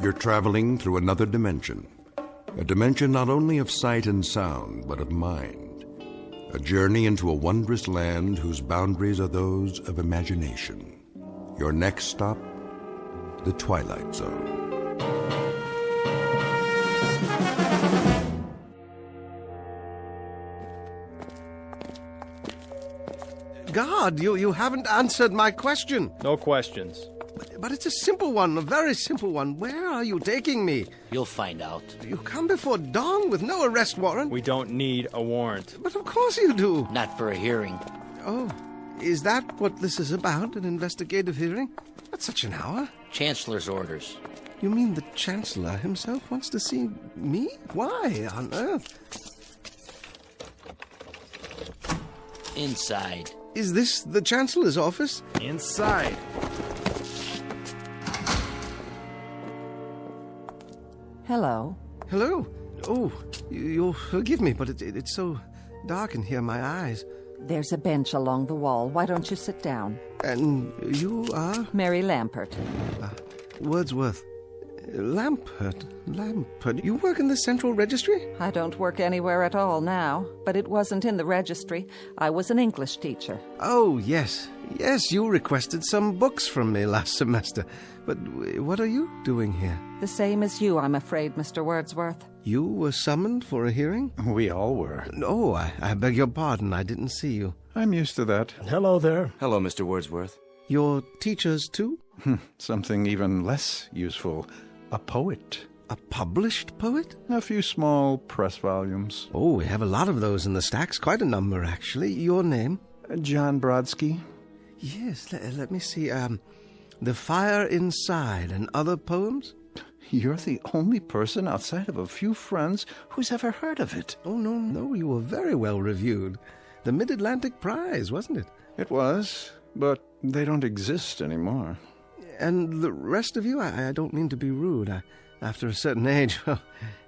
You're traveling through another dimension. A dimension not only of sight and sound, but of mind. A journey into a wondrous land whose boundaries are those of imagination. Your next stop, the Twilight Zone. God, you haven't answered my question. No questions. But it's a simple one, a very simple one. Where are you taking me? You'll find out. You come before dawn with no arrest warrant? We don't need a warrant. But of course you do. Not for a hearing. Oh, is that what this is about, an investigative hearing? That's such an hour. Chancellor's orders. You mean the Chancellor himself wants to see me? Why on earth? Inside. Is this the Chancellor's office? Inside. Hello. Hello. Oh, you'll forgive me, but it's so dark in here, my eyes. There's a bench along the wall. Why don't you sit down? And you are? Mary Lampert. Wordsworth. Lampert. You work in the Central Registry? I don't work anywhere at all now, but it wasn't in the registry. I was an English teacher. Oh, yes. Yes, you requested some books from me last semester. But what are you doing here? The same as you, I'm afraid, Mr. Wordsworth. You were summoned for a hearing? We all were. Oh, I beg your pardon. I didn't see you. I'm used to that. Hello there. Hello, Mr. Wordsworth. You're teachers, too? Something even less useful. A poet. A published poet? A few small press volumes. Oh, we have a lot of those in the stacks. Quite a number, actually. Your name? John Brodsky. Yes, let me see. The Fire Inside and Other Poems? You're the only person outside of a few friends who's ever heard of it. Oh, no, you were very well reviewed. The Mid-Atlantic Prize, wasn't it? It was, but they don't exist anymore. And the rest of you, I don't mean to be rude. After a certain age, well,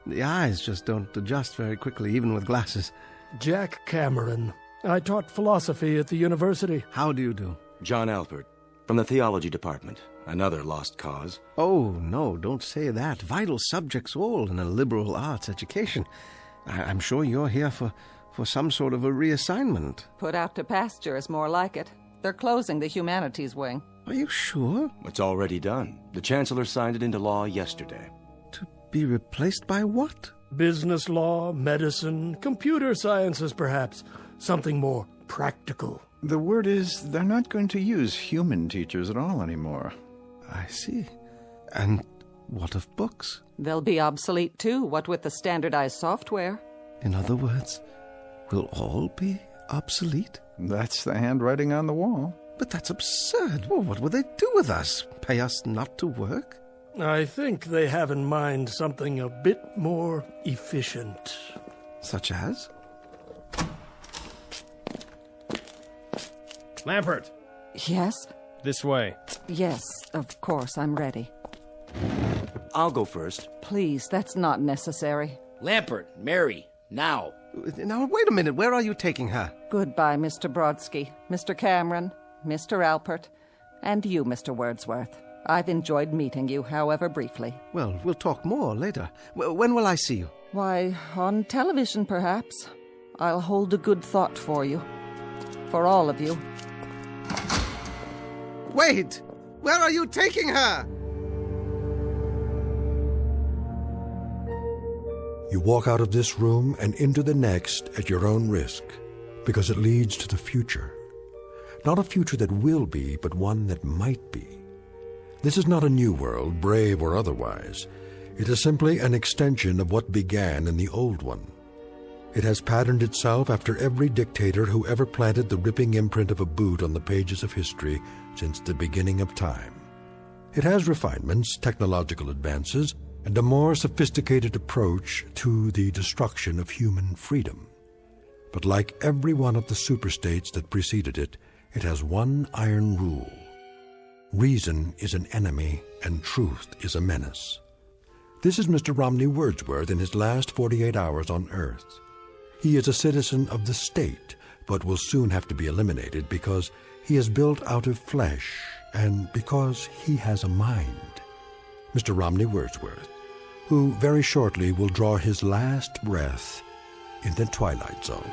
the eyes just don't adjust very quickly, even with glasses. Jack Cameron. I taught philosophy at the university. How do you do? John Alpert, from the Theology Department. Another lost cause. Oh, no, don't say that. Vital subjects all in a liberal arts education. I'm sure you're here for some sort of a reassignment. Put out to pasture is more like it. They're closing the humanities wing. Are you sure? It's already done. The Chancellor signed it into law yesterday. To be replaced by what? Business law, medicine, computer sciences, perhaps. Something more practical. The word is they're not going to use human teachers at all anymore. I see. And what of books? They'll be obsolete too, what with the standardized software. In other words, will all be obsolete? That's the handwriting on the wall. But that's absurd. Well, what will they do with us? Pay us not to work? I think they have in mind something a bit more efficient. Such as? Lampert, Yes? this way. Yes, of course, I'm ready. I'll go first. Please, that's not necessary. Lampert, Mary, now. Now, wait a minute. Where are you taking her? Goodbye, Mr. Brodsky, Mr. Cameron, Mr. Alpert, and you, Mr. Wordsworth. I've enjoyed meeting you, however briefly. Well, we'll talk more later. When will I see you? Why, on television, perhaps. I'll hold a good thought for you. For all of you. Wait! Where are you taking her? You walk out of this room and into the next at your own risk, because it leads to the future. Not a future that will be, but one that might be. This is not a new world, brave or otherwise. It is simply an extension of what began in the old one. It has patterned itself after every dictator who ever planted the ripping imprint of a boot on the pages of history since the beginning of time. It has refinements, technological advances, and a more sophisticated approach to the destruction of human freedom. But like every one of the superstates that preceded it, it has one iron rule. Reason is an enemy and truth is a menace. This is Mr. Romney Wordsworth in his last 48 hours on Earth. He is a citizen of the state, but will soon have to be eliminated because he is built out of flesh and because he has a mind. Mr. Romney Wordsworth, who very shortly will draw his last breath in the Twilight Zone.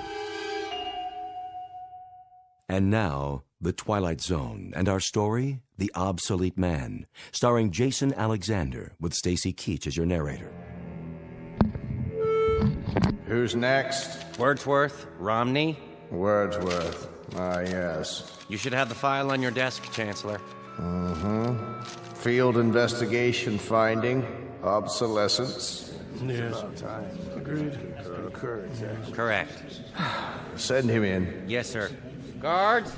And now, The Twilight Zone, and our story, The Obsolete Man, starring Jason Alexander, with Stacy Keach as your narrator. Who's next? Wordsworth, Romney. Wordsworth. Ah, yes. You should have the file on your desk, Chancellor. Field investigation finding. Obsolescence. Yes. Agreed. Correct. Send him in. Yes, sir. Guards!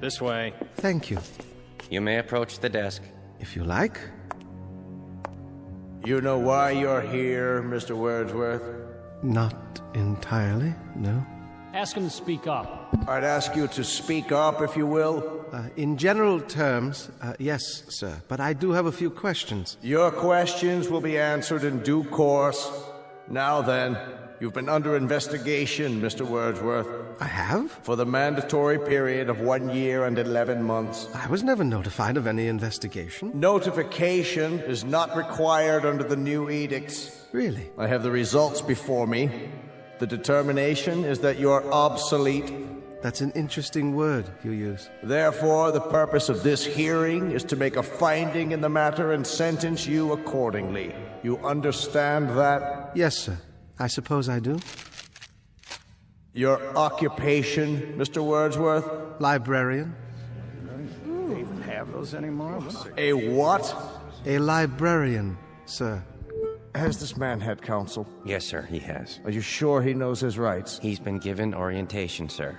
This way. Thank you. You may approach the desk. If you like. You know why you're here, Mr. Wordsworth? Not entirely, no. Ask him to speak up. I'd ask you to speak up, if you will. In general terms, yes, sir. But I do have a few questions. Your questions will be answered in due course. Now then, you've been under investigation, Mr. Wordsworth. I have? For the mandatory period of 1 year and 11 months. I was never notified of any investigation. Notification is not required under the new edicts. Really? I have the results before me. The determination is that you're obsolete. That's an interesting word you use. Therefore, the purpose of this hearing is to make a finding in the matter and sentence you accordingly. You understand that? Yes, sir. I suppose I do. Your occupation, Mr. Wordsworth? Librarian. They even have those anymore? A what? A librarian, sir. Has this man had counsel? Yes, sir, he has. Are you sure he knows his rights? He's been given orientation, sir.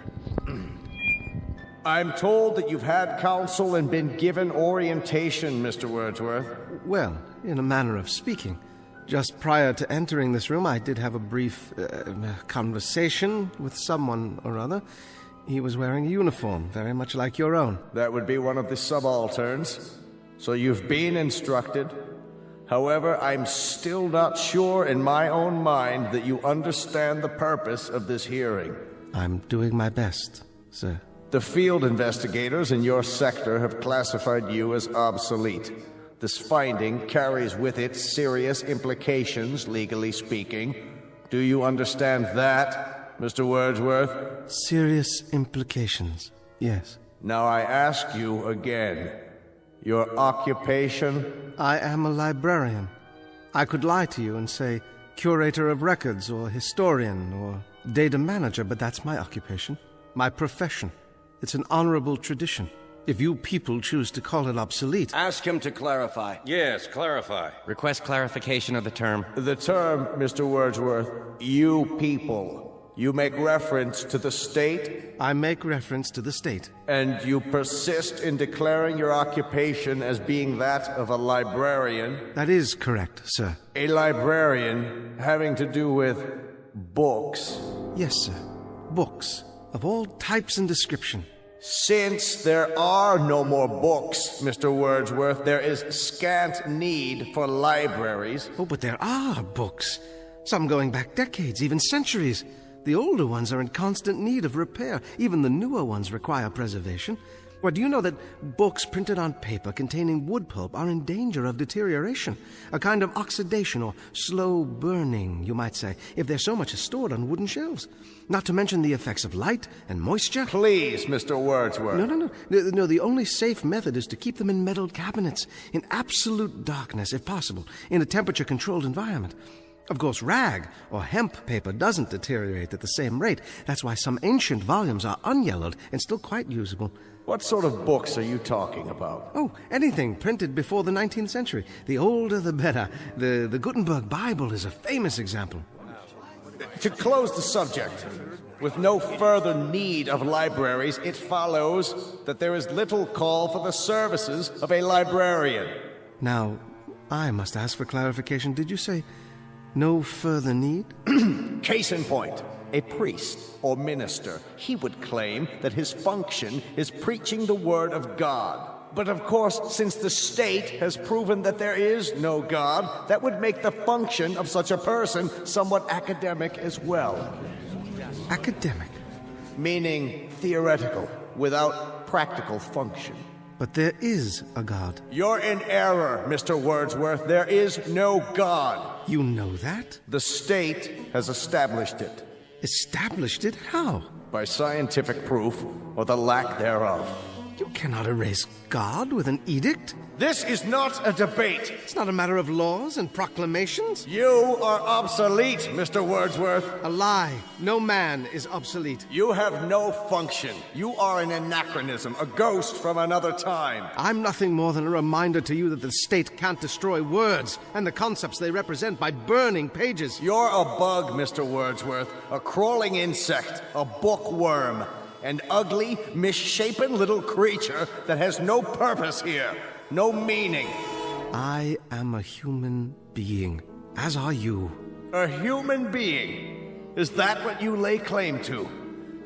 I'm told that you've had counsel and been given orientation, Mr. Wordsworth. Well, in a manner of speaking. Just prior to entering this room, I did have a brief conversation with someone or other. He was wearing a uniform, very much like your own. That would be one of the subalterns. So you've been instructed. However, I'm still not sure in my own mind that you understand the purpose of this hearing. I'm doing my best, sir. The field investigators in your sector have classified you as obsolete. This finding carries with it serious implications, legally speaking. Do you understand that, Mr. Wordsworth? Serious implications, yes. Now I ask you again, your occupation? I am a librarian. I could lie to you and say curator of records or historian or data manager, but that's my occupation, my profession. It's an honorable tradition. If you people choose to call it obsolete... Ask him to clarify. Yes, clarify. Request clarification of the term. The term, Mr. Wordsworth, you people. You make reference to the state? I make reference to the state. And you persist in declaring your occupation as being that of a librarian? That is correct, sir. A librarian having to do with books? Yes, sir. Books of all types and description. Since there are no more books, Mr. Wordsworth, there is scant need for libraries. Oh, but there are books. Some going back decades, even centuries. The older ones are in constant need of repair. Even the newer ones require preservation. Well, do you know that books printed on paper containing wood pulp are in danger of deterioration? A kind of oxidation or slow burning, you might say, if they're so much as stored on wooden shelves. Not to mention the effects of light and moisture. Please, Mr. Wordsworth. No, the only safe method is to keep them in metal cabinets, in absolute darkness, if possible, in a temperature-controlled environment. Of course, rag or hemp paper doesn't deteriorate at the same rate. That's why some ancient volumes are unyellowed and still quite usable. What sort of books are you talking about? Oh, anything printed before the 19th century. The older, the better. The Gutenberg Bible is a famous example. To close the subject, with no further need of libraries, it follows that there is little call for the services of a librarian. Now, I must ask for clarification. Did you say no further need? Case in point. A priest or minister, he would claim that his function is preaching the word of God. But of course, since the state has proven that there is no God, that would make the function of such a person somewhat academic as well. Academic? Meaning theoretical, without practical function. But there is a God. You're in error, Mr. Wordsworth. There is no God. You know that? The state has established it. Established it? How? By scientific proof, or the lack thereof. You cannot erase God with an edict. This is not a debate. It's not a matter of laws and proclamations. You are obsolete, Mr. Wordsworth. A lie. No man is obsolete. You have no function. You are an anachronism, a ghost from another time. I'm nothing more than a reminder to you that the state can't destroy words and the concepts they represent by burning pages. You're a bug, Mr. Wordsworth, a crawling insect, a bookworm, an ugly, misshapen little creature that has no purpose here. No meaning. I am a human being, as are you. A human being? Is that what you lay claim to?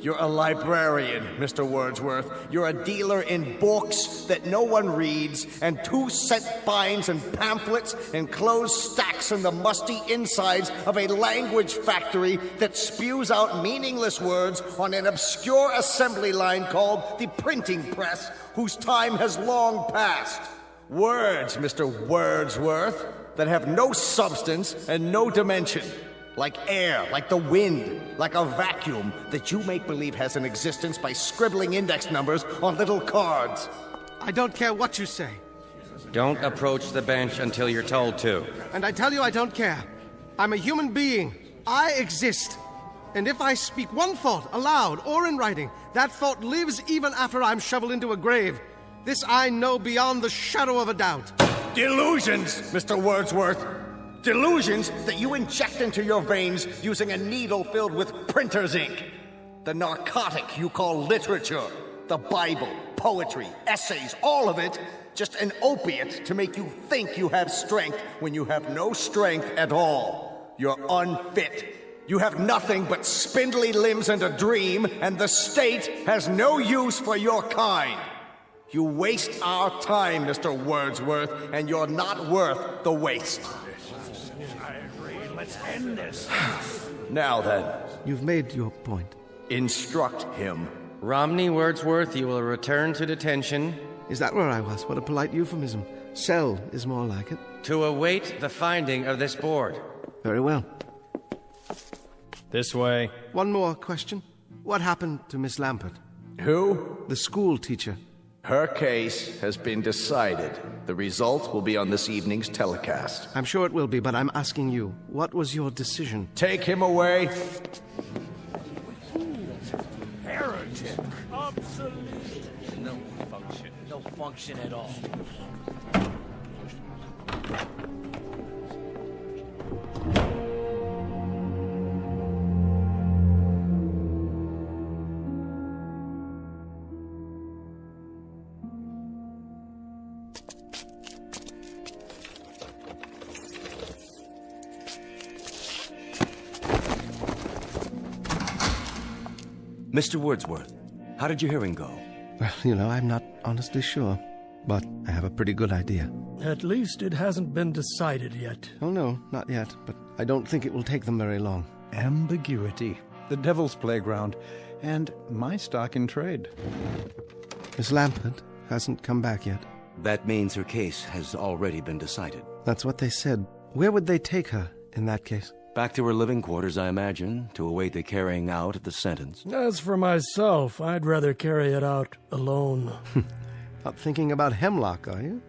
You're a librarian, Mr. Wordsworth. You're a dealer in books that no one reads, and 2-cent fines and pamphlets, and closed stacks in the musty insides of a language factory that spews out meaningless words on an obscure assembly line called the printing press, whose time has long passed. Words, Mr. Wordsworth, that have no substance and no dimension. Like air, like the wind, like a vacuum that you make believe has an existence by scribbling index numbers on little cards. I don't care what you say. Don't approach the bench until you're told to. And I tell you I don't care. I'm a human being. I exist. And if I speak one thought aloud or in writing, that thought lives even after I'm shoveled into a grave. This I know beyond the shadow of a doubt. Delusions, Mr. Wordsworth. Delusions that you inject into your veins using a needle filled with printer's ink. The narcotic you call literature. The Bible, poetry, essays, all of it. Just an opiate to make you think you have strength when you have no strength at all. You're unfit. You have nothing but spindly limbs and a dream, and the state has no use for your kind. You waste our time, Mr. Wordsworth, and you're not worth the waste. I agree. Let's end this. Now then. You've made your point. Instruct him. Romney Wordsworth, you will return to detention. Is that where I was? What a polite euphemism. Cell is more like it. To await the finding of this board. Very well. This way. One more question. What happened to Miss Lampert? Who? The school teacher. Her case has been decided. The result will be on this evening's telecast. I'm sure it will be, but I'm asking you, what was your decision? Take him away. Heretic. Obsolete. No function. No function at all. Mr. Wordsworth, how did your hearing go? Well, I'm not honestly sure, but I have a pretty good idea. At least it hasn't been decided yet. Oh, no, not yet, but I don't think it will take them very long. Ambiguity, the devil's playground, and my stock in trade. Miss Lampert hasn't come back yet. That means her case has already been decided. That's what they said. Where would they take her in that case? Back to her living quarters, I imagine, to await the carrying out of the sentence. As for myself, I'd rather carry it out alone. Not thinking about hemlock, are you?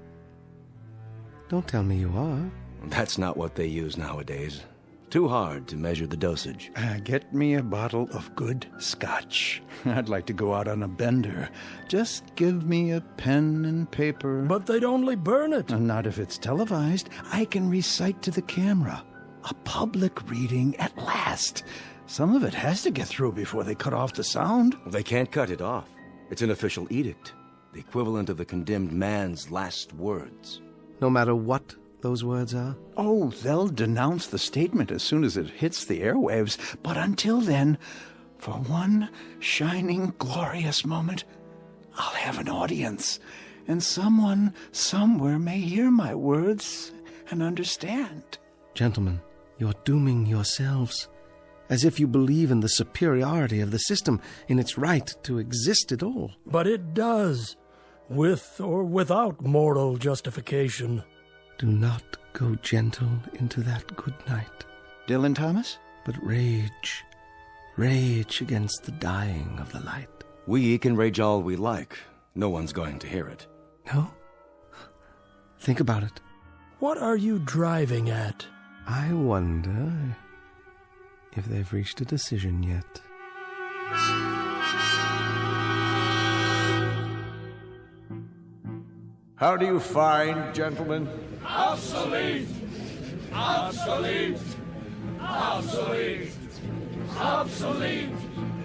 Don't tell me you are. That's not what they use nowadays. Too hard to measure the dosage. Get me a bottle of good scotch. I'd like to go out on a bender. Just give me a pen and paper. But they'd only burn it. Not if it's televised. I can recite to the camera. A public reading at last. Some of it has to get through before they cut off the sound. They can't cut it off. It's an official edict. The equivalent of the condemned man's last words. No matter what those words are? Oh, they'll denounce the statement as soon as it hits the airwaves. But until then, for one shining, glorious moment, I'll have an audience. And someone somewhere may hear my words and understand. Gentlemen, you're dooming yourselves. As if you believe in the superiority of the system, in its right to exist at all. But it does. with or without moral justification. Do not go gentle into that good night, Dylan Thomas? but rage. Rage against the dying of the light. We can rage all we like. No one's going to hear it. No? Think about it. What are you driving at? I wonder if they've reached a decision yet. How do you find, gentlemen? Obsolete! Obsolete! Obsolete! Obsolete!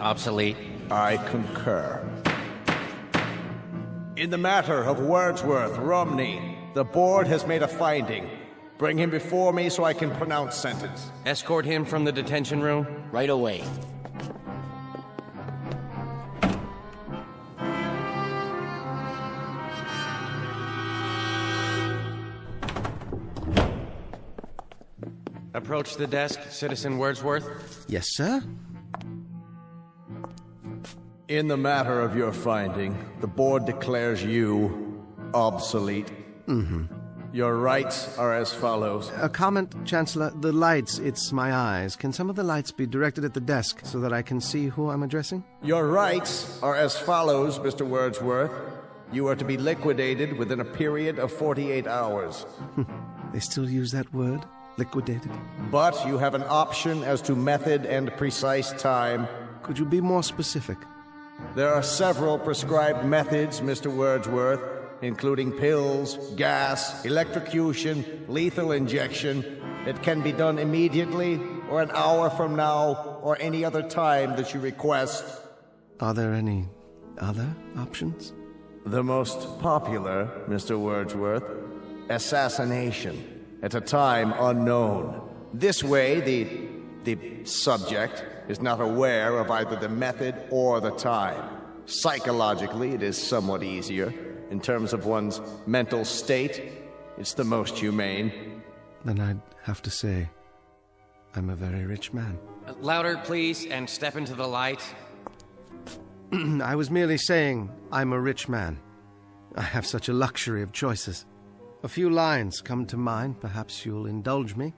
Obsolete. I concur. In the matter of Wordsworth Romney, the board has made a finding. Bring him before me so I can pronounce sentence. Escort him from the detention room. Right away. Approach the desk, Citizen Wordsworth. Yes, sir? In the matter of your finding, the board declares you obsolete. Your rights are as follows. A comment, Chancellor. The lights, it's my eyes. Can some of the lights be directed at the desk so that I can see who I'm addressing? Your rights are as follows, Mr. Wordsworth. You are to be liquidated within a period of 48 hours. They still use that word? Liquidated? But you have an option as to method and precise time. Could you be more specific? There are several prescribed methods, Mr. Wordsworth, including pills, gas, electrocution, lethal injection. It can be done immediately, or an hour from now, or any other time that you request. Are there any other options? The most popular, Mr. Wordsworth, assassination, at a time unknown. This way, the subject is not aware of either the method or the time. Psychologically, it is somewhat easier. In terms of one's mental state, it's the most humane. Then I'd have to say, I'm a very rich man. Louder, please, and step into the light. I was merely saying I'm a rich man. I have such a luxury of choices. A few lines come to mind, perhaps you'll indulge me.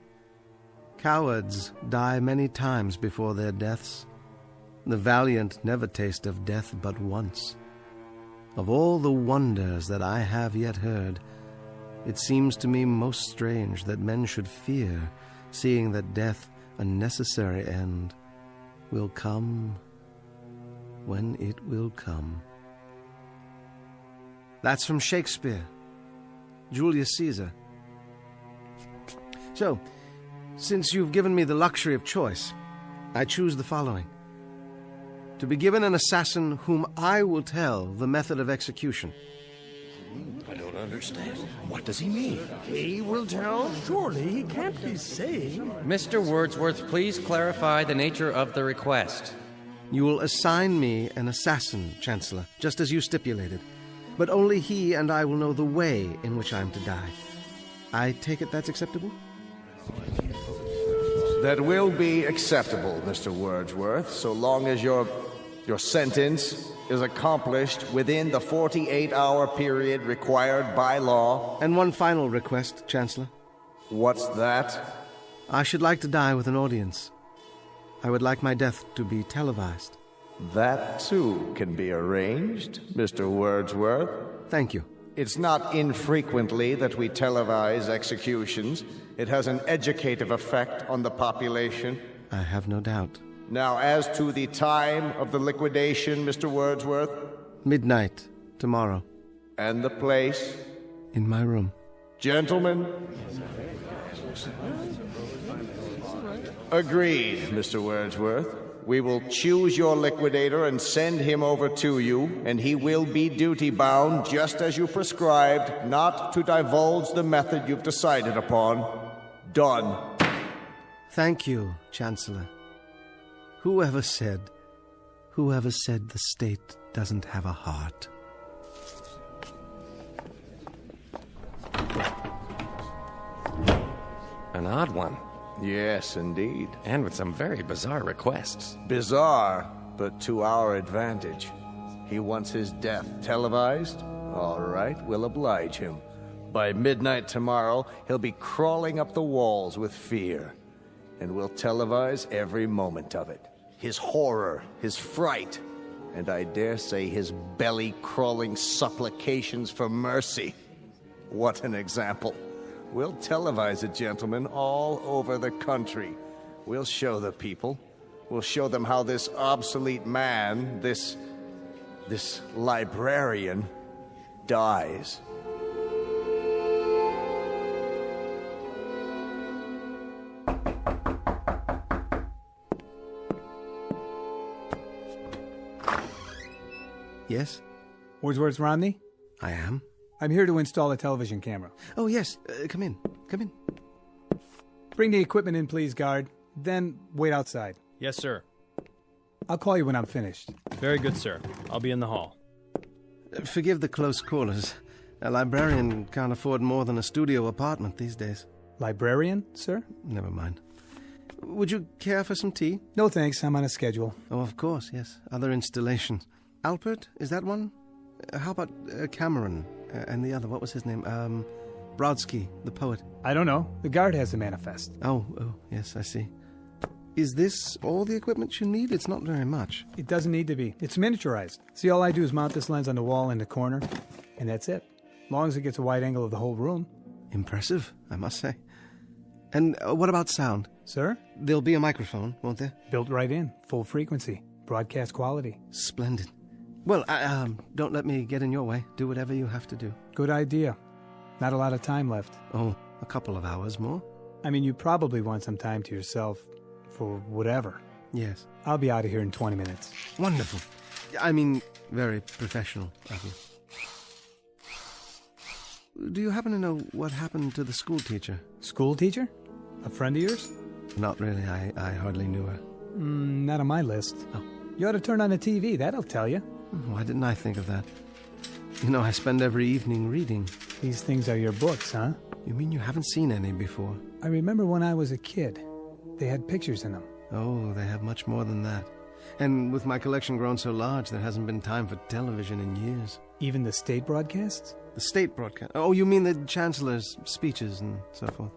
Cowards die many times before their deaths. The valiant never taste of death but once. Of all the wonders that I have yet heard, it seems to me most strange that men should fear, seeing that death, a necessary end, will come when it will come. That's from Shakespeare, Julius Caesar. So, since you've given me the luxury of choice, I choose the following. To be given an assassin whom I will tell the method of execution. I don't understand. What does he mean? He will tell? Surely he can't be saying. Mr. Wordsworth, please clarify the nature of the request. You will assign me an assassin, Chancellor, just as you stipulated. But only he and I will know the way in which I'm to die. I take it that's acceptable? That will be acceptable, Mr. Wordsworth, so long as your sentence is accomplished within the 48-hour period required by law. And one final request, Chancellor. What's that? I should like to die with an audience. I would like my death to be televised. That, too, can be arranged, Mr. Wordsworth. Thank you. It's not infrequently that we televise executions. It has an educative effect on the population. I have no doubt. Now, as to the time of the liquidation, Mr. Wordsworth? Midnight, tomorrow. And the place? In my room. Gentlemen? Agreed, Mr. Wordsworth. We will choose your liquidator and send him over to you, and he will be duty-bound, just as you prescribed, not to divulge the method you've decided upon. Done. Thank you, Chancellor. Whoever said the state doesn't have a heart? An odd one. Yes, indeed. And with some very bizarre requests. Bizarre, but to our advantage. He wants his death televised? All right, we'll oblige him. By midnight tomorrow, he'll be crawling up the walls with fear. And we'll televise every moment of it. His horror, his fright, and I dare say his belly-crawling supplications for mercy. What an example. We'll televise it, gentlemen, all over the country. We'll show the people. We'll show them how this obsolete man, this librarian, dies. Yes? Wordsworth Romney? I am. I'm here to install a television camera. Oh, yes. Come in. Come in. Bring the equipment in, please, guard. Then wait outside. Yes, sir. I'll call you when I'm finished. Very good, sir. I'll be in the hall. Forgive the close quarters. A librarian can't afford more than a studio apartment these days. Librarian, sir? Never mind. Would you care for some tea? No, thanks. I'm on a schedule. Oh, of course, yes. Other installations. Alpert, is that one? How about Cameron? And the other, what was his name? Brodsky, the poet. I don't know. The guard has the manifest. Oh, yes, I see. Is this all the equipment you need? It's not very much. It doesn't need to be. It's miniaturized. See, all I do is mount this lens on the wall in the corner, and that's it. As long as it gets a wide angle of the whole room. Impressive, I must say. And what about sound? Sir? There'll be a microphone, won't there? Built right in. Full frequency. Broadcast quality. Splendid. Well, don't let me get in your way. Do whatever you have to do. Good idea. Not a lot of time left. Oh, a couple of hours more? I mean, you probably want some time to yourself for whatever. Yes. I'll be out of here in 20 minutes. Wonderful. I mean, very professional of you. Do you happen to know what happened to the school teacher? School teacher? A friend of yours? Not really. I hardly knew her. Not on my list. Oh. You ought to turn on the TV. That'll tell you. Why didn't I think of that? You know, I spend every evening reading. These things are your books, huh? You mean you haven't seen any before? I remember when I was a kid. They had pictures in them. Oh, they have much more than that. And with my collection grown so large, there hasn't been time for television in years. Even the state broadcasts? The state broadcast? Oh, you mean the chancellor's speeches and so forth.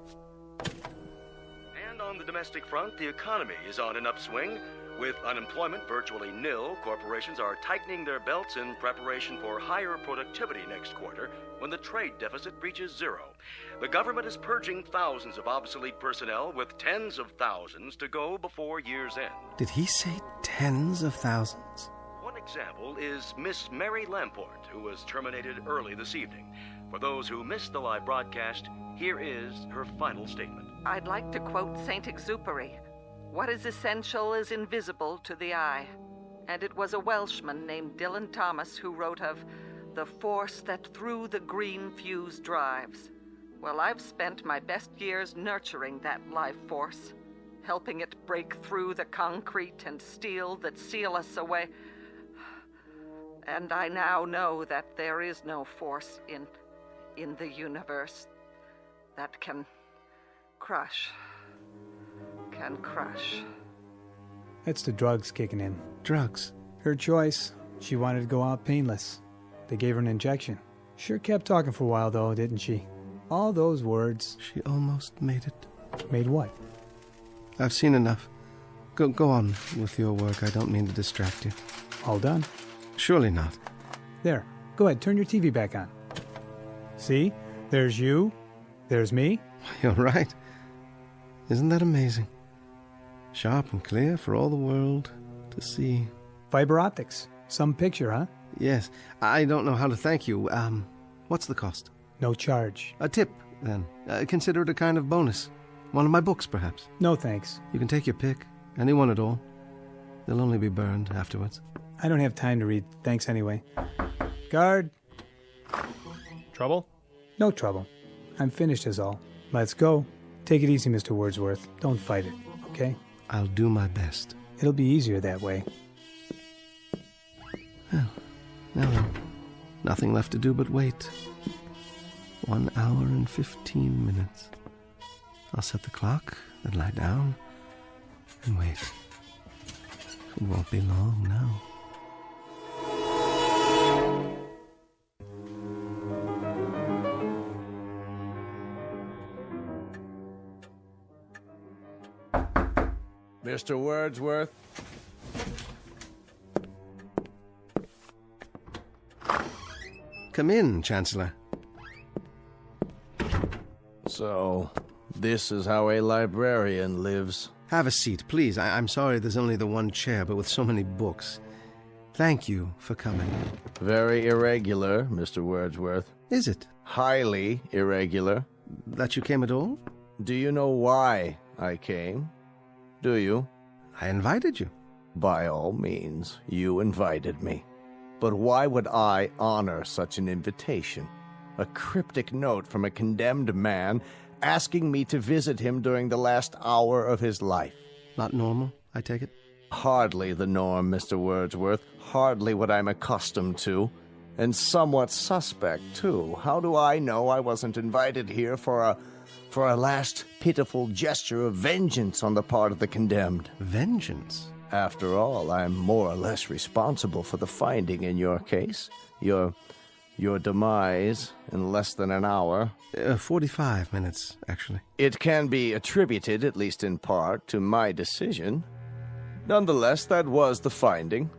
And on the domestic front, the economy is on an upswing. With unemployment virtually nil, corporations are tightening their belts in preparation for higher productivity next quarter when the trade deficit reaches zero. The government is purging thousands of obsolete personnel with tens of thousands to go before year's end. Did he say tens of thousands? One example is Miss Mary Lamport, who was terminated early this evening. For those who missed the live broadcast, here is her final statement. I'd like to quote Saint Exupery. What is essential is invisible to the eye. And it was a Welshman named Dylan Thomas who wrote of the force that through the green fuse drives. Well, I've spent my best years nurturing that life force, helping it break through the concrete and steel that seal us away. And I now know that there is no force in the universe that can crush. That's the drugs kicking in. Drugs? Her choice. She wanted to go out painless. They gave her an injection. Sure kept talking for a while, though, didn't she? All those words. She almost made it. Made what? I've seen enough. Go on with your work. I don't mean to distract you. All done? Surely not. There. Go ahead. Turn your TV back on. See? There's you. There's me. You're right. Isn't that amazing? Sharp and clear for all the world to see. Fiber optics. Some picture, huh? Yes. I don't know how to thank you. What's the cost? No charge. A tip, then. Consider it a kind of bonus. One of my books, perhaps. No, thanks. You can take your pick. Any one at all. They'll only be burned afterwards. I don't have time to read. Thanks anyway. Guard. Trouble? No trouble. I'm finished is all. Let's go. Take it easy, Mr. Wordsworth. Don't fight it, okay? I'll do my best. It'll be easier that way. Well, now then, nothing left to do but wait. 1 hour and 15 minutes. I'll set the clock, then lie down, and wait. It won't be long now. Mr. Wordsworth? Come in, Chancellor. So, this is how a librarian lives. Have a seat, please. I'm sorry there's only the one chair, but with so many books. Thank you for coming. Very irregular, Mr. Wordsworth. Is it? Highly irregular. That you came at all? Do you know why I came? Do you? I invited you. By all means, you invited me. But why would I honor such an invitation? A cryptic note from a condemned man asking me to visit him during the last hour of his life. Not normal, I take it? Hardly the norm, Mr. Wordsworth. Hardly what I'm accustomed to. And somewhat suspect, too. How do I know I wasn't invited here for a last pitiful gesture of vengeance on the part of the condemned? Vengeance? After all, I'm more or less responsible for the finding in your case. Your demise in less than an hour. 45 minutes, actually. It can be attributed, at least in part, to my decision. Nonetheless, that was the finding. Do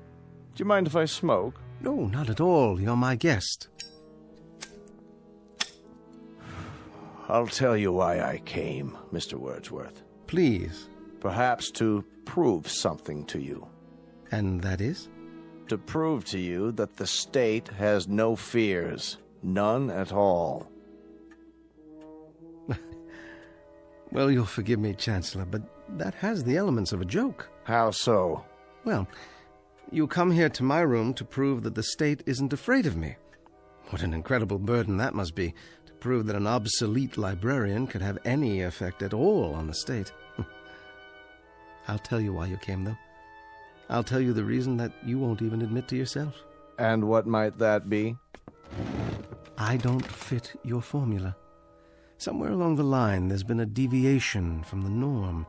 you mind if I smoke? No, not at all. You're my guest. I'll tell you why I came, Mr. Wordsworth. Please. Perhaps to prove something to you. And that is? To prove to you that the state has no fears. None at all. Well, you'll forgive me, Chancellor, but that has the elements of a joke. How so? Well, you come here to my room to prove that the state isn't afraid of me. What an incredible burden that must be, to prove that an obsolete librarian could have any effect at all on the state. I'll tell you why you came, though. I'll tell you the reason that you won't even admit to yourself. And what might that be? I don't fit your formula. Somewhere along the line, there's been a deviation from the norm.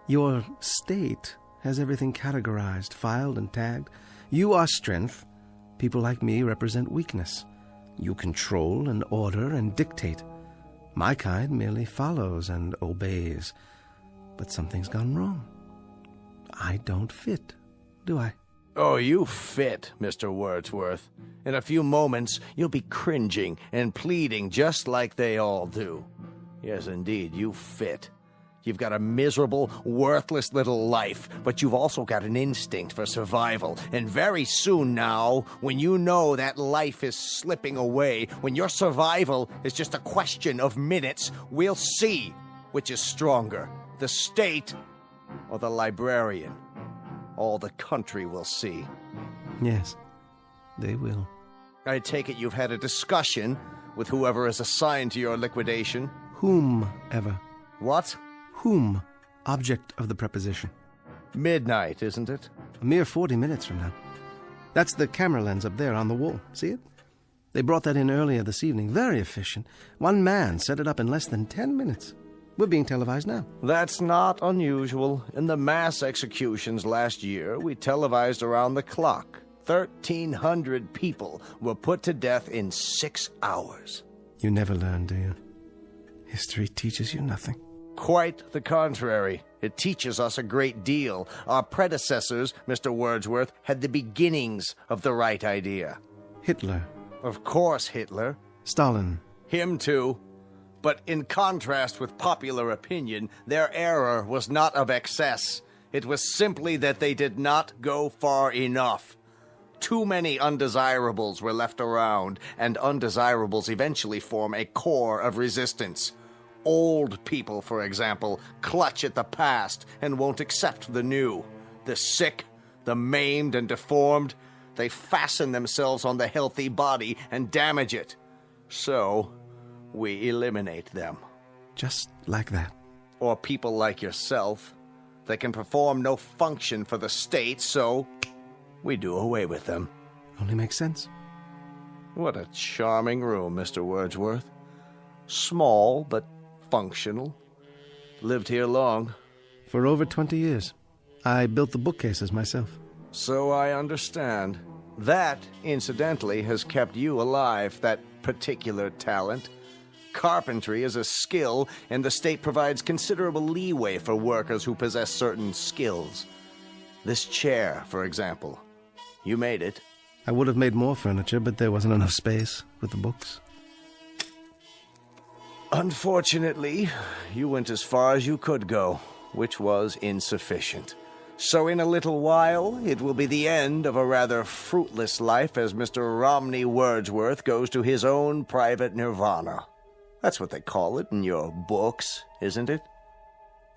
Your state has everything categorized, filed, and tagged. You are strength. People like me represent weakness. You control and order and dictate. My kind merely follows and obeys. But something's gone wrong. I don't fit, do I? Oh, you fit, Mr. Wordsworth. In a few moments, you'll be cringing and pleading just like they all do. Yes, indeed, you fit. You've got a miserable, worthless little life, but you've also got an instinct for survival. And very soon now, when you know that life is slipping away, when your survival is just a question of minutes, we'll see which is stronger, the state or the librarian. All the country will see. Yes, they will. I take it you've had a discussion with whoever is assigned to your liquidation. Whomever. What? Whom, object of the preposition. Midnight, isn't it? A mere 40 minutes from now. That's the camera lens up there on the wall. See it? They brought that in earlier this evening. Very efficient. One man set it up in less than 10 minutes. We're being televised now. That's not unusual. In the mass executions last year, we televised around the clock. 1,300 people were put to death in 6 hours. You never learn, do you? History teaches you nothing. Quite the contrary. It teaches us a great deal. Our predecessors, Mr. Wordsworth, had the beginnings of the right idea. Hitler. Of course, Hitler. Stalin. Him too. But in contrast with popular opinion, their error was not of excess. It was simply that they did not go far enough. Too many undesirables were left around, and undesirables eventually form a core of resistance. Old people, for example, clutch at the past and won't accept the new. The sick, the maimed and deformed, they fasten themselves on the healthy body and damage it. So, we eliminate them. Just like that. Or people like yourself. They can perform no function for the state, so we do away with them. Only makes sense. What a charming room, Mr. Wordsworth. Small, but functional. Lived here long. For over 20 years. I built the bookcases myself. So I understand. That, incidentally, has kept you alive, that particular talent. carpentry is a skill, and the state provides considerable leeway for workers who possess certain skills. This chair, for example. You made it. I would have made more furniture, but there wasn't enough space with the books. Unfortunately, you went as far as you could go, which was insufficient. So in a little while, it will be the end of a rather fruitless life as Mr. Romney Wordsworth goes to his own private nirvana. That's what they call it in your books, isn't it?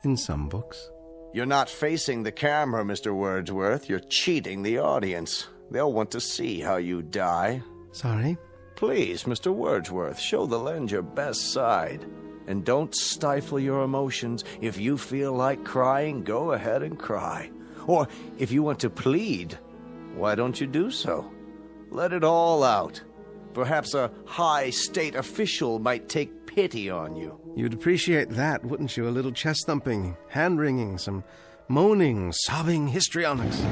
In some books. You're not facing the camera, Mr. Wordsworth. You're cheating the audience. They'll want to see how you die. Sorry? Please, Mr. Wordsworth, show the lens your best side. And don't stifle your emotions. If you feel like crying, go ahead and cry. Or if you want to plead, why don't you do so? Let it all out. Perhaps a high state official might take pity on you. You'd appreciate that, wouldn't you? A little chest-thumping, hand-wringing, some moaning, sobbing histrionics.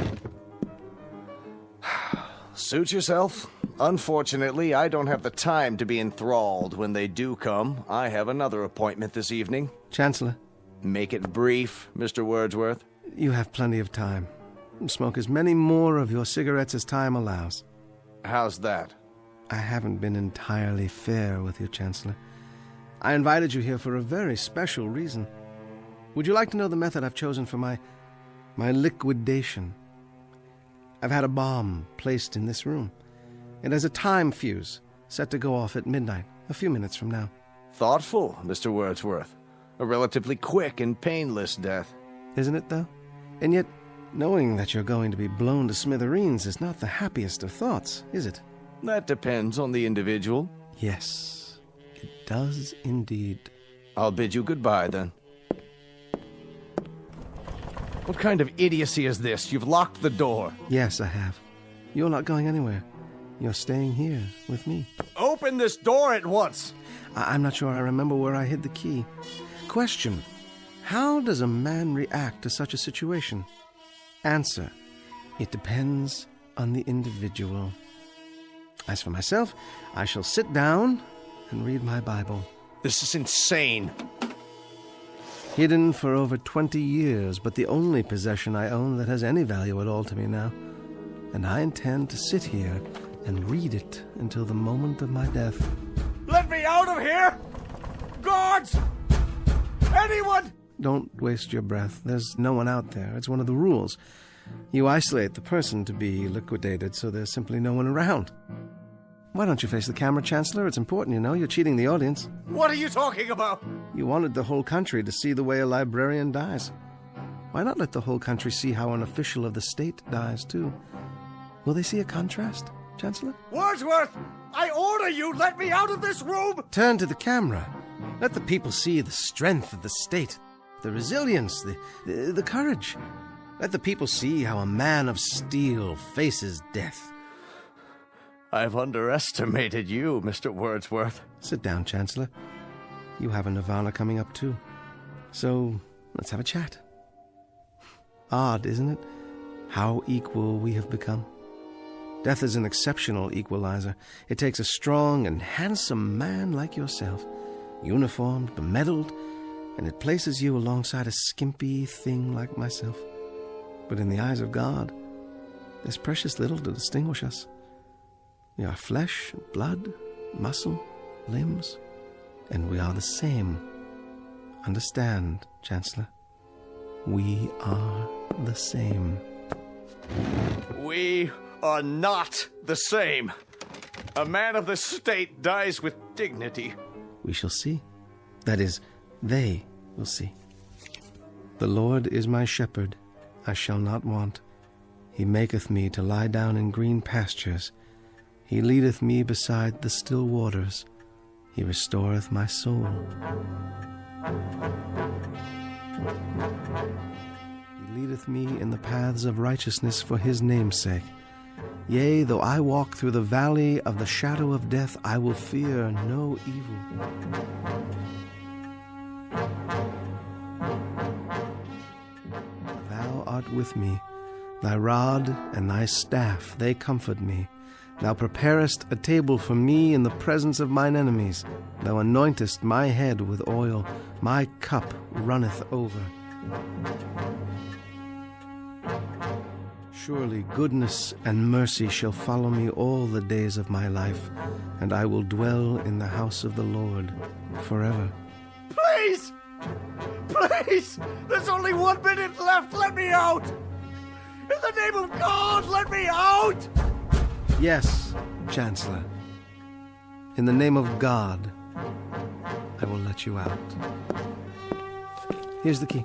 Suit yourself. Unfortunately, I don't have the time to be enthralled when they do come. I have another appointment this evening. Chancellor. Make it brief, Mr. Wordsworth. You have plenty of time. Smoke as many more of your cigarettes as time allows. How's that? I haven't been entirely fair with you, Chancellor. I invited you here for a very special reason. Would you like to know the method I've chosen for my liquidation? I've had a bomb placed in this room. It has a time fuse set to go off at midnight, a few minutes from now. Thoughtful, Mr. Wordsworth. A relatively quick and painless death. Isn't it, though? And yet, knowing that you're going to be blown to smithereens is not the happiest of thoughts, is it? That depends on the individual. Yes, it does indeed. I'll bid you goodbye, then. What kind of idiocy is this? You've locked the door. Yes, I have. You're not going anywhere. You're staying here with me. Open this door at once! I'm not sure I remember where I hid the key. Question: how does a man react to such a situation? Answer: it depends on the individual. As for myself, I shall sit down and read my Bible. This is insane. Hidden for over 20 years, but the only possession I own that has any value at all to me now. And I intend to sit here and read it until the moment of my death. Let me out of here! Guards! Anyone! Don't waste your breath. There's no one out there. It's one of the rules. You isolate the person to be liquidated, so there's simply no one around. Why don't you face the camera, Chancellor? It's important, you know. You're cheating the audience. What are you talking about? You wanted the whole country to see the way a librarian dies. Why not let the whole country see how an official of the state dies, too? Will they see a contrast, Chancellor? Wordsworth! I order you, let me out of this room! Turn to the camera. Let the people see the strength of the state, the resilience, the courage. Let the people see how a man of steel faces death. I've underestimated you, Mr. Wordsworth. Sit down, Chancellor. You have a nirvana coming up, too. So, let's have a chat. Odd, isn't it? How equal we have become. Death is an exceptional equalizer. It takes a strong and handsome man like yourself, uniformed, bemedaled, and it places you alongside a skimpy thing like myself. But in the eyes of God, there's precious little to distinguish us. We are flesh, blood, muscle, limbs, and we are the same. Understand, Chancellor? We are the same. We are not the same. A man of the state dies with dignity. We shall see. That is, they will see. The Lord is my shepherd, I shall not want. He maketh me to lie down in green pastures. He leadeth me beside the still waters. He restoreth my soul. He leadeth me in the paths of righteousness for his name's sake. Yea, though I walk through the valley of the shadow of death, I will fear no evil. Thou art with me. Thy rod and thy staff, they comfort me. Thou preparest a table for me in the presence of mine enemies. Thou anointest my head with oil. My cup runneth over. Surely goodness and mercy shall follow me all the days of my life, and I will dwell in the house of the Lord forever. Please! Please! There's only 1 minute left! Let me out! In the name of God, let me out! Yes, Chancellor. In the name of God, I will let you out. Here's the key.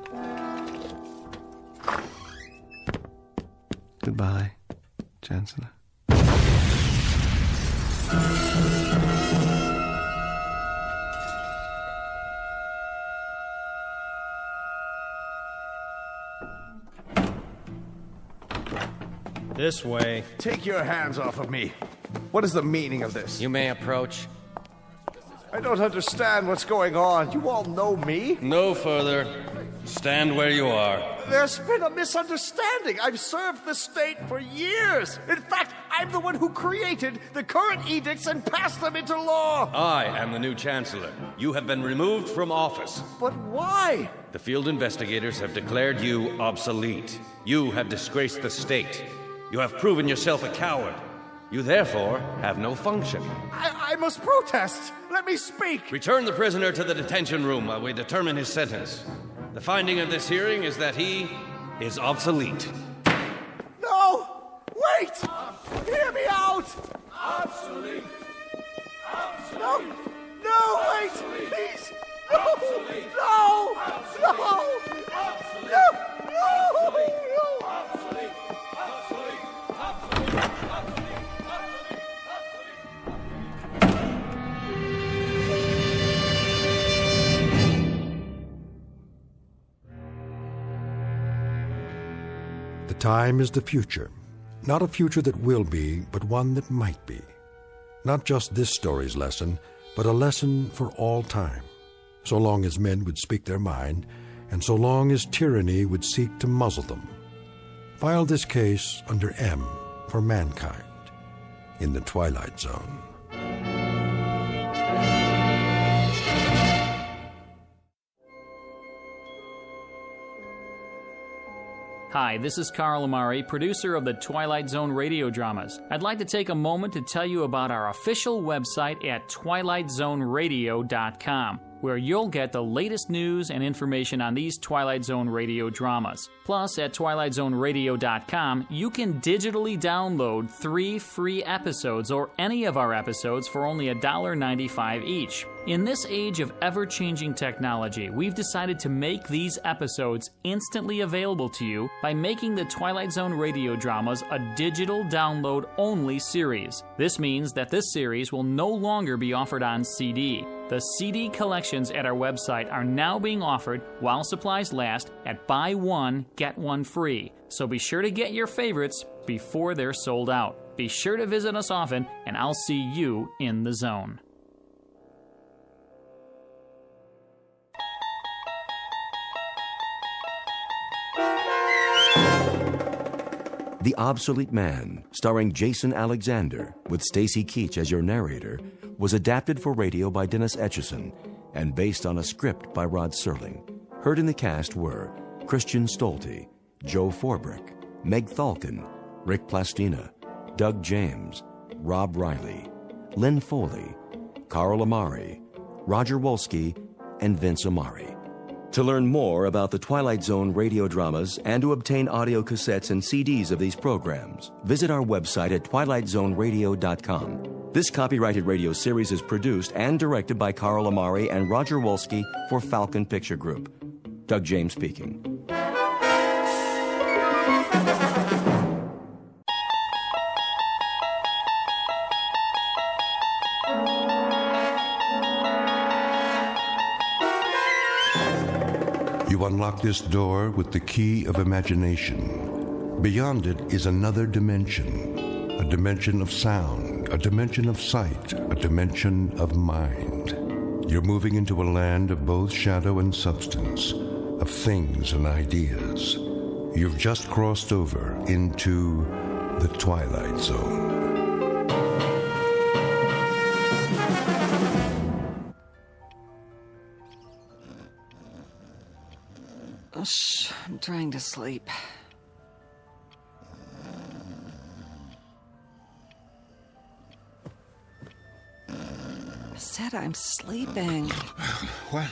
Goodbye, Chancellor. This way. Take your hands off of me. What is the meaning of this? You may approach. I don't understand what's going on. You all know me? No further. Stand where you are. There's been a misunderstanding. I've served the state for years. In fact, I'm the one who created the current edicts and passed them into law. I am the new chancellor. You have been removed from office. But why? The field investigators have declared you obsolete. You have disgraced the state. You have proven yourself a coward. You therefore have no function. I must protest. Let me speak. Return the prisoner to the detention room while we determine his sentence. The finding of this hearing is that he is obsolete. No! Wait! Hear me out! Obsolete! Obsolete! No! No, wait! Obsolete. Please! No! Obsolete. No! Obsolete. No! Obsolete. No! Obsolete. No! Obsolete. Obsolete. Obsolete. Obsolete. The time is the future. Not a future that will be, but one that might be. Not just this story's lesson, but a lesson for all time. So long as men would speak their mind, and so long as tyranny would seek to muzzle them. File this case under M for mankind in the Twilight Zone. Hi, this is Carl Amari, producer of the Twilight Zone radio dramas. I'd like to take a moment to tell you about our official website at twilightzoneradio.com, where you'll get the latest news and information on these Twilight Zone radio dramas. Plus, at twilightzoneradio.com, you can digitally download 3 free episodes or any of our episodes for only $1.95 each. In this age of ever-changing technology, we've decided to make these episodes instantly available to you by making the Twilight Zone radio dramas a digital download-only series. This means that this series will no longer be offered on CD. The CD collections at our website are now being offered while supplies last at buy one, get one free. So be sure to get your favorites before they're sold out. Be sure to visit us often, and I'll see you in the zone. The Obsolete Man, starring Jason Alexander, with Stacy Keach as your narrator, was adapted for radio by Dennis Etchison and based on a script by Rod Serling. Heard in the cast were Christian Stolte, Joe Forbrick, Meg Thalkin, Rick Plastina, Doug James, Rob Riley, Lynn Foley, Carl Amari, Roger Wolski, and Vince Amari. To learn more about the Twilight Zone radio dramas and to obtain audio cassettes and CDs of these programs, visit our website at twilightzoneradio.com. This copyrighted radio series is produced and directed by Carl Amari and Roger Wolski for Falcon Picture Group. Doug James speaking. You unlock this door with the key of imagination. Beyond it is another dimension, a dimension of sound, a dimension of sight, a dimension of mind. You're moving into a land of both shadow and substance, of things and ideas. You've just crossed over into the Twilight Zone. I'm trying to sleep. I said I'm sleeping. What?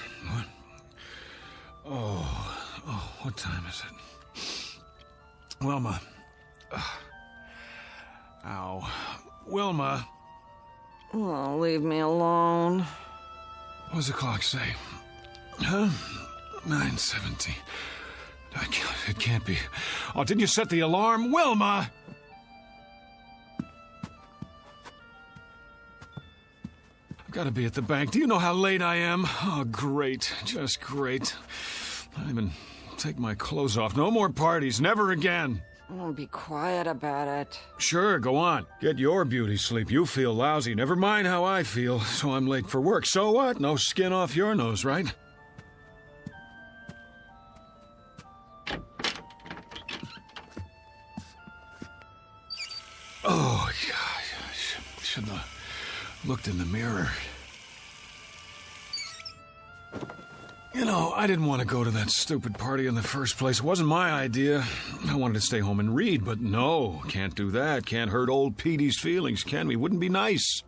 Oh, what time is it? Wilma. Ow. Wilma. Oh, leave me alone. What does the clock say? Huh? 9:17. It can't be. Oh, didn't you set the alarm? Wilma! I've got to be at the bank. Do you know how late I am? Oh, great. Just great. I even take my clothes off. No more parties. Never again. Oh, be quiet about it. Sure, go on. Get your beauty sleep. You feel lousy. Never mind how I feel. So I'm late for work. So what? No skin off your nose, right? Oh, yeah. I shouldn't have looked in the mirror. You know, I didn't want to go to that stupid party in the first place. It wasn't my idea. I wanted to stay home and read, but no, can't do that. Can't hurt old Petey's feelings, can we? Wouldn't be nice.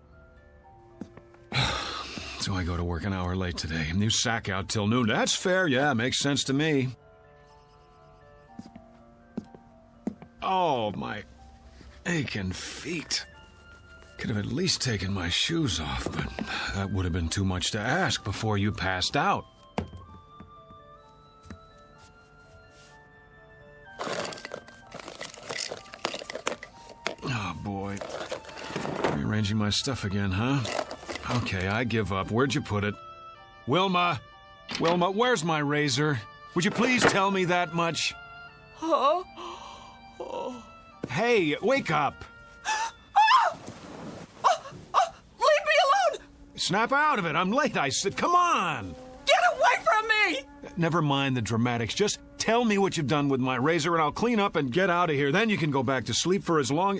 So I go to work an hour late today. You sack out till noon. That's fair, yeah, makes sense to me. Oh, my aching feet. Could have at least taken my shoes off, but that would have been too much to ask before you passed out. Oh, boy. Rearranging my stuff again, huh? Okay, I give up. Where'd you put it? Wilma! Wilma, where's my razor? Would you please tell me that much? Oh. Hey, wake up! Leave me alone! Snap out of it. I'm late, I said. Come on! Get away from me! Never mind the dramatics. Just tell me what you've done with my razor and I'll clean up and get out of here. Then you can go back to sleep for as long...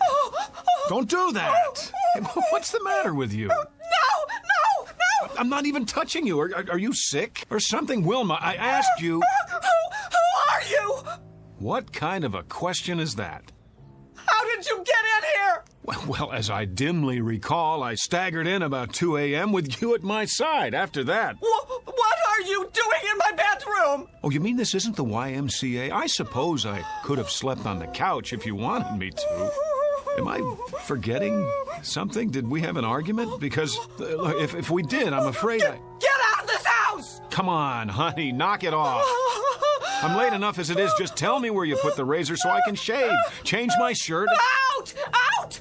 Don't do that! What's the matter with you? No! I'm not even touching you. Are you sick or something? Wilma, I asked you... Who are you? What kind of a question is that? How did you get in here? Well, as I dimly recall, I staggered in about 2 a.m. with you at my side. After that... What are you doing in my bedroom? Oh, you mean this isn't the YMCA? I suppose I could have slept on the couch if you wanted me to. Am I forgetting something? Did we have an argument? Because if we did, I'm afraid I... Get out of this house! Come on, honey, knock it off. I'm late enough as it is. Just tell me where you put the razor so I can shave, change my shirt. Out! Out!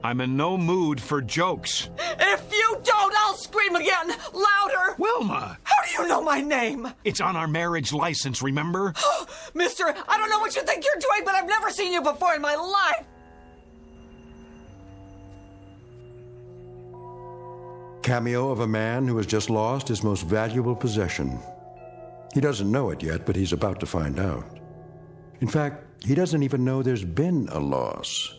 I'm in no mood for jokes. If you don't, I'll scream again, louder. Wilma! How do you know my name? It's on our marriage license, remember? Mister, I don't know what you think you're doing, but I've never seen you before in my life. Cameo of a man who has just lost his most valuable possession. He doesn't know it yet, but he's about to find out. In fact, he doesn't even know there's been a loss.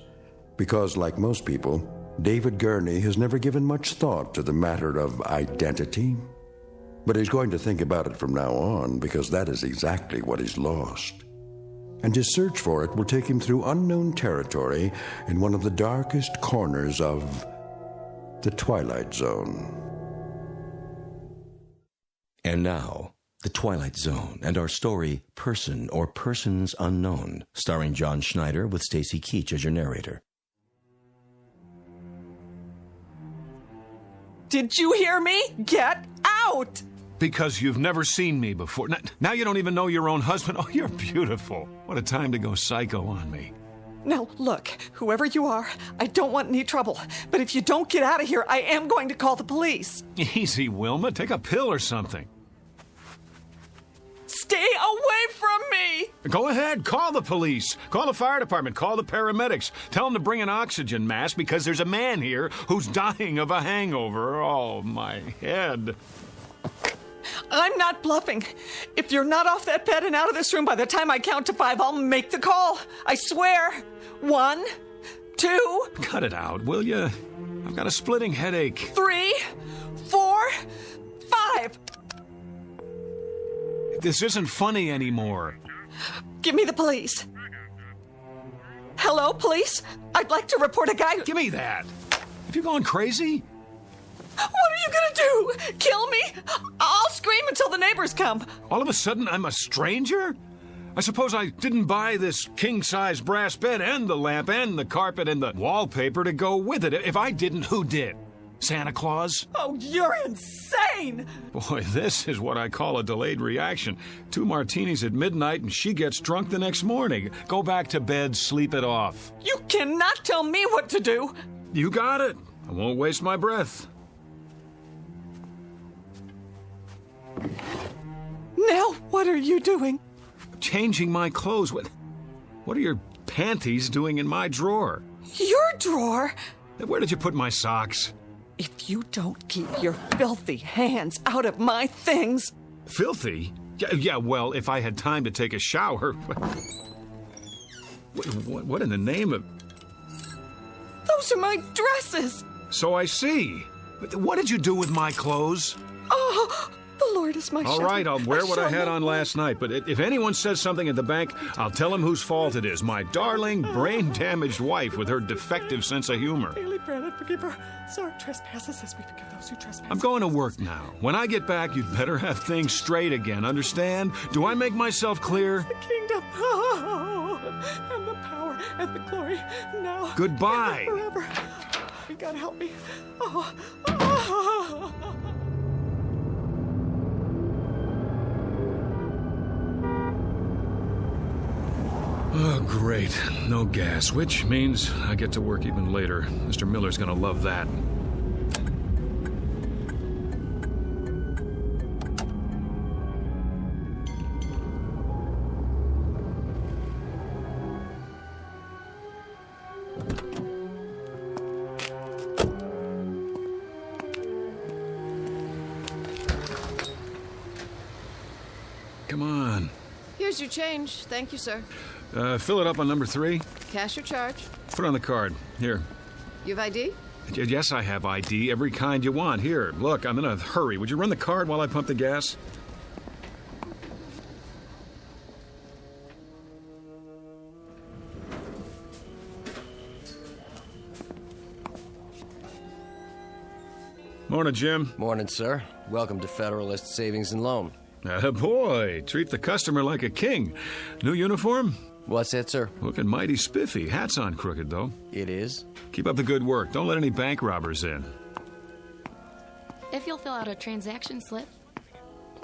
Because, like most people, David Gurney has never given much thought to the matter of identity. But he's going to think about it from now on, because that is exactly what he's lost. And his search for it will take him through unknown territory in one of the darkest corners of the Twilight Zone. And now, The Twilight Zone and our story, Person or Persons Unknown, starring John Schneider with Stacy Keach as your narrator. Did you hear me? Get out! Because you've never seen me before. Now you don't even know your own husband. Oh, you're beautiful. What a time to go psycho on me. Now, look, whoever you are, I don't want any trouble. But if you don't get out of here, I am going to call the police. Easy, Wilma. Take a pill or something. Stay away from me! Go ahead. Call the police. Call the fire department. Call the paramedics. Tell them to bring an oxygen mask because there's a man here who's dying of a hangover. Oh, my head. I'm not bluffing. If you're not off that bed and out of this room by the time I count to 5, I'll make the call. I swear. 1, 2... Cut it out, will you? I've got a splitting headache. 3, 4, 5. This isn't funny anymore. Give me the police. Hello, police? I'd like to report a guy who... Give me that. Have you gone crazy? What are you gonna do? Kill me? I'll scream until the neighbors come. All of a sudden, I'm a stranger? I suppose I didn't buy this king-size brass bed and the lamp and the carpet and the wallpaper to go with it. If I didn't, who did? Santa Claus? Oh, you're insane! Boy, this is what I call a delayed reaction. 2 martinis at midnight and she gets drunk the next morning. Go back to bed, sleep it off. You cannot tell me what to do! You got it. I won't waste my breath. Now, what are you doing? Changing my clothes. What are your panties doing in my drawer? Your drawer? Where did you put my socks? If you don't keep your filthy hands out of my things... Filthy? Yeah, well, if I had time to take a shower... What in the name of... Those are my dresses! So I see. What did you do with my clothes? Oh, the Lord is my shepherd. All right, I'll wear what I had on last night, but if anyone says something at the bank, I'll tell them whose fault it is. My darling, brain-damaged wife with her defective sense of humor. Daily bread and forgive her. Sorry, trespasses as we forgive those who trespass. I'm going to work now. When I get back, you'd better have things straight again, understand? Do I make myself clear? The kingdom, and the power, and the glory, now. Goodbye. And forever. God help me. Oh, great. No gas, which means I get to work even later. Mr. Miller's gonna love that. Come on. Here's your change. Thank you, sir. Fill it up on number 3. Cash or charge? Put it on the card. Here. You have ID? Yes, I have ID. Every kind you want. Here, look, I'm in a hurry. Would you run the card while I pump the gas? Morning, Jim. Morning, sir. Welcome to Federalist Savings and Loan. Boy, treat the customer like a king. New uniform? What's that, sir? Looking mighty spiffy. Hat's on crooked, though. It is? Keep up the good work. Don't let any bank robbers in. If you'll fill out a transaction slip.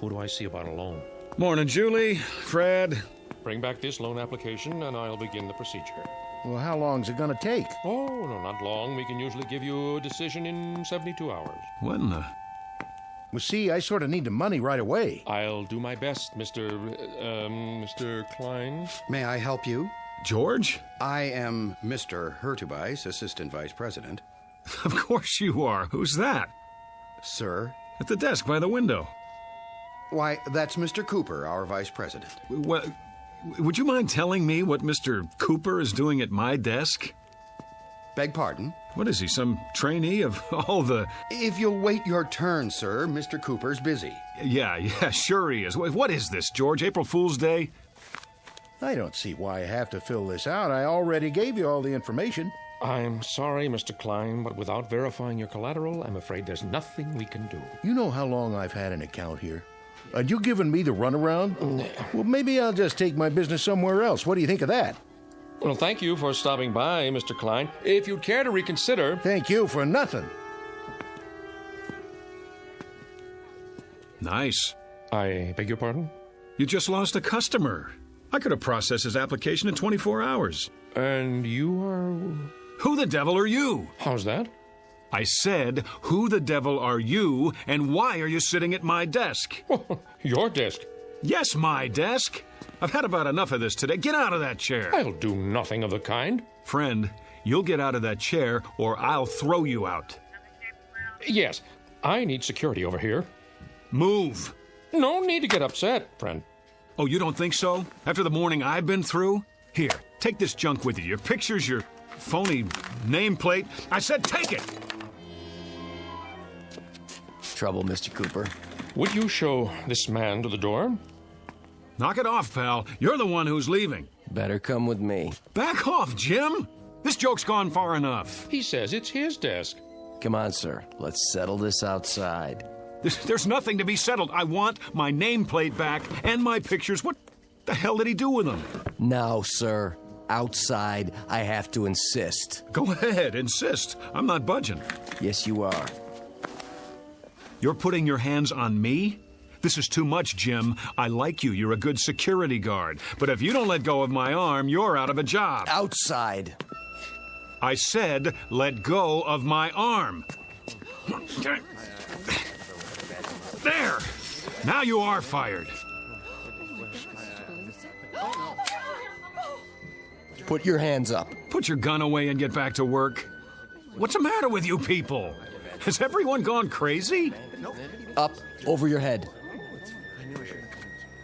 Who do I see about a loan? Morning, Julie. Fred. Bring back this loan application and I'll begin the procedure. Well, how long's it gonna take? Oh, no, not long. We can usually give you a decision in 72 hours. What in the... Well, see, I sort of need the money right away. I'll do my best, Mr. Klein. May I help you? George? I am Mr. Hurtubise, Assistant Vice President. Of course you are. Who's that? Sir? At the desk by the window. Why, that's Mr. Cooper, our Vice President. Well, would you mind telling me what Mr. Cooper is doing at my desk? Beg pardon? What is he, some trainee of all the... If you'll wait your turn, sir, Mr. Cooper's busy. Yeah, sure he is. What is this, George? April Fool's Day? I don't see why I have to fill this out. I already gave you all the information. I'm sorry, Mr. Klein, but without verifying your collateral, I'm afraid there's nothing we can do. You know how long I've had an account here? And you giving me the runaround? Well, maybe I'll just take my business somewhere else. What do you think of that? Well, thank you for stopping by, Mr. Klein. If you'd care to reconsider... Thank you for nothing. Nice. I beg your pardon? You just lost a customer. I could have processed his application in 24 hours. And you are... Who the devil are you? How's that? I said, who the devil are you, and why are you sitting at my desk? Your desk? Yes, my desk. I've had about enough of this today. Get out of that chair. I'll do nothing of the kind. Friend, you'll get out of that chair, or I'll throw you out. Yes, I need security over here. Move. No need to get upset, friend. Oh, you don't think so? After the morning I've been through? Here, take this junk with you. Your pictures, your phony nameplate. I said take it! Trouble, Mr. Cooper. Would you show this man to the door? Knock it off, pal. You're the one who's leaving. Better come with me. Back off, Jim! This joke's gone far enough. He says it's his desk. Come on, sir. Let's settle this outside. There's nothing to be settled. I want my nameplate back and my pictures. What the hell did he do with them? No, sir. Outside, I have to insist. Go ahead, insist. I'm not budging. Yes, you are. You're putting your hands on me? This is too much, Jim. I like you. You're a good security guard. But if you don't let go of my arm, you're out of a job. Outside. I said, let go of my arm. There! Now you are fired. Put your hands up. Put your gun away and get back to work. What's the matter with you people? Has everyone gone crazy? Up over your head.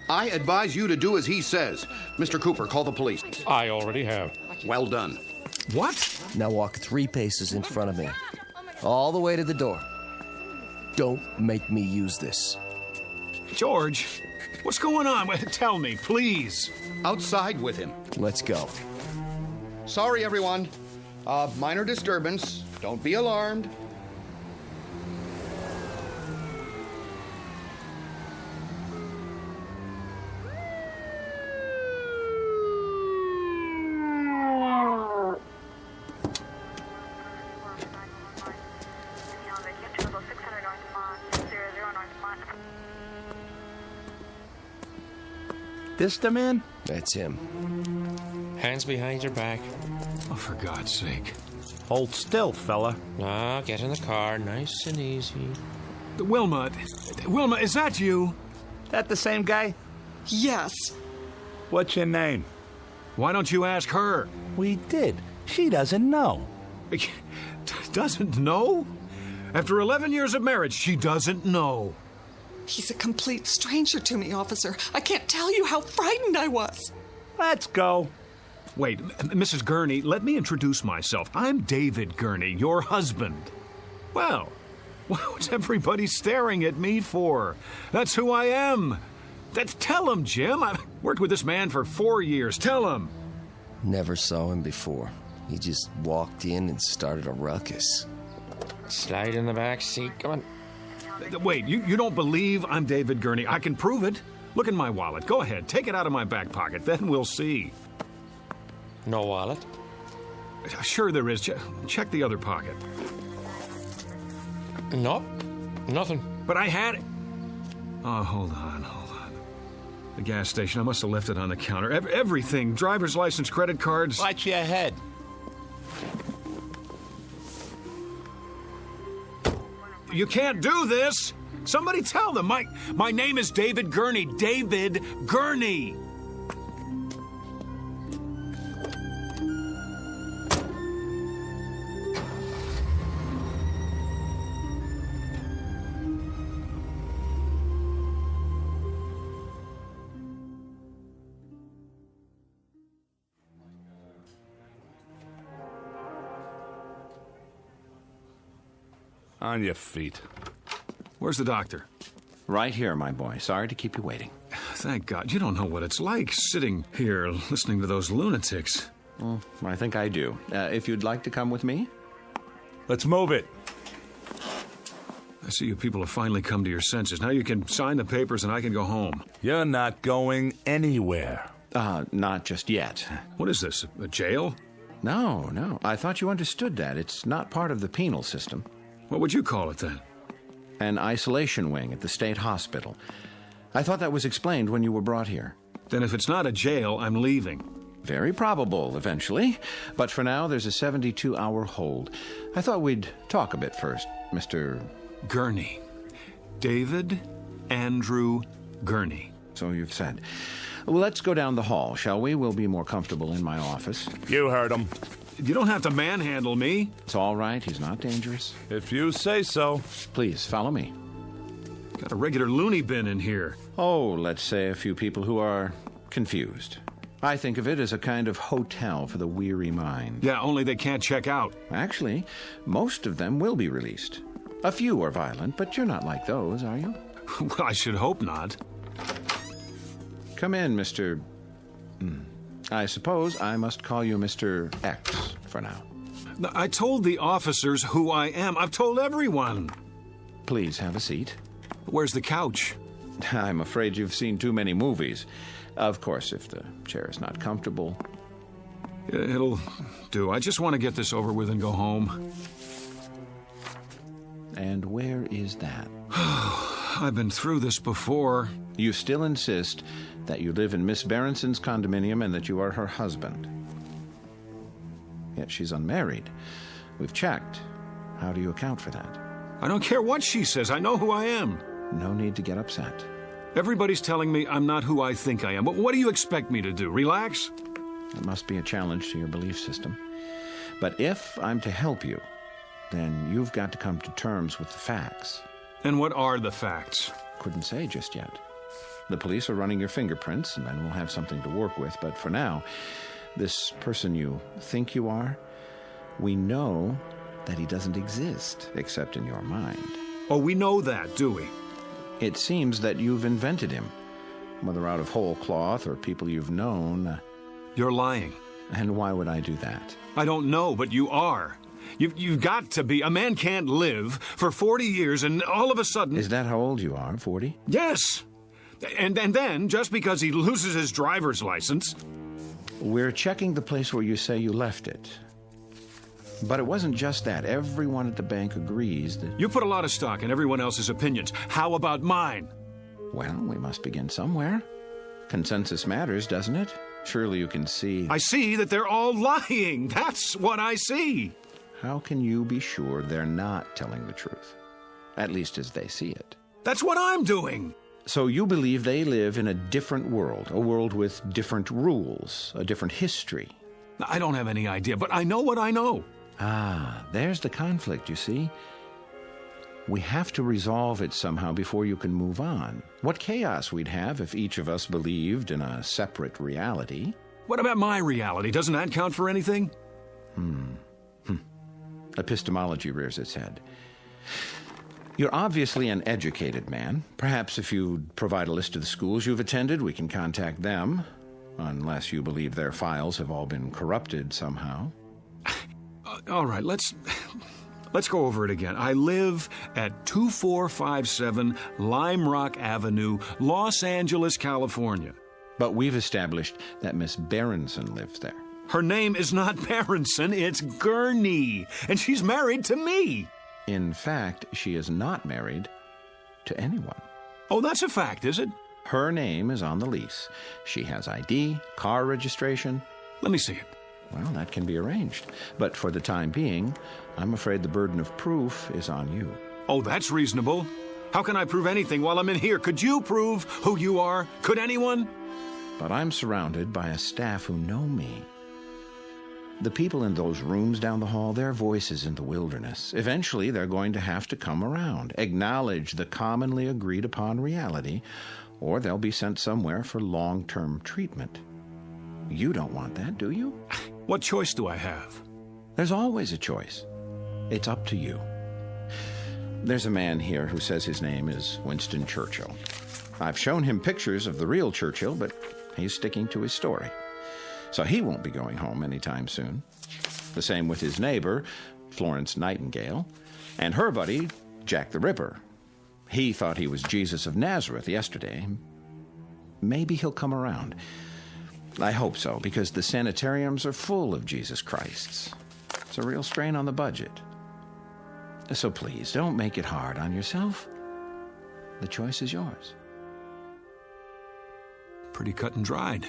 I advise you to do as he says. Mr. Cooper, call the police. I already have. Well done. What? Now walk 3 paces in front of me. All the way to the door. Don't make me use this. George, what's going on? Tell me, please. Outside with him. Let's go. Sorry, everyone. Minor disturbance. Don't be alarmed. This the man? That's him. Hands behind your back. Oh, for God's sake. Hold still, fella. Ah, get in the car, nice and easy. Wilma, is that you? That the same guy? Yes. What's your name? Why don't you ask her? We did. She doesn't know. Doesn't know? After 11 years of marriage, she doesn't know. He's a complete stranger to me, officer. I can't tell you how frightened I was. Let's go. Wait, Mrs. Gurney, let me introduce myself. I'm David Gurney, your husband. Well, what's everybody staring at me for? That's who I am. Tell him, Jim. I've worked with this man for 4 years. Tell him. Never saw him before. He just walked in and started a ruckus. Slide in the back seat. Come on. Wait, you don't believe I'm David Gurney? I can prove it. Look in my wallet. Go ahead. Take it out of my back pocket. Then we'll see. No wallet? Sure there is. Check the other pocket. Nope. Nothing. But I had it. Oh, hold on. The gas station. I must have left it on the counter. Everything. Driver's license, credit cards. Watch your head. You can't do this. Somebody tell them. My name is David Gurney. David Gurney. On your feet. Where's the doctor? Right here, my boy. Sorry to keep you waiting. Thank God. You don't know what it's like sitting here listening to those lunatics. Well, I think I do. If you'd like to come with me? Let's move it. I see you people have finally come to your senses. Now you can sign the papers and I can go home. You're not going anywhere. Not just yet. What is this, a jail? No. I thought you understood that. It's not part of the penal system. What would you call it then? An isolation wing at the state hospital. I thought that was explained when you were brought here. Then if it's not a jail, I'm leaving. Very probable, eventually. But for now, there's a 72-hour hold. I thought we'd talk a bit first, Mr. Gurney. David Andrew Gurney. So you've said. Well, let's go down the hall, shall we? We'll be more comfortable in my office. You heard him. You don't have to manhandle me. It's all right. He's not dangerous. If you say so. Please, follow me. Got a regular loony bin in here. Oh, let's say a few people who are confused. I think of it as a kind of hotel for the weary mind. Yeah, only they can't check out. Actually, most of them will be released. A few are violent, but you're not like those, are you? Well, I should hope not. Come in, Mr. I suppose I must call you Mr. X for now. I told the officers who I am. I've told everyone. Please have a seat. Where's the couch? I'm afraid you've seen too many movies. Of course, if the chair is not comfortable. It'll do. I just want to get this over with and go home. And where is that? I've been through this before. You still insist that you live in Miss Berenson's condominium and that you are her husband. Yet she's unmarried. We've checked. How do you account for that? I don't care what she says. I know who I am. No need to get upset. Everybody's telling me I'm not who I think I am. But what do you expect me to do? Relax? It must be a challenge to your belief system. But if I'm to help you, then you've got to come to terms with the facts. And what are the facts? Couldn't say just yet. The police are running your fingerprints, and then we'll have something to work with. But for now, this person you think you are, we know that he doesn't exist, except in your mind. Oh, we know that, do we? It seems that you've invented him. Whether out of whole cloth or people you've known. You're lying. And why would I do that? I don't know, but you are. You've got to be. A man can't live for 40 years and all of a sudden... Is that how old you are, 40? Yes. And then, just because he loses his driver's license... We're checking the place where you say you left it. But it wasn't just that. Everyone at the bank agrees that... You put a lot of stock in everyone else's opinions. How about mine? Well, we must begin somewhere. Consensus matters, doesn't it? Surely you can see... I see that they're all lying. That's what I see. How can you be sure they're not telling the truth? At least as they see it. That's what I'm doing. So you believe they live in a different world, a world with different rules, a different history. I don't have any idea, but I know what I know. Ah, there's the conflict, you see. We have to resolve it somehow before you can move on. What chaos we'd have if each of us believed in a separate reality. What about my reality? Doesn't that count for anything? Epistemology rears its head. You're obviously an educated man. Perhaps if you'd provide a list of the schools you've attended, we can contact them. Unless you believe their files have all been corrupted somehow. All right, let's go over it again. I live at 2457 Lime Rock Avenue, Los Angeles, California. But we've established that Miss Berenson lives there. Her name is not Berenson, it's Gurney, and she's married to me. In fact, she is not married to anyone. Oh, that's a fact, is it? Her name is on the lease. She has ID, car registration. Let me see it. Well, that can be arranged. But for the time being, I'm afraid the burden of proof is on you. Oh, that's reasonable. How can I prove anything while I'm in here? Could you prove who you are? Could anyone? But I'm surrounded by a staff who know me. The people in those rooms down the hall, their voices in the wilderness. Eventually, they're going to have to come around, acknowledge the commonly agreed upon reality, or they'll be sent somewhere for long-term treatment. You don't want that, do you? What choice do I have? There's always a choice. It's up to you. There's a man here who says his name is Winston Churchill. I've shown him pictures of the real Churchill, but he's sticking to his story. So he won't be going home anytime soon. The same with his neighbor, Florence Nightingale, and her buddy, Jack the Ripper. He thought he was Jesus of Nazareth yesterday. Maybe he'll come around. I hope so, because the sanitariums are full of Jesus Christs. It's a real strain on the budget. So please, don't make it hard on yourself. The choice is yours. Pretty cut and dried.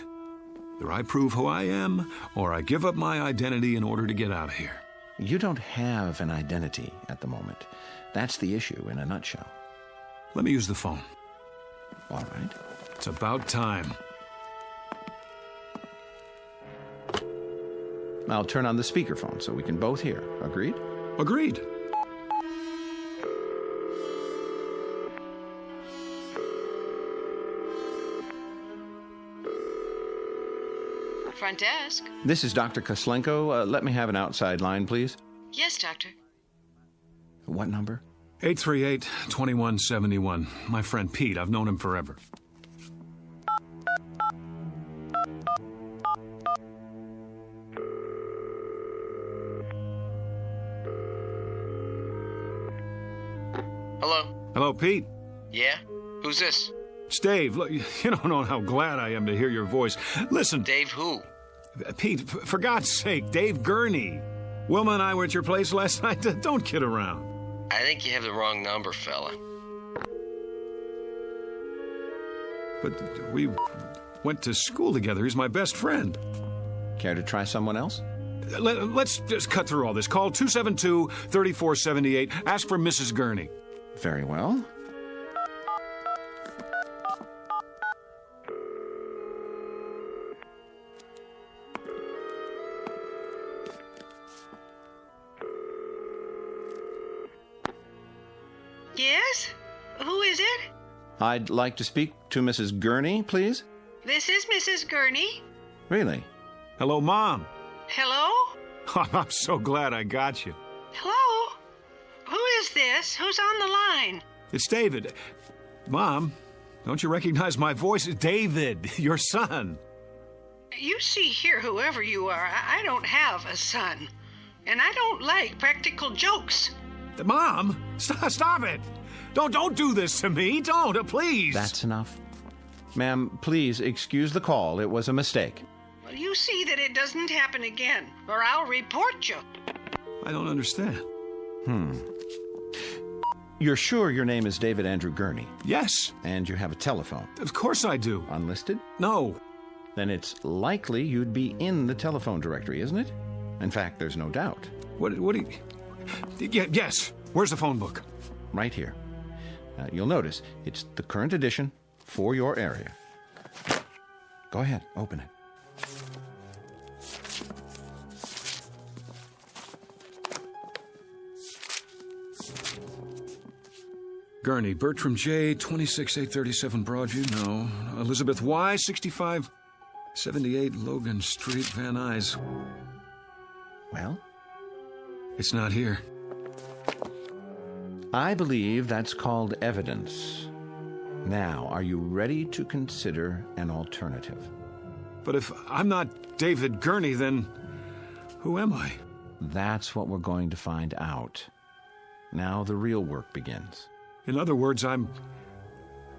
Either I prove who I am, or I give up my identity in order to get out of here. You don't have an identity at the moment. That's the issue in a nutshell. Let me use the phone. All right. It's about time. I'll turn on the speakerphone so we can both hear. Agreed? Agreed. Front desk. This is Dr. Koslenko. Let me have an outside line, please. Yes, doctor. What number? 838-2171. My friend Pete. I've known him forever. Hello? Hello, Pete. Yeah? Who's this? It's Dave. Look, you don't know how glad I am to hear your voice. Listen. Dave who? Pete, for God's sake, Dave Gurney. Wilma and I were at your place last night. Don't kid around. I think you have the wrong number, fella. But we went to school together. He's my best friend. Care to try someone else? Let's just cut through all this. Call 272-3478. Ask for Mrs. Gurney. Very well. Yes? Who is it? I'd like to speak to Mrs. Gurney, please. This is Mrs. Gurney. Really? Hello, Mom. Hello? I'm so glad I got you. Hello? Who is this? Who's on the line? It's David. Mom, don't you recognize my voice? David, your son. You see here, whoever you are, I don't have a son. And I don't like practical jokes. Mom, stop it. Don't do this to me. Don't, please. That's enough. Ma'am, please excuse the call. It was a mistake. Well, you see that it doesn't happen again, or I'll report you. I don't understand. You're sure your name is David Andrew Gurney? Yes. And you have a telephone? Of course I do. Unlisted? No. Then it's likely you'd be in the telephone directory, isn't it? In fact, there's no doubt. What do you... Yes. Where's the phone book? Right here. You'll notice it's the current edition for your area. Go ahead, open it. Gurney, Bertram J, 26837 Broadview, no. Elizabeth Y, 6578 Logan Street, Van Nuys. Well? It's not here. I believe that's called evidence. Now, are you ready to consider an alternative? But if I'm not David Gurney, then who am I? That's what we're going to find out. Now the real work begins. In other words, I'm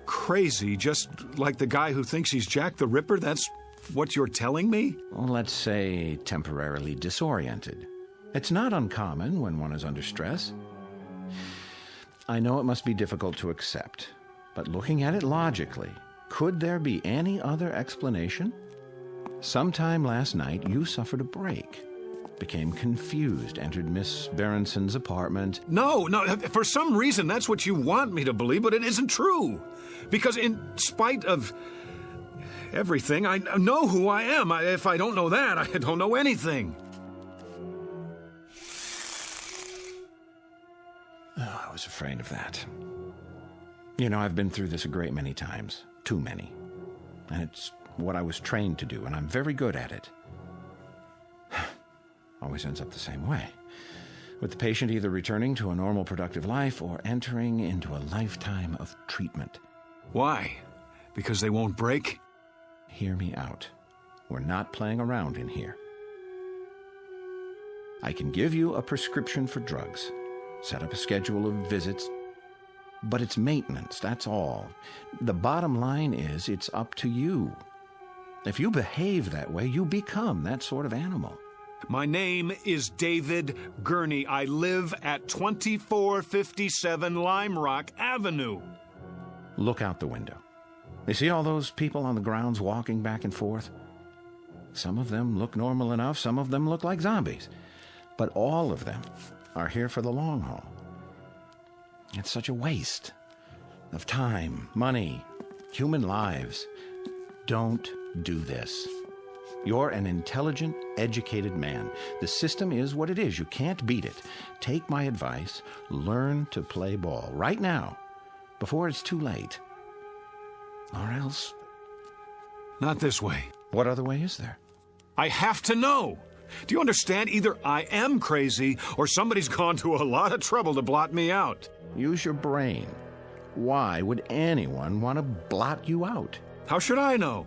crazy, just like the guy who thinks he's Jack the Ripper? That's what you're telling me? Well, let's say temporarily disoriented. It's not uncommon when one is under stress. I know it must be difficult to accept, but looking at it logically, could there be any other explanation? Sometime last night, you suffered a break, became confused, entered Miss Berenson's apartment. No, for some reason that's what you want me to believe, but it isn't true. Because in spite of everything, I know who I am. If I don't know that, I don't know anything. Oh, I was afraid of that. You know, I've been through this a great many times. Too many. And it's what I was trained to do, and I'm very good at it. Always ends up the same way. With the patient either returning to a normal, productive life or entering into a lifetime of treatment. Why? Because they won't break? Hear me out. We're not playing around in here. I can give you a prescription for drugs, set up a schedule of visits, but it's maintenance, that's all. The bottom line is it's up to you. If you behave that way, you become that sort of animal. My name is David Gurney. I live at 2457 Lime Rock Avenue. Look out the window. You see all those people on the grounds walking back and forth? Some of them look normal enough, some of them look like zombies. But all of them are here for the long haul. It's such a waste of time, money, human lives. Don't do this. You're an intelligent, educated man. The system is what it is. You can't beat it. Take my advice. Learn to play ball right now, before it's too late. Or else... Not this way. What other way is there? I have to know. Do you understand? Either I am crazy, or somebody's gone to a lot of trouble to blot me out. Use your brain. Why would anyone want to blot you out? How should I know?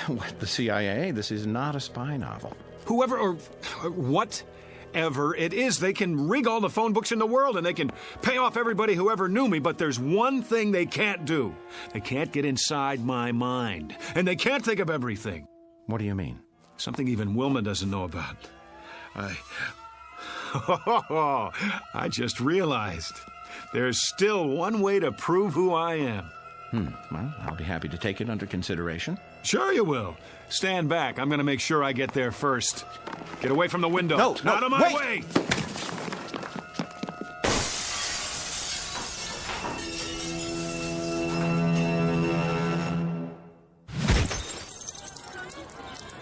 What, the CIA? This is not a spy novel. Whoever or whatever whatever it is. They can rig all the phone books in the world, and they can pay off everybody who ever knew me, but there's one thing they can't do. They can't get inside my mind, and they can't think of everything. What do you mean? Something even Wilma doesn't know about. I just realized there's still one way to prove who I am. Well, I'll be happy to take it under consideration. Sure you will. Stand back. I'm going to make sure I get there first. Get away from the window. No, out of my way!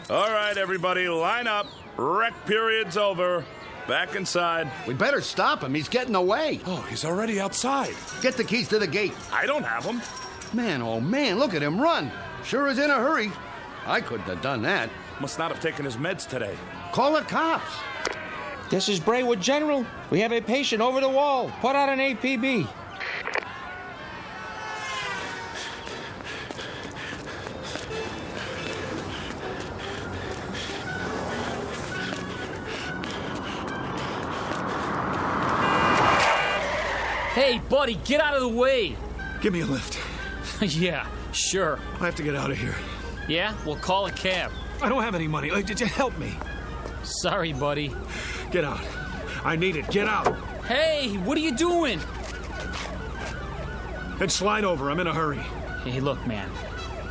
All right, everybody, line up. Rec period's over. Back inside. We better stop him. He's getting away. Oh, he's already outside. Get the keys to the gate. I don't have them. Man, oh man, look at him run. Sure is in a hurry. I couldn't have done that. Must not have taken his meds today. Call the cops. This is Braywood General. We have a patient over the wall. Put out an APB. Hey, buddy, get out of the way. Give me a lift. Yeah, sure. I have to get out of here. Yeah? Well, call a cab. I don't have any money. Did you help me? Sorry, buddy. Get out. I need it. Get out. Hey, what are you doing? Then slide over. I'm in a hurry. Hey, look, man.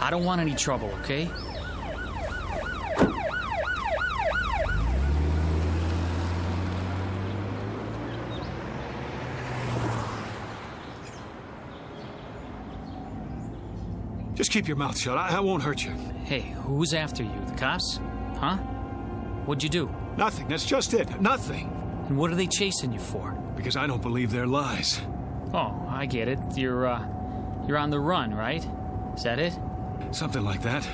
I don't want any trouble, okay? Just keep your mouth shut. I won't hurt you. Hey, who's after you? The cops? Huh? What'd you do? Nothing. That's just it. Nothing. And what are they chasing you for? Because I don't believe their lies. Oh, I get it. You're on the run, right? Is that it? Something like that.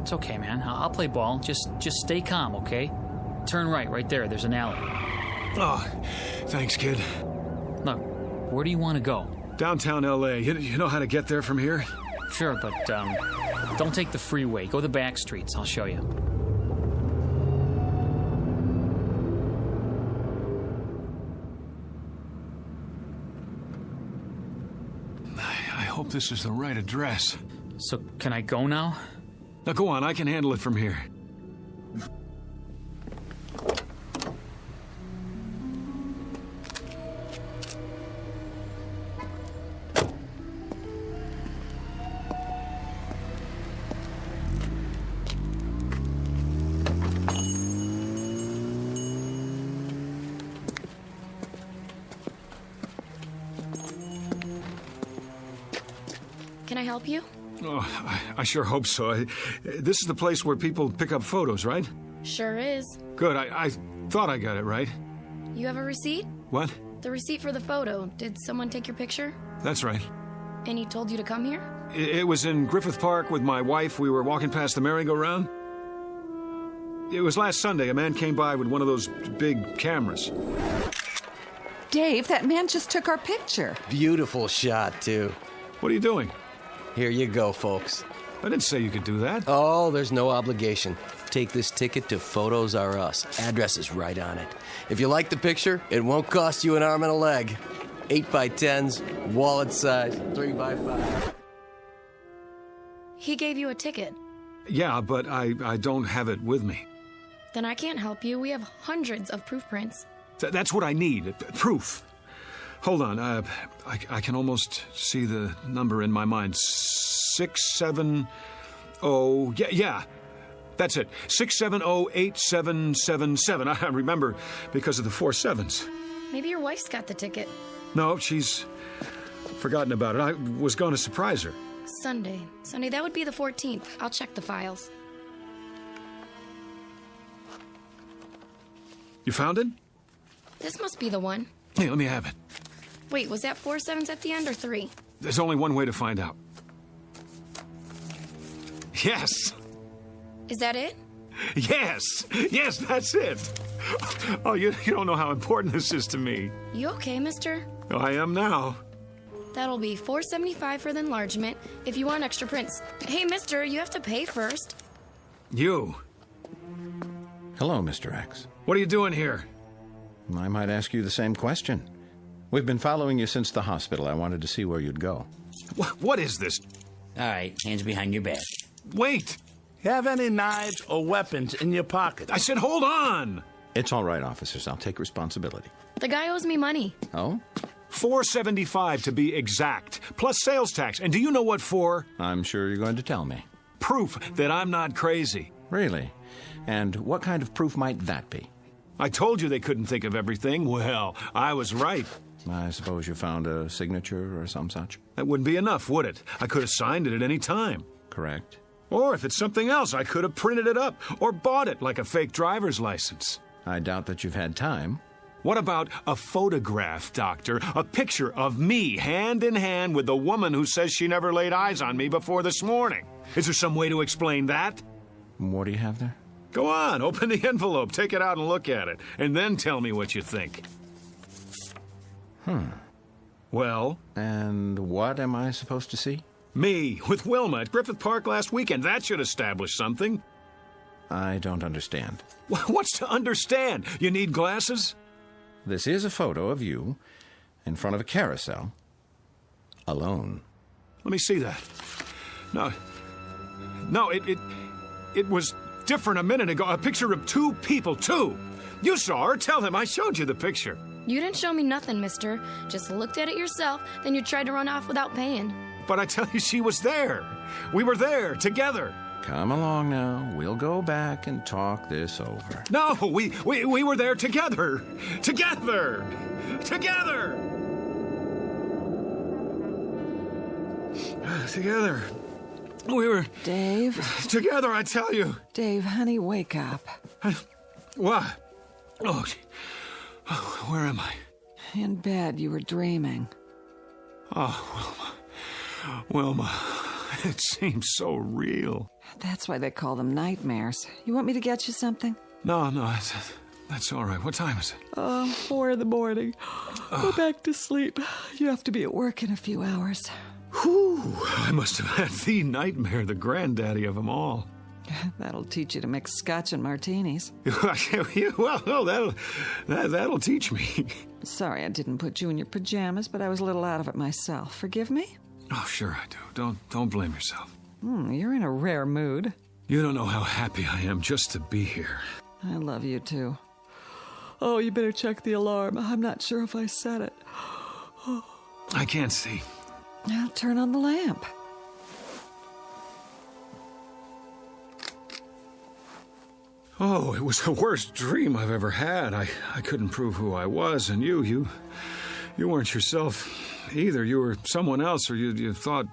It's okay, man. I'll play ball. Just stay calm, okay? Turn right there. There's an alley. Oh, thanks, kid. Look, where do you want to go? Downtown L.A. You know how to get there from here? Sure, but don't take the freeway. Go the back streets. I'll show you. I hope this is the right address. So, can I go now? Now, go on. I can handle it from here. Can I help you? Oh, I sure hope so. This is the place where people pick up photos, right? Sure is. Good. I thought I got it right. You have a receipt? What? The receipt for the photo. Did someone take your picture? That's right. And he told you to come here? It was in Griffith Park with my wife. We were walking past the merry-go-round. It was last Sunday. A man came by with one of those big cameras. Dave, that man just took our picture. Beautiful shot, too. What are you doing? Here you go, folks. I didn't say you could do that. Oh, there's no obligation. Take this ticket to Photos R Us. Address is right on it. If you like the picture, it won't cost you an arm and a leg. 8x10s, wallet size, 3x5. He gave you a ticket. Yeah, but I don't have it with me. Then I can't help you. We have hundreds of proof prints. That's what I need. Proof. Hold on. I can almost see the number in my mind. 670. Yeah. That's it. 6708777. I remember because of the 4 sevens. Maybe your wife's got the ticket. No, she's forgotten about it. I was going to surprise her. Sunday, that would be the 14th. I'll check the files. You found it? This must be the one. Hey, let me have it. Wait, was that 4 sevens at the end or 3? There's only one way to find out. Yes! Is that it? Yes! Yes, that's it! Oh, you don't know how important this is to me. You okay, mister? I am now. That'll be $4.75 for the enlargement if you want extra prints. Hey, mister, you have to pay first. You. Hello, Mr. X. What are you doing here? I might ask you the same question. We've been following you since the hospital. I wanted to see where you'd go. What is this? All right, hands behind your back. Wait! Have any knives or weapons in your pocket? I said hold on! It's all right, officers. I'll take responsibility. The guy owes me money. Oh? $4.75 to be exact, plus sales tax. And do you know what for? I'm sure you're going to tell me. Proof that I'm not crazy. Really? And what kind of proof might that be? I told you they couldn't think of everything. Well, I was right. I suppose you found a signature or some such? That wouldn't be enough, would it? I could have signed it at any time. Correct. Or if it's something else, I could have printed it up or bought it like a fake driver's license. I doubt that you've had time. What about a photograph, Doctor? A picture of me hand in hand with the woman who says she never laid eyes on me before this morning. Is there some way to explain that? What do you have there? Go on, open the envelope, take it out and look at it, and then tell me what you think. Well? And what am I supposed to see? Me, with Wilma at Griffith Park last weekend. That should establish something. I don't understand. What's to understand? You need glasses? This is a photo of you in front of a carousel, alone. Let me see that. No, it was different a minute ago. A picture of two people, two. You saw her. Tell him I showed you the picture. You didn't show me nothing, mister. Just looked at it yourself, then you tried to run off without paying. But I tell you, she was there. We were there, together. Come along now. We'll go back and talk this over. No, we were there together. Together. Together. Together. We were... Dave? Together, I tell you. Dave, honey, wake up. What? Oh, where am I? In bed, you were dreaming. Oh, Wilma, it seems so real. That's why they call them nightmares. You want me to get you something? No, that's all right. What time is it? 4 in the morning. Go back to sleep. You have to be at work in a few hours. Whew, I must have had the nightmare, the granddaddy of them all. That'll teach you to mix scotch and martinis. Well, no, that'll teach me. Sorry I didn't put you in your pajamas, but I was a little out of it myself. Forgive me? Oh, sure I do. Don't blame yourself. You're in a rare mood. You don't know how happy I am just to be here. I love you, too. Oh, you better check the alarm. I'm not sure if I set it. I can't see. Now turn on the lamp. Oh, it was the worst dream I've ever had. I couldn't prove who I was, and you weren't yourself either. You were someone else, or you thought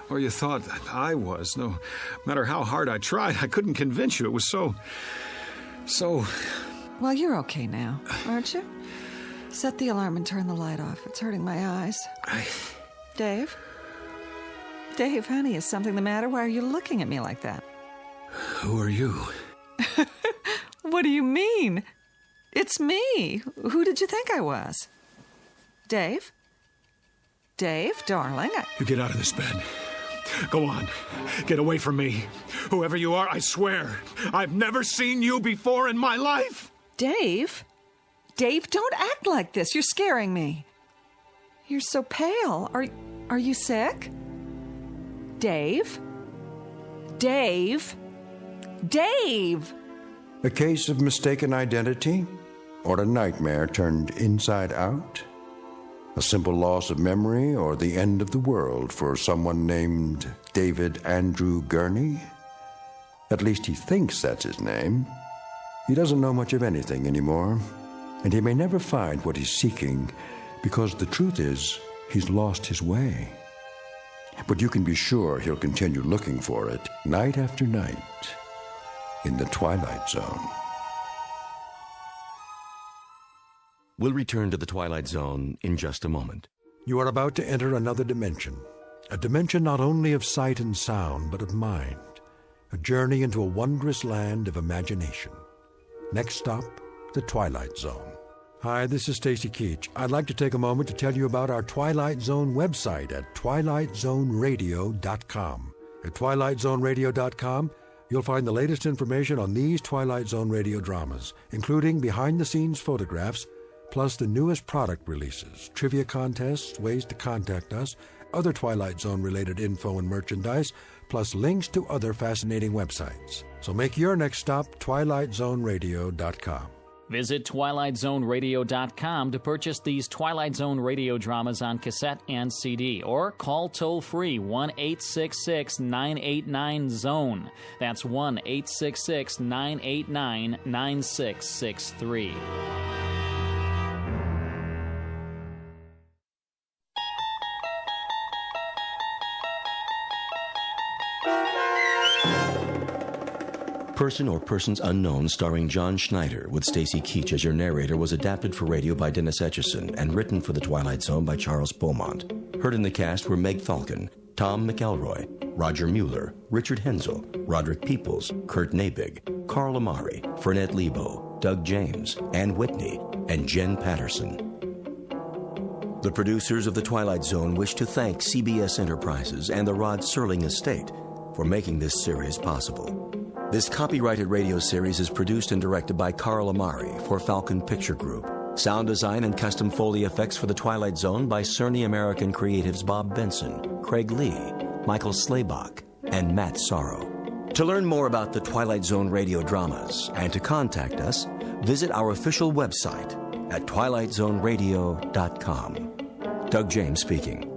I was. No matter how hard I tried, I couldn't convince you. It was so... Well, you're okay now, aren't you? Set the alarm and turn the light off. It's hurting my eyes. Dave? Dave, honey, is something the matter? Why are you looking at me like that? Who are you? What do you mean? It's me. Who did you think I was? Dave? Dave, darling. You get out of this bed. Go on. Get away from me. Whoever you are, I swear, I've never seen you before in my life. Dave? Dave, don't act like this. You're scaring me. You're so pale. Are you sick? Dave? Dave? Dave! A case of mistaken identity? Or a nightmare turned inside out? A simple loss of memory or the end of the world for someone named David Andrew Gurney? At least he thinks that's his name. He doesn't know much of anything anymore, and he may never find what he's seeking because the truth is he's lost his way. But you can be sure he'll continue looking for it night after night in the Twilight Zone. We'll return to the Twilight Zone in just a moment. You are about to enter another dimension, a dimension not only of sight and sound, but of mind, a journey into a wondrous land of imagination. Next stop, the Twilight Zone. Hi, this is Stacy Keach. I'd like to take a moment to tell you about our Twilight Zone website at twilightzoneradio.com. At twilightzoneradio.com, You'll find the latest information on these Twilight Zone radio dramas, including behind-the-scenes photographs, plus the newest product releases, trivia contests, ways to contact us, other Twilight Zone-related info and merchandise, plus links to other fascinating websites. So make your next stop twilightzoneradio.com. Visit twilightzoneradio.com to purchase these Twilight Zone radio dramas on cassette and CD, or call toll-free 1-866-989-ZONE. That's 1-866-989-9663. Person or Persons Unknown, starring John Schneider, with Stacy Keach as your narrator, was adapted for radio by Dennis Etchison and written for The Twilight Zone by Charles Beaumont. Heard in the cast were Meg Falcon, Tom McElroy, Roger Mueller, Richard Hensel, Roderick Peoples, Kurt Nabig, Carl Amari, Fernette Lebo, Doug James, Ann Whitney, and Jen Patterson. The producers of The Twilight Zone wish to thank CBS Enterprises and the Rod Serling Estate for making this series possible. This copyrighted radio series is produced and directed by Carl Amari for Falcon Picture Group. Sound design and custom Foley effects for The Twilight Zone by Cerny American Creatives Bob Benson, Craig Lee, Michael Slaybach, and Matt Sorrow. To learn more about the Twilight Zone radio dramas and to contact us, visit our official website at twilightzoneradio.com. Doug James speaking.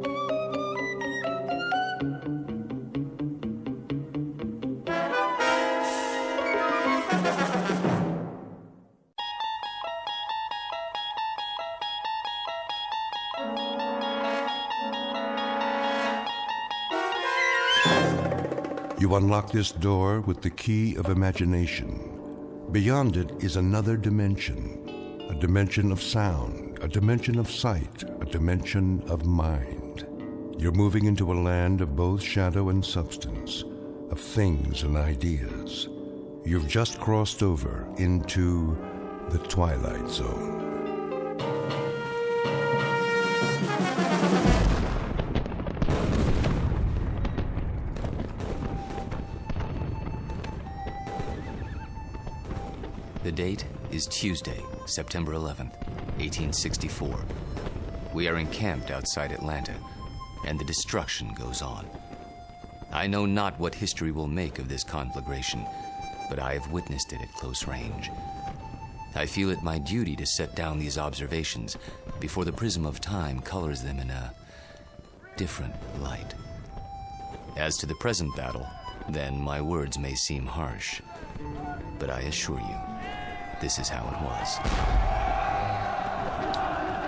You unlock this door with the key of imagination. Beyond it is another dimension, a dimension of sound, a dimension of sight, a dimension of mind. You're moving into a land of both shadow and substance, of things and ideas. You've just crossed over into the Twilight Zone. The date is Tuesday, September 11th, 1864. We are encamped outside Atlanta, and the destruction goes on. I know not what history will make of this conflagration, but I have witnessed it at close range. I feel it my duty to set down these observations before the prism of time colors them in a different light. As to the present battle, then my words may seem harsh, but I assure you, this is how it was.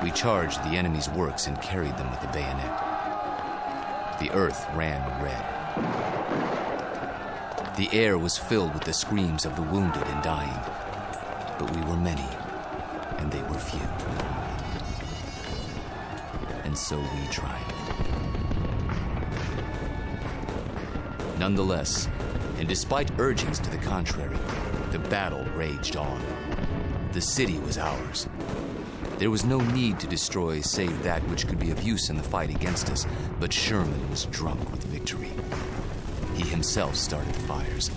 We charged the enemy's works and carried them with the bayonet. The earth ran red. The air was filled with the screams of the wounded and dying. But we were many, and they were few. And so we triumphed. Nonetheless, and despite urgings to the contrary, the battle raged on. The city was ours. There was no need to destroy save that which could be of use in the fight against us, but Sherman was drunk with victory. He himself started the fires,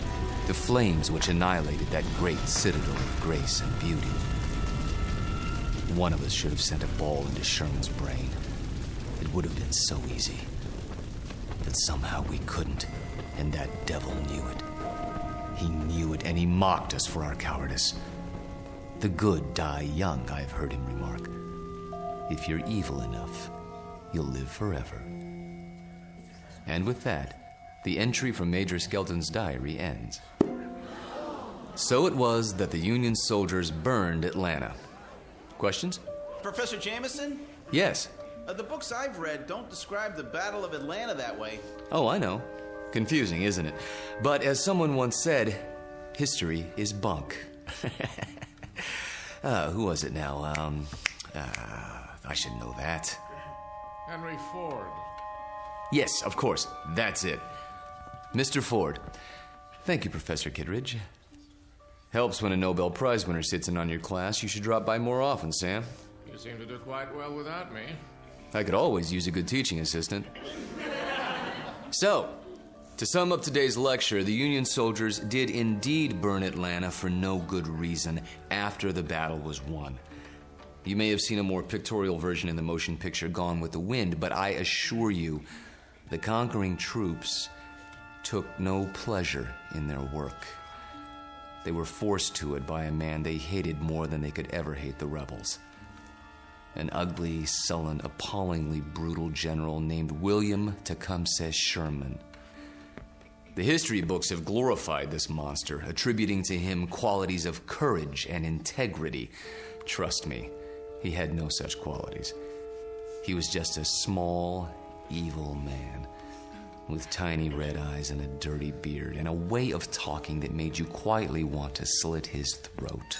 the flames which annihilated that great citadel of grace and beauty. One of us should have sent a ball into Sherman's brain. It would have been so easy. But somehow we couldn't, and that devil knew it. He knew it, and he mocked us for our cowardice. The good die young, I've heard him remark. If you're evil enough, you'll live forever. And with that, the entry from Major Skelton's diary ends. So it was that the Union soldiers burned Atlanta. Questions? Professor Jameson? Yes. The books I've read don't describe the Battle of Atlanta that way. Oh, I know. Confusing, isn't it? But as someone once said, history is bunk. Who was it now? I should know that. Henry Ford. Yes, of course. That's it. Mr. Ford. Thank you, Professor Kittredge. Helps when a Nobel Prize winner sits in on your class. You should drop by more often, Sam. You seem to do quite well without me. I could always use a good teaching assistant. So, To sum up today's lecture, the Union soldiers did indeed burn Atlanta for no good reason after the battle was won. You may have seen a more pictorial version in the motion picture Gone with the Wind, but I assure you, the conquering troops took no pleasure in their work. They were forced to it by a man they hated more than they could ever hate the rebels. An ugly, sullen, appallingly brutal general named William Tecumseh Sherman. The history books have glorified this monster, attributing to him qualities of courage and integrity. Trust me, he had no such qualities. He was just a small, evil man with tiny red eyes and a dirty beard and a way of talking that made you quietly want to slit his throat.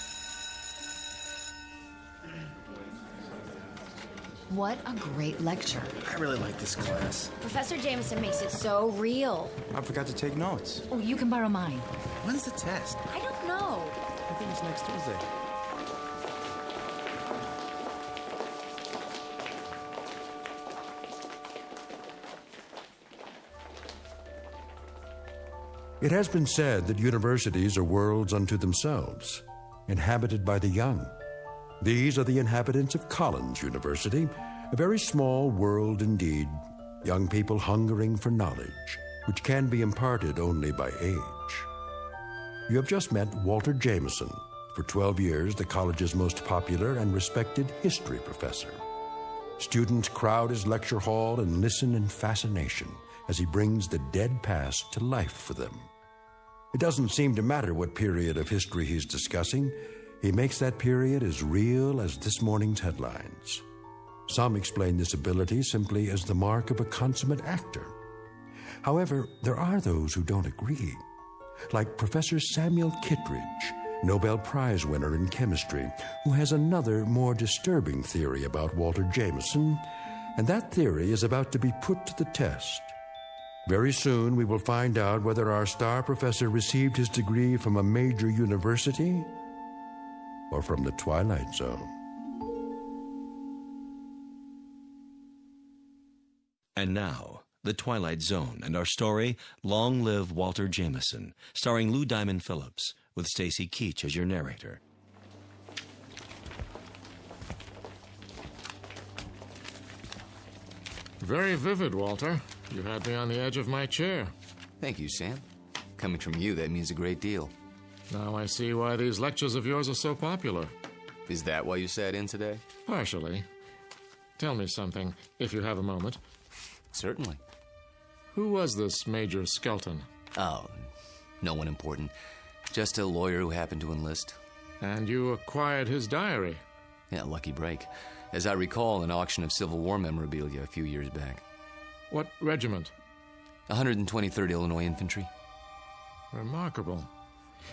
What a great lecture. I really like this class. Professor Jameson makes it so real. I forgot to take notes. Oh, you can borrow mine. When's the test? I don't know. I think it's next Tuesday. It has been said that universities are worlds unto themselves, inhabited by the young. These are the inhabitants of Collins University, a very small world indeed, young people hungering for knowledge, which can be imparted only by age. You have just met Walter Jameson, for 12 years the college's most popular and respected history professor. Students crowd his lecture hall and listen in fascination as he brings the dead past to life for them. It doesn't seem to matter what period of history he's discussing. He makes that period as real as this morning's headlines. Some explain this ability simply as the mark of a consummate actor. However, there are those who don't agree, like Professor Samuel Kittredge, Nobel Prize winner in chemistry, who has another, more disturbing theory about Walter Jameson, and that theory is about to be put to the test. Very soon we will find out whether our star professor received his degree from a major university or from the Twilight Zone. And now, The Twilight Zone and our story, Long Live Walter Jameson, starring Lou Diamond Phillips, with Stacy Keach as your narrator. Very vivid, Walter. You had me on the edge of my chair. Thank you, Sam. Coming from you, that means a great deal. Now I see why these lectures of yours are so popular. Is that why you sat in today? Partially. Tell me something, if you have a moment. Certainly. Who was this Major Skelton? Oh, no one important. Just a lawyer who happened to enlist. And you acquired his diary? Yeah, lucky break. As I recall, an auction of Civil War memorabilia a few years back. What regiment? 123rd Illinois Infantry. Remarkable.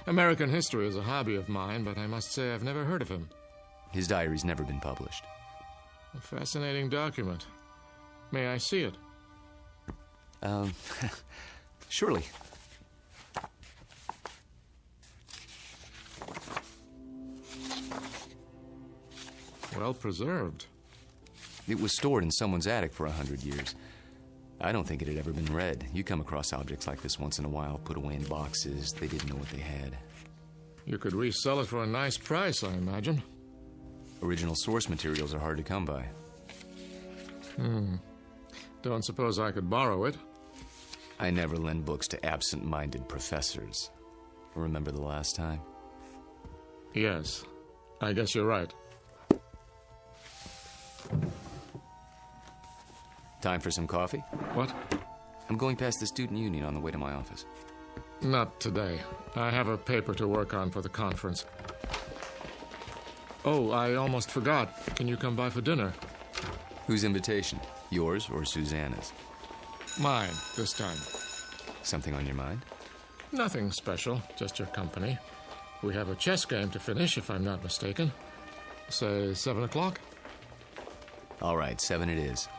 American history is a hobby of mine, but I must say I've never heard of him. His diary's never been published. A fascinating document. May I see it? Surely. Well preserved. It was stored in someone's attic for 100 years. I don't think it had ever been read. You come across objects like this once in a while, put away in boxes. They didn't know what they had. You could resell it for a nice price, I imagine. Original source materials are hard to come by. Don't suppose I could borrow it? I never lend books to absent-minded professors. Remember the last time? Yes. I guess you're right. Time for some coffee? What? I'm going past the student union on the way to my office. Not today. I have a paper to work on for the conference. Oh, I almost forgot. Can you come by for dinner? Whose invitation? Yours or Susanna's? Mine, this time. Something on your mind? Nothing special, just your company. We have a chess game to finish, if I'm not mistaken. Say 7 o'clock? All right, 7 it is.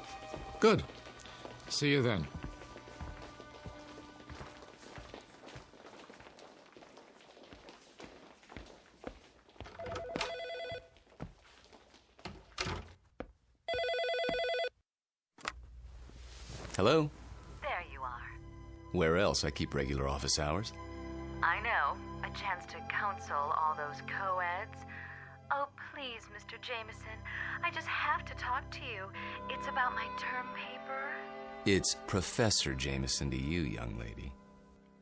Good. See you then. Hello? There you are. Where else? I keep regular office hours. I know. A chance to counsel all those co-eds. Oh, please, Mr. Jameson. I just have to talk to you. It's about my term paper. It's Professor Jameson to you, young lady.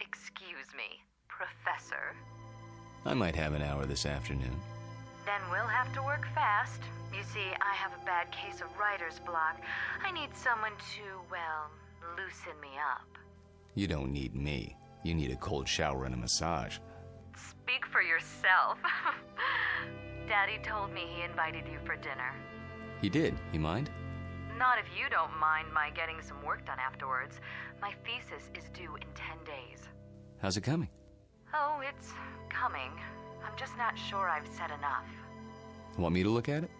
Excuse me, Professor. I might have an hour this afternoon. Then we'll have to work fast. You see, I have a bad case of writer's block. I need someone to, well, loosen me up. You don't need me. You need a cold shower and a massage. Speak for yourself. Daddy told me he invited you for dinner. He did. You mind? Not if you don't mind my getting some work done afterwards. My thesis is due in 10 days. How's it coming? Oh, it's coming. I'm just not sure I've said enough. Want me to look at it?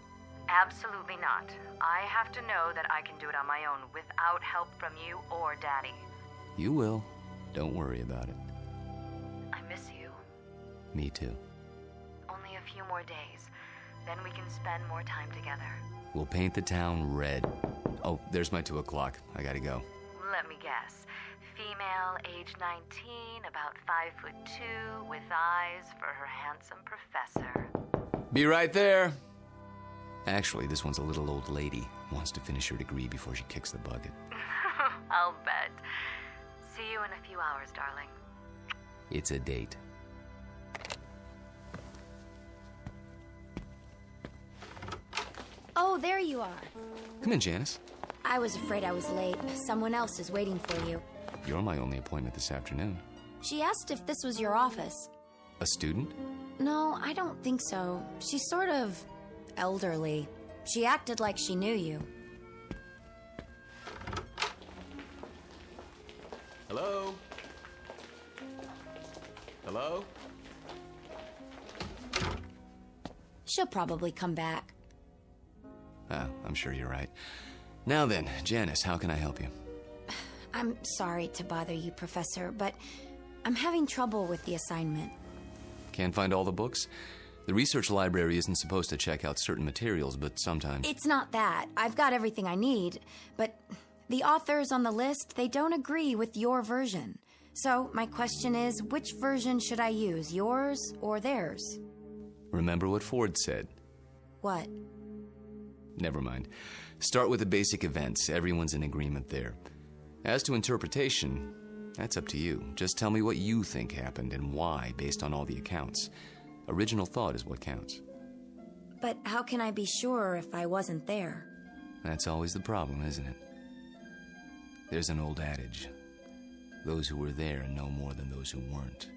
Absolutely not. I have to know that I can do it on my own without help from you or Daddy. You will. Don't worry about it. I miss you. Me too. Only a few more days. Then we can spend more time together. We'll paint the town red. Oh, there's my 2 o'clock. I gotta go. Let me guess. Female, age 19, about 5'2", with eyes for her handsome professor. Be right there. Actually, this one's a little old lady. Wants to finish her degree before she kicks the bucket. I'll bet. See you in a few hours, darling. It's a date. Oh, there you are. Come in, Janice. I was afraid I was late. Someone else is waiting for you. You're my only appointment this afternoon. She asked if this was your office. A student? No, I don't think so. She's sort of elderly. She acted like she knew you. Hello? Hello? She'll probably come back. Oh, I'm sure you're right. Now then, Janice, how can I help you? I'm sorry to bother you, Professor, but I'm having trouble with the assignment. Can't find all the books? The research library isn't supposed to check out certain materials, but sometimes... It's not that. I've got everything I need, but the authors on the list, they don't agree with your version. So my question is, which version should I use, yours or theirs? Remember what Ford said. What? Never mind. Start with the basic events. Everyone's in agreement there. As to interpretation, that's up to you. Just tell me what you think happened and why, based on all the accounts. Original thought is what counts. But how can I be sure if I wasn't there? That's always the problem, isn't it? There's an old adage. Those who were there know more than those who weren't.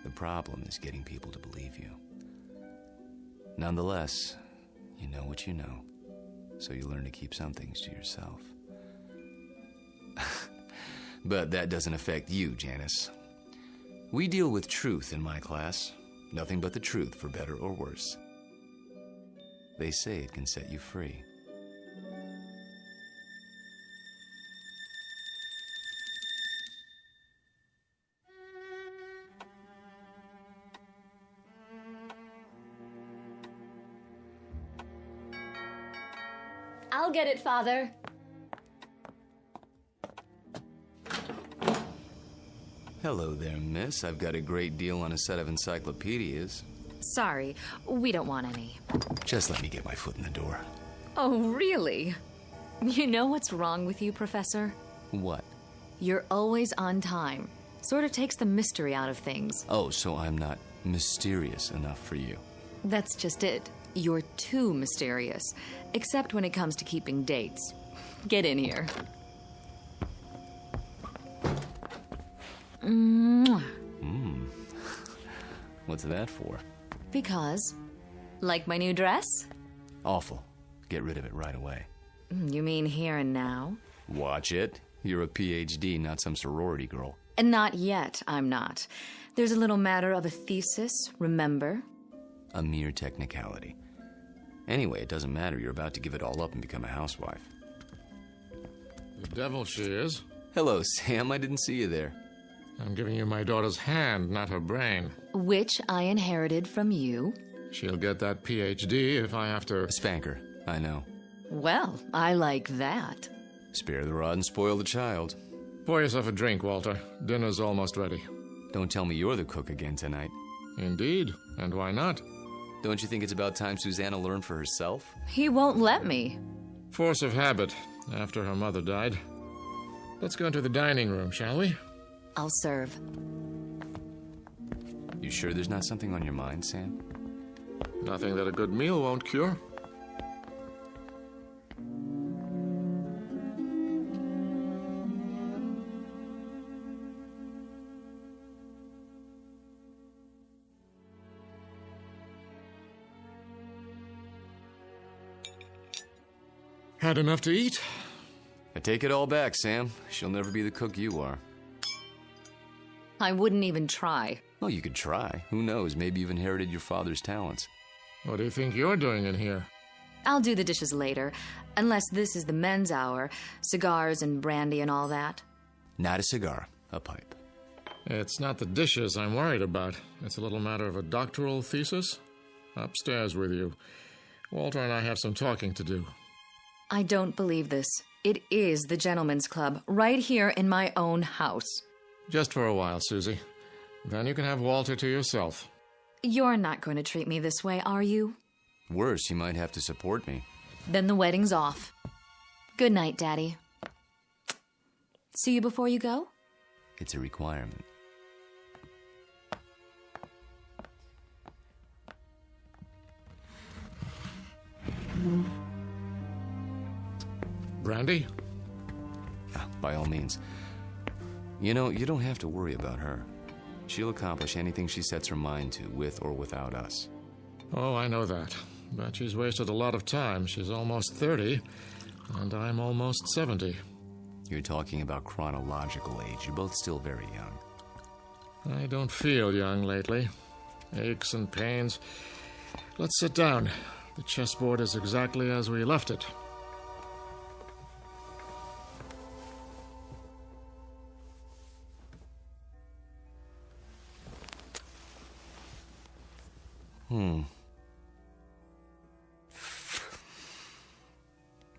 The problem is getting people to believe you. Nonetheless, you know what you know, so you learn to keep some things to yourself. But that doesn't affect you, Janice. We deal with truth in my class. Nothing but the truth, for better or worse. They say it can set you free. I'll get it, Father. Hello there, miss. I've got a great deal on a set of encyclopedias. Sorry, we don't want any. Just let me get my foot in the door. Oh, really? You know what's wrong with you, Professor? What? You're always on time. Sort of takes the mystery out of things. Oh, so I'm not mysterious enough for you. That's just it. You're too mysterious. Except when it comes to keeping dates. Get in here. Mwah. What's that for? Because. Like my new dress? Awful. Get rid of it right away. You mean here and now? Watch it. You're a PhD, not some sorority girl. And not yet, I'm not. There's a little matter of a thesis, remember? A mere technicality. Anyway, it doesn't matter. You're about to give it all up and become a housewife. The devil she is. Hello, Sam. I didn't see you there. I'm giving you my daughter's hand, not her brain. Which I inherited from you. She'll get that PhD if I have to... Spank her. I know. Well, I like that. Spare the rod and spoil the child. Pour yourself a drink, Walter. Dinner's almost ready. Don't tell me you're the cook again tonight. Indeed. And why not? Don't you think it's about time Susanna learned for herself? He won't let me. Force of habit, after her mother died. Let's go into the dining room, shall we? I'll serve. You sure there's not something on your mind, Sam? Nothing that a good meal won't cure. Had enough to eat? I take it all back, Sam. She'll never be the cook you are. I wouldn't even try. Well, you could try. Who knows? Maybe you've inherited your father's talents. What do you think you're doing in here? I'll do the dishes later, unless this is the men's hour. Cigars and brandy and all that. Not a cigar, a pipe. It's not the dishes I'm worried about. It's a little matter of a doctoral thesis. Upstairs with you. Walter and I have some talking to do. I don't believe this. It is the gentleman's club, right here in my own house. Just for a while, Susie. Then you can have Walter to yourself. You're not going to treat me this way, are you? Worse, you might have to support me. Then the wedding's off. Good night, Daddy. See you before you go? It's a requirement. Brandy? By all means. You know, you don't have to worry about her. She'll accomplish anything she sets her mind to, with or without us. Oh, I know that. But she's wasted a lot of time. She's almost 30, and I'm almost 70. You're talking about chronological age. You're both still very young. I don't feel young lately. Aches and pains. Let's sit down. The chessboard is exactly as we left it.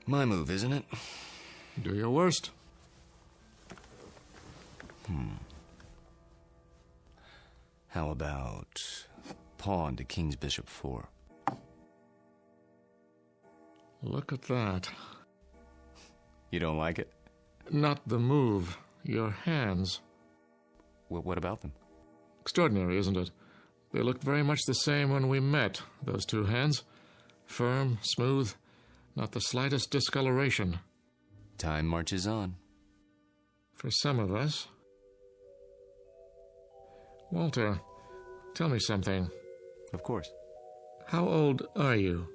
My move, isn't it? Do your worst. How about pawn to king's bishop 4? Look at that. You don't like it? Not the move. Your hands. What about them? Extraordinary, isn't it? They looked very much the same when we met, those two hands. Firm, smooth, not the slightest discoloration. Time marches on. For some of us. Walter, tell me something. Of course. How old are you?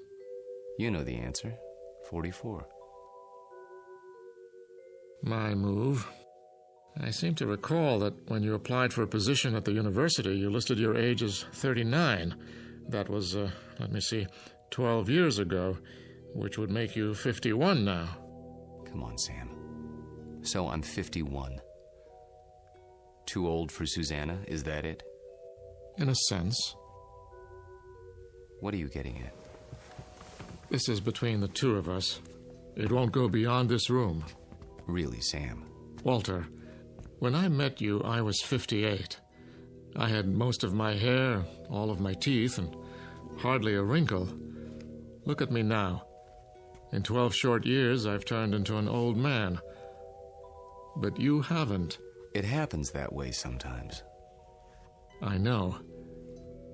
You know the answer. 44. My move. I seem to recall that when you applied for a position at the university, you listed your age as 39. That was, 12 years ago, which would make you 51 now. Come on, Sam. So I'm 51. Too old for Susanna, is that it? In a sense. What are you getting at? This is between the two of us. It won't go beyond this room. Really, Sam? Walter, when I met you, I was 58. I had most of my hair, all of my teeth, and hardly a wrinkle. Look at me now. In 12 short years, I've turned into an old man. But you haven't. It happens that way sometimes. I know.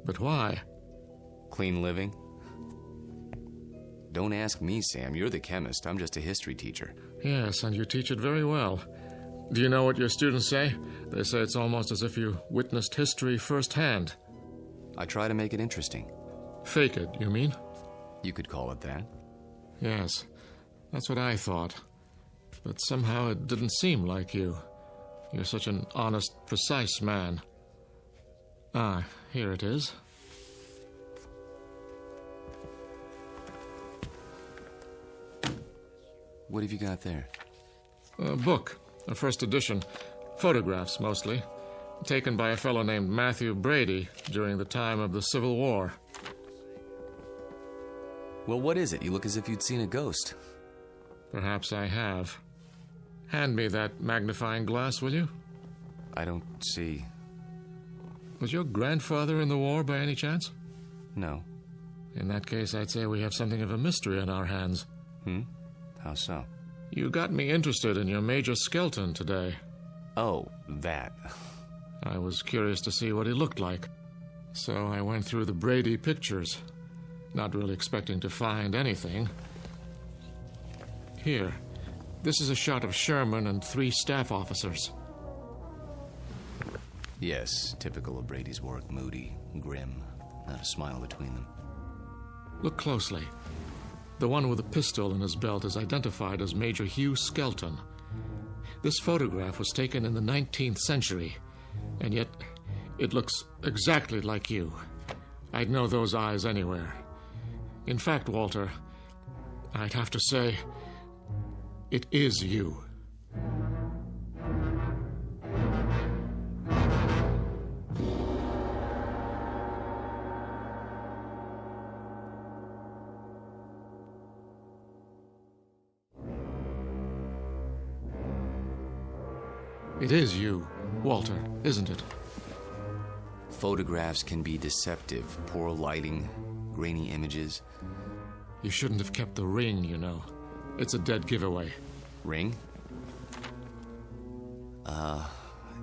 But why? Clean living? Don't ask me, Sam. You're the chemist. I'm just a history teacher. Yes, and you teach it very well. Do you know what your students say? They say it's almost as if you witnessed history firsthand. I try to make it interesting. Fake it, you mean? You could call it that. Yes, that's what I thought. But somehow it didn't seem like you. You're such an honest, precise man. Ah, here it is. What have you got there? A book, a first edition. Photographs, mostly. Taken by a fellow named Matthew Brady during the time of the Civil War. Well, what is it? You look as if you'd seen a ghost. Perhaps I have. Hand me that magnifying glass, will you? I don't see. Was your grandfather in the war by any chance? No. In that case, I'd say we have something of a mystery on our hands. How so? You got me interested in your Major Skelton today. Oh, that. I was curious to see what he looked like. So I went through the Brady pictures, not really expecting to find anything. Here, this is a shot of Sherman and 3 staff officers. Yes, typical of Brady's work. Moody, grim, not a smile between them. Look closely. The one with a pistol in his belt is identified as Major Hugh Skelton. This photograph was taken in the 19th century, and yet it looks exactly like you. I'd know those eyes anywhere. In fact, Walter, I'd have to say, it is you. It is you, Walter, isn't it? Photographs can be deceptive. Poor lighting, grainy images. You shouldn't have kept the ring, you know. It's a dead giveaway. Ring?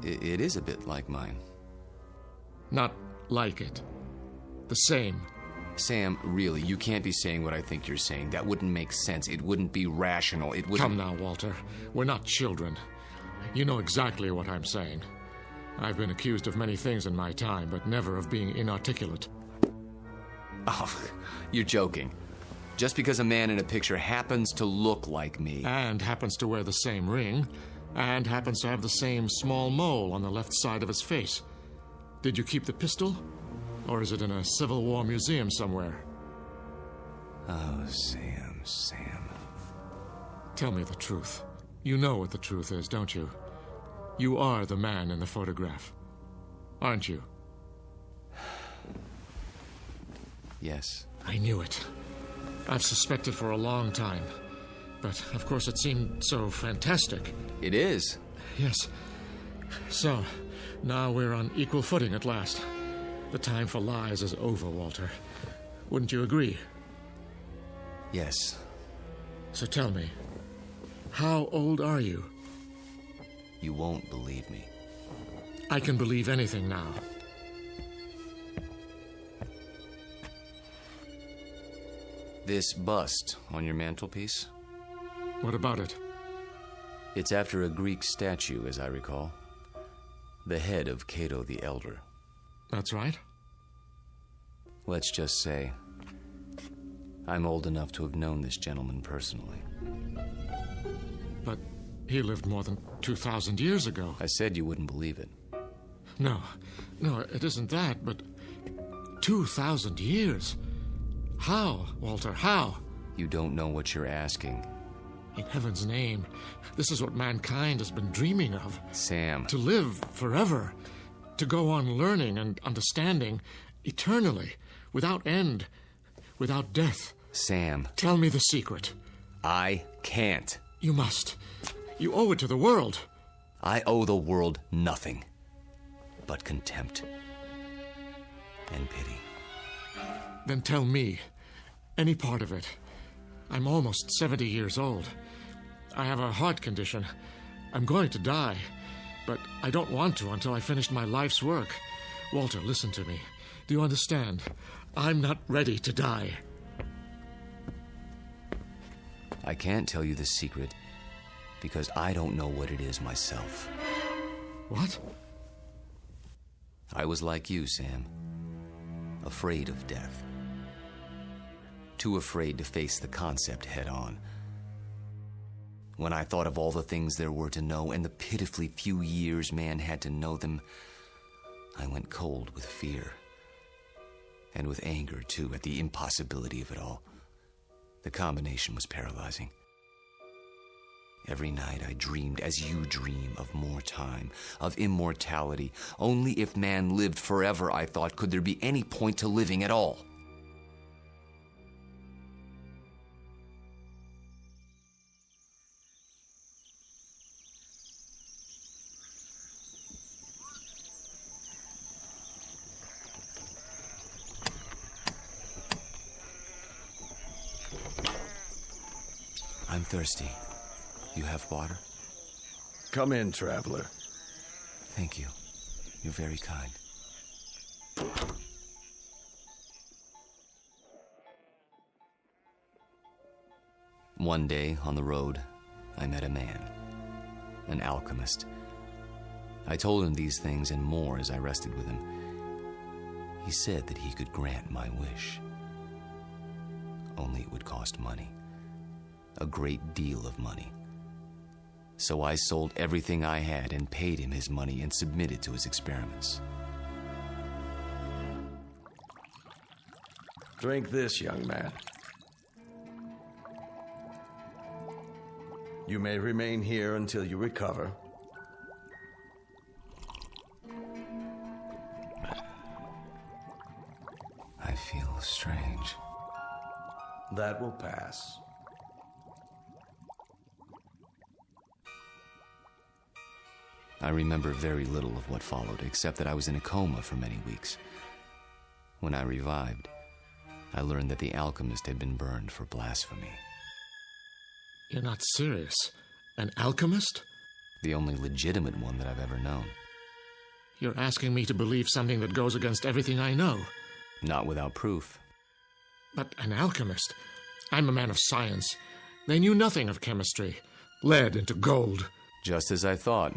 It is a bit like mine. Not like it. The same. Sam, really, you can't be saying what I think you're saying. That wouldn't make sense. It wouldn't be rational. It wouldn't... Come now, Walter. We're not children. You know exactly what I'm saying. I've been accused of many things in my time, but never of being inarticulate. Oh, you're joking. Just because a man in a picture happens to look like me... And happens to wear the same ring, and happens to have the same small mole on the left side of his face. Did you keep the pistol? Or is it in a Civil War museum somewhere? Oh, Sam. Tell me the truth. You know what the truth is, don't you? You are the man in the photograph, aren't you? Yes. I knew it. I've suspected for a long time. But, of course, it seemed so fantastic. It is. Yes. So, now we're on equal footing at last. The time for lies is over, Walter. Wouldn't you agree? Yes. So tell me, how old are you? You won't believe me. I can believe anything now. This bust on your mantelpiece? What about it? It's after a Greek statue, as I recall. The head of Cato the Elder. That's right. Let's just say I'm old enough to have known this gentleman personally. But he lived more than 2,000 years ago. I said you wouldn't believe it. No, it isn't that, but 2,000 years? How, Walter, how? You don't know what you're asking. In heaven's name, this is what mankind has been dreaming of. Sam. To live forever. To go on learning and understanding eternally, without end, without death. Sam. Tell me the secret. I can't. You must. You owe it to the world. I owe the world nothing but contempt and pity. Then tell me, any part of it. I'm almost 70 years old. I have a heart condition. I'm going to die, but I don't want to until I finish my life's work. Walter, listen to me. Do you understand? I'm not ready to die. I can't tell you the secret because I don't know what it is myself. What? I was like you, Sam. Afraid of death. Too afraid to face the concept head on. When I thought of all the things there were to know and the pitifully few years man had to know them, I went cold with fear. And with anger, too, at the impossibility of it all. The combination was paralyzing. Every night I dreamed, as you dream, of more time, of immortality. Only if man lived forever, I thought, could there be any point to living at all. I'm thirsty. You have water? Come in, traveler. Thank you. You're very kind. One day, on the road, I met a man, an alchemist. I told him these things and more as I rested with him. He said that he could grant my wish. Only it would cost money. A great deal of money. So I sold everything I had and paid him his money and submitted to his experiments. Drink this, young man. You may remain here until you recover. I feel strange. That will pass. I remember very little of what followed, except that I was in a coma for many weeks. When I revived, I learned that the alchemist had been burned for blasphemy. You're not serious? An alchemist? The only legitimate one that I've ever known. You're asking me to believe something that goes against everything I know. Not without proof. But an alchemist? I'm a man of science. They knew nothing of chemistry. Lead into gold. Just as I thought.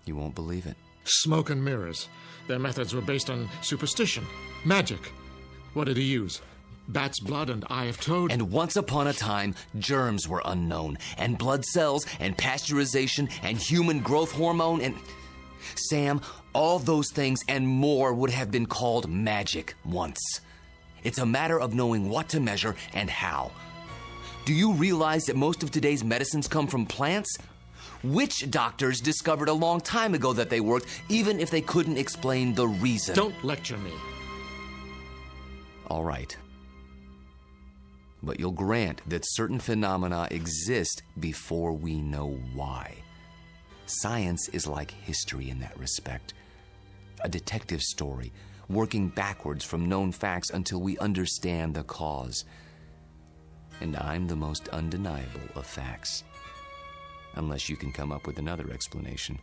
You won't believe it. Smoke and mirrors. Their methods were based on superstition, magic. What did he use? Bat's blood and eye of toad? And once upon a time, germs were unknown, and blood cells, and pasteurization, and human growth hormone, and... Sam, all those things and more would have been called magic once. It's a matter of knowing what to measure and how. Do you realize that most of today's medicines come from plants? Witch doctors discovered a long time ago that they worked, even if they couldn't explain the reason. Don't lecture me. All right. But you'll grant that certain phenomena exist before we know why. Science is like history in that respect. A detective story, working backwards from known facts until we understand the cause. And I'm the most undeniable of facts. Unless you can come up with another explanation.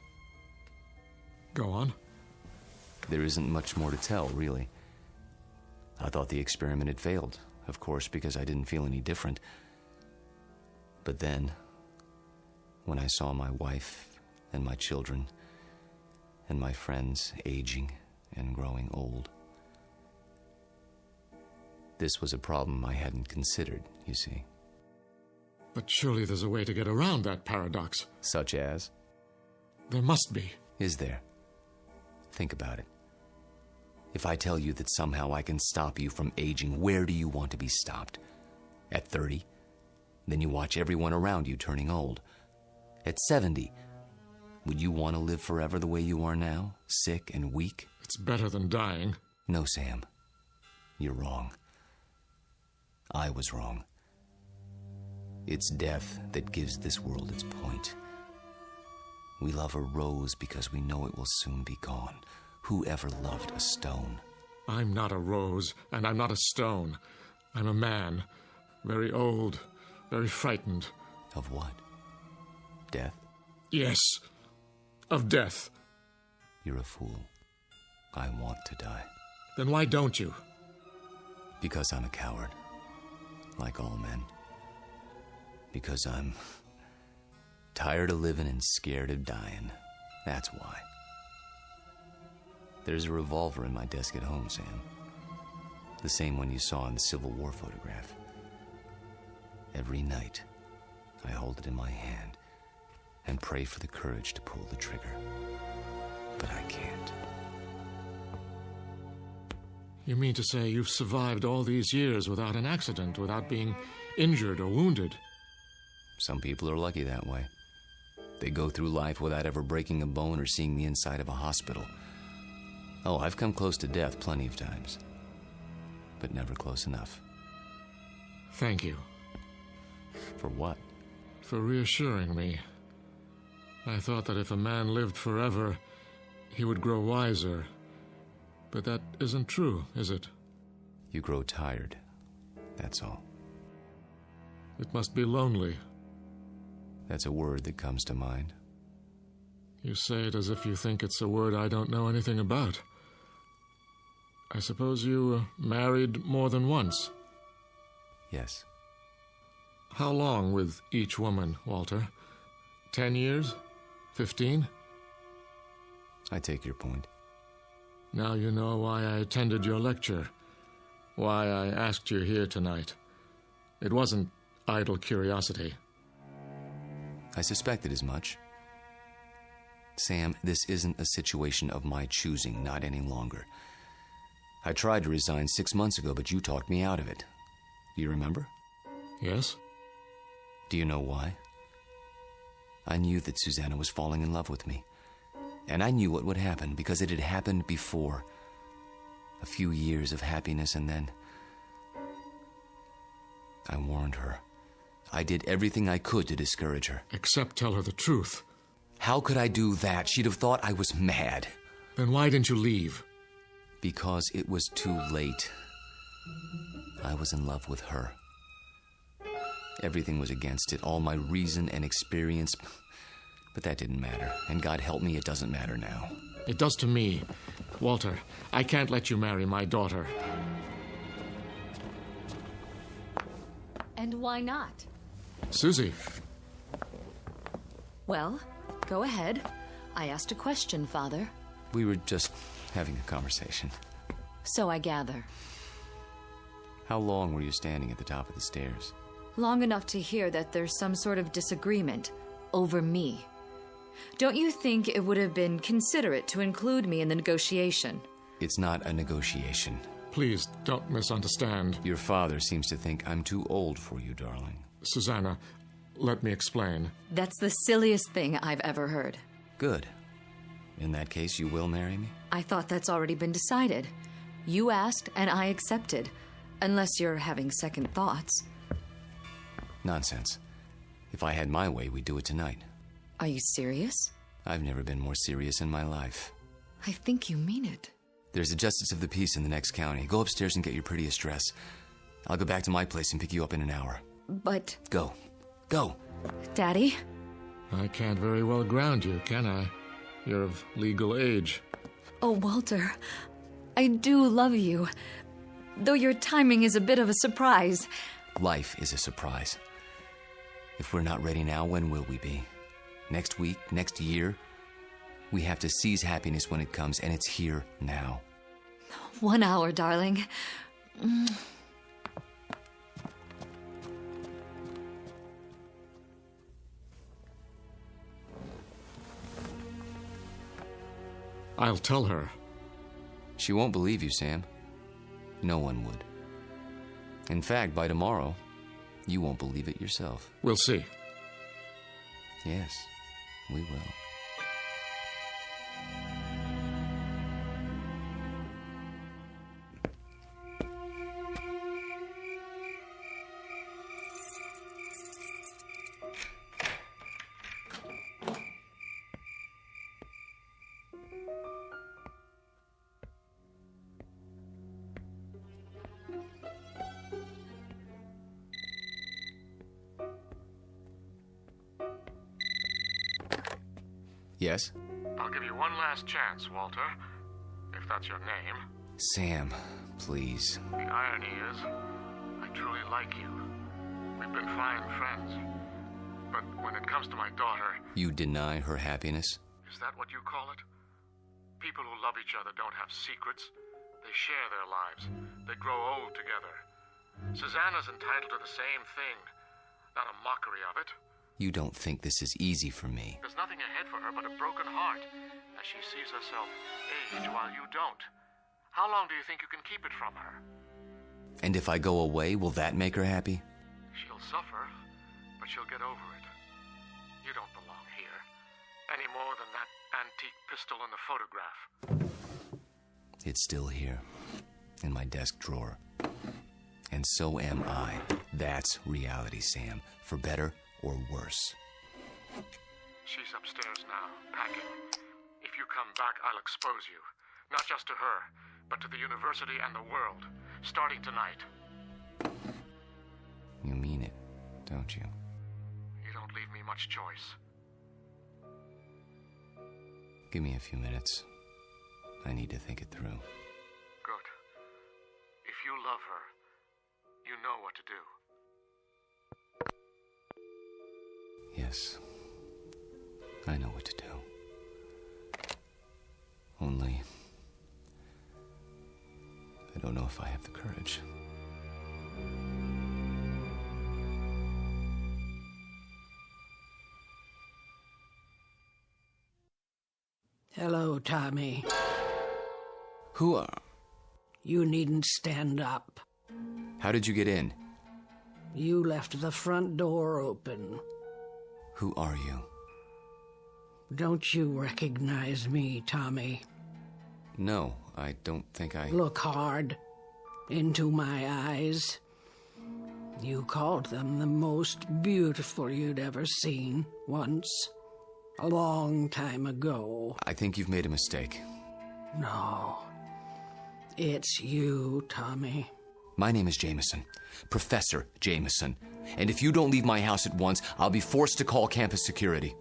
Go on. There isn't much more to tell, really. I thought the experiment had failed, of course, because I didn't feel any different. But then, when I saw my wife and my children and my friends aging and growing old, this was a problem I hadn't considered, you see. But surely there's a way to get around that paradox. Such as? There must be. Is there? Think about it. If I tell you that somehow I can stop you from aging, where do you want to be stopped? At 30? Then you watch everyone around you turning old. At 70? Would you want to live forever the way you are now? Sick and weak? It's better than dying. No, Sam. You're wrong. I was wrong. It's death that gives this world its point. We love a rose because we know it will soon be gone. Who ever loved a stone? I'm not a rose, and I'm not a stone. I'm a man. Very old, very frightened. Of what? Death? Yes, of death. You're a fool. I want to die. Then why don't you? Because I'm a coward. Like all men. Because I'm tired of living and scared of dying. That's why. There's a revolver in my desk at home, Sam. The same one you saw in the Civil War photograph. Every night, I hold it in my hand and pray for the courage to pull the trigger. But I can't. You mean to say you've survived all these years without an accident, without being injured or wounded? Some people are lucky that way. They go through life without ever breaking a bone or seeing the inside of a hospital. Oh, I've come close to death plenty of times. But never close enough. Thank you. For what? For reassuring me. I thought that if a man lived forever, he would grow wiser. But that isn't true, is it? You grow tired. That's all. It must be lonely. That's a word that comes to mind. You say it as if you think it's a word I don't know anything about. I suppose you married more than once? Yes. How long with each woman, Walter? 10 years? 15? I take your point. Now you know why I attended your lecture. Why I asked you here tonight. It wasn't idle curiosity. I suspected as much. Sam, this isn't a situation of my choosing, not any longer. I tried to resign 6 months ago, but you talked me out of it. Do you remember? Yes. Do you know why? I knew that Susanna was falling in love with me. And I knew what would happen, because it had happened before. A few years of happiness, and then... I warned her. I did everything I could to discourage her. Except tell her the truth. How could I do that? She'd have thought I was mad. Then why didn't you leave? Because it was too late. I was in love with her. Everything was against it, all my reason and experience. But that didn't matter. And God help me, it doesn't matter now. It does to me. Walter, I can't let you marry my daughter. And why not? Susie. Well, go ahead. I asked a question, Father. We were just having a conversation. So I gather. How long were you standing at the top of the stairs? Long enough to hear that there's some sort of disagreement over me. Don't you think it would have been considerate to include me in the negotiation? It's not a negotiation. Please, don't misunderstand. Your father seems to think I'm too old for you, darling. Susanna, let me explain. That's the silliest thing I've ever heard. Good. In that case, you will marry me? I thought that's already been decided. You asked, and I accepted. Unless you're having second thoughts. Nonsense. If I had my way, we'd do it tonight. Are you serious? I've never been more serious in my life. I think you mean it. There's a justice of the peace in the next county. Go upstairs and get your prettiest dress. I'll go back to my place and pick you up in an hour. But... Go. Go. Daddy? I can't very well ground you, can I? You're of legal age. Oh, Walter, I do love you. Though your timing is a bit of a surprise. Life is a surprise. If we're not ready now, when will we be? Next week? Next year? We have to seize happiness when it comes, and it's here now. 1 hour, darling. I'll tell her. She won't believe you, Sam. No one would. In fact, by tomorrow, you won't believe it yourself. We'll see. Yes, we will. Yes? I'll give you one last chance, Walter, if that's your name. Sam, please. The irony is, I truly like you. We've been fine friends. But when it comes to my daughter... You deny her happiness? Is that what you call it? People who love each other don't have secrets. They share their lives. They grow old together. Susanna's entitled to the same thing. Not a mockery of it. You don't think this is easy for me. There's nothing ahead for her but a broken heart, as she sees herself age while you don't. How long do you think you can keep it from her? And if I go away, will that make her happy? She'll suffer, but she'll get over it. You don't belong here, any more than that antique pistol in the photograph. It's still here, in my desk drawer. And so am I. That's reality, Sam. For better or worse. She's upstairs now, packing. If you come back, I'll expose you. Not just to her, but to the university and the world. Starting tonight. You mean it. don't you? You don't leave me much choice. Give me a few minutes. I need to think it through. Good. If you love her, you know what to do. Yes. I know what to do. Only, I don't know if I have the courage. Hello, Tommy. Who are... You needn't stand up. How did you get in? You left the front door open. Who are you? Don't you recognize me, Tommy? No, I don't think I... Look hard into my eyes. You called them the most beautiful you'd ever seen once. A long time ago. I think you've made a mistake. No. It's you, Tommy. My name is Jameson. Professor Jameson. And if you don't leave my house at once, I'll be forced to call campus security.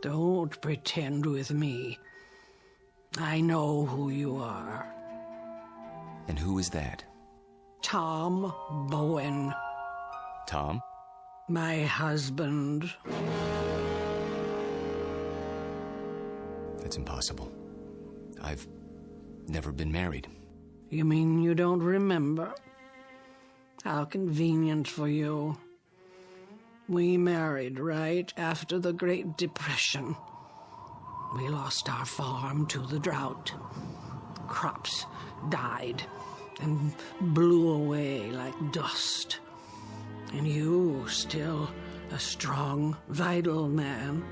Don't pretend with me. I know who you are. And who is that? Tom Bowen. Tom? My husband. That's impossible. I've never been married. You mean you don't remember? How convenient for you. We married right after the Great Depression. We lost our farm to the drought. Crops died and blew away like dust. And you, still a strong, vital man.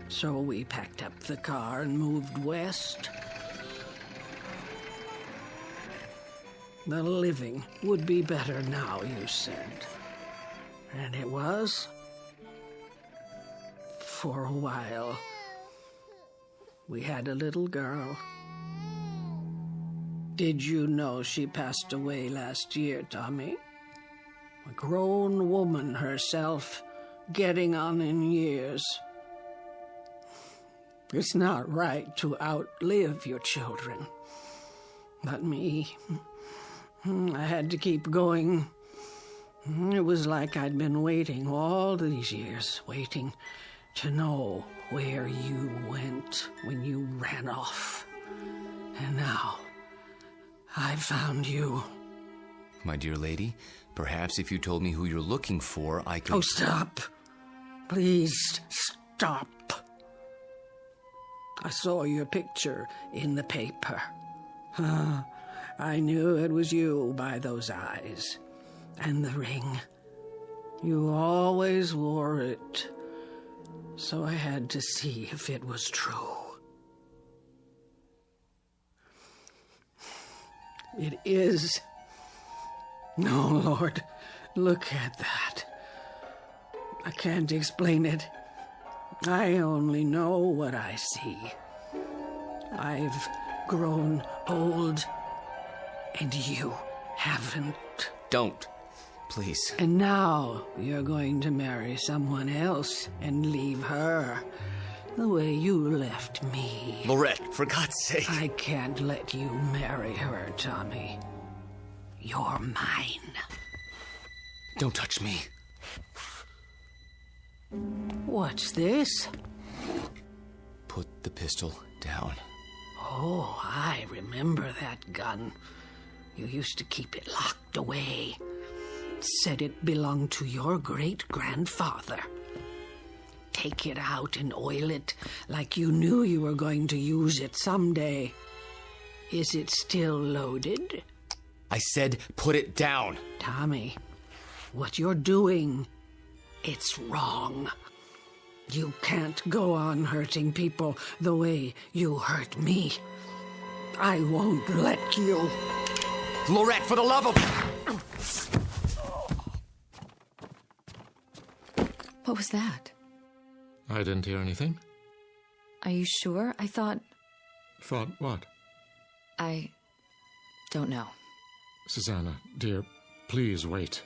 So we packed up the car and moved west. The living would be better now, you said. And it was. For a while. We had a little girl. Did you know she passed away last year, Tommy? A grown woman herself, getting on in years. It's not right to outlive your children. But me, I had to keep going. It was like I'd been waiting all these years, waiting to know where you went when you ran off. And now, I found you. My dear lady, perhaps if you told me who you're looking for, I could... Oh, stop. Please, stop. I saw your picture in the paper. I knew it was you by those eyes. And the ring. You always wore it. So I had to see if it was true. It is. No, Lord, look at that. I can't explain it. I only know what I see. I've grown old, and you haven't. Don't. Please. And now you're going to marry someone else and leave her the way you left me. Lorette, for God's sake. I can't let you marry her, Tommy. You're mine. Don't touch me. What's this? Put the pistol down. Oh, I remember that gun. You used to keep it locked away. Said it belonged to your great-grandfather. Take it out and oil it like you knew you were going to use it someday. Is it still loaded? I said put it down. Tommy, what you're doing, it's wrong. You can't go on hurting people the way you hurt me. I won't let you. Lorette, for the love of... What was that? I didn't hear anything. Are you sure? I thought... Thought what? I don't know. Susanna, dear, please wait.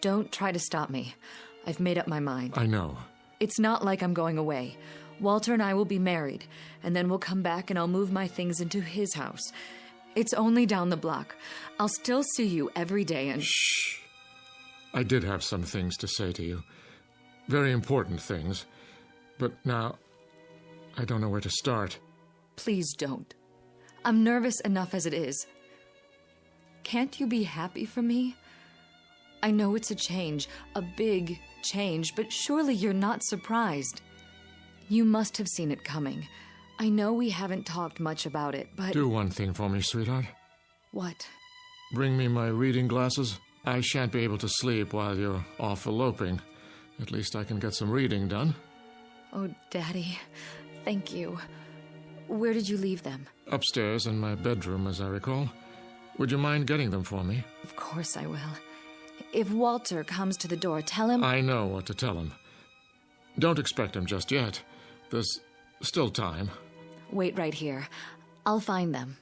Don't try to stop me. I've made up my mind. I know. It's not like I'm going away. Walter and I will be married, and then we'll come back and I'll move my things into his house. It's only down the block. I'll still see you every day and... Shh. I did have some things to say to you. Very important things. But now, I don't know where to start. Please don't. I'm nervous enough as it is. Can't you be happy for me? I know it's a change, a big change, but surely you're not surprised. You must have seen it coming. I know we haven't talked much about it, but... Do one thing for me, sweetheart. What? Bring me my reading glasses. I shan't be able to sleep while you're off eloping. At least I can get some reading done. Oh, Daddy, thank you. Where did you leave them? Upstairs in my bedroom, as I recall. Would you mind getting them for me? Of course I will. If Walter comes to the door, tell him... I know what to tell him. Don't expect him just yet. There's still time. Wait right here. I'll find them.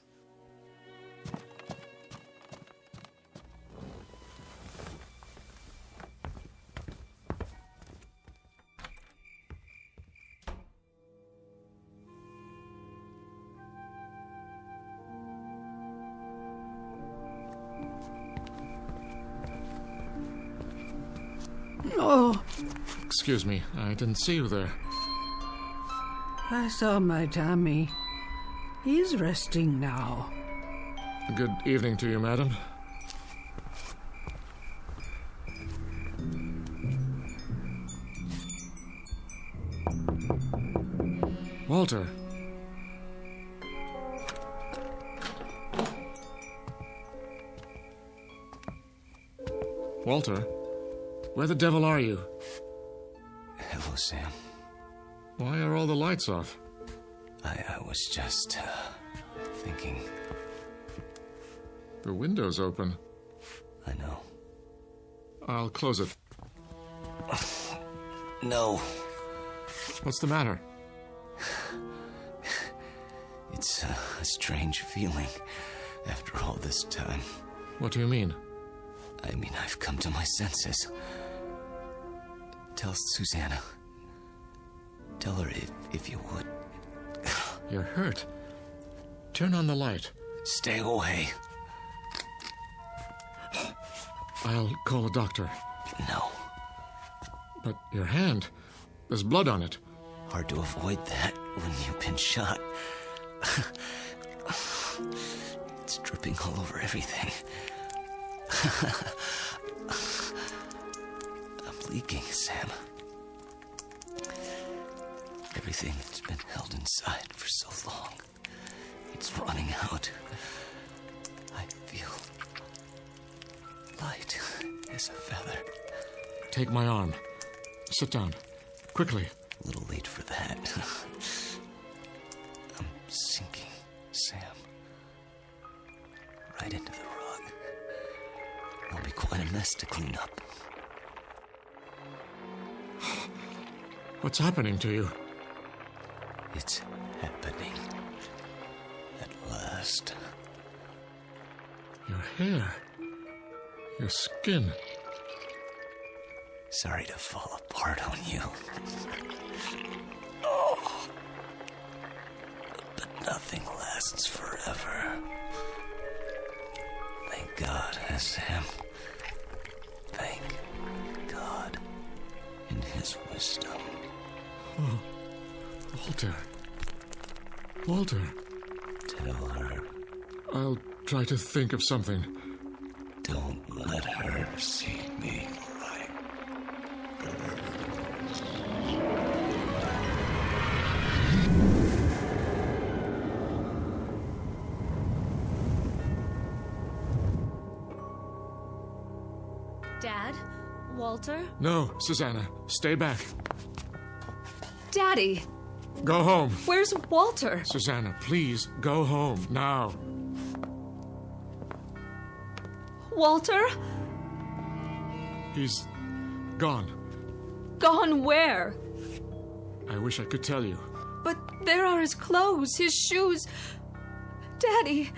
Oh, Excuse me, I didn't see you there. I saw my Tommy. He's resting now. Good evening to you, madam. Walter. Walter, where the devil are you? Hello, Sam. Why are all the lights off? I was just, thinking. The window's open. I know. I'll close it. No. What's the matter? It's a strange feeling after all this time. What do you mean? I mean, I've come to my senses. Tell Susanna. Tell her if you would. You're hurt. Turn on the light. Stay away. I'll call a doctor. No. But your hand, there's blood on it. Hard to avoid that when you've been shot. It's dripping all over everything. I'm leaking, Sam. Everything that's been held inside for so long, it's running out. I feel light as a feather. Take my arm. Sit down. Quickly. A little late for that. I'm sinking, Sam. Right into the rug. It'll be quite a mess to clean up. What's happening to you? It's happening. At last. Your hair. Your skin. Sorry to fall apart on you. Oh. But nothing lasts forever. Thank God, Sam. Thank God in his wisdom. Oh, Walter. Walter. Tell her. I'll try to think of something. Don't let her see me like Dad? Walter? No, Susanna. Stay back. Daddy! Go home. Where's Walter? Susanna, please, go home, now. Walter? He's gone. Gone where? I wish I could tell you. But there are his clothes, his shoes. Daddy!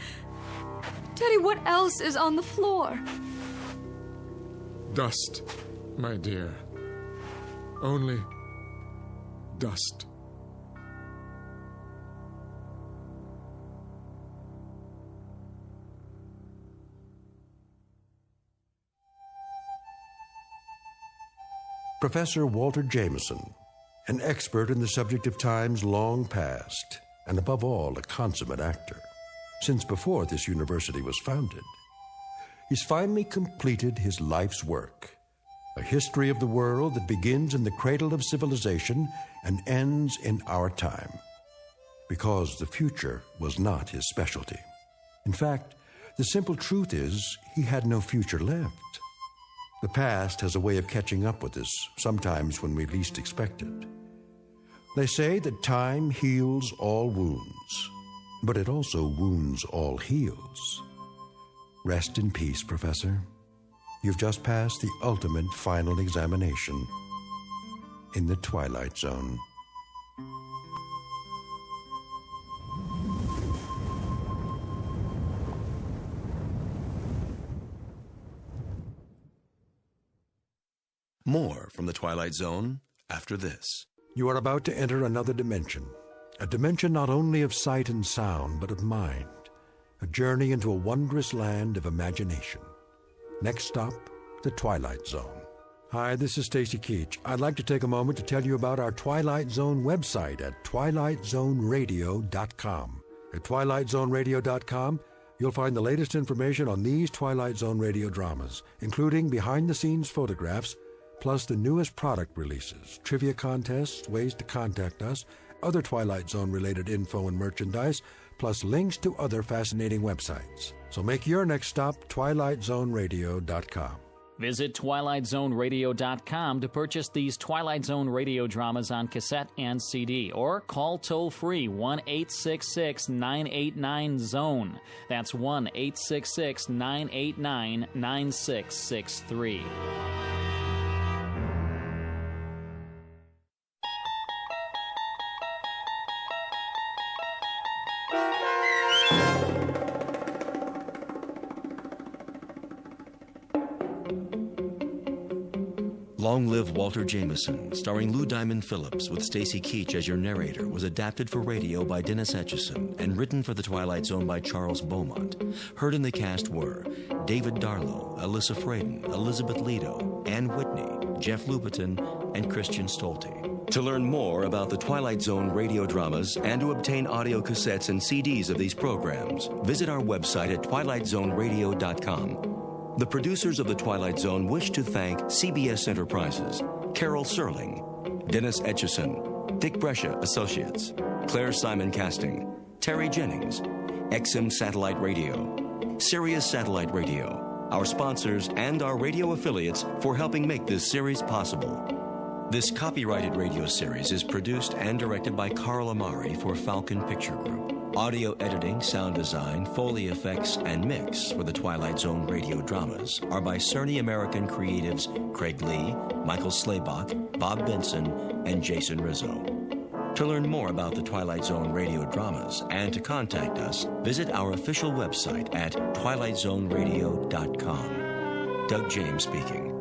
Daddy, what else is on the floor? dust, my dear. Only dust. Professor Walter Jameson, an expert in the subject of times long past, and above all, a consummate actor, since before this university was founded. He's finally completed his life's work, a history of the world that begins in the cradle of civilization and ends in our time, because the future was not his specialty. In fact, the simple truth is he had no future left. The past has a way of catching up with us, sometimes when we least expect it. They say that time heals all wounds, but it also wounds all heals. Rest in peace, Professor. You've just passed the ultimate final examination in the Twilight Zone. More from the Twilight Zone after this. You are about to enter another dimension, a dimension not only of sight and sound, but of mind, a journey into a wondrous land of imagination. Next stop, the Twilight Zone. Hi, this is Stacy Keach. I'd like to take a moment to tell you about our Twilight Zone website at twilightzoneradio.com. At twilightzoneradio.com, you'll find the latest information on these Twilight Zone radio dramas, including behind-the-scenes photographs, plus the newest product releases, trivia contests, ways to contact us, other Twilight Zone-related info and merchandise, plus links to other fascinating websites. So make your next stop twilightzoneradio.com. Visit twilightzoneradio.com to purchase these Twilight Zone radio dramas on cassette and CD, or call toll-free 1-866-989-ZONE. That's 1-866-989-9663. Long Live Walter Jameson, starring Lou Diamond Phillips with Stacy Keach as your narrator, was adapted for radio by Dennis Etchison and written for The Twilight Zone by Charles Beaumont. Heard in the cast were David Darlow, Alyssa Fraden, Elizabeth Lido, Ann Whitney, Jeff Lupetin, and Christian Stolte. To learn more about the Twilight Zone radio dramas and to obtain audio cassettes and CDs of these programs, visit our website at twilightzoneradio.com. The producers of The Twilight Zone wish to thank CBS Enterprises, Carol Serling, Dennis Etchison, Dick Brescia Associates, Claire Simon Casting, Terry Jennings, XM Satellite Radio, Sirius Satellite Radio, our sponsors and our radio affiliates for helping make this series possible. This copyrighted radio series is produced and directed by Carl Amari for Falcon Picture Group. Audio editing, sound design, Foley effects, and mix for the Twilight Zone radio dramas are by Cerny American creatives Craig Lee, Michael Slaybach, Bob Benson, and Jason Rizzo. To learn more about the Twilight Zone radio dramas and to contact us, visit our official website at twilightzoneradio.com. Doug James speaking.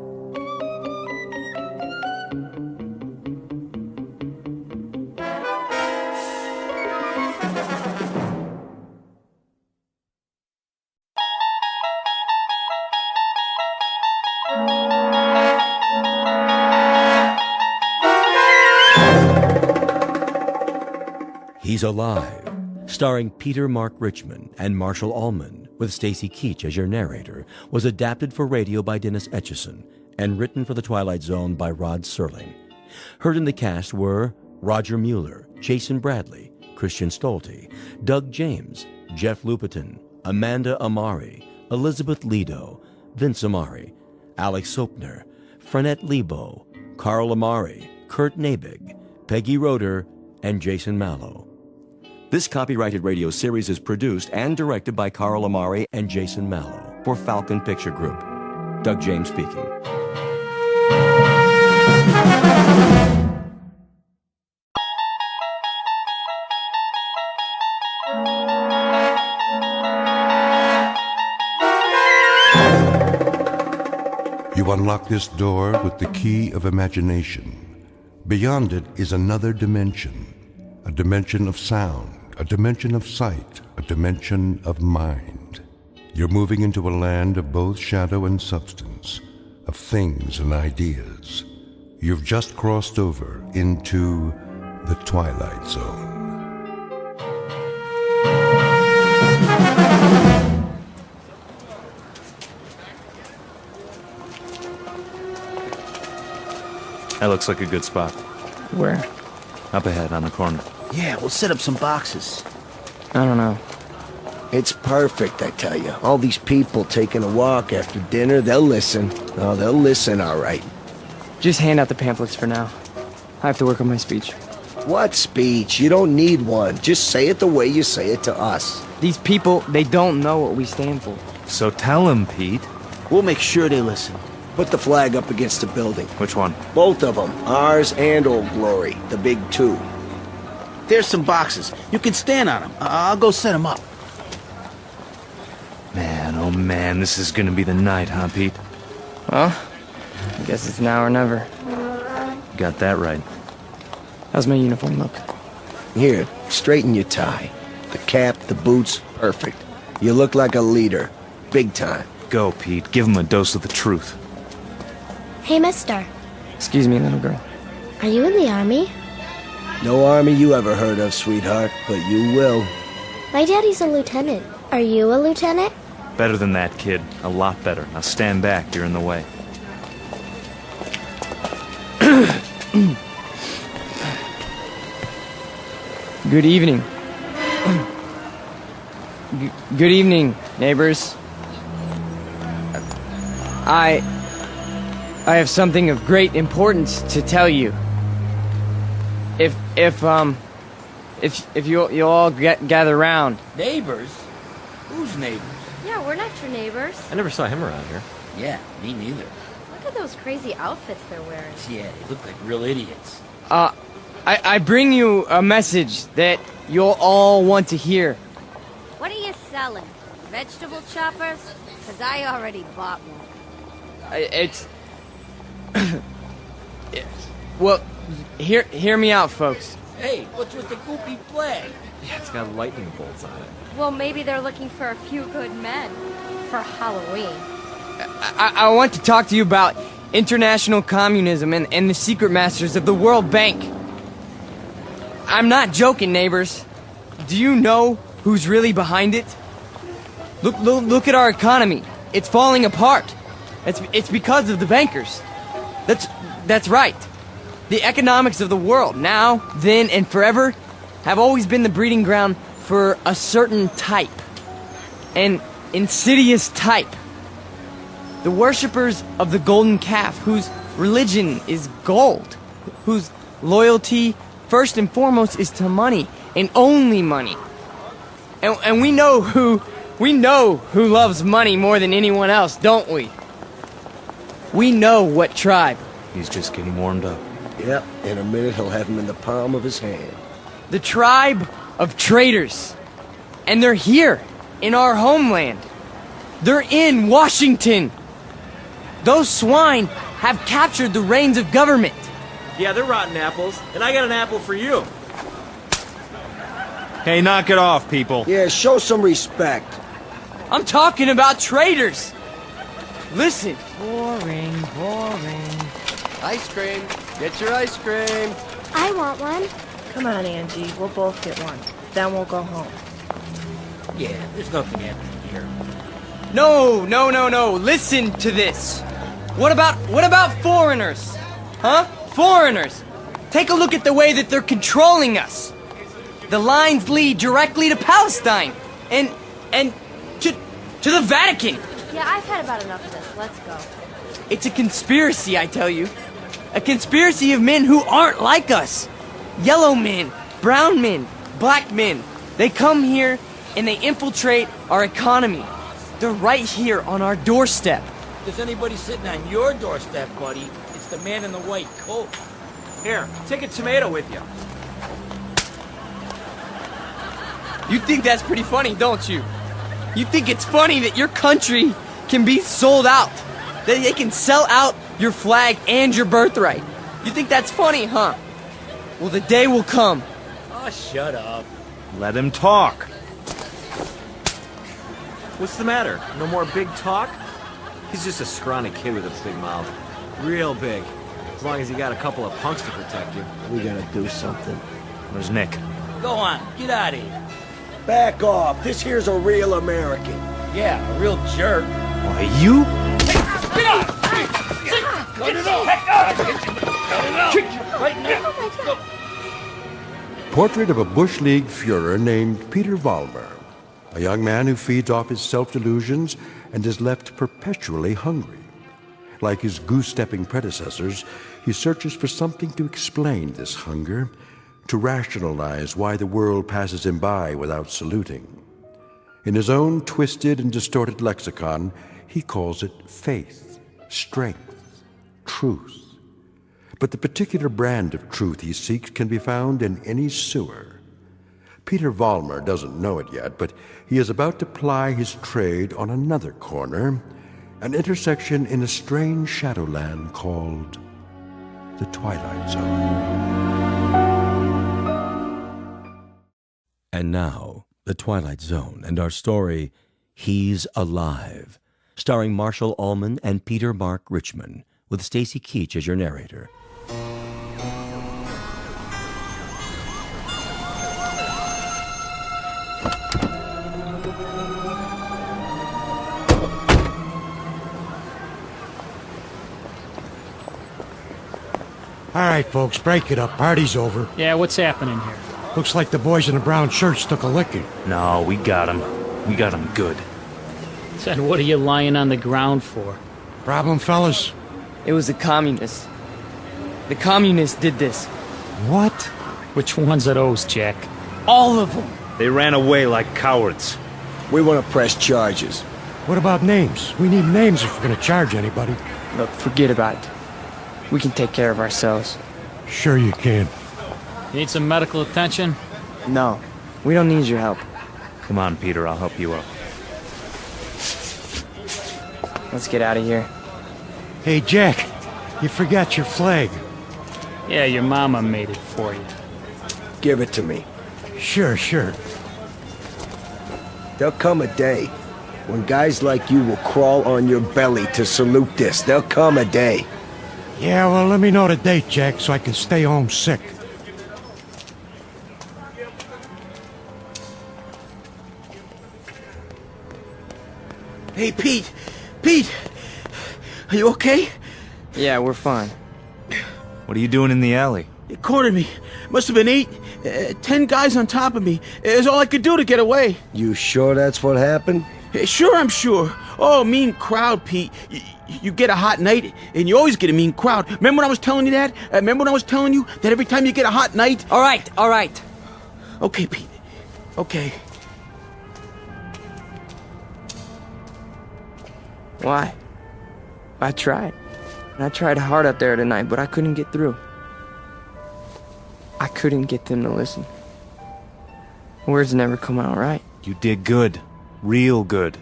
He's Alive, starring Peter Mark Richmond and Marshall Allman, with Stacy Keach as your narrator, was adapted for radio by Dennis Etchison and written for The Twilight Zone by Rod Serling. Heard in the cast were Roger Mueller, Jason Bradley, Christian Stolte, Doug James, Jeff Lupetin, Amanda Amari, Elizabeth Lido, Vince Amari, Alex Sopner, Frenette Lebo, Carl Amari, Kurt Nabig, Peggy Roeder, and Jason Mallow. This copyrighted radio series is produced and directed by Carl Amari and Jason Mallow for Falcon Picture Group. Doug James speaking. You unlock this door with the key of imagination. Beyond it is another dimension, a dimension of sound, a dimension of sight, a dimension of mind. You're moving into a land of both shadow and substance, of things and ideas. You've just crossed over into the Twilight Zone. That looks like a good spot. Where? Up ahead on the corner. Yeah, we'll set up some boxes. I don't know. It's perfect, I tell you. All these people taking a walk after dinner, they'll listen. Oh, they'll listen, all right. Just hand out the pamphlets for now. I have to work on my speech. What speech? You don't need one. Just say it the way you say it to us. These people, they don't know what we stand for. So tell them, Pete. We'll make sure they listen. Put the flag up against the building. Which one? Both of them. Ours and Old Glory. The big two. There's some boxes. You can stand on them. I'll go set them up. Man, oh man, this is gonna be the night, huh, Pete? Well, I guess it's now or never. Got that right. How's my uniform look? Here, straighten your tie. The cap, the boots, perfect. You look like a leader. Big time. Go, Pete. Give him a dose of the truth. Hey, mister. Excuse me, little girl. Are you in the army? No army you ever heard of, sweetheart, but you will. My daddy's a lieutenant. Are you a lieutenant? Better than that, kid. A lot better. Now stand back. You're in the way. Good evening. Good evening, neighbors. I have something of great importance to tell you. If you'll all gather round. Neighbors? Who's neighbors? Yeah, we're not your neighbors. I never saw him around here. Yeah, me neither. Look at those crazy outfits they're wearing. Yeah, they look like real idiots. I bring you a message that you'll all want to hear. What are you selling? Vegetable choppers? Because I already bought one. It's... Well, hear me out, folks. Hey, what's with the goopy flag? Yeah, it's got lightning bolts on it. Well, maybe they're looking for a few good men. For Halloween. I want to talk to you about international communism and the secret masters of the World Bank. I'm not joking, neighbors. Do you know who's really behind it? Look at our economy. It's falling apart. It's because of the bankers. That's right. The economics of the world, now, then, and forever, have always been the breeding ground for a certain type. An insidious type. The worshippers of the golden calf, whose religion is gold, whose loyalty, first and foremost, is to money, and only money. And we know who loves money more than anyone else, don't we? We know what tribe. He's just getting warmed up. Yep, in a minute he'll have him in the palm of his hand. The tribe of traitors. And they're here, in our homeland. They're in Washington. Those swine have captured the reins of government. Yeah, they're rotten apples, and I got an apple for you. Hey, knock it off, people. Yeah, show some respect. I'm talking about traitors. Listen. Boring. Ice cream. Get your ice cream. I want one. Come on, Angie. We'll both get one. Then we'll go home. Yeah, there's nothing happening here. No. Listen to this. What about foreigners? Huh? Foreigners. Take a look at the way that they're controlling us. The lines lead directly to Palestine and to the Vatican. Yeah, I've had about enough of this. Let's go. It's a conspiracy, I tell you. A conspiracy of men who aren't like us. Yellow men, brown men, black men. They come here and they infiltrate our economy. They're right here on our doorstep. If there's anybody sitting on your doorstep, buddy, it's the man in the white coat. Here, take a tomato with you. You think that's pretty funny, don't you? You think it's funny that your country can be sold out They can sell out your flag and your birthright. You think that's funny, huh? Well, the day will come. Oh, shut up. Let him talk. What's the matter? No more big talk? He's just a scrawny kid with a big mouth. Real big. As long as you got a couple of punks to protect you. We gotta do something. Where's Nick? Go on, get out of here. Back off. This here's a real American. Yeah, a real jerk. Why, you? Get out! Cut it off! Cut it off! Right now! Portrait of a Bush League Führer named Peter Vollmer, a young man who feeds off his self-delusions and is left perpetually hungry. Like his goose-stepping predecessors, he searches for something to explain this hunger, to rationalize why the world passes him by without saluting. In his own twisted and distorted lexicon, he calls it faith, strength, truth. But the particular brand of truth he seeks can be found in any sewer. Peter Vollmer doesn't know it yet, but he is about to ply his trade on another corner, an intersection in a strange shadowland called the Twilight Zone. And now, The Twilight Zone and our story, He's Alive, starring Marshall Allman and Peter Mark Richmond, with Stacy Keach as your narrator. All right, folks, break it up. Party's over. Yeah, what's happening here? Looks like the boys in the brown shirts took a licking. No, we got him. We got him good. Then what are you lying on the ground for? Problem, fellas? It was the communists. The communists did this. What? Which ones are those, Jack? All of them. They ran away like cowards. We want to press charges. What about names? We need names if we're going to charge anybody. Look, forget about it. We can take care of ourselves. Sure you can. You need some medical attention? No, we don't need your help. Come on, Peter, I'll help you up. Let's get out of here. Hey, Jack, you forgot your flag. Yeah, your mama made it for you. Give it to me. Sure. There'll come a day when guys like you will crawl on your belly to salute this. There'll come a day. Yeah, well, let me know the date, Jack, so I can stay home sick. Hey, Pete! Pete! Are you okay? Yeah, we're fine. What are you doing in the alley? They cornered me. Must have been 10 guys on top of me. It was all I could do to get away. You sure that's what happened? Sure, I'm sure. Oh, mean crowd, Pete. You get a hot night, and you always get a mean crowd. Remember when I was telling you that? Remember when I was telling you that every time you get a hot night... All right. Okay, Pete. Okay. Why? I tried. I tried hard out there tonight, but I couldn't get through. I couldn't get them to listen. Words never come out right. You did good. Real good.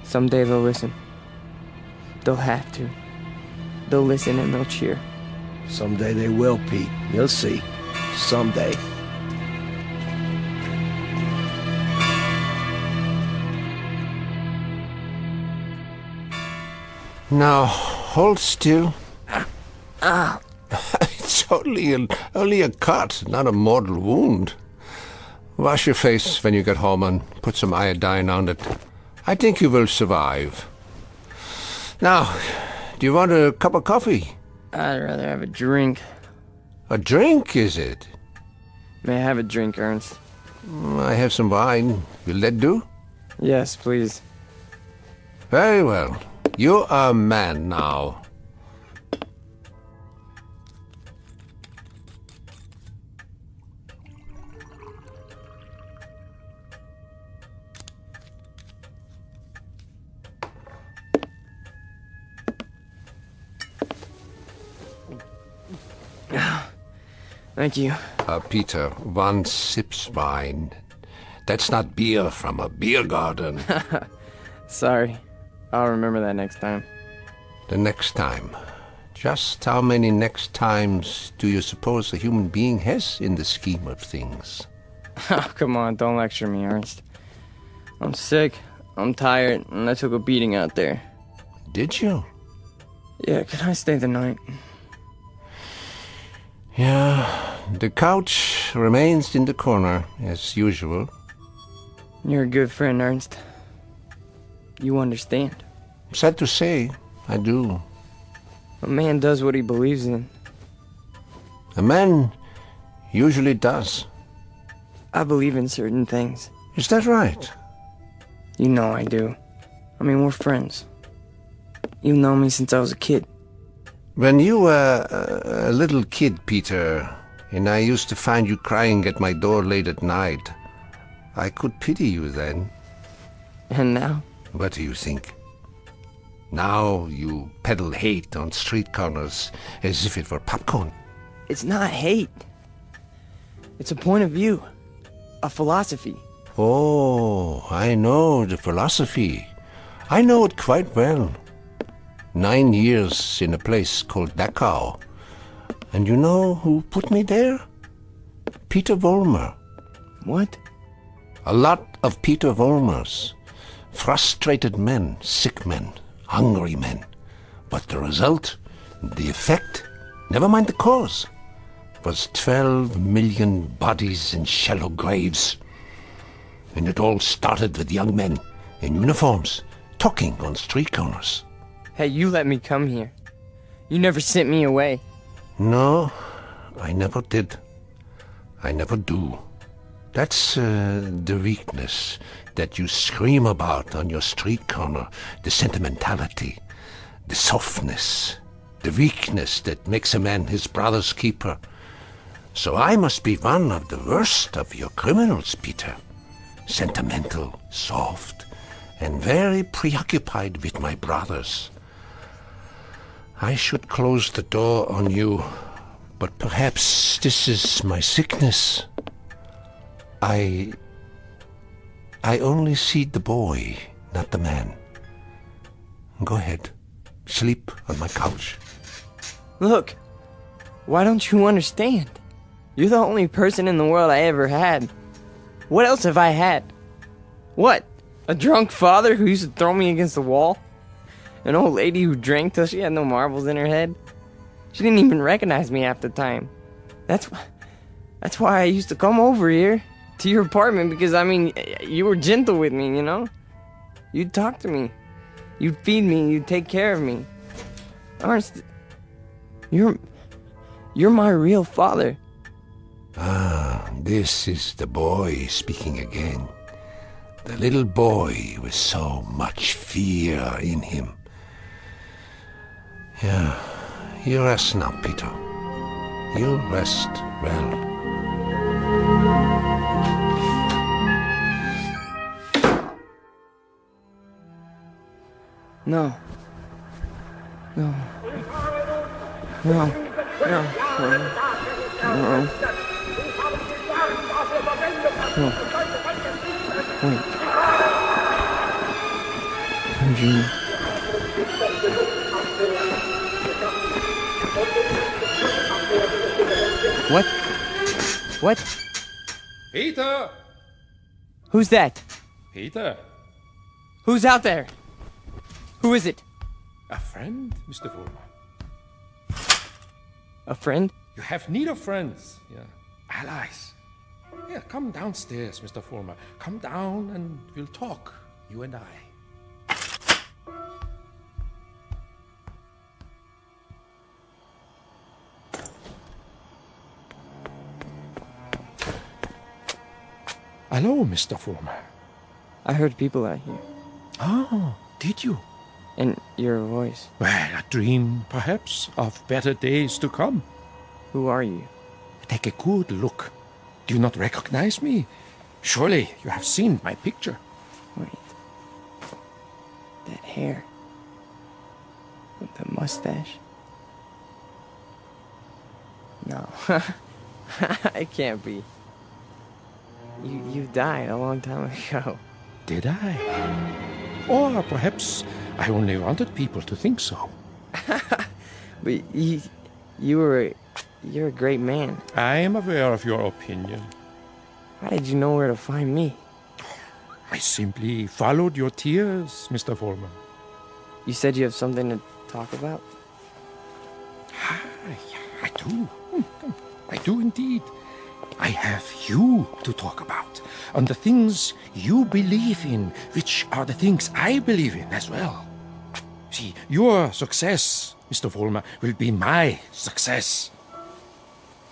Someday they'll listen. They'll have to. They'll listen and they'll cheer. Someday they will, Pete. You'll see. Someday. Now, hold still. It's only a cut, not a mortal wound. Wash your face when you get home and put some iodine on it. I think you will survive. Now, do you want a cup of coffee? I'd rather have a drink. A drink, is it? May I have a drink, Ernst? I have some wine. Will that do? Yes, please. Very well. You are a man now. Thank you. Peter, one sips wine. That's not beer from a beer garden. Sorry. I'll remember that next time. The next time. Just how many next times do you suppose a human being has in the scheme of things? Oh, come on, don't lecture me, Ernst. I'm sick, I'm tired, and I took a beating out there. Did you? Yeah, can I stay the night? Yeah, the couch remains in the corner, as usual. You're a good friend, Ernst. You understand. Sad to say, I do. A man does what he believes in. A man usually does. I believe in certain things. Is that right? You know I do. I mean, we're friends. You've known me since I was a kid. When you were a little kid, Peter, and I used to find you crying at my door late at night, I could pity you then. And now? What do you think? Now you peddle hate on street corners as if it were popcorn. It's not hate. It's a point of view. A philosophy. Oh, I know the philosophy. I know it quite well. 9 years in a place called Dachau. And you know who put me there? Peter Vollmer. What? A lot of Peter Vollmers. Frustrated men, sick men, hungry men. But the result, the effect, never mind the cause, was 12 million bodies in shallow graves. And it all started with young men in uniforms, talking on street corners. Hey, you let me come here. You never sent me away. No, I never did. I never do. That's the weakness that you scream about on your street corner, the sentimentality, the softness, the weakness that makes a man his brother's keeper. So I must be one of the worst of your criminals, Peter. Sentimental, soft, and very preoccupied with my brothers. I should close the door on you, but perhaps this is my sickness. I only see the boy, not the man. Go ahead. Sleep on my couch. Look, why don't you understand? You're the only person in the world I ever had. What else have I had? What? A drunk father who used to throw me against the wall? An old lady who drank till she had no marbles in her head? She didn't even recognize me half the time. That's why I used to come over here to your apartment, because, I mean, you were gentle with me, you know? You'd talk to me. You'd feed me. You'd take care of me. Ernst, you're my real father. Ah, this is the boy speaking again. The little boy with so much fear in him. Yeah, you rest now, Peter. You rest well. No. No. No. No. No. No. Wait. I'm dreaming. What? What? Peter! Who's that? Peter? Who's out there? Who is it? A friend, Mr. Vollmer. A friend? You have need of friends, yeah. Allies. Yeah, come downstairs, Mr. Vollmer. Come down and we'll talk, you and I. Hello, Mr. Vollmer. I heard people out here. Oh, did you? And your voice. Well, a dream, perhaps, of better days to come. Who are you? Take a good look. Do you not recognize me? Surely you have seen my picture. Wait. That hair. With the mustache. No. It can't be. You died a long time ago. Did I? Or perhaps I only wanted people to think so. But you're a great man. I am aware of your opinion. How did you know where to find me? I simply followed your tears, Mr. Foreman. You said you have something to talk about? I do. I do indeed. I have you to talk about, and the things you believe in, which are the things I believe in as well. See, your success, Mr. Vollmer, will be my success.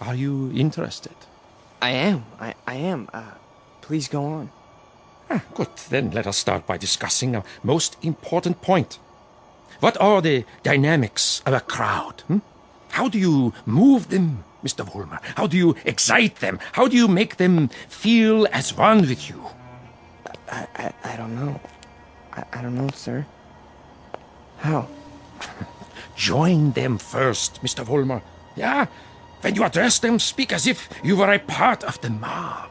Are you interested? I am. I am. Please go on. Good. Then let us start by discussing a most important point. What are the dynamics of a crowd? How do you move them, Mr. Vollmer? How do you excite them? How do you make them feel as one with you? I don't know. I don't know, sir. How? Join them first, Mr. Vollmer. Yeah? When you address them, speak as if you were a part of the mob.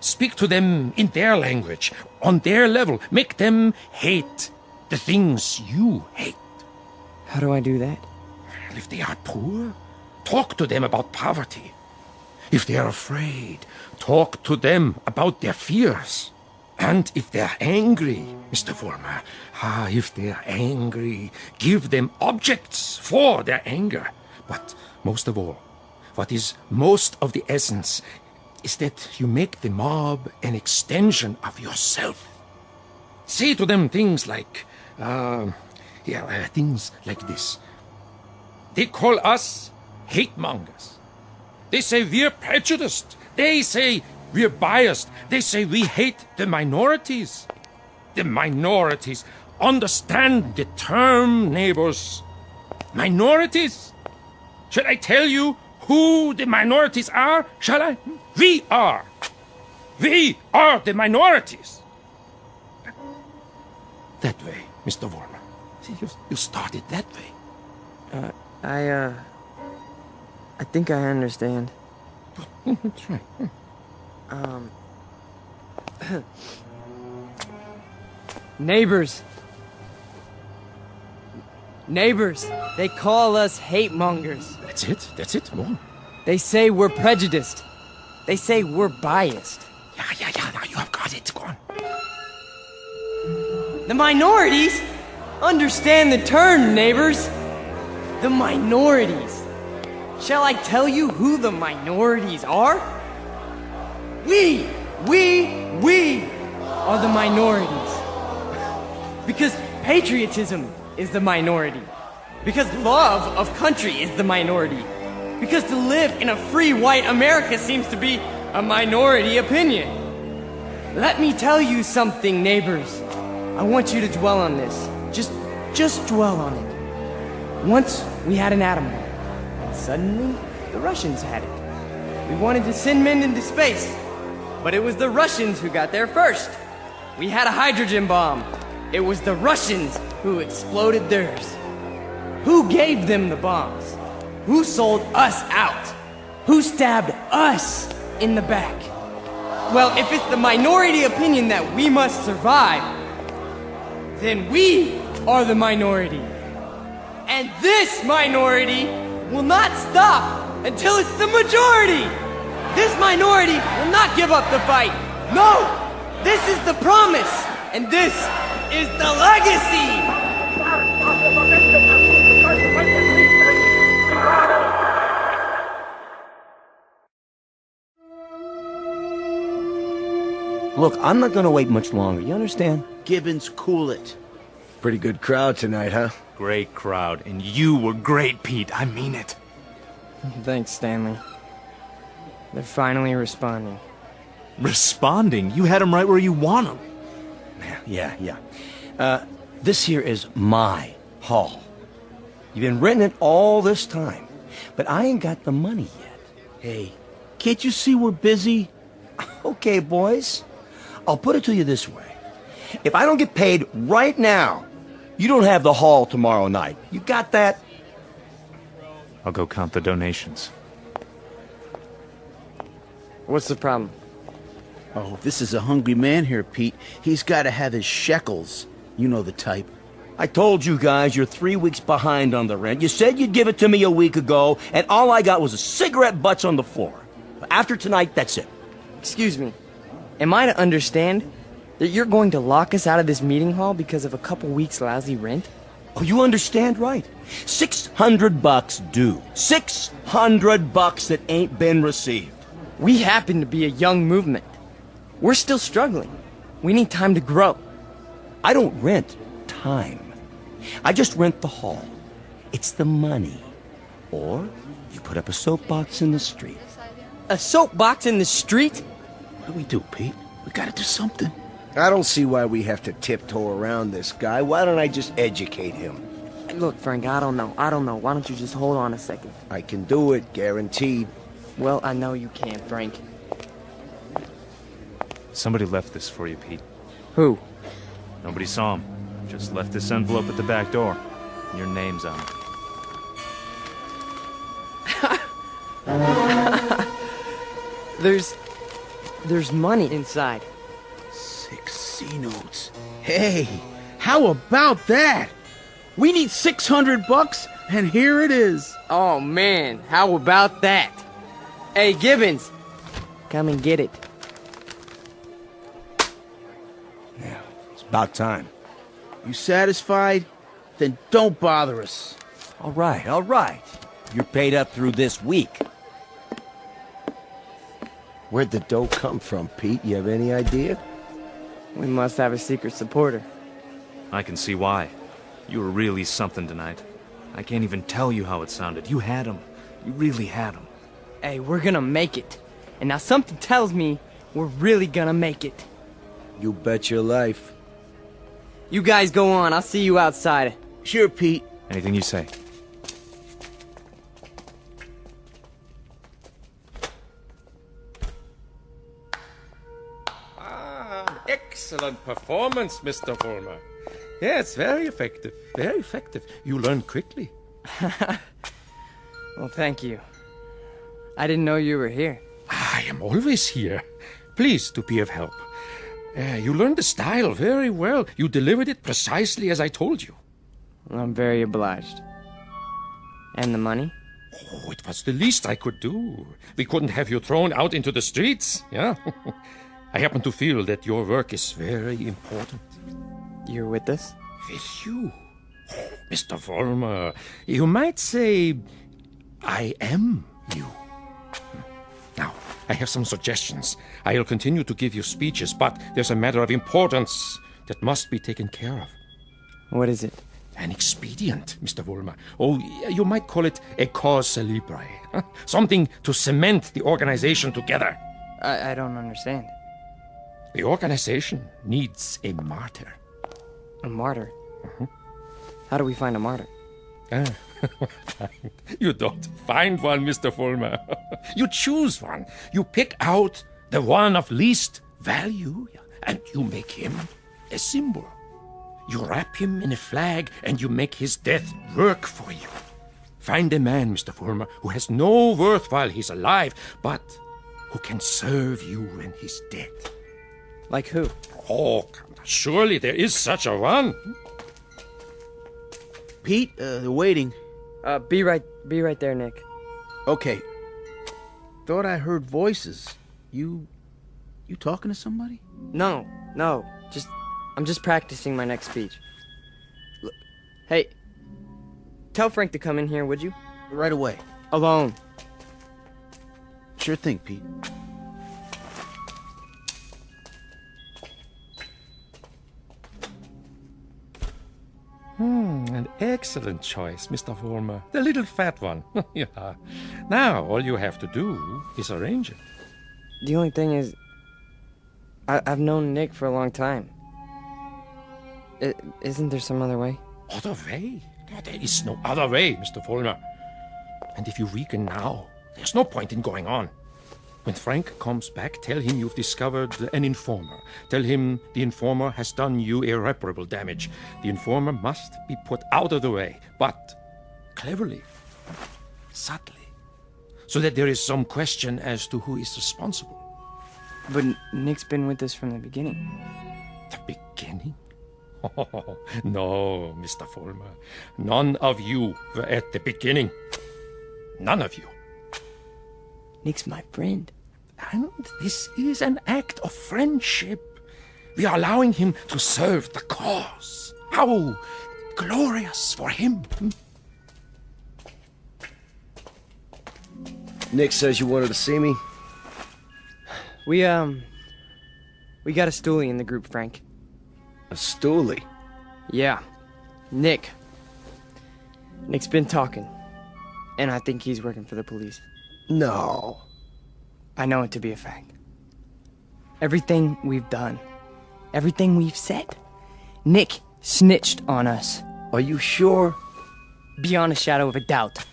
Speak to them in their language, on their level. Make them hate the things you hate. How do I do that? If they are poor, talk to them about poverty. If they are afraid, talk to them about their fears. And if they are angry, Mr. Vollmer, if they are angry, give them objects for their anger. But most of all, what is most of the essence is that you make the mob an extension of yourself. Say to them things like, things like this. They call us hate mongers. They say we're prejudiced. They say we're biased. They say we hate the minorities. The minorities. Understand the term, neighbors. Minorities. Shall I tell you who the minorities are? Shall I? We are. We are the minorities. That way, Mr. Vollmer. See, you started that way. I think I understand. That's right. Neighbors. Neighbors. They call us hate mongers. That's it. More. They say we're prejudiced. They say we're biased. Yeah. Now you have got it. Go on. The minorities? Understand the term, neighbors. The minorities. Shall I tell you who the minorities are? We are the minorities. Because patriotism is the minority. Because love of country is the minority. Because to live in a free white America seems to be a minority opinion. Let me tell you something, neighbors. I want you to dwell on this. Just dwell on it. Once we had an atom bomb, and suddenly the Russians had it. We wanted to send men into space, but it was the Russians who got there first. We had a hydrogen bomb. It was the Russians who exploded theirs. Who gave them the bombs? Who sold us out? Who stabbed us in the back? Well, if it's the minority opinion that we must survive, then we are the minority. And this minority will not stop until it's the majority. This minority will not give up the fight. No, this is the promise, and this is the legacy. Look, I'm not gonna wait much longer, you understand? Gibbons, cool it. Pretty good crowd tonight, huh? Great crowd, and you were great, Pete. I mean it. Thanks, Stanley. They're finally responding. Responding? You had them right where you want them. Yeah. This here is my hall. You've been renting it all this time, but I ain't got the money yet. Hey, can't you see we're busy? Okay, boys. I'll put it to you this way. If I don't get paid right now, you don't have the hall tomorrow night. You got that? I'll go count the donations. What's the problem? Oh, this is a hungry man here, Pete. He's got to have his shekels. You know the type. I told you guys you're 3 weeks behind on the rent. You said you'd give it to me a week ago, and all I got was a cigarette butts on the floor. After tonight, that's it. Excuse me. Am I to understand that you're going to lock us out of this meeting hall because of a couple weeks' lousy rent? Oh, you understand right. $600 due. $600 that ain't been received. We happen to be a young movement. We're still struggling. We need time to grow. I don't rent time. I just rent the hall. It's the money. Or you put up a soapbox in the street. A soapbox in the street? What do we do, Pete? We gotta do something. I don't see why we have to tiptoe around this guy. Why don't I just educate him? Look, Frank, I don't know. Why don't you just hold on a second? I can do it, guaranteed. Well, I know you can, Frank. Somebody left this for you, Pete. Who? Nobody saw him. Just left this envelope at the back door. Your name's on it. There's money inside. 6 C-notes. Hey, how about that? We need $600, and here it is. Oh, man, how about that? Hey, Gibbons, come and get it. Yeah, it's about time. You satisfied? Then don't bother us. All right. You're paid up through this week. Where'd the dough come from, Pete? You have any idea? We must have a secret supporter. I can see why. You were really something tonight. I can't even tell you how it sounded. You had him. You really had him. Hey, we're gonna make it. And now something tells me we're really gonna make it. You bet your life. You guys go on. I'll see you outside. Sure, Pete. Anything you say. Excellent performance, Mr. Vollmer. Yes, very effective. Very effective. You learn quickly. Well, thank you. I didn't know you were here. I am always here. Pleased to be of help. You learned the style very well. You delivered it precisely as I told you. I'm very obliged. And the money? Oh, it was the least I could do. We couldn't have you thrown out into the streets, yeah? I happen to feel that your work is very important. You're with us? With you? Oh, Mr. Vollmer, you might say I am you. Now, I have some suggestions. I'll continue to give you speeches, but there's a matter of importance that must be taken care of. What is it? An expedient, Mr. Vollmer. Oh, you might call it a cause célèbre. Something to cement the organization together. I don't understand. The organization needs a martyr. A martyr? How do we find a martyr? You don't find one, Mr. Vollmer. You choose one. You pick out the one of least value, and you make him a symbol. You wrap him in a flag, and you make his death work for you. Find a man, Mr. Vollmer, who has no worth while he's alive, but who can serve you when he's dead. Like who? Oh, surely there is such a one. Pete, they're waiting. Be right there, Nick. Okay. Thought I heard voices. You talking to somebody? No. I'm just practicing my next speech. Look, hey, tell Frank to come in here, would you? Right away. Alone. Sure thing, Pete. An excellent choice, Mr. Vollmer. The little fat one. Yeah. Now, all you have to do is arrange it. The only thing is, I've known Nick for a long time. Isn't there some other way? Other way? There is no other way, Mr. Vollmer. And if you weaken now, there's no point in going on. When Frank comes back, tell him you've discovered an informer. Tell him the informer has done you irreparable damage. The informer must be put out of the way, but cleverly, subtly, so that there is some question as to who is responsible. But Nick's been with us from the beginning. The beginning? No, Mr. Fulmer. None of you were at the beginning. None of you. Nick's my friend. And this is an act of friendship. We are allowing him to serve the cause. How glorious for him. Nick says you wanted to see me. We got a stoolie in the group, Frank. A stoolie? Yeah. Nick's been talking. And I think he's working for the police. No. I know it to be a fact. Everything we've done, everything we've said, Nick snitched on us. Are you sure? Beyond a shadow of a doubt.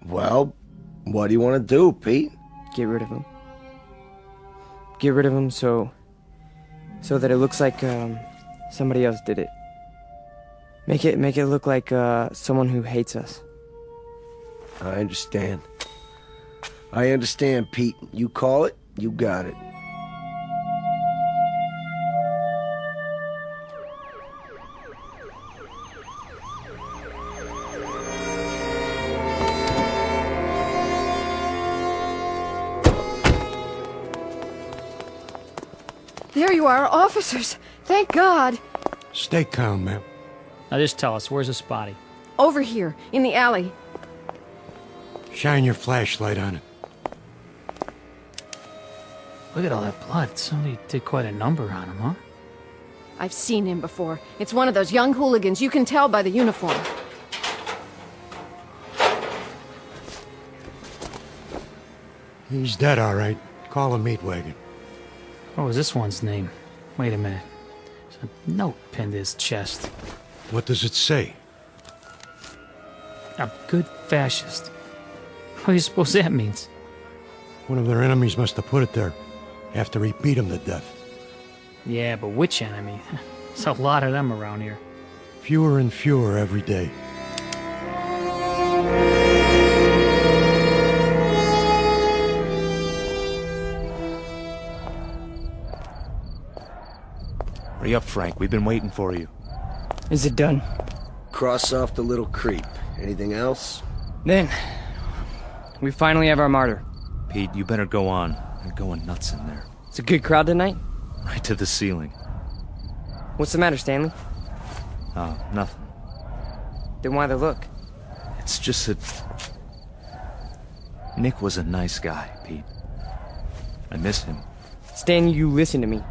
Well, what do you want to do, Pete? Get rid of him. Get rid of him so that it looks like somebody else did it. Make it look like someone who hates us. I understand. I understand, Pete. You call it, you got it. There you are, officers. Thank God. Stay calm, ma'am. Now just tell us, where's the spotty? Over here, in the alley. Shine your flashlight on it. Look at all that blood. Somebody did quite a number on him, huh? I've seen him before. It's one of those young hooligans. You can tell by the uniform. He's dead, all right. Call a meat wagon. What was this one's name? Wait a minute. There's a note pinned to his chest. What does it say? A good fascist. What do you suppose that means? One of their enemies must have put it there after he beat him to death. Yeah, but which enemy? There's a lot of them around here. Fewer and fewer every day. Hurry up, Frank. We've been waiting for you. Is it done? Cross off the little creep. Anything else? Then, we finally have our martyr. Pete, you better go on. They're going nuts in there. It's a good crowd tonight? Right to the ceiling. What's the matter, Stanley? Oh, nothing. Then why the look? It's just that... Nick was a nice guy, Pete. I miss him. Stan, you listen to me.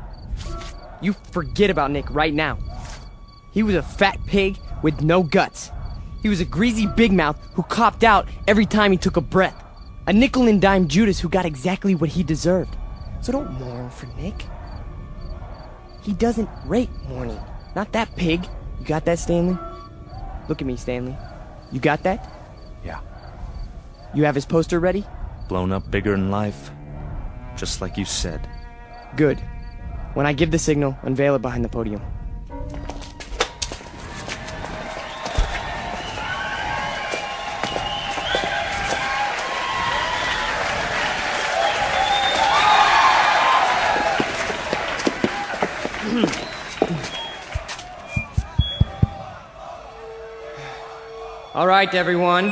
You forget about Nick right now. He was a fat pig with no guts. He was a greasy big mouth who copped out every time he took a breath. A nickel and dime Judas who got exactly what he deserved. So don't mourn for Nick. He doesn't rate mourning. Not that pig. You got that, Stanley? Look at me, Stanley. You got that? Yeah. You have his poster ready? Blown up bigger in life. Just like you said. Good. When I give the signal, unveil it behind the podium. All right, everyone.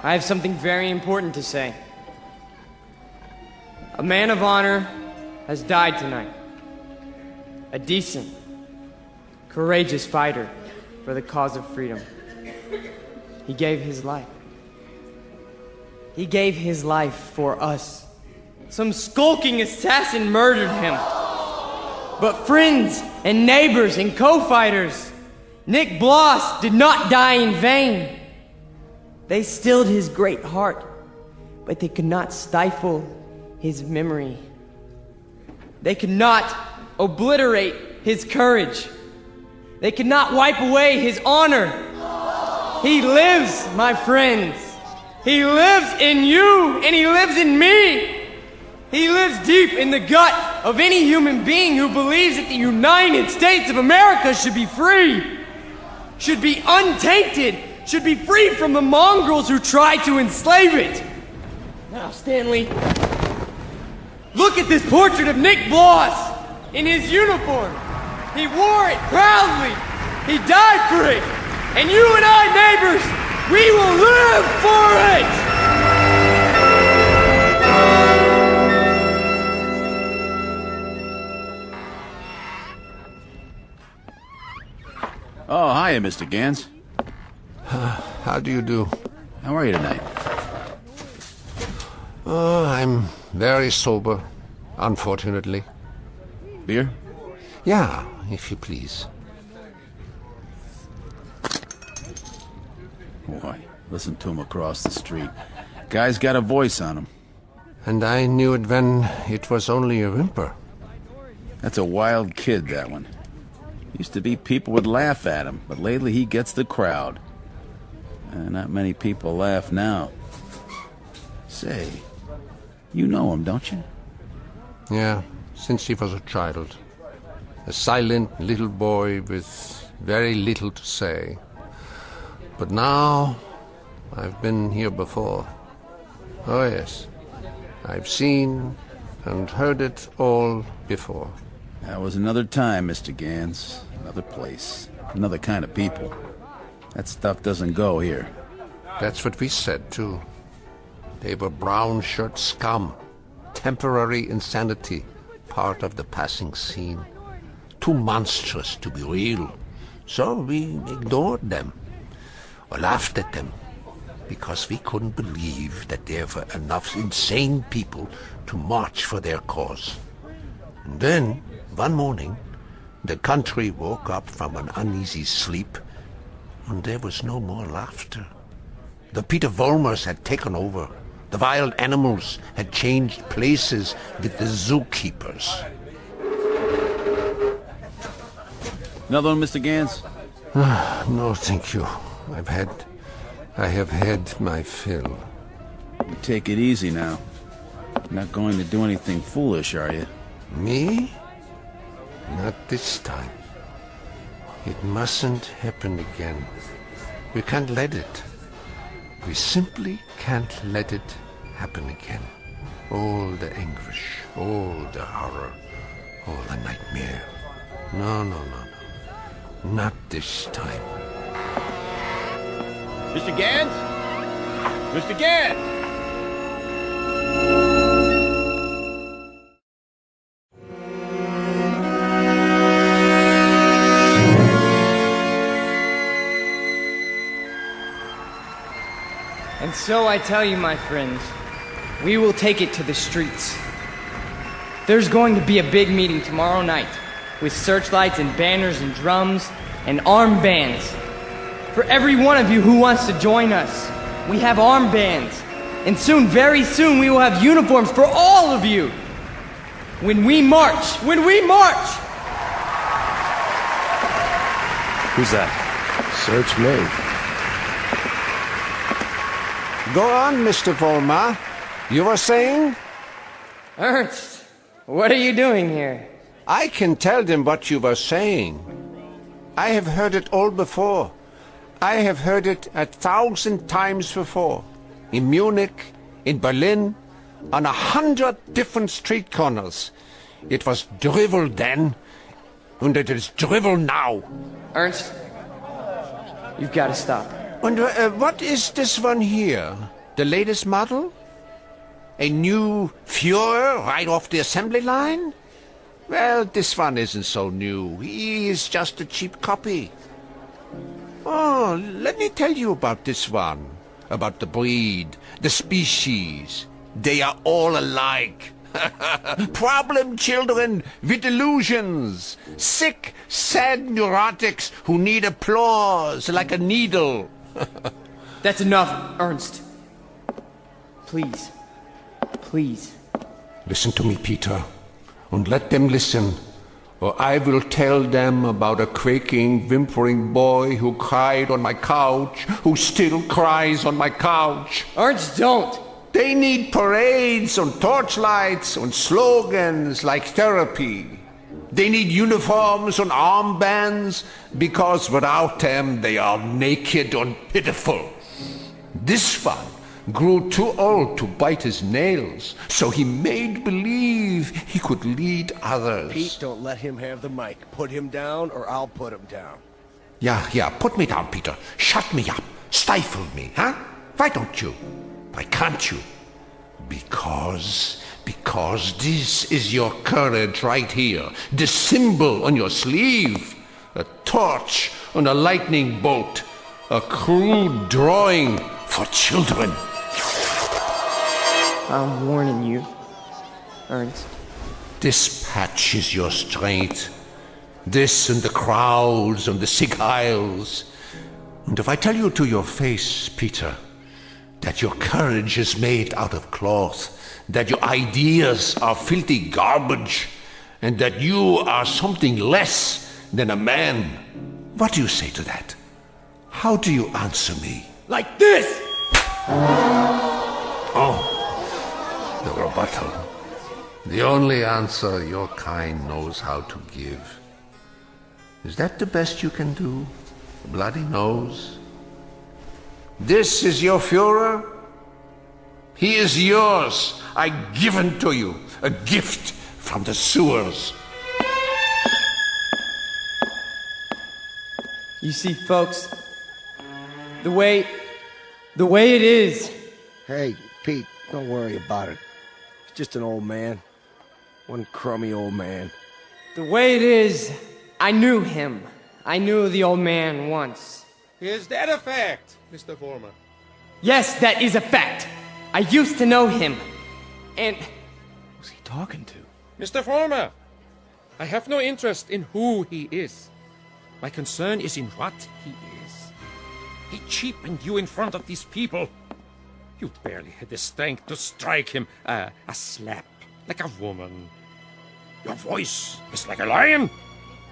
I have something very important to say. A man of honor has died tonight. A decent, courageous fighter for the cause of freedom. He gave his life. He gave his life for us. Some skulking assassin murdered him. But friends and neighbors and co-fighters, Nick Bloss did not die in vain. They stilled his great heart, but they could not stifle his memory. They could not obliterate his courage. They could not wipe away his honor. He lives, my friends. He lives in you, and he lives in me. He lives deep in the gut of any human being who believes that the United States of America should be free, should be untainted, should be free from the mongrels who try to enslave it. Now, Stanley, look at this portrait of Nick Bloss in his uniform. He wore it proudly, He died for it! And you and I, neighbors, we will live for it! Oh, hiya, Mr. Gans. How do you do? How are you tonight? Oh, I'm very sober, unfortunately. Beer? Yeah, if you please. Boy, listen to him across the street. Guy's got a voice on him. And I knew it when it was only a whimper. That's a wild kid, that one. Used to be people would laugh at him, but lately he gets the crowd. Not many people laugh now. Say, you know him, don't you? Yeah, since he was a child. A silent little boy with very little to say. But now, I've been here before. Oh yes, I've seen and heard it all before. That was another time, Mr. Gans. Another place. Another kind of people. That stuff doesn't go here. That's what we said, too. They were brown-shirt scum. Temporary insanity. Part of the passing scene. Too monstrous to be real. So we ignored them. Or laughed at them. Because we couldn't believe that there were enough insane people to march for their cause. And then, one morning, the country woke up from an uneasy sleep, and there was no more laughter. The Peter Volmers had taken over. The wild animals had changed places with the zookeepers. Another one, Mr. Gans? No, thank you. I have had my fill. You take it easy now. You're not going to do anything foolish, are you? Me? Not this time. It mustn't happen again. We can't let it. We simply can't let it happen again. All the anguish, all the horror, all the nightmare. No. Not this time. Mr. Gans? Mr. Gans! And so I tell you, my friends, we will take it to the streets. There's going to be a big meeting tomorrow night with searchlights and banners and drums and armbands. For every one of you who wants to join us, we have armbands. And soon, very soon, we will have uniforms for all of you. When we march! Who's that? Search me. Go on, Mr. Volmar. You were saying? Ernst, what are you doing here? I can tell them what you were saying. I have heard it all before. I have heard it 1,000 times before. In Munich, in Berlin, on 100 different street corners. It was drivel then, and it is drivel now. Ernst, you've got to stop. And what is this one here? The latest model? A new Führer right off the assembly line? Well, this one isn't so new. He is just a cheap copy. Oh, let me tell you about this one. About the breed, the species. They are all alike. Problem children with illusions. Sick, sad neurotics who need applause like a needle. That's enough, Ernst. Please. Listen to me, Peter, and let them listen, or I will tell them about a quaking, whimpering boy who cried on my couch, who still cries on my couch. Ernst, don't! They need parades and torchlights and slogans like therapy. They need uniforms and armbands, because without them they are naked and pitiful. This one grew too old to bite his nails, so he made believe he could lead others. Pete, don't let him have the mic. Put him down or I'll put him down. Yeah, put me down, Peter. Shut me up. Stifle me, huh? Why don't you? Why can't you? Because this is your courage right here. The symbol on your sleeve. A torch on a lightning bolt. A crude drawing for children. I'm warning you, Ernst. This patch is your strength. This and the crowds and the sick isles. And if I tell you to your face, Peter, that your courage is made out of cloth, that your ideas are filthy garbage, and that you are something less than a man, what do you say to that? How do you answer me? Like this! Oh, the rebuttal. The only answer your kind knows how to give. Is that the best you can do? A bloody nose? This is your Führer? He is yours. I give him to you. A gift from the sewers. You see, folks, the way it is. Hey, Pete, don't worry about it. He's just an old man. One crummy old man. The way it is, I knew him. I knew the old man once. Is that a fact, Mr. Foreman? Yes, that is a fact. I used to know him. And... Who's he talking to? Mr. Foreman, I have no interest in who he is. My concern is in what he is. He cheapened you in front of these people. You barely had the strength to strike him a slap, like a woman. Your voice is like a lion,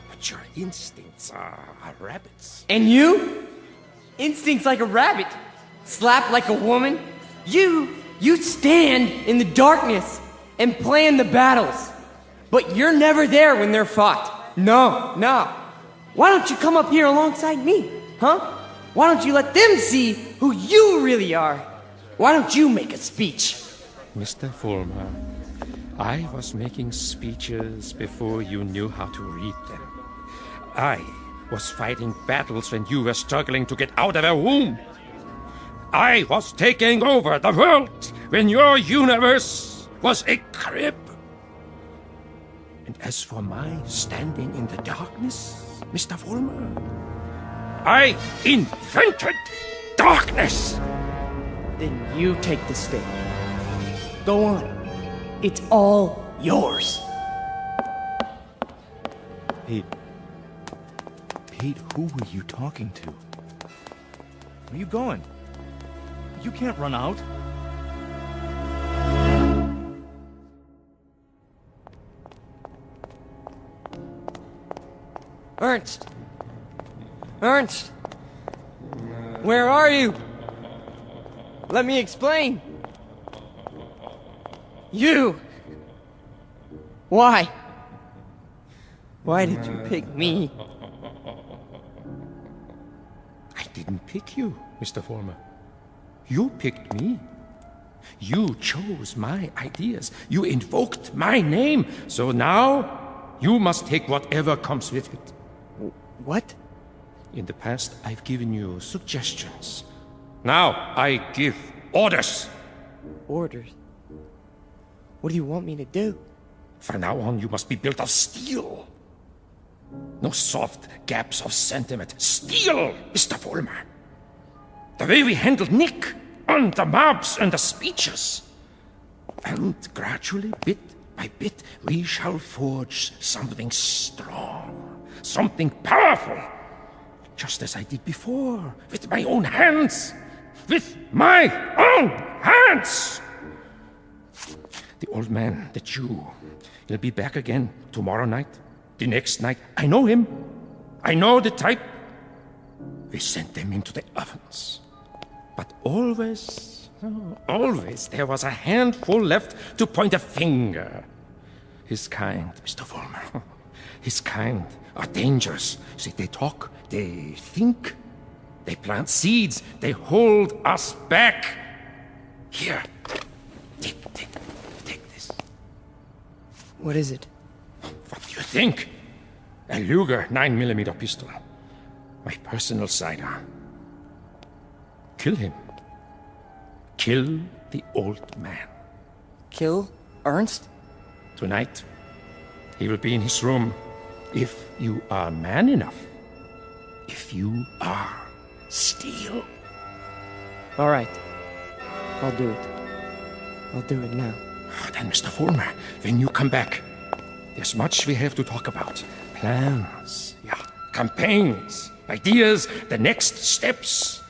but your instincts are rabbits. And you? Instincts like a rabbit. Slap like a woman. You stand in the darkness and plan the battles. But you're never there when they're fought. No. Why don't you come up here alongside me, huh? Why don't you let them see who you really are? Why don't you make a speech? Mr. Foreman, I was making speeches before you knew how to read them. I was fighting battles when you were struggling to get out of a womb. I was taking over the world when your universe was a crib. And as for my standing in the darkness, Mr. Foreman, I invented darkness. Then you take the stick. Go on. It's all yours. Pete, who were you talking to? Where are you going? You can't run out. Ernst! Where are you? Let me explain. You! Why? Why did you pick me? I didn't pick you, Mr. Foreman. You picked me. You chose my ideas. You invoked my name. So now, you must take whatever comes with it. What? In the past, I've given you suggestions. Now, I give orders. Orders? What do you want me to do? From now on, you must be built of steel. No soft gaps of sentiment. Steel, Mr. Foreman. The way we handled Nick on the mobs and the speeches. And gradually, bit by bit, we shall forge something strong, something powerful. Just as I did before, with my own hands. With my own hands! The old man, the Jew, he'll be back again tomorrow night, the next night. I know him. I know the type. We sent them into the ovens. But always there was a handful left to point a finger. His kind, Mr. Foreman, his kind are dangerous. See, they talk, they think, they plant seeds, they hold us back. Here, take this. What is it? What do you think? A Luger 9mm pistol. my personal sidearm. Kill him. Kill the old man. Kill Ernst? Tonight, he will be in his room. If you are man enough. If you are steel. All right. I'll do it. I'll do it now. Then, Mr. Fulmer, when you come back, there's much we have to talk about. Plans, campaigns, ideas, the next steps.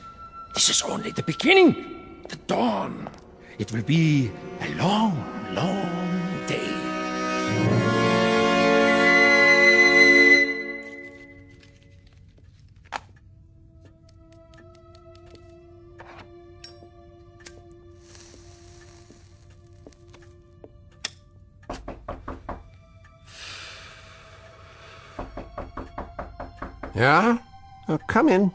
This is only the beginning, the dawn. It will be a long, long day. Yeah? Oh, come in.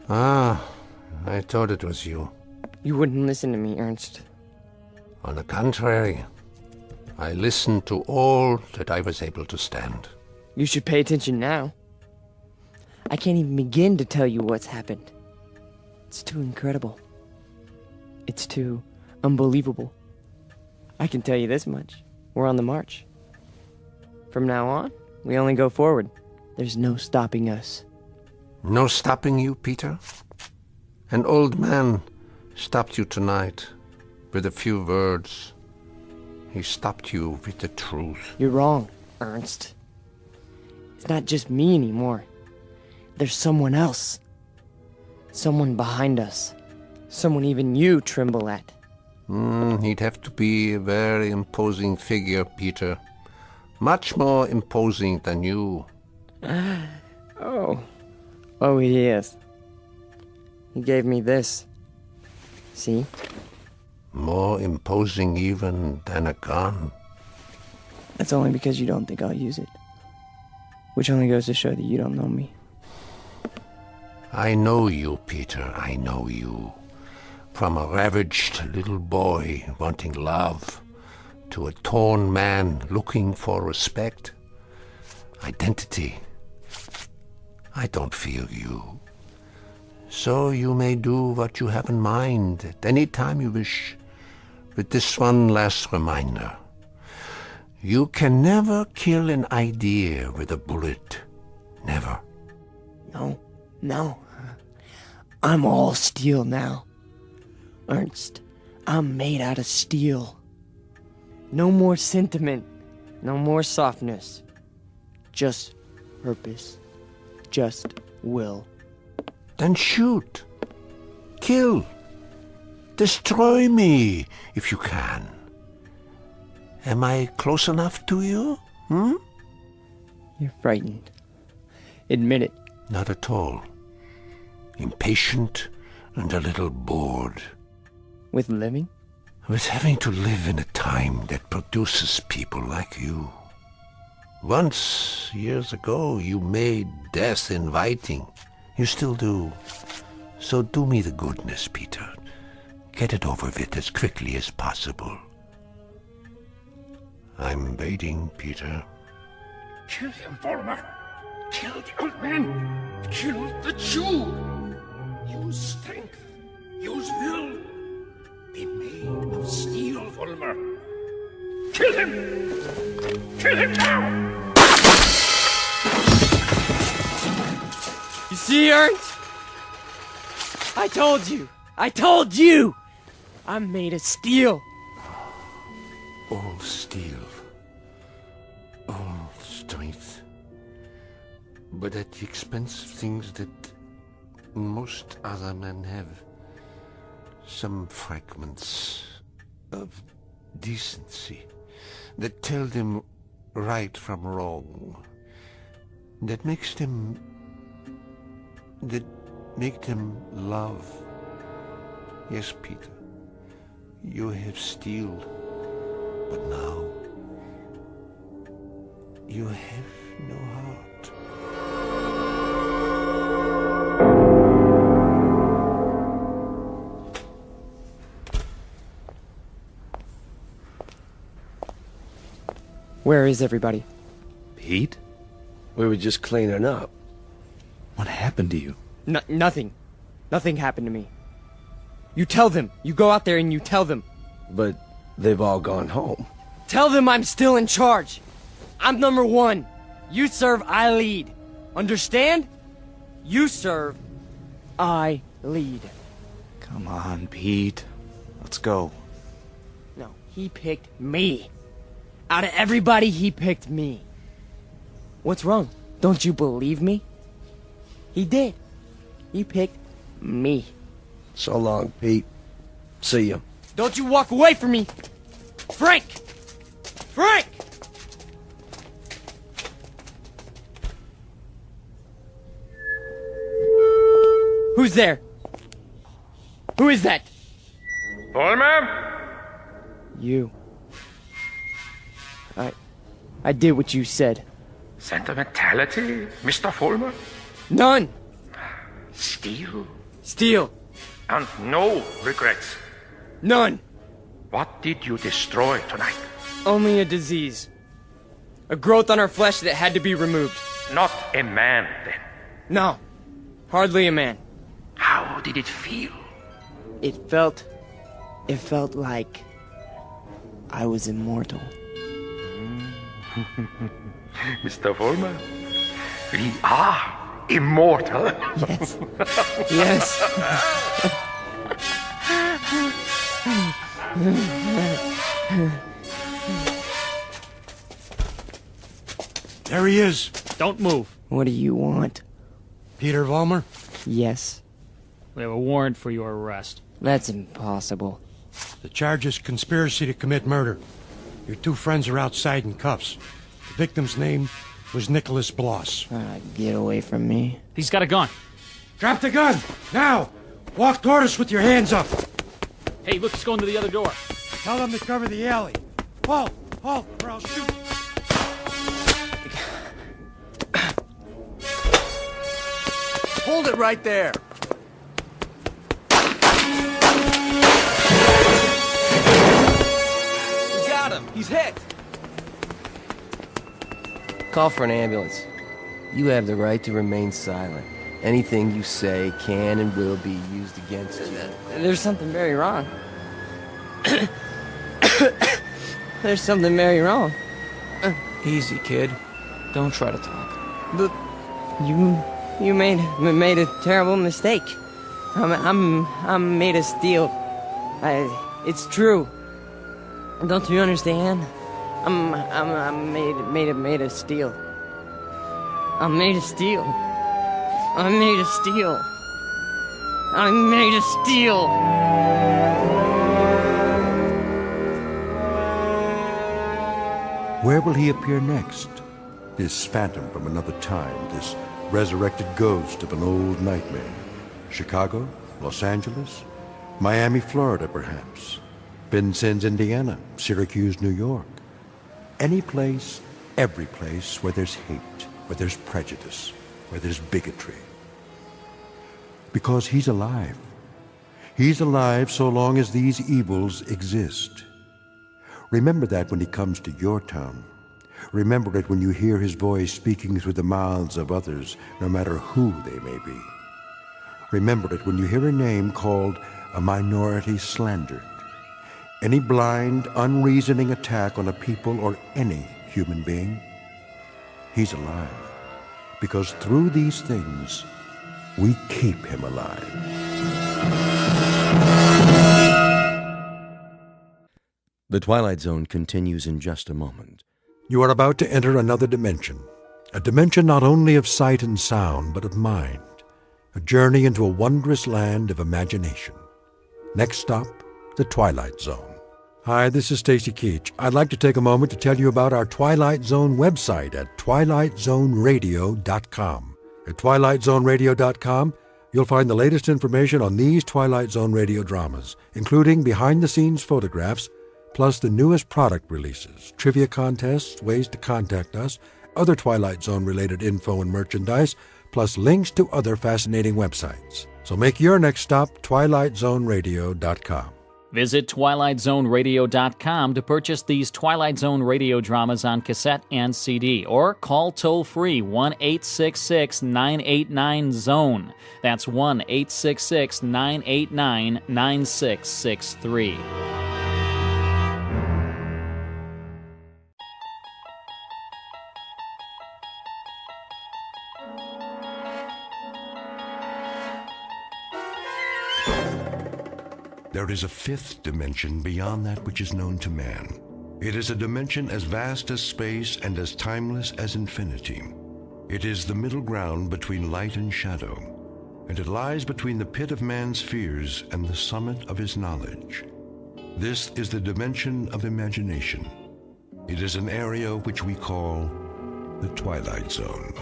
Ah, I thought it was you. You wouldn't listen to me, Ernst. On the contrary, I listened to all that I was able to stand. You should pay attention now. I can't even begin to tell you what's happened. It's too incredible. It's too unbelievable. I can tell you this much. We're on the march. From now on, we only go forward. There's no stopping us. No stopping you, Peter? An old man stopped you tonight with a few words. He stopped you with the truth. You're wrong, Ernst. It's not just me anymore. There's someone else. Someone behind us. Someone even you tremble at. He'd have to be a very imposing figure, Peter. Much more imposing than you. Oh, he is. He gave me this. See? More imposing even than a gun. That's only because you don't think I'll use it. Which only goes to show that you don't know me. I know you, Peter, I know you. From a ravaged little boy wanting love to a torn man looking for respect, identity. I don't fear you. So you may do what you have in mind at any time you wish. With this one last reminder. You can never kill an idea with a bullet. Never. No. I'm all steel now. Ernst, I'm made out of steel. No more sentiment. No more softness. Just purpose. Just will. Then shoot. Kill. Destroy me, if you can. Am I close enough to you? You're frightened. Admit it. Not at all. Impatient and a little bored. With living? With having to live in a time that produces people like you. Once, years ago, you made death inviting. You still do. So do me the goodness, Peter. Get it over with as quickly as possible. I'm waiting, Peter. Kill him, Vollmer. Kill the old man. Kill the Jew. Use strength. Use will. Be made of steel, Vollmer. Kill him! Kill him now! You see, Ernst? I told you! I'm made of steel! All steel. All strength. But at the expense of things that most other men have. Some fragments of decency that tell them right from wrong. That make them love. Yes, Peter, you have steel, but now you have no heart. Where is everybody? Pete? We were just cleaning up. What happened to you? Nothing. Nothing happened to me. You tell them. You go out there and you tell them. But they've all gone home. Tell them I'm still in charge. I'm number one. You serve, I lead. Understand? You serve, I lead. Come on, Pete. Let's go. No, he picked me. Out of everybody, he picked me. What's wrong? Don't you believe me? He did. He picked me. So long, Pete. See ya. Don't you walk away from me! Frank! Frank! Who's there? Who is that? Vollmer? You. I did what you said. Sentimentality, Mr. Vollmer? None! Steal? Steal. And no regrets? None! What did you destroy tonight? Only a disease. A growth on our flesh that had to be removed. Not a man, then? No. Hardly a man. How did it feel? It felt like I was immortal. Mr. Vollmer, we are immortal. Yes. Yes. There he is. Don't move. What do you want? Peter Vollmer? Yes. We have a warrant for your arrest. That's impossible. The charge is conspiracy to commit murder. Your two friends are outside in cuffs. The victim's name was Nicholas Bloss. Get away from me. He's got a gun. Drop the gun! Now! Walk toward us with your hands up! Hey, look, he's going to the other door. Tell them to cover the alley. Halt! Halt, or I'll shoot you! Hold it right there. We got him. He's hit. Call for an ambulance. You have the right to remain silent. Anything you say can and will be used against you. There's something very wrong. There's something very wrong. Easy, kid. Don't try to talk. But you made a terrible mistake. I'm made of steel. It's true. Don't you understand? I'm made of steel. I'm made of steel. I'm made of steel. I'm made of steel. Where will he appear next? This phantom from another time, this resurrected ghost of an old nightmare. Chicago? Los Angeles? Miami, Florida, perhaps. Vincennes, Indiana. Syracuse, New York. Any place, every place where there's hate, where there's prejudice, where there's bigotry. Because he's alive. He's alive so long as these evils exist. Remember that when he comes to your town. Remember it when you hear his voice speaking through the mouths of others, no matter who they may be. Remember it when you hear a name called a minority slandered. Any blind, unreasoning attack on a people or any human being. He's alive. Because through these things, we keep him alive. The Twilight Zone continues in just a moment. You are about to enter another dimension. A dimension not only of sight and sound, but of mind. A journey into a wondrous land of imagination. Next stop, the Twilight Zone. Hi, this is Stacy Keach. I'd like to take a moment to tell you about our Twilight Zone website at twilightzoneradio.com. At twilightzoneradio.com, you'll find the latest information on these Twilight Zone radio dramas, including behind-the-scenes photographs, plus the newest product releases, trivia contests, ways to contact us, other Twilight Zone-related info and merchandise, plus links to other fascinating websites. So make your next stop twilightzoneradio.com. Visit TwilightZoneRadio.com to purchase these Twilight Zone radio dramas on cassette and CD, or call toll-free 1-866-989-ZONE. That's 1-866-989-9663. There is a fifth dimension beyond that which is known to man. It is a dimension as vast as space and as timeless as infinity. It is the middle ground between light and shadow, and it lies between the pit of man's fears and the summit of his knowledge. This is the dimension of imagination. It is an area which we call the Twilight Zone.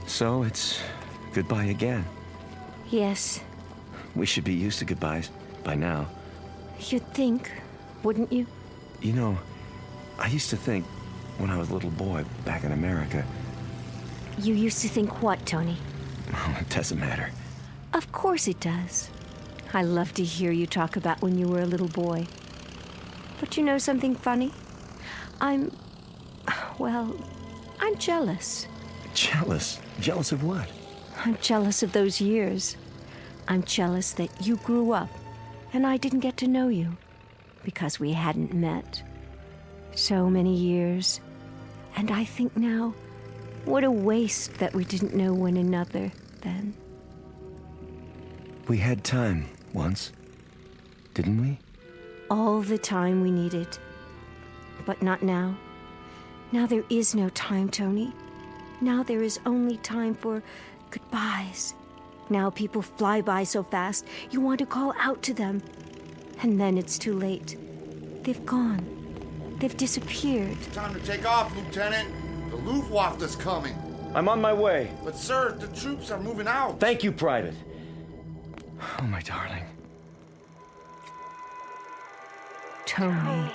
So it's goodbye again. Yes. We should be used to goodbyes by now. You'd think, wouldn't you? You know, I used to think when I was a little boy back in America. You used to think what, Tony? Oh, it doesn't matter. Of course it does. I love to hear you talk about when you were a little boy. But you know something funny? I'm jealous. Jealous? Jealous of what? I'm jealous of those years. I'm jealous that you grew up and I didn't get to know you because we hadn't met. So many years. And I think now, what a waste that we didn't know one another then. We had time once, didn't we? All the time we needed. But not now. Now there is no time, Tony. Now there is only time for goodbyes. Now people fly by so fast, you want to call out to them. And then it's too late. They've gone. They've disappeared. It's time to take off, Lieutenant. The Luftwaffe is coming. I'm on my way. But, sir, the troops are moving out. Thank you, Private. Oh, my darling. Tony,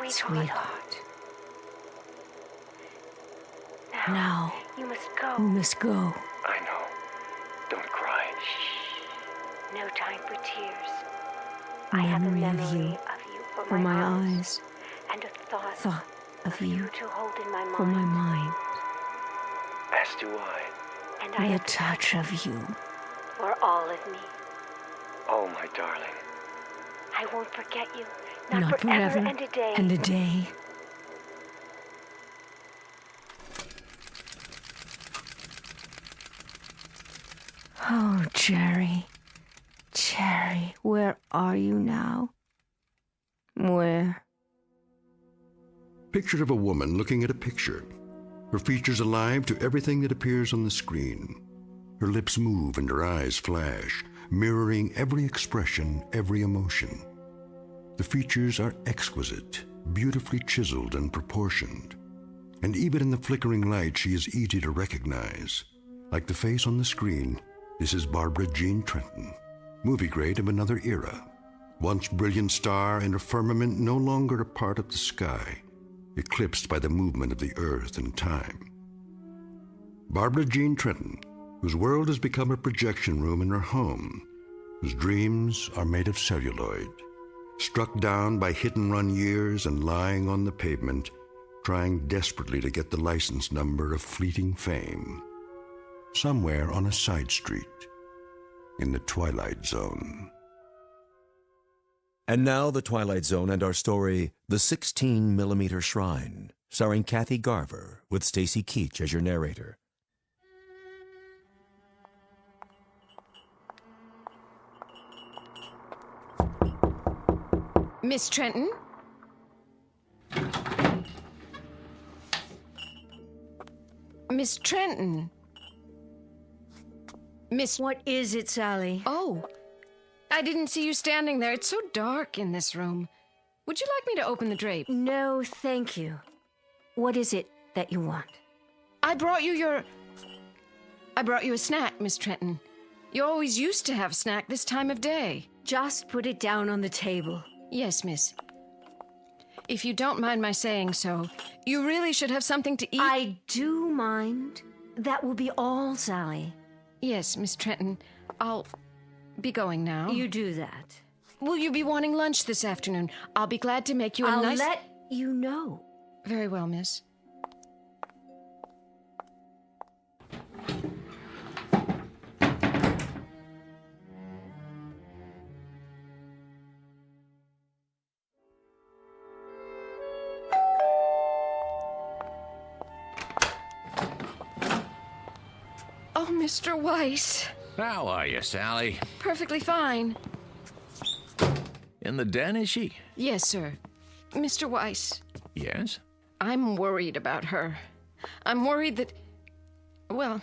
sweetheart. Now, you must go. You must go. I know. Don't cry. Shh. No time for tears. Memory I have a memory of you for my eyes, and a thought of you to hold in my mind. for my mind, As do I. And and I a touch of you. for all of me. Oh, my darling. I won't forget you. Not forever and a day. and a day. Oh, Jerry. Jerry, where are you now? Where? Picture of a woman looking at a picture. Her features alive to everything that appears on the screen. Her lips move and her eyes flash, mirroring every expression, every emotion. The features are exquisite, beautifully chiseled and proportioned. And even in the flickering light, she is easy to recognize. Like the face on the screen, this is Barbara Jean Trenton, movie great of another era. Once brilliant star in a firmament no longer a part of the sky, eclipsed by the movement of the earth and time. Barbara Jean Trenton, whose world has become a projection room in her home, whose dreams are made of celluloid, struck down by hit-and-run years and lying on the pavement, trying desperately to get the license number of fleeting fame, somewhere on a side street in the Twilight Zone. And now the Twilight Zone and our story, The 16mm Shrine, starring Kathy Garver with Stacy Keach as your narrator. Miss Trenton? Miss Trenton? Miss... What is it, Sally? Oh, I didn't see you standing there. It's so dark in this room. Would you like me to open the drape? No, thank you. What is it that you want? I brought you a snack, Miss Trenton. You always used to have snack this time of day. Just put it down on the table. Yes, miss. If you don't mind my saying so, you really should have something to eat. I do mind. That will be all, Sally. Yes, Miss Trenton. I'll be going now. You do that. Will you be wanting lunch this afternoon? I'll be glad to make you a nice... I'll let you know. Very well, miss. Oh, Mr. Weiss. How are you, Sally? Perfectly fine. In the den, is she? Yes, sir. Mr. Weiss. Yes? I'm worried about her. I'm worried that... Well,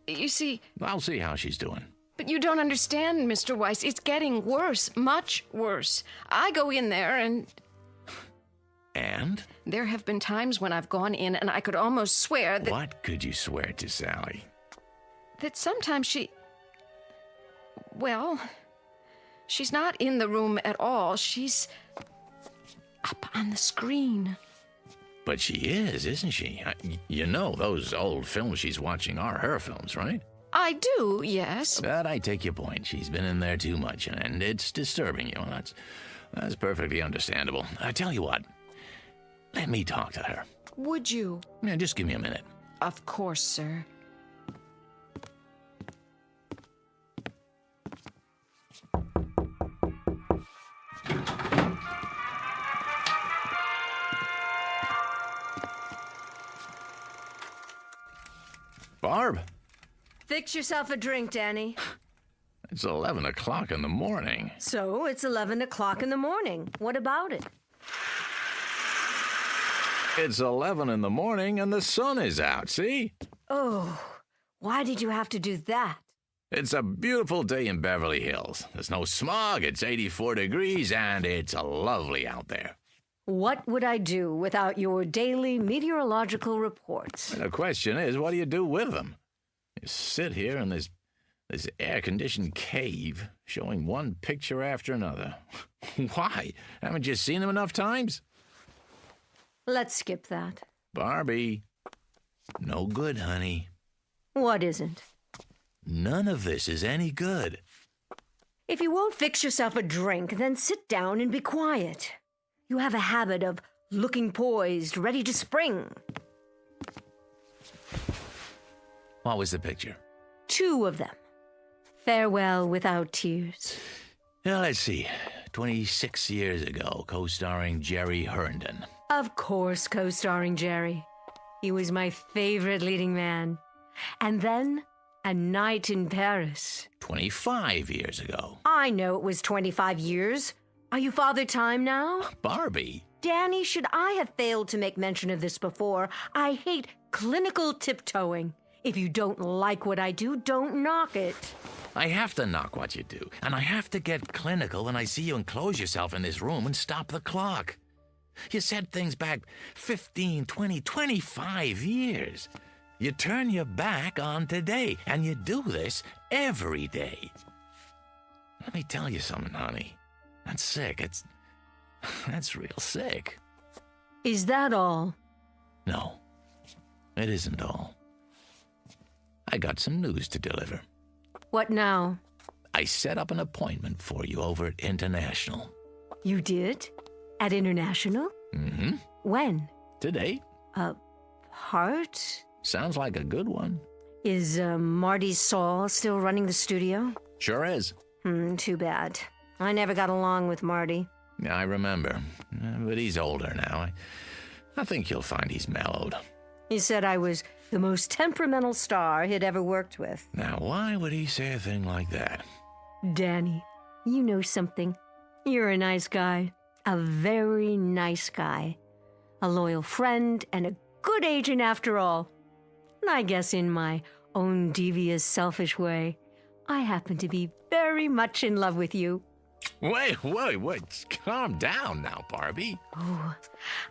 you see... I'll see how she's doing. But you don't understand, Mr. Weiss. It's getting worse. Much worse. I go in there and... And? There have been times when I've gone in and I could almost swear that... What could you swear to, Sally? That sometimes she... Well, she's not in the room at all. She's up on the screen. But she is, isn't she? You know those old films she's watching are her films, right? I do, yes. But I take your point. She's been in there too much, and it's disturbing you. That's perfectly understandable. I tell you what. Let me talk to her. Would you? Yeah, just give me a minute. Of course, sir. Barb? Fix yourself a drink, Danny. It's 11 o'clock in the morning. So, it's 11 o'clock in the morning. What about it? It's 11 in the morning and the sun is out, see? Oh, why did you have to do that? It's a beautiful day in Beverly Hills. There's no smog, it's 84 degrees, and it's lovely out there. What would I do without your daily meteorological reports? And the question is, what do you do with them? You sit here in this air-conditioned cave, showing one picture after another. Why? Haven't you seen them enough times? Let's skip that. Barbie. No good, honey. What isn't? None of this is any good. If you won't fix yourself a drink, then sit down and be quiet. You have a habit of looking poised, ready to spring. What was the picture? 2 of them. Farewell without tears. Now, let's see. 26 years ago, co-starring Jerry Herndon. Of course, co-starring Jerry. He was my favorite leading man. And then, A Night in Paris. 25 years ago. I know it was 25 years. Are you Father Time now? Barbie. Danny, should I have failed to make mention of this before? I hate clinical tiptoeing. If you don't like what I do, don't knock it. I have to knock what you do, and I have to get clinical when I see you enclose yourself in this room and stop the clock. You said things back 15, 20, 25 years. You turn your back on today, and you do this every day. Let me tell you something, honey. That's sick. That's real sick. Is that all? No, it isn't all. I got some news to deliver. What now? I set up an appointment for you over at International. You did? At International? Mm-hmm. When? Today. Part? Sounds like a good one. Is Marty Saul still running the studio? Sure is. Too bad. I never got along with Marty. Yeah, I remember. But he's older now. I think you'll find he's mellowed. He said I was the most temperamental star he'd ever worked with. Now, why would he say a thing like that? Danny, you know something. You're a nice guy. A very nice guy. A loyal friend and a good agent after all. And I guess in my own devious, selfish way, I happen to be very much in love with you. Wait. Calm down now, Barbie. Oh,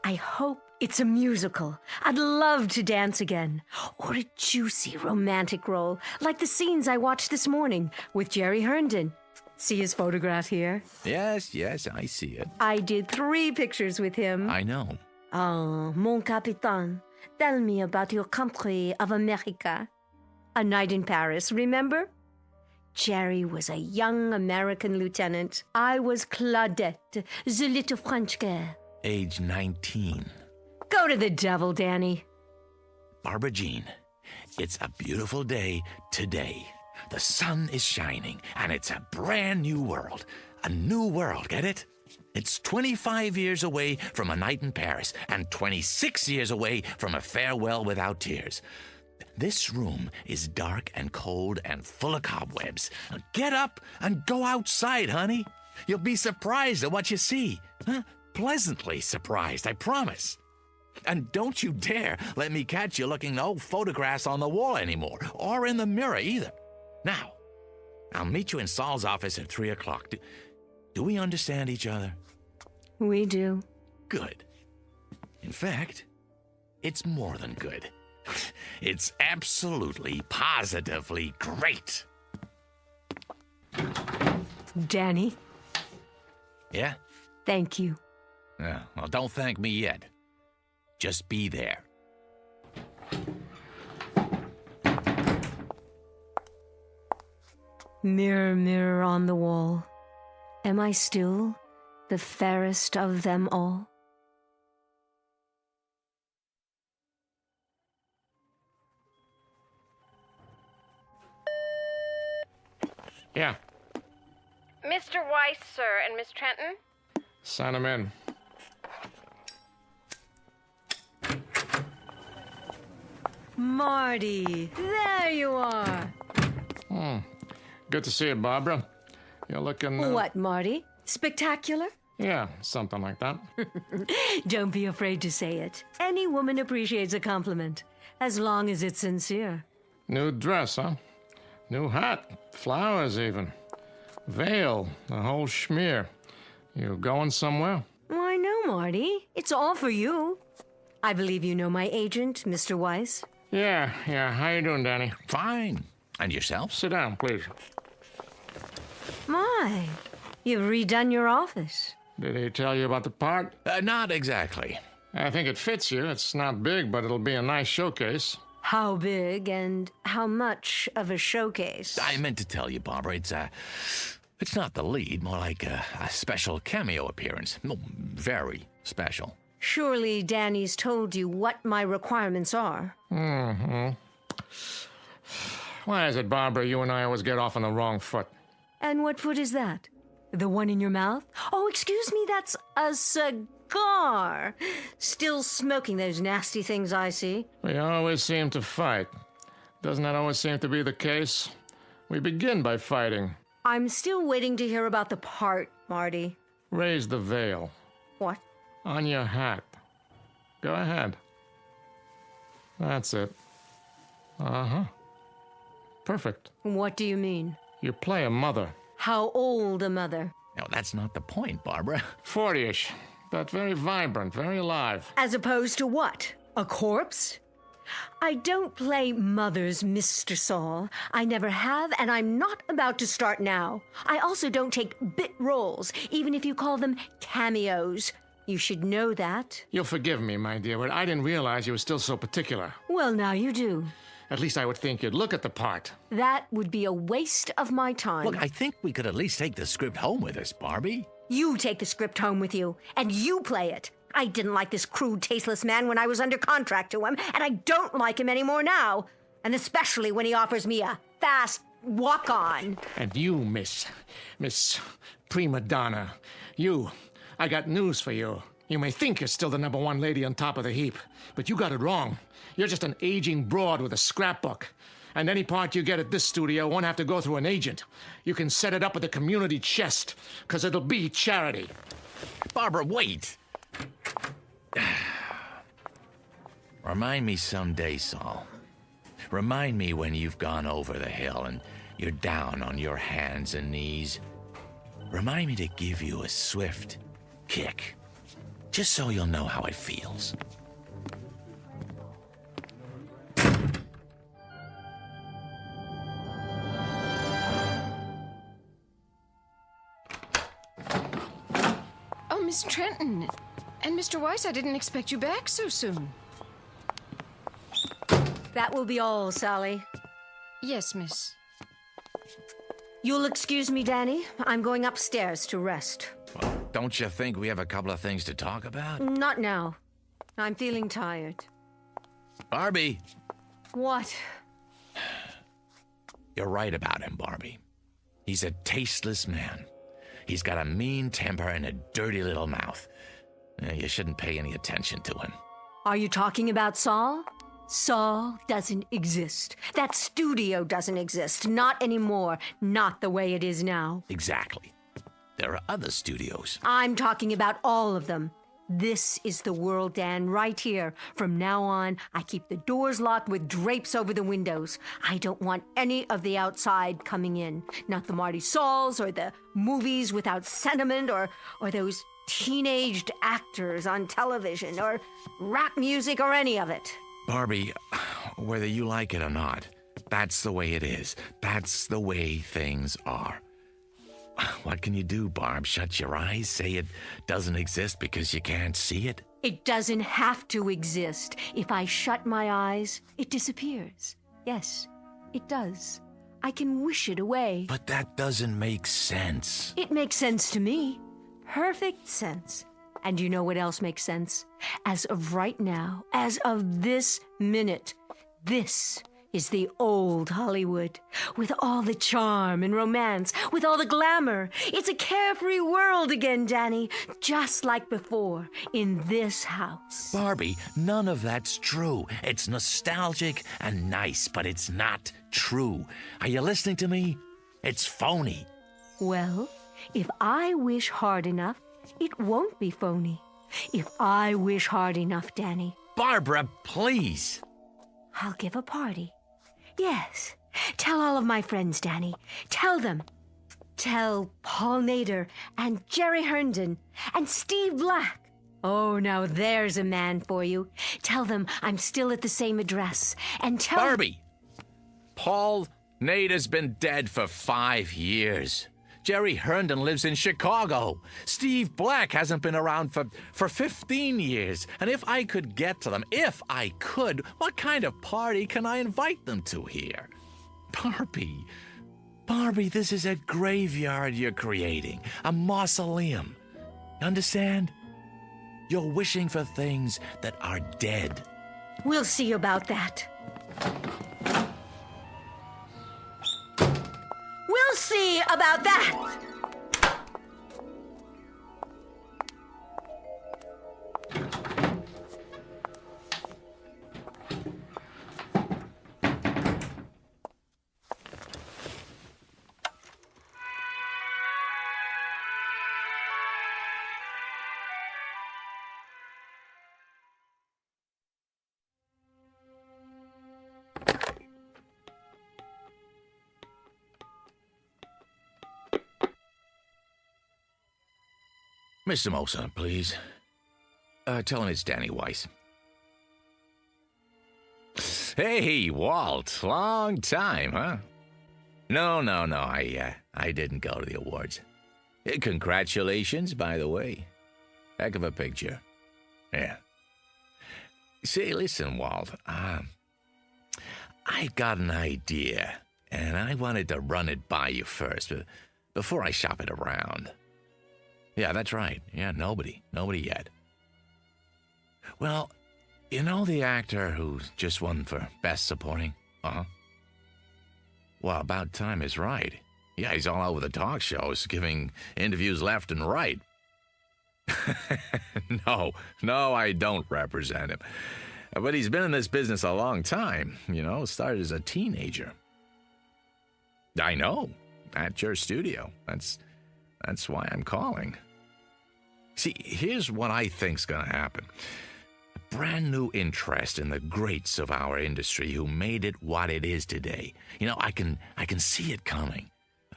I hope It's a musical. I'd love to dance again. Or a juicy romantic role, like the scenes I watched this morning with Jerry Herndon. See his photograph here? Yes, I see it. I did 3 pictures with him. I know. Ah, mon capitaine, tell me about your country of America. A Night in Paris, remember? Jerry was a young American lieutenant. I was Claudette, the little French girl. Age 19. Go to the devil, Danny. Barbara Jean, it's a beautiful day today. The sun is shining, and it's a brand new world. A new world, get it? It's 25 years away from A Night in Paris, and 26 years away from A Farewell Without Tears. This room is dark and cold and full of cobwebs. Get up and go outside, honey. You'll be surprised at what you see. Huh? Pleasantly surprised, I promise. And don't you dare let me catch you looking at old photographs on the wall anymore, or in the mirror either. Now, I'll meet you in Saul's office at 3 o'clock. Do we understand each other? We do. Good. In fact, it's more than good. It's absolutely, positively great. Danny? Yeah? Thank you. Well, don't thank me yet. Just be there. Mirror, mirror on the wall, am I still the fairest of them all? Yeah, Mr. Weiss, sir, and Miss Trenton? sign him in. Marty, there you are. Good to see you, Barbara. You're looking... What, Marty? Spectacular? Yeah, something like that. Don't be afraid to say it. Any woman appreciates a compliment, as long as it's sincere. New dress, huh? New hat, flowers even. Veil, the whole schmear. You going somewhere? Why, no, Marty. It's all for you. I believe you know my agent, Mr. Weiss. Yeah. How you doing, Danny? Fine. And yourself? Sit down, please. My, you've redone your office. Did he tell you about the part? Not exactly. I think it fits you. It's not big, but it'll be a nice showcase. How big and how much of a showcase? I meant to tell you, Barbara, it's not the lead, more like a special cameo appearance. Very special. Surely Danny's told you what my requirements are. Mm-hmm. Why is it, Barbara, you and I always get off on the wrong foot? And what foot is that? The one in your mouth? Oh, excuse me, that's a cigar. Still smoking those nasty things I see. We always seem to fight. Doesn't that always seem to be the case? We begin by fighting. I'm still waiting to hear about the part, Marty. Raise the veil. What? On your hat. Go ahead. That's it. Uh-huh. Perfect. What do you mean? You play a mother. How old a mother? No, that's not the point, Barbara. 40-ish, but very vibrant, very alive. As opposed to what? A corpse? I don't play mothers, Mr. Saul. I never have, and I'm not about to start now. I also don't take bit roles, even if you call them cameos. You should know that. You'll forgive me, my dear, but I didn't realize you were still so particular. Well, now you do. At least I would think you'd look at the part. That would be a waste of my time. Look, I think we could at least take the script home with us, Barbie. You take the script home with you, and you play it. I didn't like this crude, tasteless man when I was under contract to him, and I don't like him anymore now. And especially when he offers me a fast walk-on. And you, Miss Prima Donna, I got news for you. You may think you're still the #1 lady on top of the heap, but you got it wrong. You're just an aging broad with a scrapbook. And any part you get at this studio won't have to go through an agent. You can set it up with a community chest, because it'll be charity. Barbara, wait. Remind me someday, Saul. Remind me when you've gone over the hill and you're down on your hands and knees. Remind me to give you a swift kick, just so you'll know how it feels. Miss Trenton. And Mr. Weiss, I didn't expect you back so soon. That will be all, Sally. Yes, miss. You'll excuse me, Danny. I'm going upstairs to rest. Well, don't you think we have a couple of things to talk about? Not now. I'm feeling tired. Barbie! What? You're right about him, Barbie. He's a tasteless man. He's got a mean temper and a dirty little mouth. You shouldn't pay any attention to him. Are you talking about Saul? Saul doesn't exist. That studio doesn't exist. Not anymore. Not the way it is now. Exactly. There are other studios. I'm talking about all of them. This is the world, Dan, right here. From now on, I keep the doors locked with drapes over the windows. I don't want any of the outside coming in. Not the Marty Sauls or the movies without sentiment or those teenaged actors on television or rap music or any of it. Barbie, whether you like it or not, that's the way it is. That's the way things are. What can you do, Barb? Shut your eyes? Say it doesn't exist because you can't see it? It doesn't have to exist. If I shut my eyes, it disappears. Yes, it does. I can wish it away. But that doesn't make sense. It makes sense to me. Perfect sense. And you know what else makes sense? As of right now, as of this minute, this is the old Hollywood, with all the charm and romance, with all the glamour. It's a carefree world again, Danny, just like before, in this house. Barbie, none of that's true. It's nostalgic and nice, but it's not true. Are you listening to me? It's phony. Well, if I wish hard enough, it won't be phony. If I wish hard enough, Danny. Barbara, please. I'll give a party. Yes. Tell all of my friends, Danny. Tell them. Tell Paul Nader and Jerry Herndon and Steve Black. Oh, now there's a man for you. Tell them I'm still at the same address. And tell... Barbie! Paul Nader's been dead for 5 years. Jerry Herndon lives in Chicago. Steve Black hasn't been around for 15 years. And if I could get to them, if I could, what kind of party can I invite them to here? Barbie, this is a graveyard you're creating, a mausoleum. Understand? You're wishing for things that are dead. We'll see about that. We'll see about that. Mr. Mosa, please. Tell him it's Danny Weiss. Hey, Walt. Long time, huh? No. I didn't go to the awards. Congratulations, by the way. Heck of a picture. Yeah. Say, listen, Walt. I got an idea, and I wanted to run it by you first, before I shop it around. Yeah, that's right. Yeah, nobody yet. Well, you know the actor who just won for Best Supporting? Uh-huh. Well, About Time is right. Yeah, he's all over the talk shows, giving interviews left and right. No, I don't represent him. But he's been in this business a long time, started as a teenager. I know, at your studio. That's why I'm calling. See, here's what I think's gonna happen. A brand new interest in the greats of our industry who made it what it is today. I can see it coming.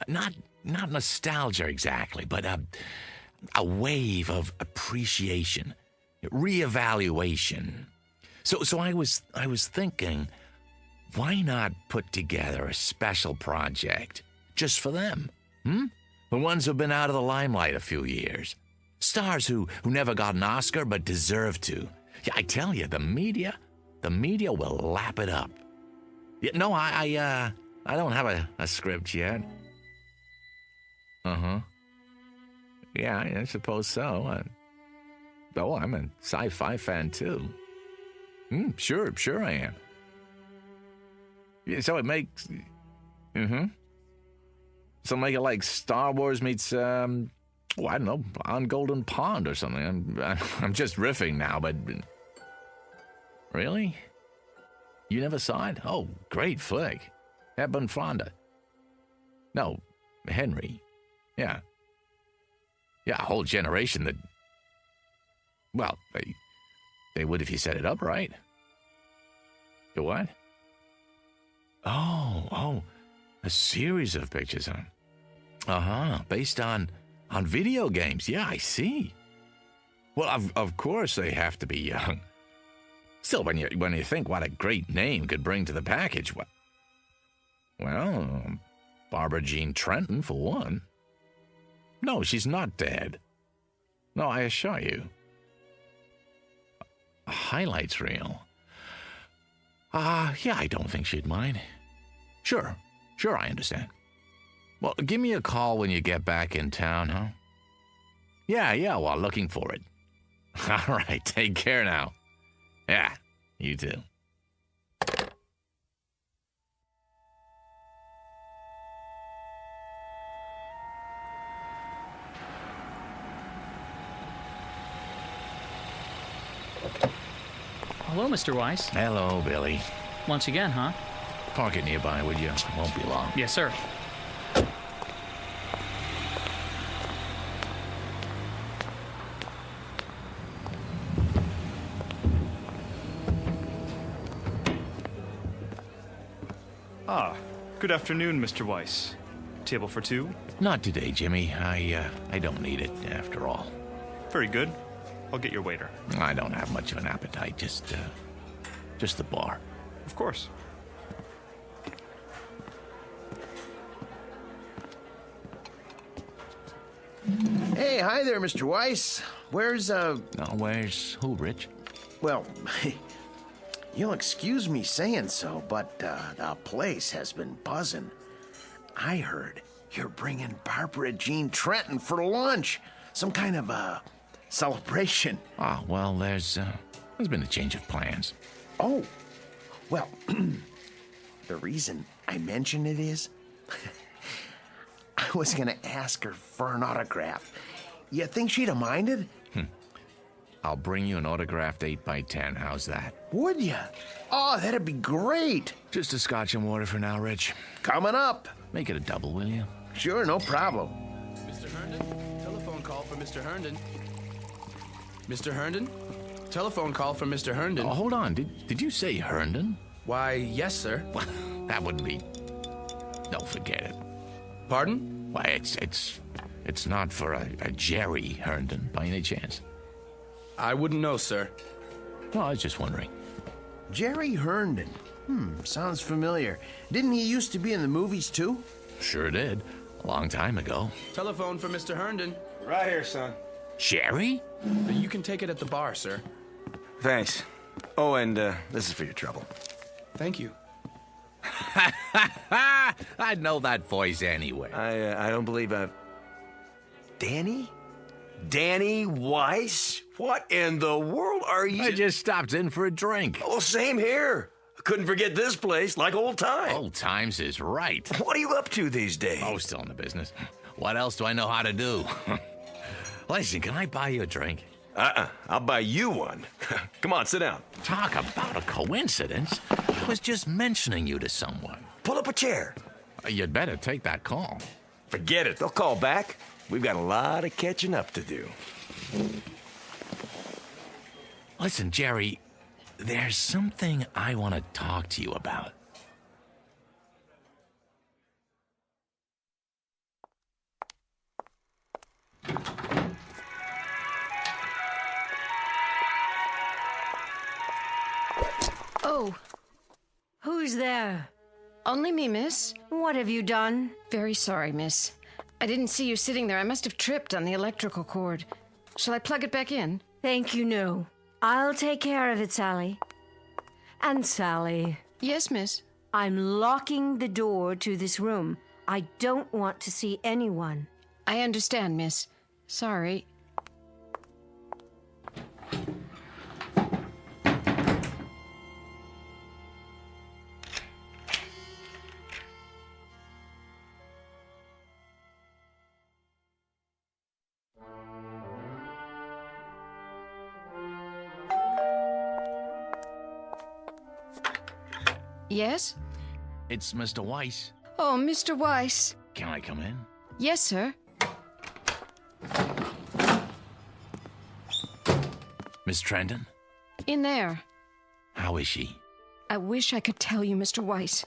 Not nostalgia exactly, but a wave of appreciation, reevaluation. So I was thinking, why not put together a special project just for them? The ones who've been out of the limelight a few years. Stars who never got an Oscar but deserve to. Yeah, I tell you, the media will lap it up. Yeah, no, I don't have a script yet. Uh-huh. Yeah, I suppose so. I'm a sci-fi fan, too. Sure I am. Yeah, so it makes... So make it like Star Wars meets, I don't know, On Golden Pond or something. I'm just riffing now, but... Really? You never saw it? Oh, great flick. Hepburn Fonda. No, Henry. Yeah. Yeah, a whole generation that... Well, they would if you set it up right. The what? Oh, a series of pictures, huh? Uh-huh, based on video games. Yeah, I see. Well, of course they have to be young. Still, when you think what a great name could bring to the package, well, Barbara Jean Trenton, for one. No, she's not dead. No, I assure you. A highlights reel. Yeah, I don't think she'd mind. Sure, I understand. Well, give me a call when you get back in town, huh? Yeah, well, looking for it. All right, take care now. Yeah, you too. Hello, Mr. Weiss. Hello, Billy. Once again, huh? Park it nearby, would you? Won't be long. Yes, sir. Good afternoon, Mr. Weiss. Table for two? Not today, Jimmy. I don't need it, after all. Very good. I'll get your waiter. I don't have much of an appetite, just the bar. Of course. Hey, hi there, Mr. Weiss. Where's Where's who, Rich? Well, you'll excuse me saying so, but the place has been buzzing. I heard you're bringing Barbara Jean Trenton for lunch. Some kind of celebration. Well, there's been a change of plans. Oh, well, the reason I mention it is I was going to ask her for an autograph. You think she'd have minded? I'll bring you an autographed 8x10. How's that? Would ya? Oh, that'd be great. Just a scotch and water for now, Rich. Coming up. Make it a double, will you? Sure, no problem. Mr. Herndon, telephone call for Mr. Herndon. Mr. Herndon? Telephone call from Mr. Herndon. Oh, hold on. Did you say Herndon? Why, yes, sir. Well, that wouldn't be... No, forget it. Pardon? Why, it's not for a Jerry Herndon, by any chance. I wouldn't know, sir. No, I was just wondering. Jerry Herndon. Sounds familiar. Didn't he used to be in the movies, too? Sure did. A long time ago. Telephone for Mr. Herndon. Right here, son. Jerry? You can take it at the bar, sir. Thanks. Oh, and this is for your trouble. Thank you. I'd know that voice anyway. I don't believe I've... Danny? Danny Weiss? What in the world are you... I just stopped in for a drink. Oh, same here. I couldn't forget this place, like old times. Old times is right. What are you up to these days? Oh, still in the business. What else do I know how to do? Listen, can I buy you a drink? I'll buy you one. Come on, sit down. Talk about a coincidence. I was just mentioning you to someone. Pull up a chair. You'd better take that call. Forget it. They'll call back. We've got a lot of catching up to do. Listen, Jerry, there's something I want to talk to you about. Oh, who's there? Only me, miss. What have you done? Very sorry, miss. I didn't see you sitting there. I must have tripped on the electrical cord. Shall I plug it back in? Thank you, no. I'll take care of it, Sally. And Sally. Yes, miss. I'm locking the door to this room. I don't want to see anyone. I understand, miss. Sorry. Yes? It's Mr. Weiss. Oh, Mr. Weiss. Can I come in? Yes, sir. Miss Trenton? In there. How is she? I wish I could tell you, Mr. Weiss,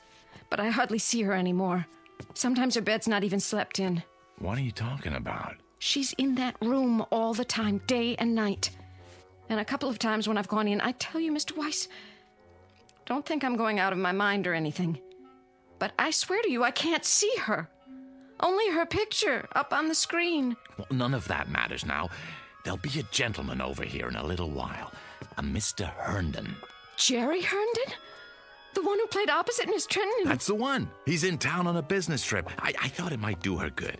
but I hardly see her anymore. Sometimes her bed's not even slept in. What are you talking about? She's in that room all the time, day and night. And a couple of times when I've gone in, I tell you, Mr. Weiss, don't think I'm going out of my mind or anything. But I swear to you, I can't see her. Only her picture up on the screen. Well, none of that matters now. There'll be a gentleman over here in a little while. A Mr. Herndon. Jerry Herndon? The one who played opposite Miss Trenton? That's the one. He's in town on a business trip. I thought it might do her good.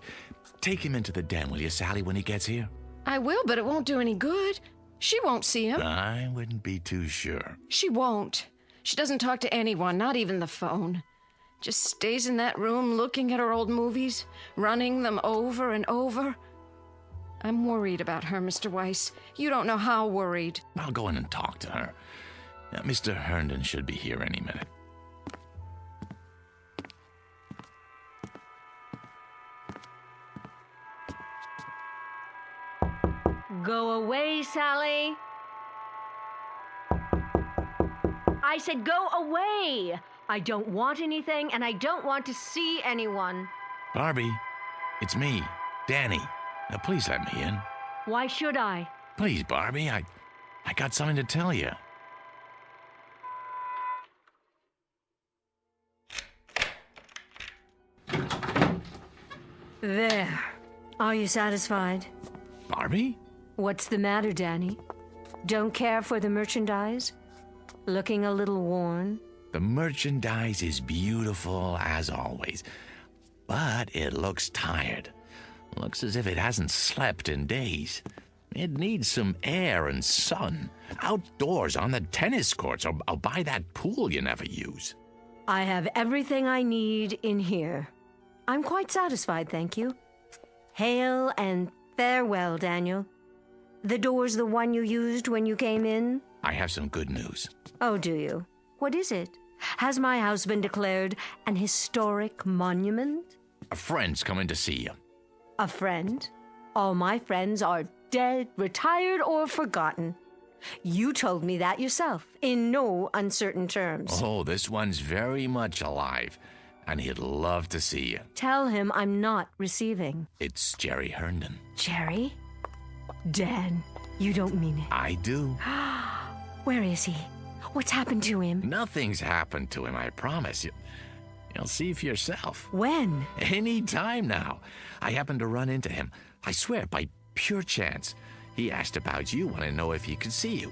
Take him into the den, will you, Sally, when he gets here? I will, but it won't do any good. She won't see him. I wouldn't be too sure. She won't. She doesn't talk to anyone, not even the phone. Just stays in that room looking at her old movies, running them over and over. I'm worried about her, Mr. Weiss. You don't know how worried. I'll go in and talk to her. Mr. Herndon should be here any minute. Go away, Sally. I said go away. I don't want anything, and I don't want to see anyone. Barbie, it's me, Danny. Now, please let me in. Why should I? Please, Barbie, I got something to tell you. There. Are you satisfied? Barbie? What's the matter, Danny? Don't care for the merchandise? Looking a little worn? The merchandise is beautiful as always, but it looks tired. Looks as if it hasn't slept in days. It needs some air and sun. Outdoors on the tennis courts or by that pool you never use. I have everything I need in here. I'm quite satisfied, thank you. Hail and farewell, Daniel. The door's the one you used when you came in? I have some good news. Oh, do you? What is it? Has my house been declared an historic monument? A friend's coming to see you. A friend? All my friends are dead, retired, or forgotten. You told me that yourself, in no uncertain terms. Oh, this one's very much alive, and he'd love to see you. Tell him I'm not receiving. It's Jerry Herndon. Jerry? Dan, you don't mean it. I do. Where is he? What's happened to him? Nothing's happened to him, I promise you. You'll see for yourself. When? Any time now. I happened to run into him. I swear, by pure chance. He asked about you, wanted to know if he could see you.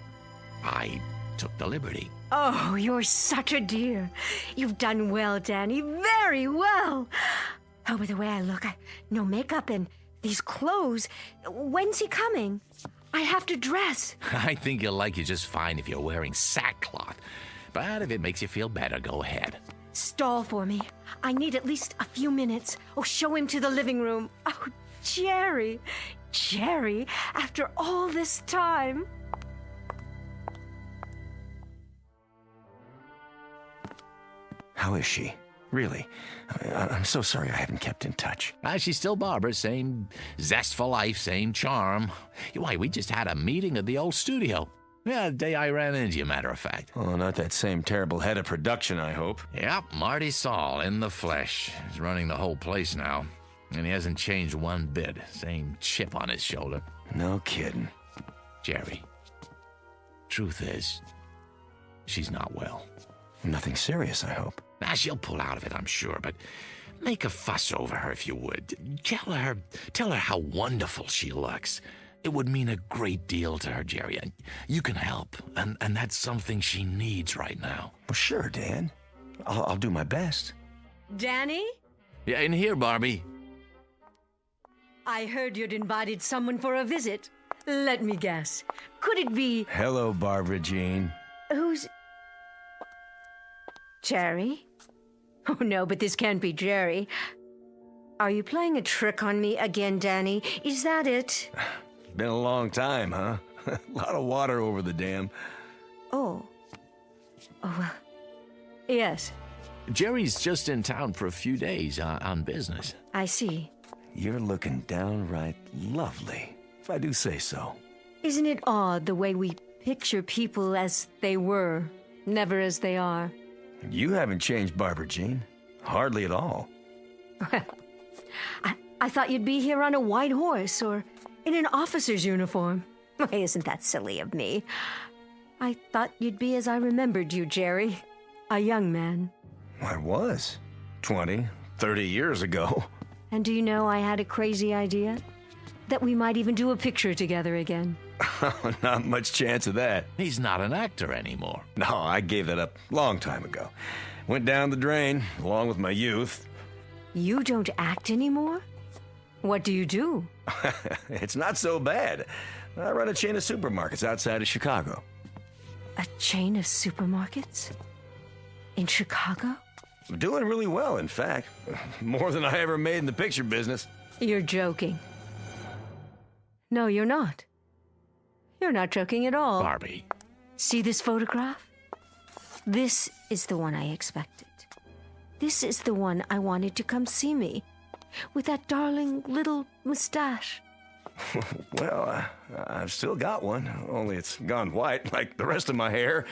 I took the liberty. Oh, you're such a dear. You've done well, Danny. Very well. Oh, by the way I look, no makeup and these clothes. When's he coming? I have to dress. I think he'll like you just fine if you're wearing sackcloth. But if it makes you feel better, go ahead. Stall for me. I need at least a few minutes. Oh, show him to the living room. Oh, Jerry. Jerry, after all this time. How is she? Really? I'm so sorry I haven't kept in touch. She's still Barbara, same zest for life, same charm. Why, we just had a meeting at the old studio. Yeah, the day I ran into you, matter of fact. Oh, not that same terrible head of production, I hope. Yep, Marty Saul in the flesh. He's running the whole place now. And he hasn't changed one bit. Same chip on his shoulder. No kidding. Jerry, truth is, she's not well. Nothing serious, I hope. She'll pull out of it, I'm sure, but make a fuss over her if you would. Tell her how wonderful she looks. It would mean a great deal to her, Jerry. And you can help, and that's something she needs right now. Well, sure, Dan. I'll do my best. Danny? Yeah, in here, Barbie. I heard you'd invited someone for a visit. Let me guess. Could it be... Hello, Barbara Jean. Who's... Jerry? Oh, no, but this can't be Jerry. Are you playing a trick on me again, Danny? Is that it? Been a long time, huh? A lot of water over the dam. Oh. Oh, well. Yes, Jerry's just in town for a few days on business. I see. You're looking downright lovely, if I do say so. Isn't it odd the way we picture people as they were, never as they are? You haven't changed, Barbara Jean. Hardly at all. I thought you'd be here on a white horse or in an officer's uniform. Why, isn't that silly of me? I thought you'd be as I remembered you, Jerry. A young man. I was. 20, 30 years ago. And do you know I had a crazy idea? That we might even do a picture together again. Not much chance of that. He's not an actor anymore. No, I gave that up a long time ago. Went down the drain, along with my youth. You don't act anymore? What do you do? It's not so bad. I run a chain of supermarkets outside of Chicago. A chain of supermarkets? In Chicago? I'm doing really well, in fact. More than I ever made in the picture business. You're joking. No, you're not. You're not joking at all. Barbie. See this photograph? This is the one I expected. This is the one I wanted to come see me. With that darling little mustache. Well, I've still got one. Only it's gone white, like the rest of my hair.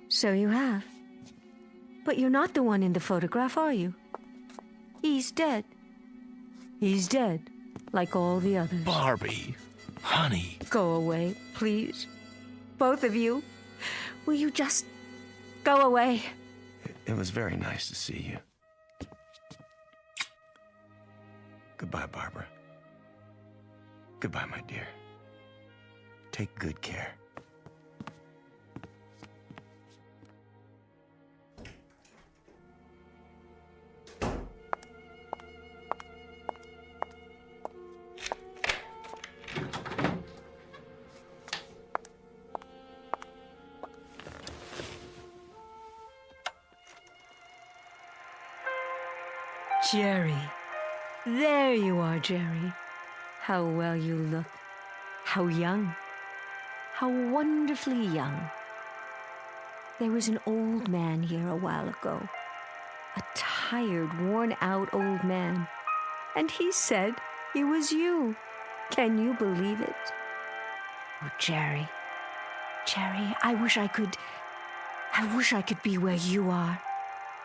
So you have. But you're not the one in the photograph, are you? He's dead. He's dead, like all the others. Barbie, honey. Go away, please. Both of you. Will you just go away? It was very nice to see you. Goodbye, Barbara. Goodbye, my dear. Take good care. Jerry. There you are, Jerry. How well you look. How young. How wonderfully young. There was an old man here a while ago. A tired, worn-out old man. And he said he was you. Can you believe it? Oh, Jerry. Jerry, I wish I could be where you are.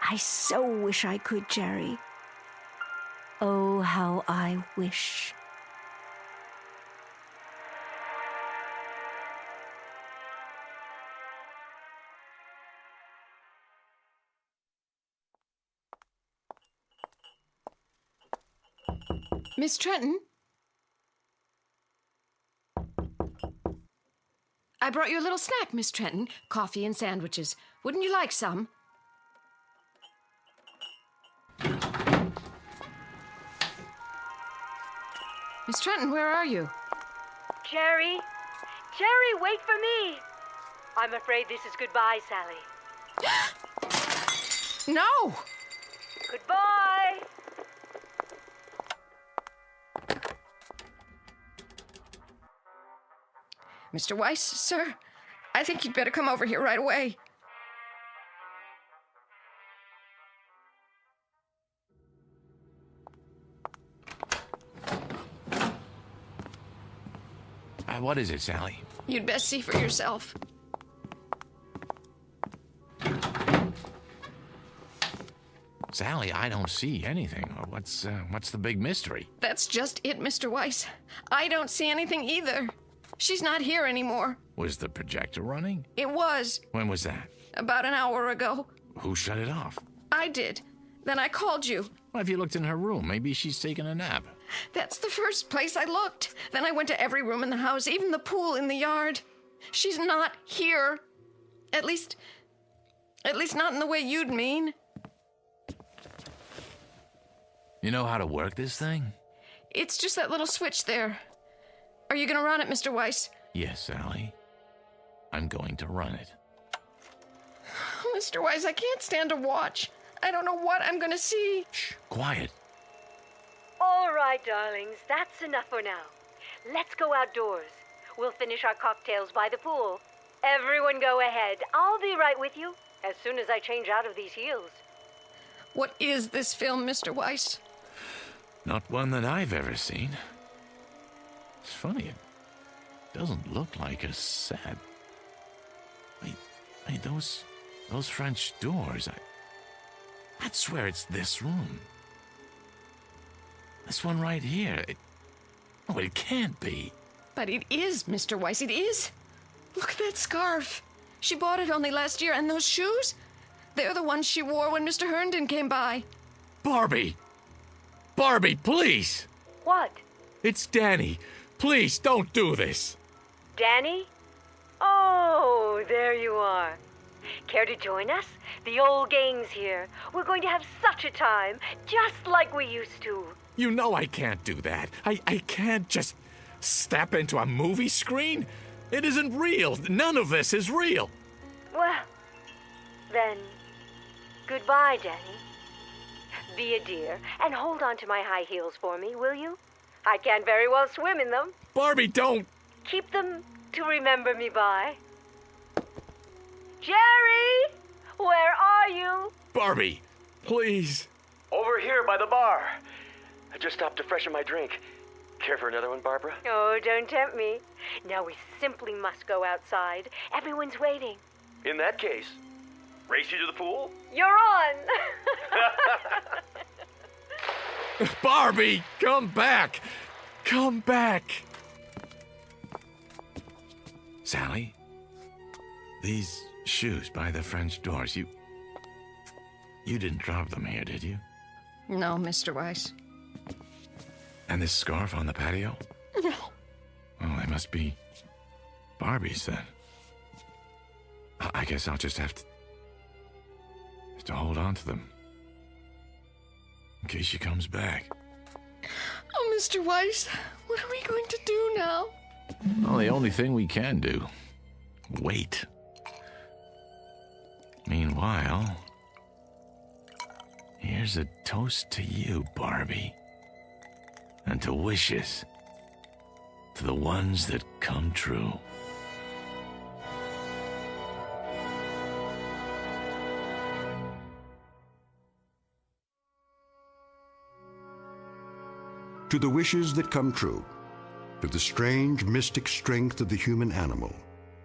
I so wish I could, Jerry. Oh, how I wish. Miss Trenton? I brought you a little snack, Miss Trenton. Coffee and sandwiches. Wouldn't you like some? Miss Trenton, where are you? Jerry? Jerry, wait for me! I'm afraid this is goodbye, Sally. No! Goodbye! Mr. Weiss, sir, I think you'd better come over here right away. What is it, Sally? You'd best see for yourself. Sally, I don't see anything. What's the big mystery? That's just it, Mr. Weiss. I don't see anything either. She's not here anymore. Was the projector running? It was. When was that? About an hour ago. Who shut it off? I did. Then I called you. Well, have you looked in her room? Maybe she's taking a nap. That's the first place I looked. Then I went to every room in the house, even the pool in the yard. She's not here. At least not in the way you'd mean. You know how to work this thing? It's just that little switch there. Are you going to run it, Mr. Weiss? Yes, Sally. I'm going to run it. Mr. Weiss, I can't stand to watch. I don't know what I'm going to see. Shh, quiet. All right, darlings, that's enough for now. Let's go outdoors. We'll finish our cocktails by the pool. Everyone go ahead. I'll be right with you as soon as I change out of these heels. What is this film, Mr. Weiss? Not one that I've ever seen. It's funny, it doesn't look like a set. Wait, those French doors, I'd swear it's this room. This one right here. It can't be. But it is, Mr. Weiss, it is. Look at that scarf. She bought it only last year, and those shoes? They're the ones she wore when Mr. Herndon came by. Barbie! Barbie, please! What? It's Danny. Please, don't do this. Danny? Oh, there you are. Care to join us? The old gang's here. We're going to have such a time, just like we used to. You know I can't do that. I can't just step into a movie screen. It isn't real. None of this is real. Well, then, goodbye, Danny. Be a dear and hold on to my high heels for me, will you? I can't very well swim in them. Barbie, don't! Keep them to remember me by. Jerry! Where are you? Barbie, please. Over here by the bar. I just stopped to freshen my drink. Care for another one, Barbara? Oh, don't tempt me. Now we simply must go outside. Everyone's waiting. In that case, race you to the pool? You're on! Barbie, come back! Come back! Sally, these shoes by the French doors, you didn't drop them here, did you? No, Mr. Weiss. And this scarf on the patio? No. Well, they must be Barbie's then. I guess I'll just have to hold on to them. In case she comes back. Oh, Mr. Weiss, what are we going to do now? Well, the only thing we can do. Wait. Meanwhile, here's a toast to you, Barbie. And to wishes. To the ones that come true. To the wishes that come true, to the strange mystic strength of the human animal,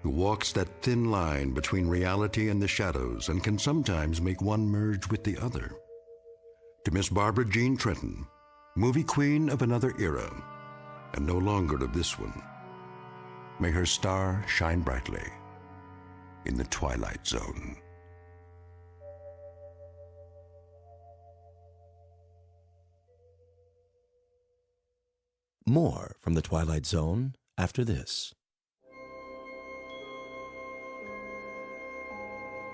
who walks that thin line between reality and the shadows and can sometimes make one merge with the other. To Miss Barbara Jean Trenton, movie queen of another era, and no longer of this one. May her star shine brightly in the Twilight Zone. More from the Twilight Zone after this.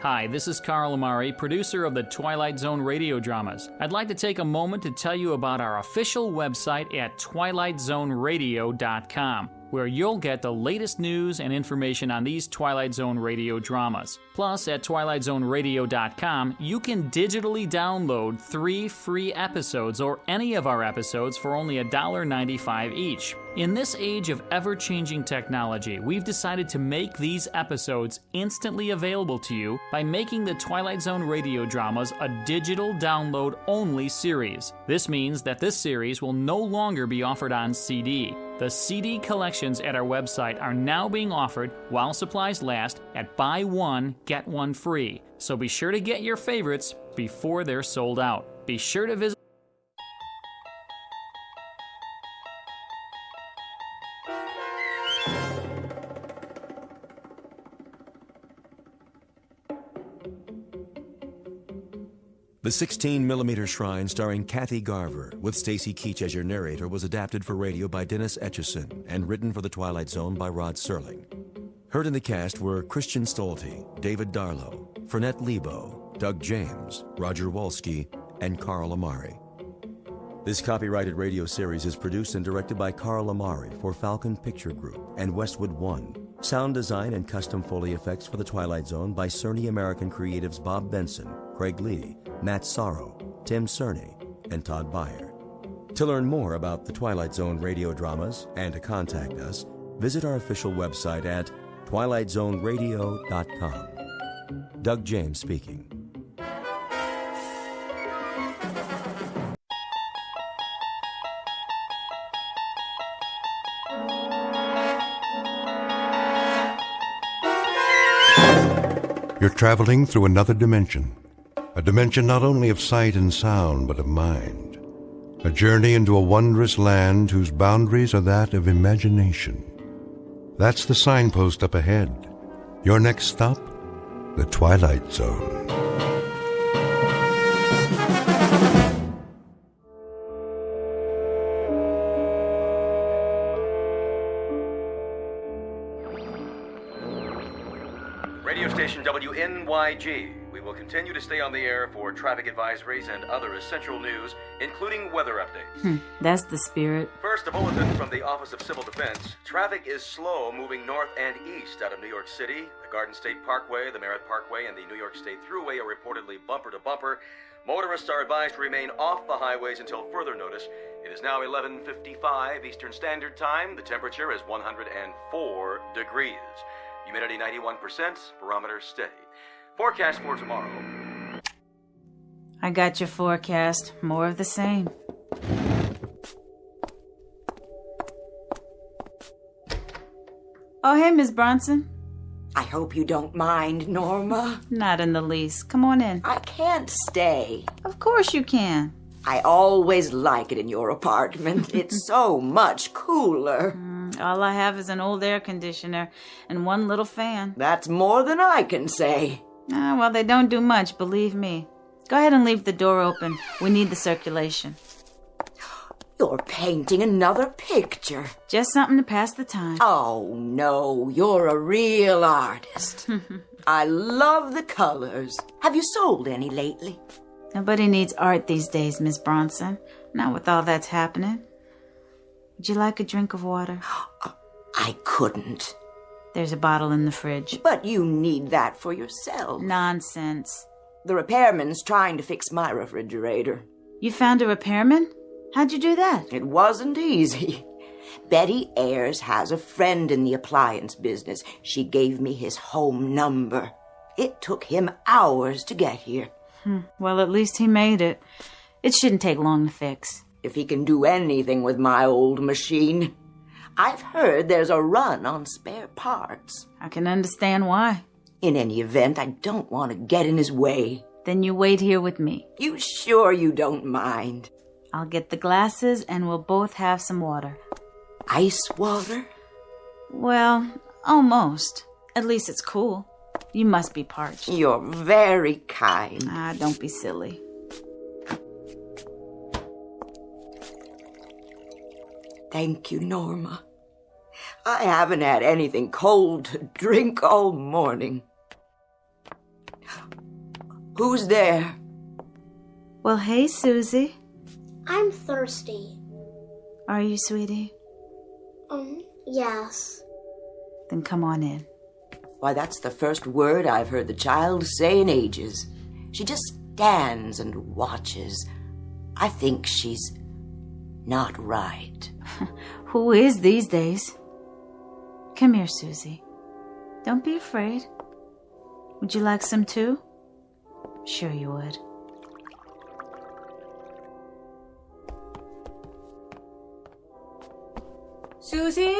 Hi, this is Carl Amari, producer of the Twilight Zone radio dramas. I'd like to take a moment to tell you about our official website at twilightzoneradio.com, where you'll get the latest news and information on these Twilight Zone radio dramas. Plus, at twilightzoneradio.com, you can digitally download 3 free episodes or any of our episodes for only $1.95 each. In this age of ever-changing technology, we've decided to make these episodes instantly available to you by making the Twilight Zone radio dramas a digital download-only series. This means that this series will no longer be offered on CD. The CD collections at our website are now being offered, while supplies last, at buy one, get one free. So be sure to get your favorites before they're sold out. Be sure to visit The 16mm Shrine starring Kathy Garver with Stacy Keach as your narrator was adapted for radio by Dennis Etchison and written for The Twilight Zone by Rod Serling. Heard in the cast were Christian Stolte, David Darlow, Fernette Lebo, Doug James, Roger Wolski, and Carl Amari. This copyrighted radio series is produced and directed by Carl Amari for Falcon Picture Group and Westwood One. Sound design and custom Foley effects for The Twilight Zone by Cerny American creatives Bob Benson, Craig Lee, Matt Sorrow, Tim Cerny, and Todd Beyer. To learn more about The Twilight Zone radio dramas and to contact us, visit our official website at twilightzoneradio.com. Doug James speaking. You're traveling through another dimension. A dimension not only of sight and sound, but of mind. A journey into a wondrous land whose boundaries are that of imagination. That's the signpost up ahead. Your next stop, the Twilight Zone. Radio station WNYG. We will continue to stay on the air for traffic advisories and other essential news, including weather updates. That's the spirit. First, a bulletin from the Office of Civil Defense. Traffic is slow moving north and east out of New York City. The Garden State Parkway, the Merritt Parkway, and the New York State Thruway are reportedly bumper to bumper. Motorists are advised to remain off the highways until further notice. It is now 11:55 Eastern Standard Time. The temperature is 104 degrees. Humidity 91%, barometer steady. Forecast for tomorrow. I got your forecast. More of the same. Oh, hey, Miss Bronson. I hope you don't mind, Norma. Not in the least. Come on in. I can't stay. Of course you can. I always like it in your apartment. It's so much cooler. All I have is an old air conditioner and one little fan. That's more than I can say. Well, they don't do much, believe me. Go ahead and leave the door open. We need the circulation. You're painting another picture. Just something to pass the time. Oh, no, you're a real artist. I love the colors. Have you sold any lately? Nobody needs art these days, Miss Bronson. Not with all that's happening. Would you like a drink of water? I couldn't. There's a bottle in the fridge. But you need that for yourself. Nonsense. The repairman's trying to fix my refrigerator. You found a repairman? How'd you do that? It wasn't easy. Betty Ayers has a friend in the appliance business. She gave me his home number. It took him hours to get here. Well, at least he made it. It shouldn't take long to fix. If he can do anything with my old machine. I've heard there's a run on spare parts. I can understand why. In any event, I don't want to get in his way. Then you wait here with me. You sure you don't mind? I'll get the glasses and we'll both have some water. Ice water? Well, almost. At least it's cool. You must be parched. You're very kind. Don't be silly. Thank you, Norma. I haven't had anything cold to drink all morning. Who's there? Well, hey, Susie. I'm thirsty. Are you, sweetie? Yes. Then come on in. Why, that's the first word I've heard the child say in ages. She just stands and watches. I think she's not right. Who is these days? Come here, Susie. Don't be afraid. Would you like some too? Sure you would. Susie?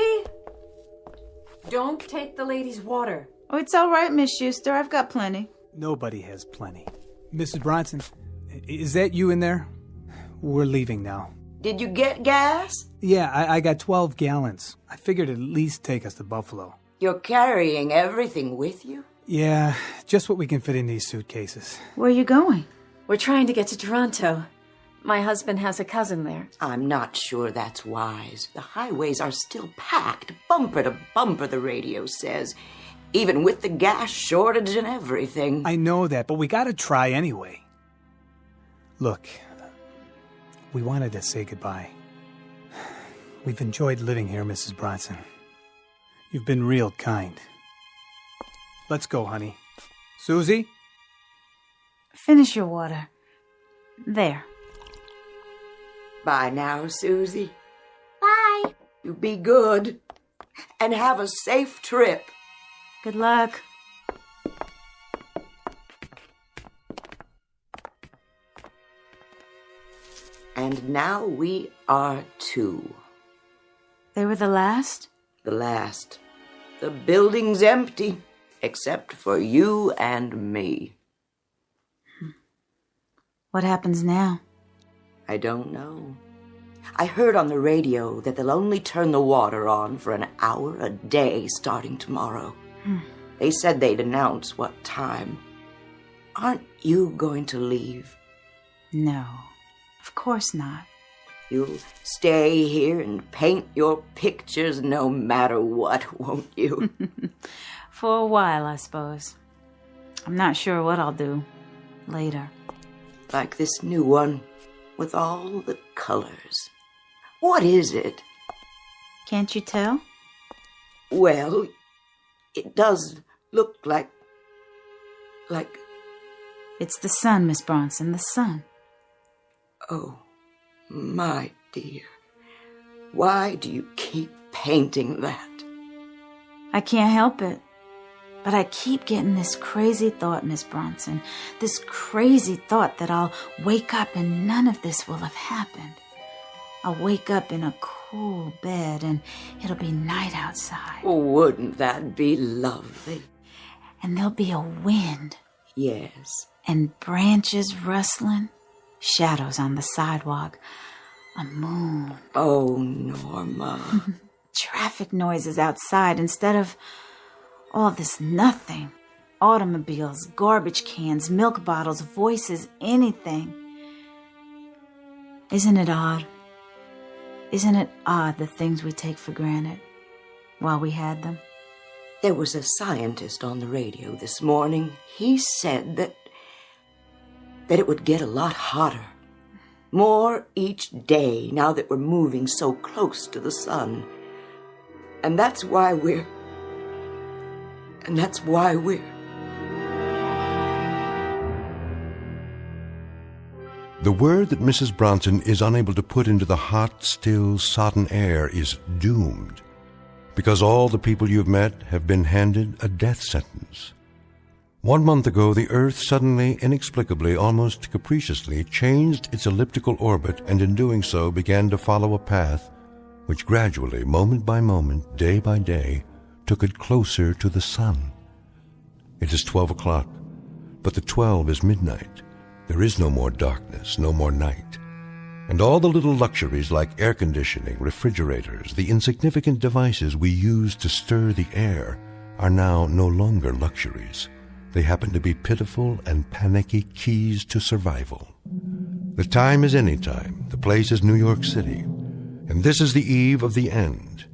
Don't take the lady's water. Oh, it's all right, Miss Schuster. I've got plenty. Nobody has plenty. Mrs. Bronson, is that you in there? We're leaving now. Did you get gas? Yeah, I got 12 gallons. I figured it'd at least take us to Buffalo. You're carrying everything with you? Yeah, just what we can fit in these suitcases. Where are you going? We're trying to get to Toronto. My husband has a cousin there. I'm not sure that's wise. The highways are still packed, bumper to bumper, the radio says. Even with the gas shortage and everything. I know that, but we gotta try anyway. Look, we wanted to say goodbye. We've enjoyed living here, Mrs. Bronson. You've been real kind. Let's go, honey. Susie? Finish your water. There. Bye now, Susie. Bye. You be good. And have a safe trip. Good luck. And now we are two. They were the last? The last. The building's empty, except for you and me. What happens now? I don't know. I heard on the radio that they'll only turn the water on for an hour a day starting tomorrow. They said they'd announce what time. Aren't you going to leave? No, of course not. You'll stay here and paint your pictures no matter what, won't you? For a while, I suppose. I'm not sure what I'll do later. Like this new one, with all the colors. What is it? Can't you tell? Well, it does look like... It's the sun, Miss Bronson, the sun. Oh, my dear. Why do you keep painting that? I can't help it. But I keep getting this crazy thought, Miss Bronson. This crazy thought that I'll wake up and none of this will have happened. I'll wake up in a cool bed and it'll be night outside. Wouldn't that be lovely? And there'll be a wind. Yes. And branches rustling. Shadows on the sidewalk. A moon. Oh, Norma. Traffic noises outside instead of all this nothing. Automobiles, garbage cans, milk bottles, voices, anything. Isn't it odd? Isn't it odd the things we take for granted while we had them? There was a scientist on the radio this morning. He said that it would get a lot hotter. More each day now that we're moving so close to the sun. And that's why we're... The word that Mrs. Bronson is unable to put into the hot, still, sodden air is doomed, because all the people you've met have been handed a death sentence. 1 month ago, the Earth suddenly, inexplicably, almost capriciously changed its elliptical orbit, and in doing so began to follow a path which gradually, moment by moment, day by day, took it closer to the sun. It is 12 o'clock, but the 12 is midnight. There is no more darkness, no more night. And all the little luxuries like air conditioning, refrigerators, the insignificant devices we use to stir the air are now no longer luxuries. They happen to be pitiful and panicky keys to survival. The time is any time. The place is New York City. And this is the eve of the end.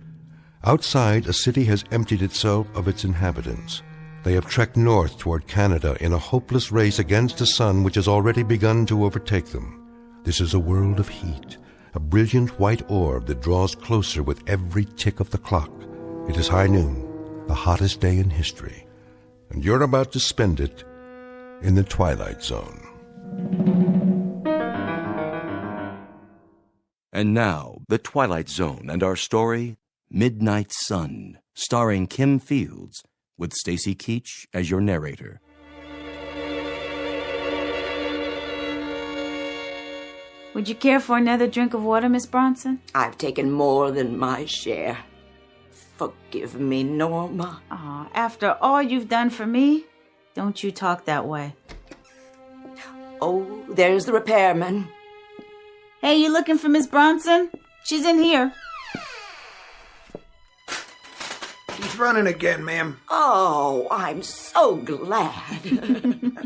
Outside, a city has emptied itself of its inhabitants. They have trekked north toward Canada in a hopeless race against a sun which has already begun to overtake them. This is a world of heat, a brilliant white orb that draws closer with every tick of the clock. It is high noon, the hottest day in history, and you're about to spend it in the Twilight Zone. And now, The Twilight Zone and our story, Midnight Sun, starring Kim Fields, with Stacy Keach as your narrator. Would you care for another drink of water, Miss Bronson? I've taken more than my share. Forgive me, Norma. Aw, after all you've done for me, don't you talk that way. Oh, there's the repairman. Hey, you looking for Miss Bronson? She's in here. She's running again, ma'am. Oh, I'm so glad.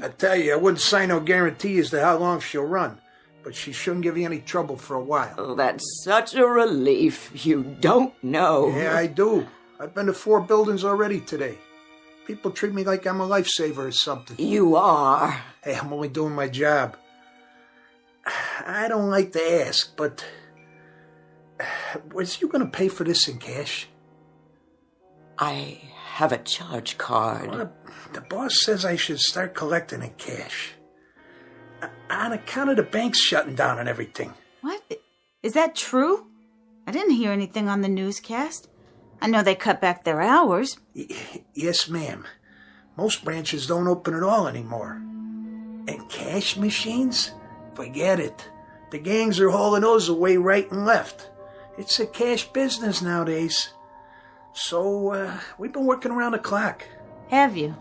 I tell you, I wouldn't sign no guarantee as to how long she'll run, but she shouldn't give you any trouble for a while. Oh, that's such a relief. You don't know. Yeah, I do. I've been to 4 buildings already today. People treat me like I'm a lifesaver or something. You are. Hey, I'm only doing my job. I don't like to ask, but was you going to pay for this in cash? I have a charge card. Well, the boss says I should start collecting in cash. On account of the banks shutting down and everything. What? Is that true? I didn't hear anything on the newscast. I know they cut back their hours. Yes, ma'am. Most branches don't open at all anymore. And cash machines? Forget it. The gangs are hauling those away right and left. It's a cash business nowadays. So, we've been working around the clock. Have you?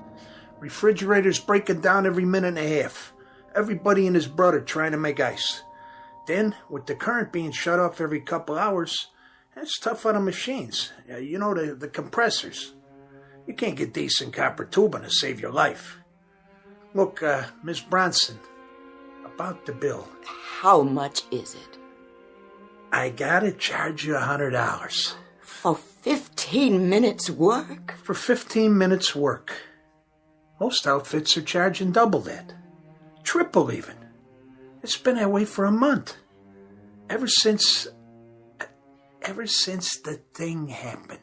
Refrigerators breaking down every minute and a half. Everybody and his brother trying to make ice. Then, with the current being shut off every couple hours, that's tough on the machines. You know, the compressors. You can't get decent copper tubing to save your life. Look, Miss Bronson, about the bill. How much is it? I gotta charge you $100. For 15 minutes work? For 15 minutes work. Most outfits are charging double that. Triple even. It's been that way for a month. Ever since the thing happened.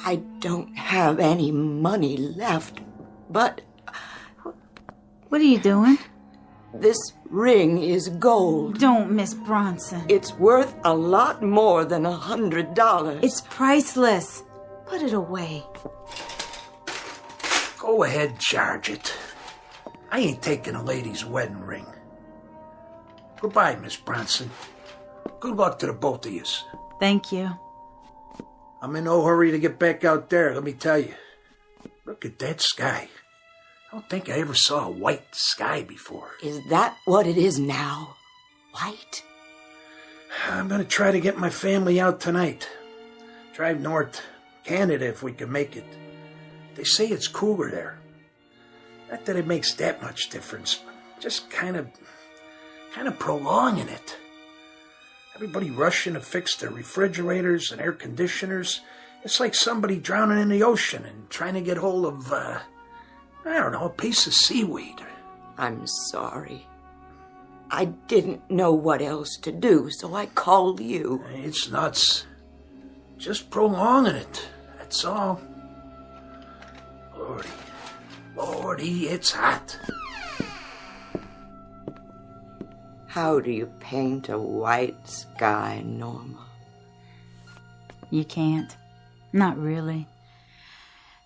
I don't have any money left, but... What are you doing? This ring is gold. Don't, Miss Bronson. It's worth a lot more than $100. It's priceless. Put it away. Go ahead, charge it. I ain't taking a lady's wedding ring. Goodbye, Miss Bronson. Good luck to the both of yous. Thank you. I'm in no hurry to get back out there, let me tell you. Look at that sky. I don't think I ever saw a white sky before. Is that what it is now? White? I'm gonna try to get my family out tonight. Drive north, Canada if we can make it. They say it's cooler there. Not that it makes that much difference, but just kind of prolonging it. Everybody rushing to fix their refrigerators and air conditioners. It's like somebody drowning in the ocean and trying to get hold of, I don't know, a piece of seaweed. I'm sorry. I didn't know what else to do, so I called you. It's nuts. Just prolonging it, that's all. Lordy, it's hot. How do you paint a white sky, Norma? You can't. Not really.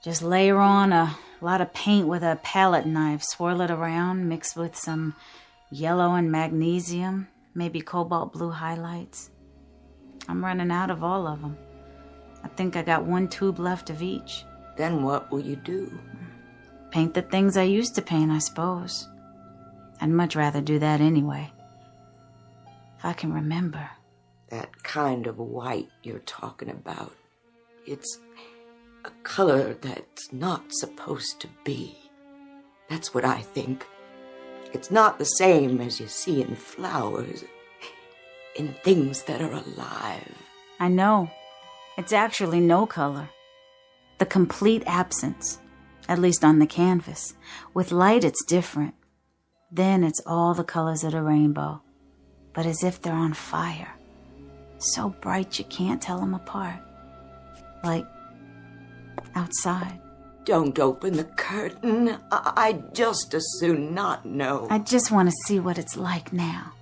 Just layer on a lot of paint with a palette knife, swirl it around, mix with some yellow and magnesium, maybe cobalt blue highlights. I'm running out of all of them. I think I got 1 tube left of each. Then what will you do? Paint the things I used to paint, I suppose. I'd much rather do that anyway. If I can remember. That kind of white you're talking about. It's a color that's not supposed to be. That's what I think. It's not the same as you see in flowers, in things that are alive. I know. It's actually no color. The complete absence, at least on the canvas. With light, it's different. Then it's all the colors of the rainbow, but as if they're on fire. So bright you can't tell them apart. Like outside. Don't open the curtain. I'd just as soon not know. I just want to see what it's like now.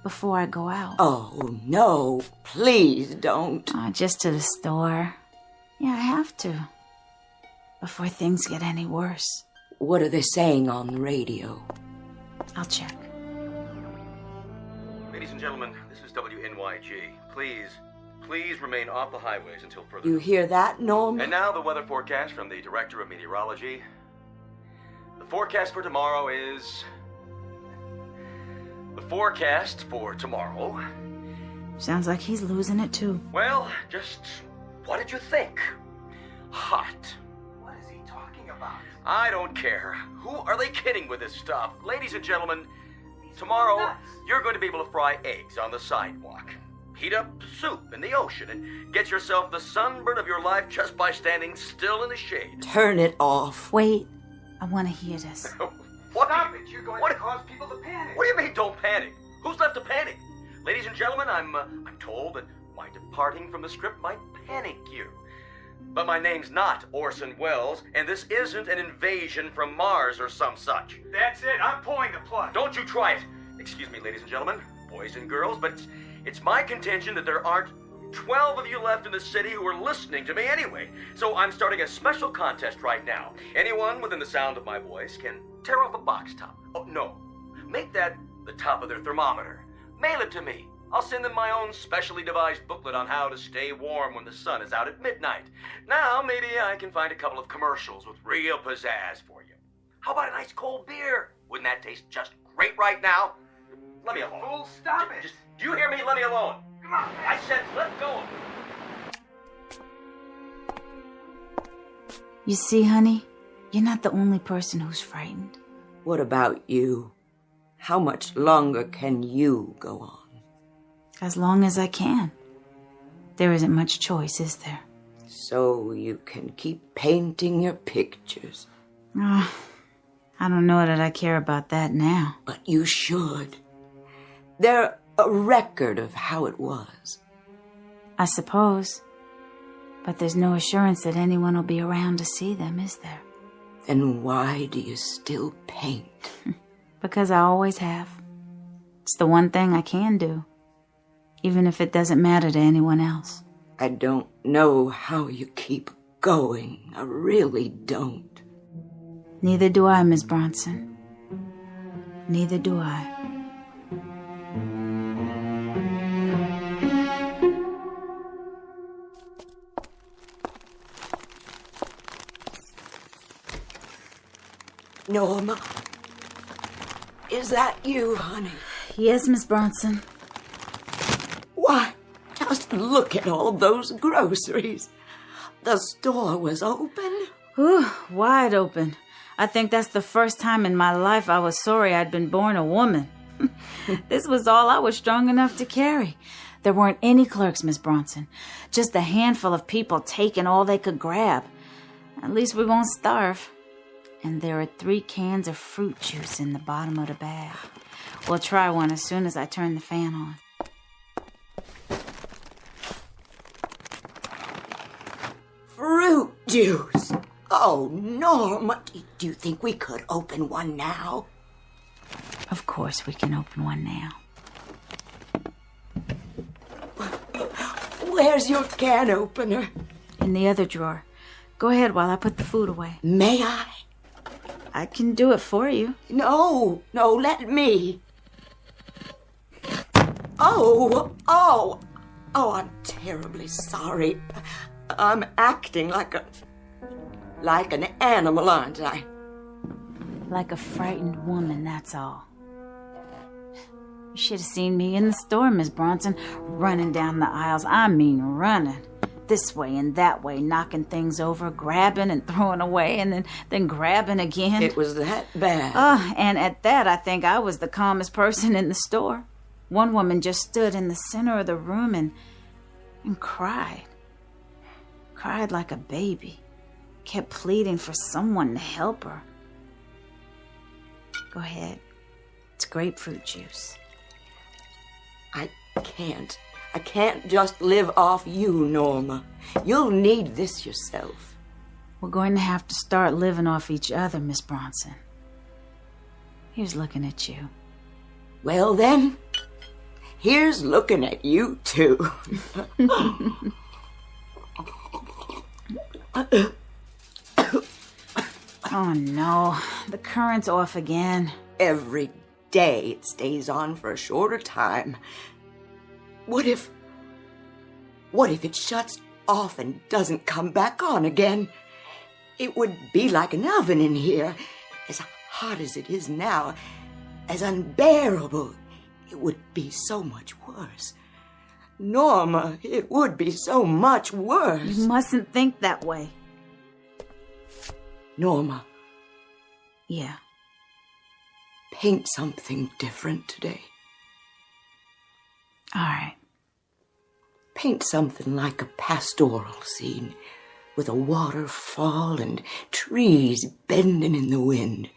Before I go out. Oh, no. Please don't. Just to the store. Yeah, I have to. Before things get any worse. What are they saying on the radio? I'll check. Ladies and gentlemen, this is WNYG. Please remain off the highways until further. You hear that, Norm? And now the weather forecast from the Director of Meteorology. The forecast for tomorrow is... The forecast for tomorrow... Sounds like he's losing it too. Well, just what did you think? hot. What is he talking about? I don't care. Who are they kidding with this stuff? Ladies and gentlemen, tomorrow you're going to be able to fry eggs on the sidewalk. Heat up soup in the ocean and get yourself the sunburn of your life just by standing still in the shade. Turn it off. Wait, I want to hear this. What? Stop it! You're going to cause people to panic. What do you mean, don't panic? Who's left to panic? Ladies and gentlemen, I'm told that my departing from the script might panic you. But my name's not Orson Welles, and this isn't an invasion from Mars or some such. That's it. I'm pulling the plug. Don't you try it. Excuse me, ladies and gentlemen, boys and girls, but it's my contention that there aren't 12 of you left in the city who are listening to me anyway. So I'm starting a special contest right now. Anyone within the sound of my voice can tear off a box top. Oh, no. Make that the top of their thermometer. Mail it to me. I'll send them my own specially devised booklet on how to stay warm when the sun is out at midnight. Now, maybe I can find a couple of commercials with real pizzazz for you. How about a nice cold beer? Wouldn't that taste just great right now? Let me alone. Fool, stop it. Do you hear me? Let me alone. Come on. I said let go. You see, honey, you're not the only person who's frightened. What about you? How much longer can you go on? As long as I can. There isn't much choice, is there? So you can keep painting your pictures. I don't know that I care about that now. But you should. They're a record of how it was. I suppose. But there's no assurance that anyone will be around to see them, is there? Then why do you still paint? Because I always have. It's the one thing I can do. Even if it doesn't matter to anyone else. I don't know how you keep going. I really don't. Neither do I, Miss Bronson. Neither do I. Norma, is that you, honey? Yes, Miss Bronson. Why, just look at all those groceries. The store was open. Ooh, wide open. I think that's the first time in my life I was sorry I'd been born a woman. This was all I was strong enough to carry. There weren't any clerks, Miss Bronson. Just a handful of people taking all they could grab. At least we won't starve. And there are 3 cans of fruit juice in the bottom of the bag. We'll try one as soon as I turn the fan on. Fruit juice? Oh, Norma, do you think we could open one now? Of course we can open one now. Where's your can opener? In the other drawer. Go ahead while I put the food away. May I? I can do it for you. No, let me. Oh, I'm terribly sorry. I'm acting like an animal, aren't I? Like a frightened woman, that's all. You should have seen me in the store, Miss Bronson, running down the aisles. I mean running. This way and that way, knocking things over, grabbing and throwing away, and then grabbing again. It was that bad. And at that, I think I was the calmest person in the store. One woman just stood in the center of the room and cried. Cried like a baby. Kept pleading for someone to help her. Go ahead. It's grapefruit juice. I can't just live off you, Norma. You'll need this yourself. We're going to have to start living off each other, Miss Bronson. Here's looking at you. Well then, here's looking at you too. Oh no, the current's off again. Every day it stays on for a shorter time. What if it shuts off and doesn't come back on again? It would be like an oven in here. As hot as it is now, as unbearable. It would be so much worse. Norma, it would be so much worse. You mustn't think that way. Norma. Yeah. Paint something different today. All right. Paint something like a pastoral scene with a waterfall and trees bending in the wind.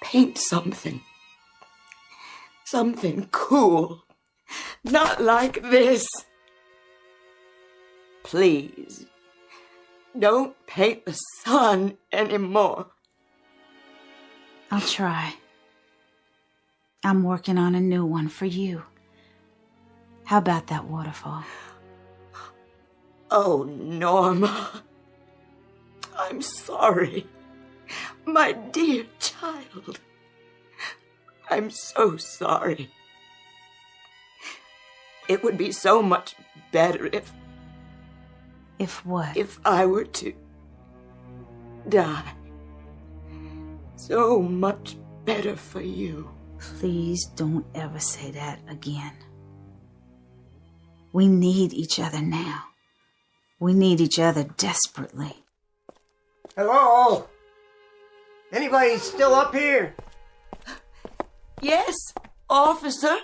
Paint something cool. Not like this. Please, don't paint the sun anymore. I'll try. I'm working on a new one for you. How about that waterfall? Oh, Norma. I'm sorry. My dear child. I'm so sorry. It would be so much better if... If what? If I were to die. So much better for you. Please don't ever say that again. We need each other now. We need each other desperately. Hello? Anybody still up here? Yes, officer.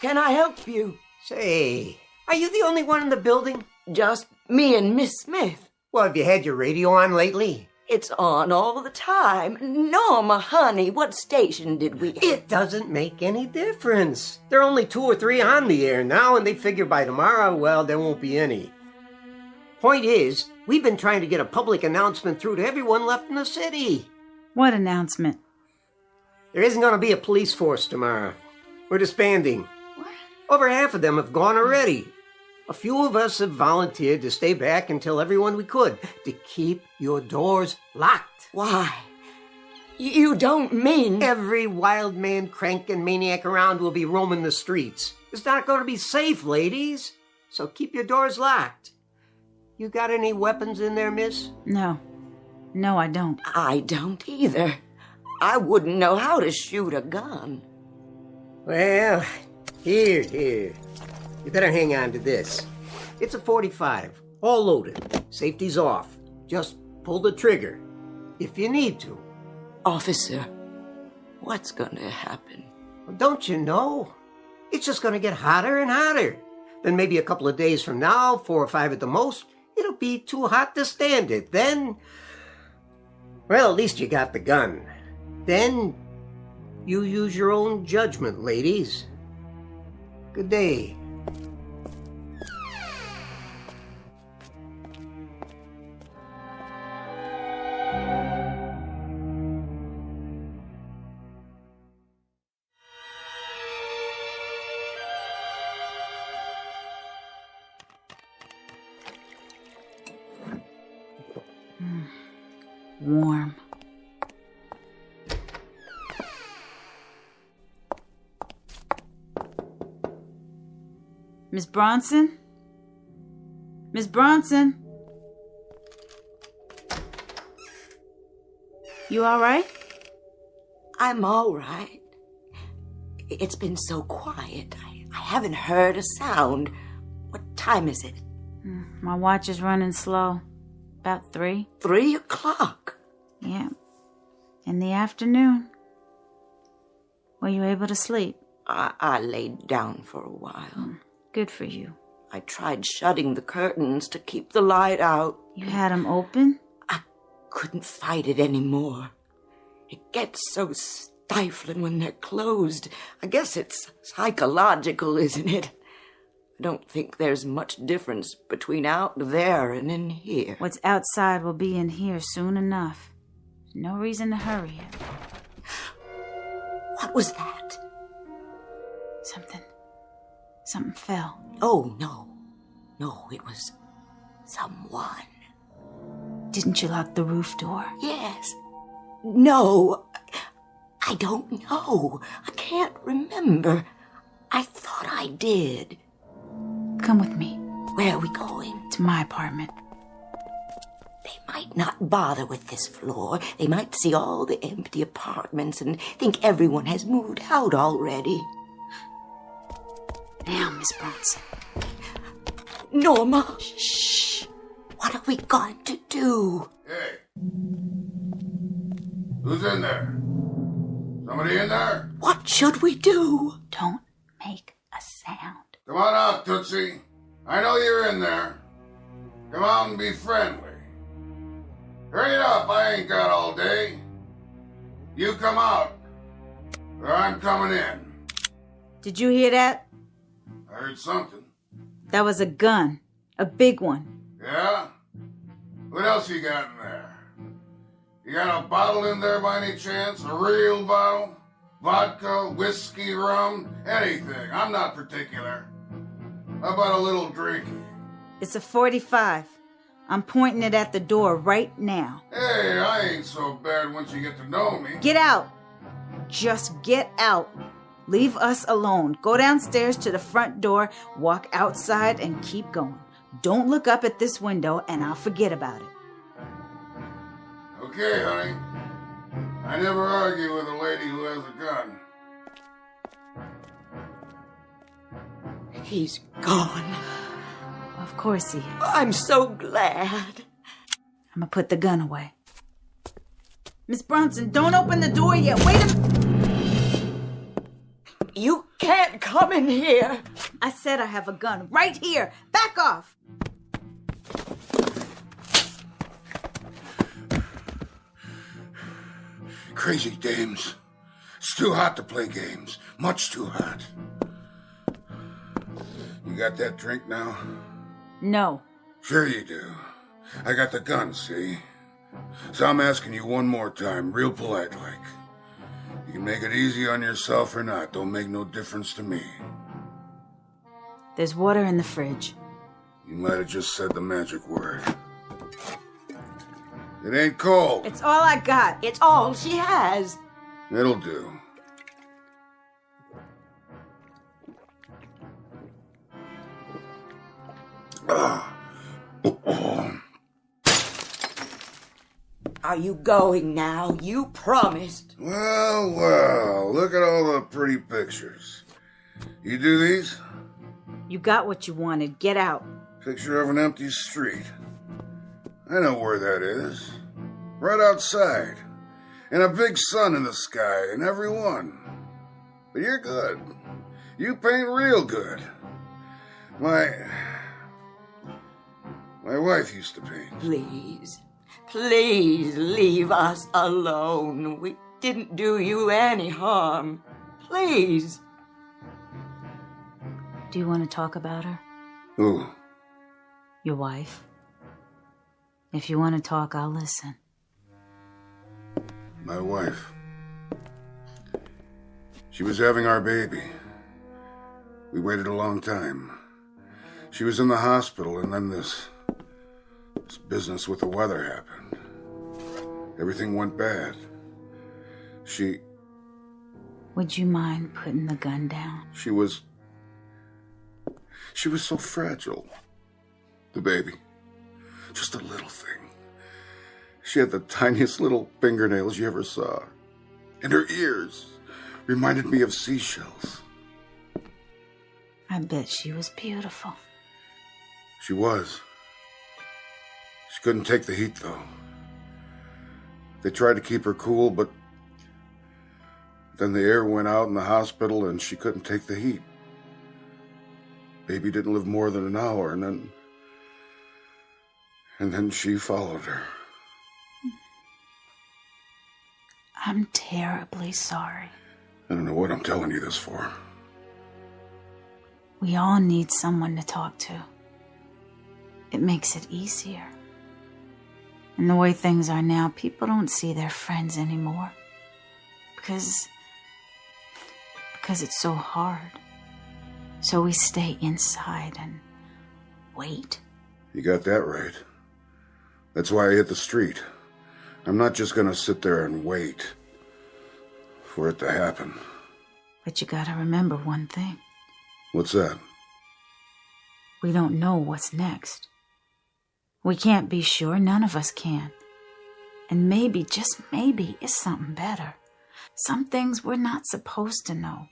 Can I help you? Say, are you the only one in the building? Just me and Miss Smith. Well, have you had your radio on lately? It's on all the time. Norma, honey, what station did we... It doesn't make any difference. There are only 2 or 3 on the air now, and they figure by tomorrow, well, there won't be any. Point is, we've been trying to get a public announcement through to everyone left in the city. What announcement? There isn't going to be a police force tomorrow. We're disbanding. What? Over half of them have gone already. A few of us have volunteered to stay back and tell everyone we could to keep your doors locked. Why? You don't mean... Every wild man, crank, and maniac around will be roaming the streets. It's not going to be safe, ladies. So keep your doors locked. You got any weapons in there, miss? No. No, I don't. I don't either. I wouldn't know how to shoot a gun. Well, here. You better hang on to this. It's a .45, all loaded. Safety's off. Just pull the trigger, if you need to. Officer, what's going to happen? Well, don't you know? It's just going to get hotter and hotter. Then maybe a couple of days from now, 4 or 5 at the most, it'll be too hot to stand it. Then, well, at least you got the gun. Then, you use your own judgment, ladies. Good day. Warm. Miss Bronson? Miss Bronson? You all right? I'm all right. It's been so quiet. I haven't heard a sound. What time is it? My watch is running slow. About 3. 3 o'clock? Yeah. In the afternoon. Were you able to sleep? I laid down for a while. Good for you. I tried shutting the curtains to keep the light out. You had them open? I couldn't fight it anymore. It gets so stifling when they're closed. I guess it's psychological, isn't it? I don't think there's much difference between out there and in here. What's outside will be in here soon enough. No reason to hurry it. What was that? Something fell. Oh, no. No, it was someone. Didn't you lock the roof door? Yes. No. I don't know. I can't remember. I thought I did. Come with me. Where are we going? To my apartment. They might not bother with this floor. They might see all the empty apartments and think everyone has moved out already. Now, Miss Bronson. Norma. Shh. What are we going to do? Hey, Who's in there? Somebody in there? What should we do? Don't make a sound. Come on out, Tootsie. I know you're in there. Come out and be friendly. Hurry it up, I ain't got all day. You come out, or I'm coming in. Did you hear that? I heard something. That was a gun. A big one. Yeah? What else you got in there? You got a bottle in there by any chance? A real bottle? Vodka, whiskey, rum, anything. I'm not particular. How about a little drink? It's a 45. I'm pointing it at the door right now. Hey, I ain't so bad once you get to know me. Get out. Just get out. Leave us alone. Go downstairs to the front door, walk outside, and keep going. Don't look up at this window, and I'll forget about it. Okay, honey. I never argue with a lady who has a gun. He's gone. Of course he is. I'm so glad. I'm gonna put the gun away. Miss Bronson, don't open the door yet. Wait a minute. You can't come in here. I said I have a gun right here. Back off. Crazy dames. It's too hot to play games. Much too hot. You got that drink now? No. Sure you do. I got the gun, see? So I'm asking you one more time, real polite like. You can make it easy on yourself or not. Don't make no difference to me. There's water in the fridge. You might have just said the magic word. It ain't cold. It's all I got. It's all she has. It'll do. Are you going now? You promised. Well, look at all the pretty pictures. You do these? You got what you wanted. Get out. Picture of an empty street. I know where that is. Right outside. And a big sun in the sky in every one. But you're good. You paint real good. My wife used to paint. Please leave us alone. We didn't do you any harm. Please. Do you want to talk about her? Who? Your wife. If you want to talk, I'll listen. My wife. She was having our baby. We waited a long time. She was in the hospital, and then this business with the weather happened. Everything went bad. Would you mind putting the gun down? She was so fragile. The baby. Just a little thing. She had the tiniest little fingernails you ever saw. And her ears reminded me of seashells. I bet she was beautiful. She was. She couldn't take the heat, though. They tried to keep her cool, but then the air went out in the hospital and she couldn't take the heat. Baby didn't live more than an hour, and then she followed her. I'm terribly sorry. I don't know what I'm telling you this for. We all need someone to talk to. It makes it easier. And the way things are now, people don't see their friends anymore. Because it's so hard. So we stay inside and wait. You got that right. That's why I hit the street. I'm not just gonna sit there and wait for it to happen. But you gotta remember one thing. What's that? We don't know what's next. We can't be sure, none of us can. And maybe, just maybe, is something better. Some things we're not supposed to know.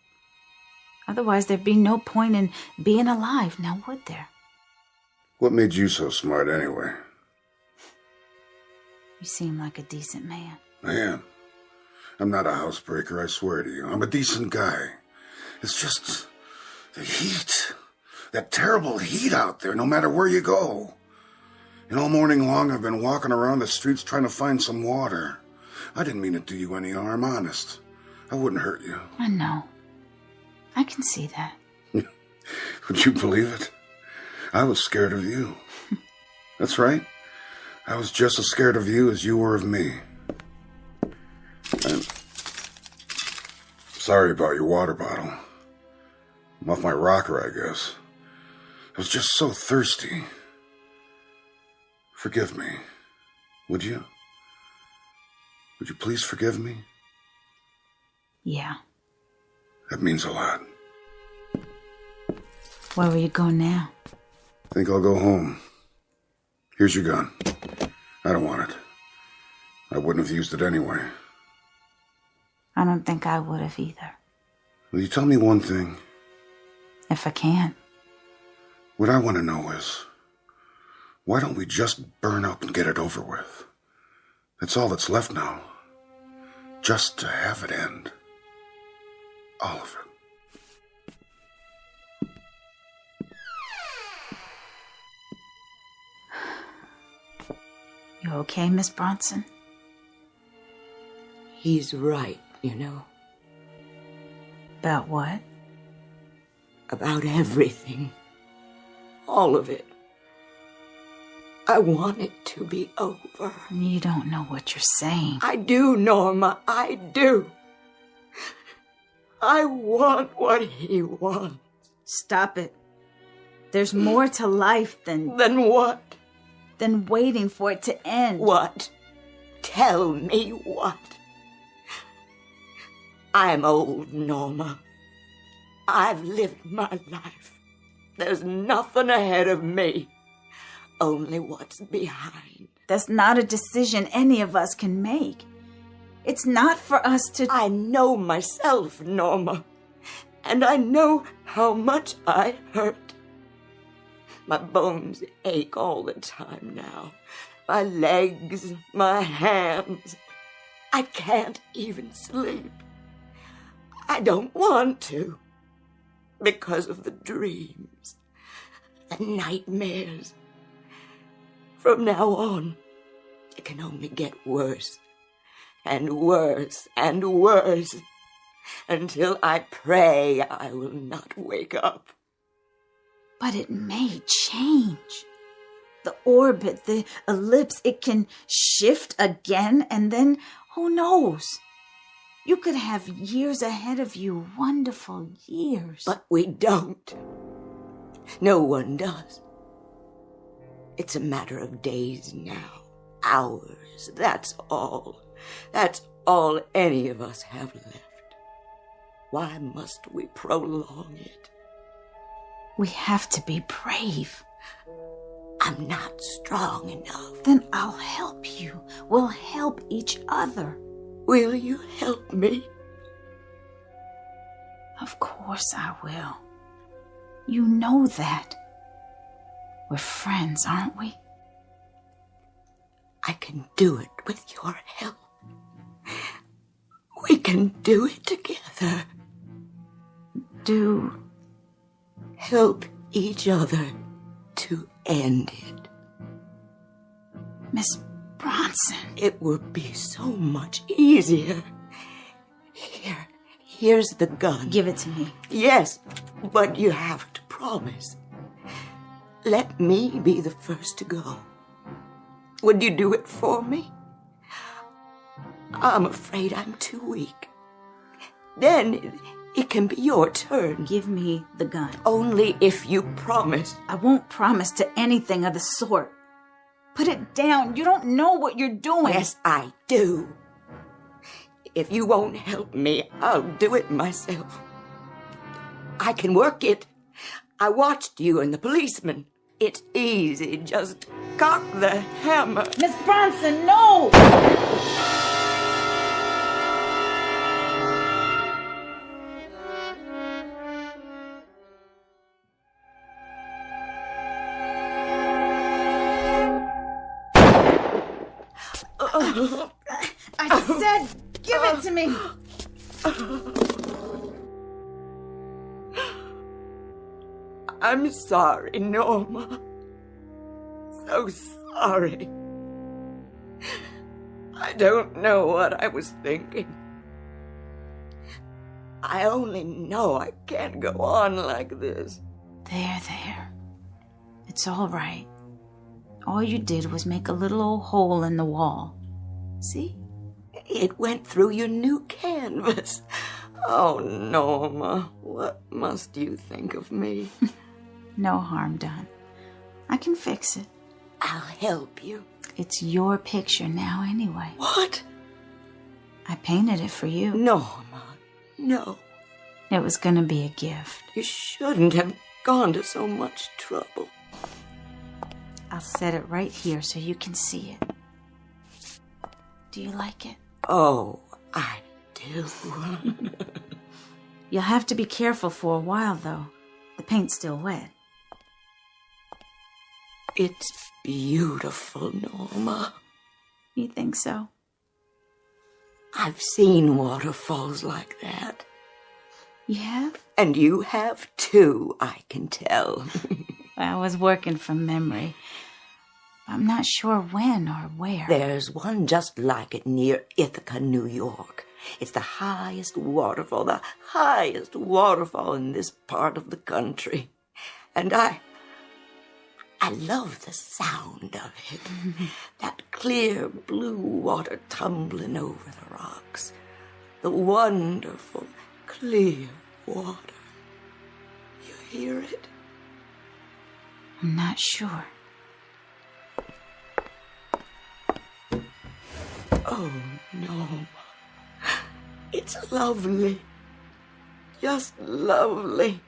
Otherwise, there'd be no point in being alive, now would there? What made you so smart anyway? You seem like a decent man. I am. I'm not a housebreaker, I swear to you. I'm a decent guy. It's just the heat. That terrible heat out there, no matter where you go. And all morning long I've been walking around the streets trying to find some water. I didn't mean to do you any harm, honest. I wouldn't hurt you. I know. I can see that. Would you believe it? I was scared of you. That's right. I was just as scared of you as you were of me. I'm sorry about your water bottle. I'm off my rocker, I guess. I was just so thirsty. Forgive me. Would you? Would you please forgive me? Yeah. That means a lot. Where will you go now? Think I'll go home. Here's your gun. I don't want it. I wouldn't have used it anyway. I don't think I would have either. Will you tell me one thing? If I can. What I want to know is, why don't we just burn up and get it over with? That's all that's left now. Just to have it end. All of it. You okay, Miss Bronson? He's right, you know. About what? About everything. All of it. I want it to be over. You don't know what you're saying. I do, Norma. I do. I want what he wants. Stop it. There's more to life than... Than what? Than waiting for it to end. What? Tell me what? I'm old, Norma. I've lived my life. There's nothing ahead of me. Only what's behind. That's not a decision any of us can make. It's not for us to... I know myself, Norma. And I know how much I hurt. My bones ache all the time now. My legs, my hands. I can't even sleep. I don't want to. Because of the dreams and nightmares. From now on, it can only get worse and worse and worse until I pray I will not wake up. But it may change. The orbit, the ellipse, it can shift again, and then who knows? You could have years ahead of you, wonderful years. But we don't. No one does. It's a matter of days now, hours, that's all. That's all any of us have left. Why must we prolong it? We have to be brave. I'm not strong enough. Then I'll help you. We'll help each other. Will you help me? Of course I will. You know that. We're friends, aren't we? I can do it with your help. We can do it together. Do help each other to end it. Miss Bronson. It would be so much easier. Here's the gun. Give it to me. Yes, but you have to promise. Let me be the first to go. Would you do it for me? I'm afraid I'm too weak. Then it can be your turn. Give me the gun. Only if you promise. I won't promise to anything of the sort. Put it down. You don't know what you're doing. Yes, I do. If you won't help me, I'll do it myself. I can work it. I watched you and the policeman. It's easy. Just cock the hammer. Miss Bronson, no! I said, give it to me. I'm sorry, Norma. So sorry. I don't know what I was thinking. I only know I can't go on like this. There. It's all right. All you did was make a little old hole in the wall. See? It went through your new canvas. Oh, Norma, what must you think of me? No harm done. I can fix it. I'll help you. It's your picture now anyway. What? I painted it for you. Norma, no. It was gonna be a gift. You shouldn't have gone to so much trouble. I'll set it right here so you can see it. Do you like it? Oh, I do. You'll have to be careful for a while, though. The paint's still wet. It's beautiful, Norma. You think so? I've seen waterfalls like that. You have? And you have too, I can tell. I was working from memory. I'm not sure when or where. There's one just like it near Ithaca, New York. It's the highest waterfall in this part of the country. And I love the sound of it. That clear blue water tumbling over the rocks. The wonderful, clear water. You hear it? I'm not sure. Oh, Norma. It's lovely. Just lovely.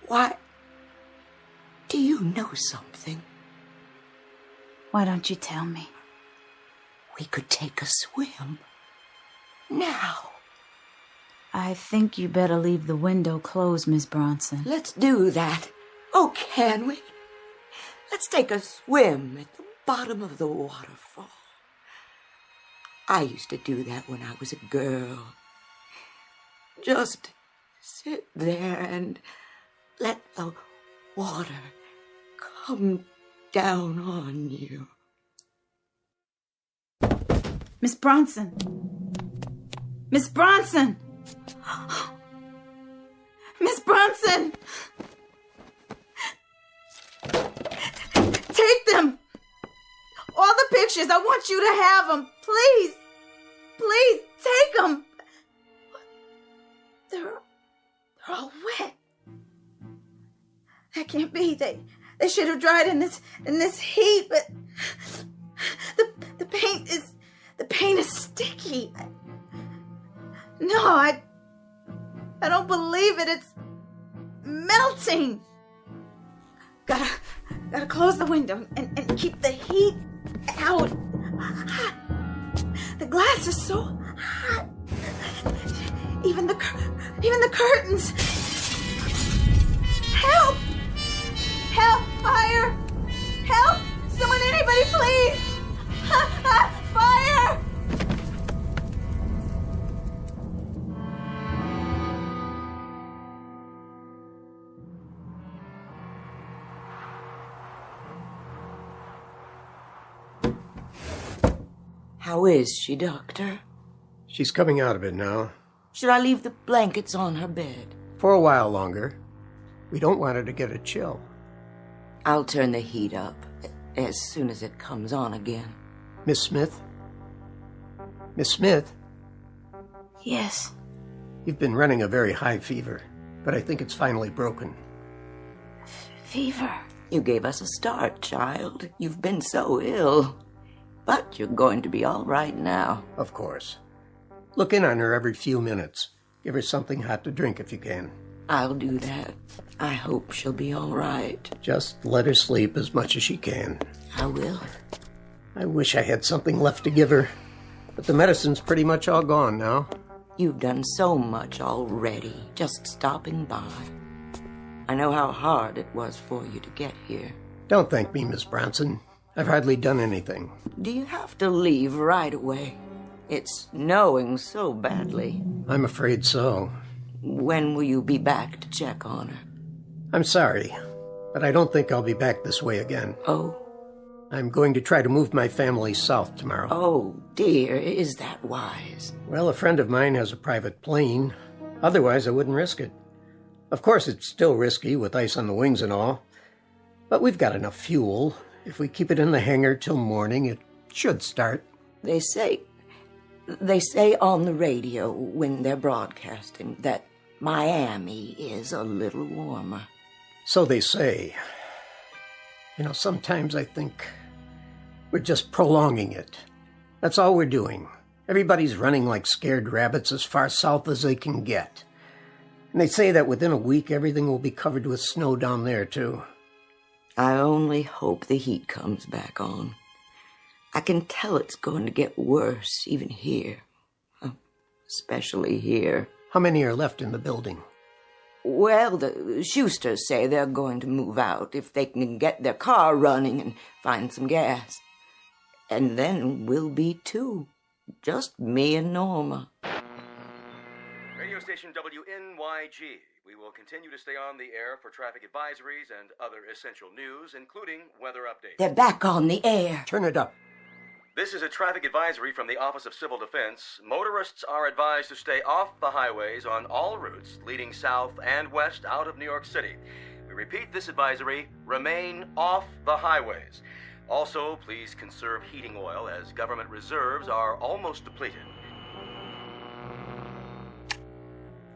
Why, do you know something? Why don't you tell me? We could take a swim. Now. I think you better leave the window closed, Miss Bronson. Let's do that. Oh, can we? Let's take a swim at the bottom of the waterfall. I used to do that when I was a girl. Just sit there and let the water come down on you. Miss Bronson! Miss Bronson! Miss Bronson! Take them! All the pictures, I want you to have them. Please! Please, take them! They're all wet. That can't be. They should have dried in this heat, but the paint is sticky. I don't believe it. It's melting. Gotta close the window and keep the heat out. The glass is so hot. Even the curtains. Help! Help! Fire! Help! Someone, anybody, please! Fire! How is she, Doctor? She's coming out of it now. Should I leave the blankets on her bed? For a while longer. We don't want her to get a chill. I'll turn the heat up as soon as it comes on again. Miss Smith? Miss Smith? Yes? You've been running a very high fever, but I think it's finally broken. Fever? You gave us a start, child. You've been so ill. But you're going to be all right now. Of course. Look in on her every few minutes. Give her something hot to drink if you can. I'll do that. I hope she'll be all right. Just let her sleep as much as she can. I will. I wish I had something left to give her, but the medicine's pretty much all gone now. You've done so much already, just stopping by. I know how hard it was for you to get here. Don't thank me, Miss Bronson. I've hardly done anything. Do you have to leave right away? It's snowing so badly. I'm afraid so. When will you be back to check on her? I'm sorry, but I don't think I'll be back this way again. Oh? I'm going to try to move my family south tomorrow. Oh, dear, is that wise? Well, a friend of mine has a private plane. Otherwise, I wouldn't risk it. Of course, it's still risky with ice on the wings and all. But we've got enough fuel. If we keep it in the hangar till morning, it should start. They say on the radio when they're broadcasting that Miami is a little warmer. So they say. Sometimes I think we're just prolonging it. That's all we're doing. Everybody's running like scared rabbits as far south as they can get. And they say that within a week, everything will be covered with snow down there, too. I only hope the heat comes back on. I can tell it's going to get worse, even here. Especially here. How many are left in the building? Well, the Schusters say they're going to move out if they can get their car running and find some gas. And then we'll be two. Just me and Norma. Radio station WNYG. We will continue to stay on the air for traffic advisories and other essential news, including weather updates. They're back on the air. Turn it up. This is a traffic advisory from the Office of Civil Defense. Motorists are advised to stay off the highways on all routes leading south and west out of New York City. We repeat this advisory: remain off the highways. Also, please conserve heating oil as government reserves are almost depleted.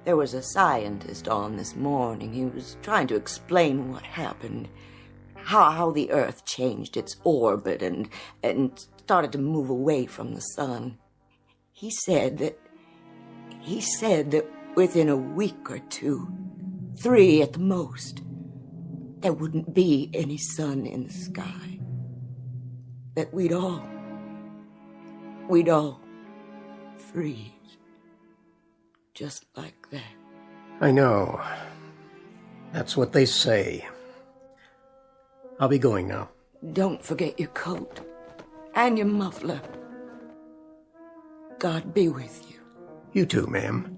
There was a scientist on this morning. He was trying to explain what happened. How the Earth changed its orbit and started to move away from the sun. He said that within a week or two, 3 at the most, there wouldn't be any sun in the sky. That we'd all freeze. Just like that. I know. That's what they say. I'll be going now. Don't forget your coat. And your muffler. God be with you. You too, ma'am.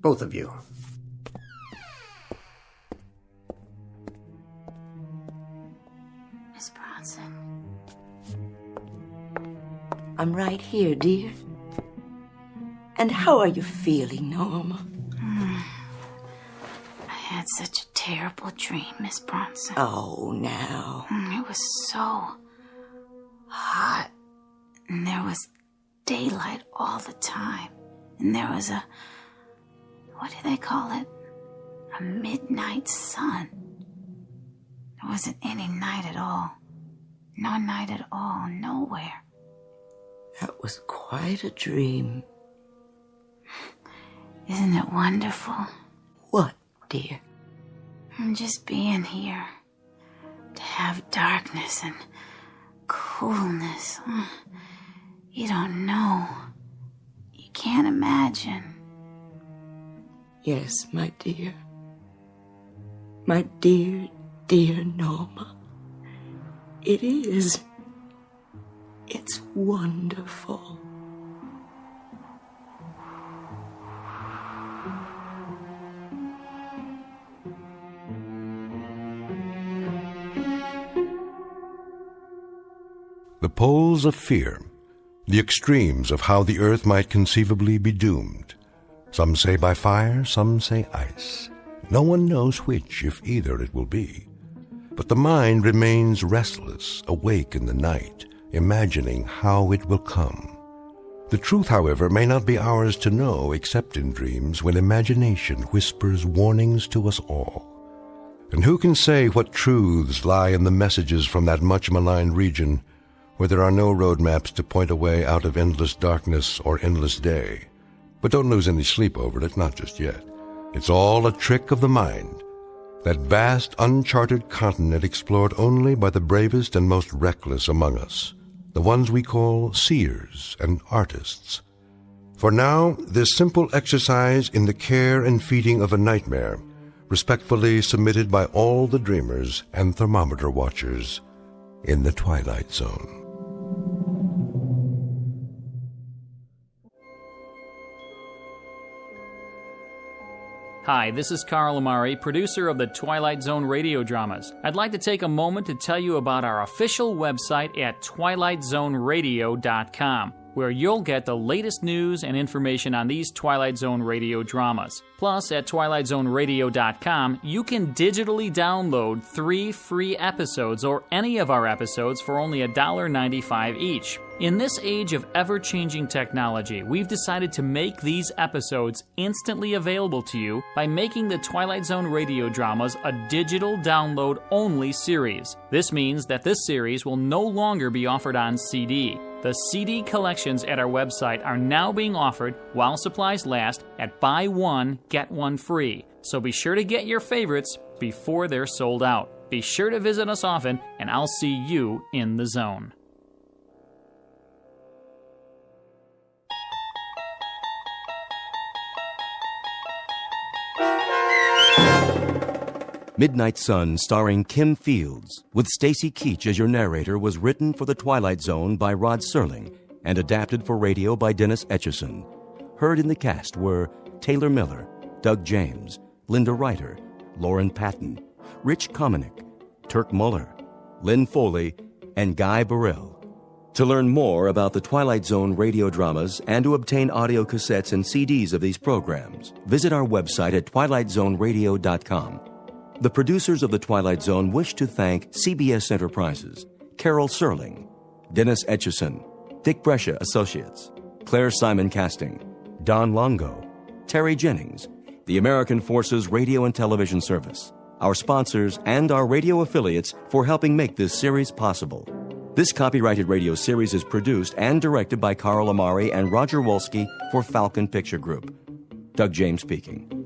Both of you. Miss Bronson. I'm right here, dear. And how are you feeling, Norma? I had such a terrible dream, Miss Bronson. Oh, now. It was so hot. And there was daylight all the time. And there was what do they call it? A midnight sun. There wasn't any night at all. No night at all, nowhere. That was quite a dream. Isn't it wonderful? What, dear? Just being here. To have darkness and coolness. You don't know. You can't imagine. Yes, my dear. My dear, dear Norma. It is. It's wonderful. The poles of fear, the extremes of how the earth might conceivably be doomed. Some say by fire, some say ice. No one knows which, if either, it will be. But the mind remains restless, awake in the night, imagining how it will come. The truth, however, may not be ours to know except in dreams when imagination whispers warnings to us all. And who can say what truths lie in the messages from that much maligned region where there are no road maps to point a way out of endless darkness or endless day? But don't lose any sleep over it, not just yet. It's all a trick of the mind, that vast, uncharted continent explored only by the bravest and most reckless among us, the ones we call seers and artists. For now, this simple exercise in the care and feeding of a nightmare, respectfully submitted by all the dreamers and thermometer watchers, in the Twilight Zone. Hi, this is Carl Amari, producer of the Twilight Zone radio dramas. I'd like to take a moment to tell you about our official website at twilightzoneradio.com, where you'll get the latest news and information on these Twilight Zone radio dramas. Plus, at twilightzoneradio.com, you can digitally download 3 free episodes or any of our episodes for only $1.95 each. In this age of ever-changing technology, we've decided to make these episodes instantly available to you by making the Twilight Zone radio dramas a digital download-only series. This means that this series will no longer be offered on CD. The CD collections at our website are now being offered while supplies last at buy one, get one free. So be sure to get your favorites before they're sold out. Be sure to visit us often, and I'll see you in the zone. Midnight Sun, starring Kim Fields, with Stacy Keach as your narrator, was written for The Twilight Zone by Rod Serling and adapted for radio by Dennis Etchison. Heard in the cast were Taylor Miller, Doug James, Linda Ryder, Lauren Patton, Rich Kominick, Turk Muller, Lynn Foley, and Guy Burrell. To learn more about the Twilight Zone radio dramas and to obtain audio cassettes and CDs of these programs, visit our website at twilightzoneradio.com. The producers of The Twilight Zone wish to thank CBS Enterprises, Carol Serling, Dennis Etchison, Dick Brescia Associates, Claire Simon Casting, Don Longo, Terry Jennings, the American Forces Radio and Television Service, our sponsors, and our radio affiliates for helping make this series possible. This copyrighted radio series is produced and directed by Carl Amari and Roger Wolski for Falcon Picture Group. Doug James speaking.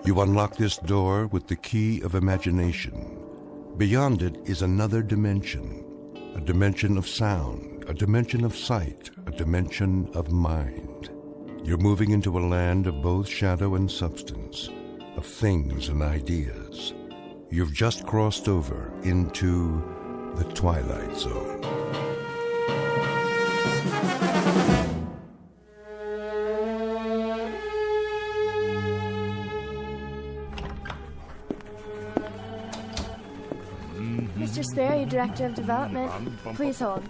You unlock this door with the key of imagination. Beyond it is another dimension, a dimension of sound, a dimension of sight, a dimension of mind. You're moving into a land of both shadow and substance, of things and ideas. You've just crossed over into the Twilight Zone. Mr. Sperry, Director of Development. Please hold.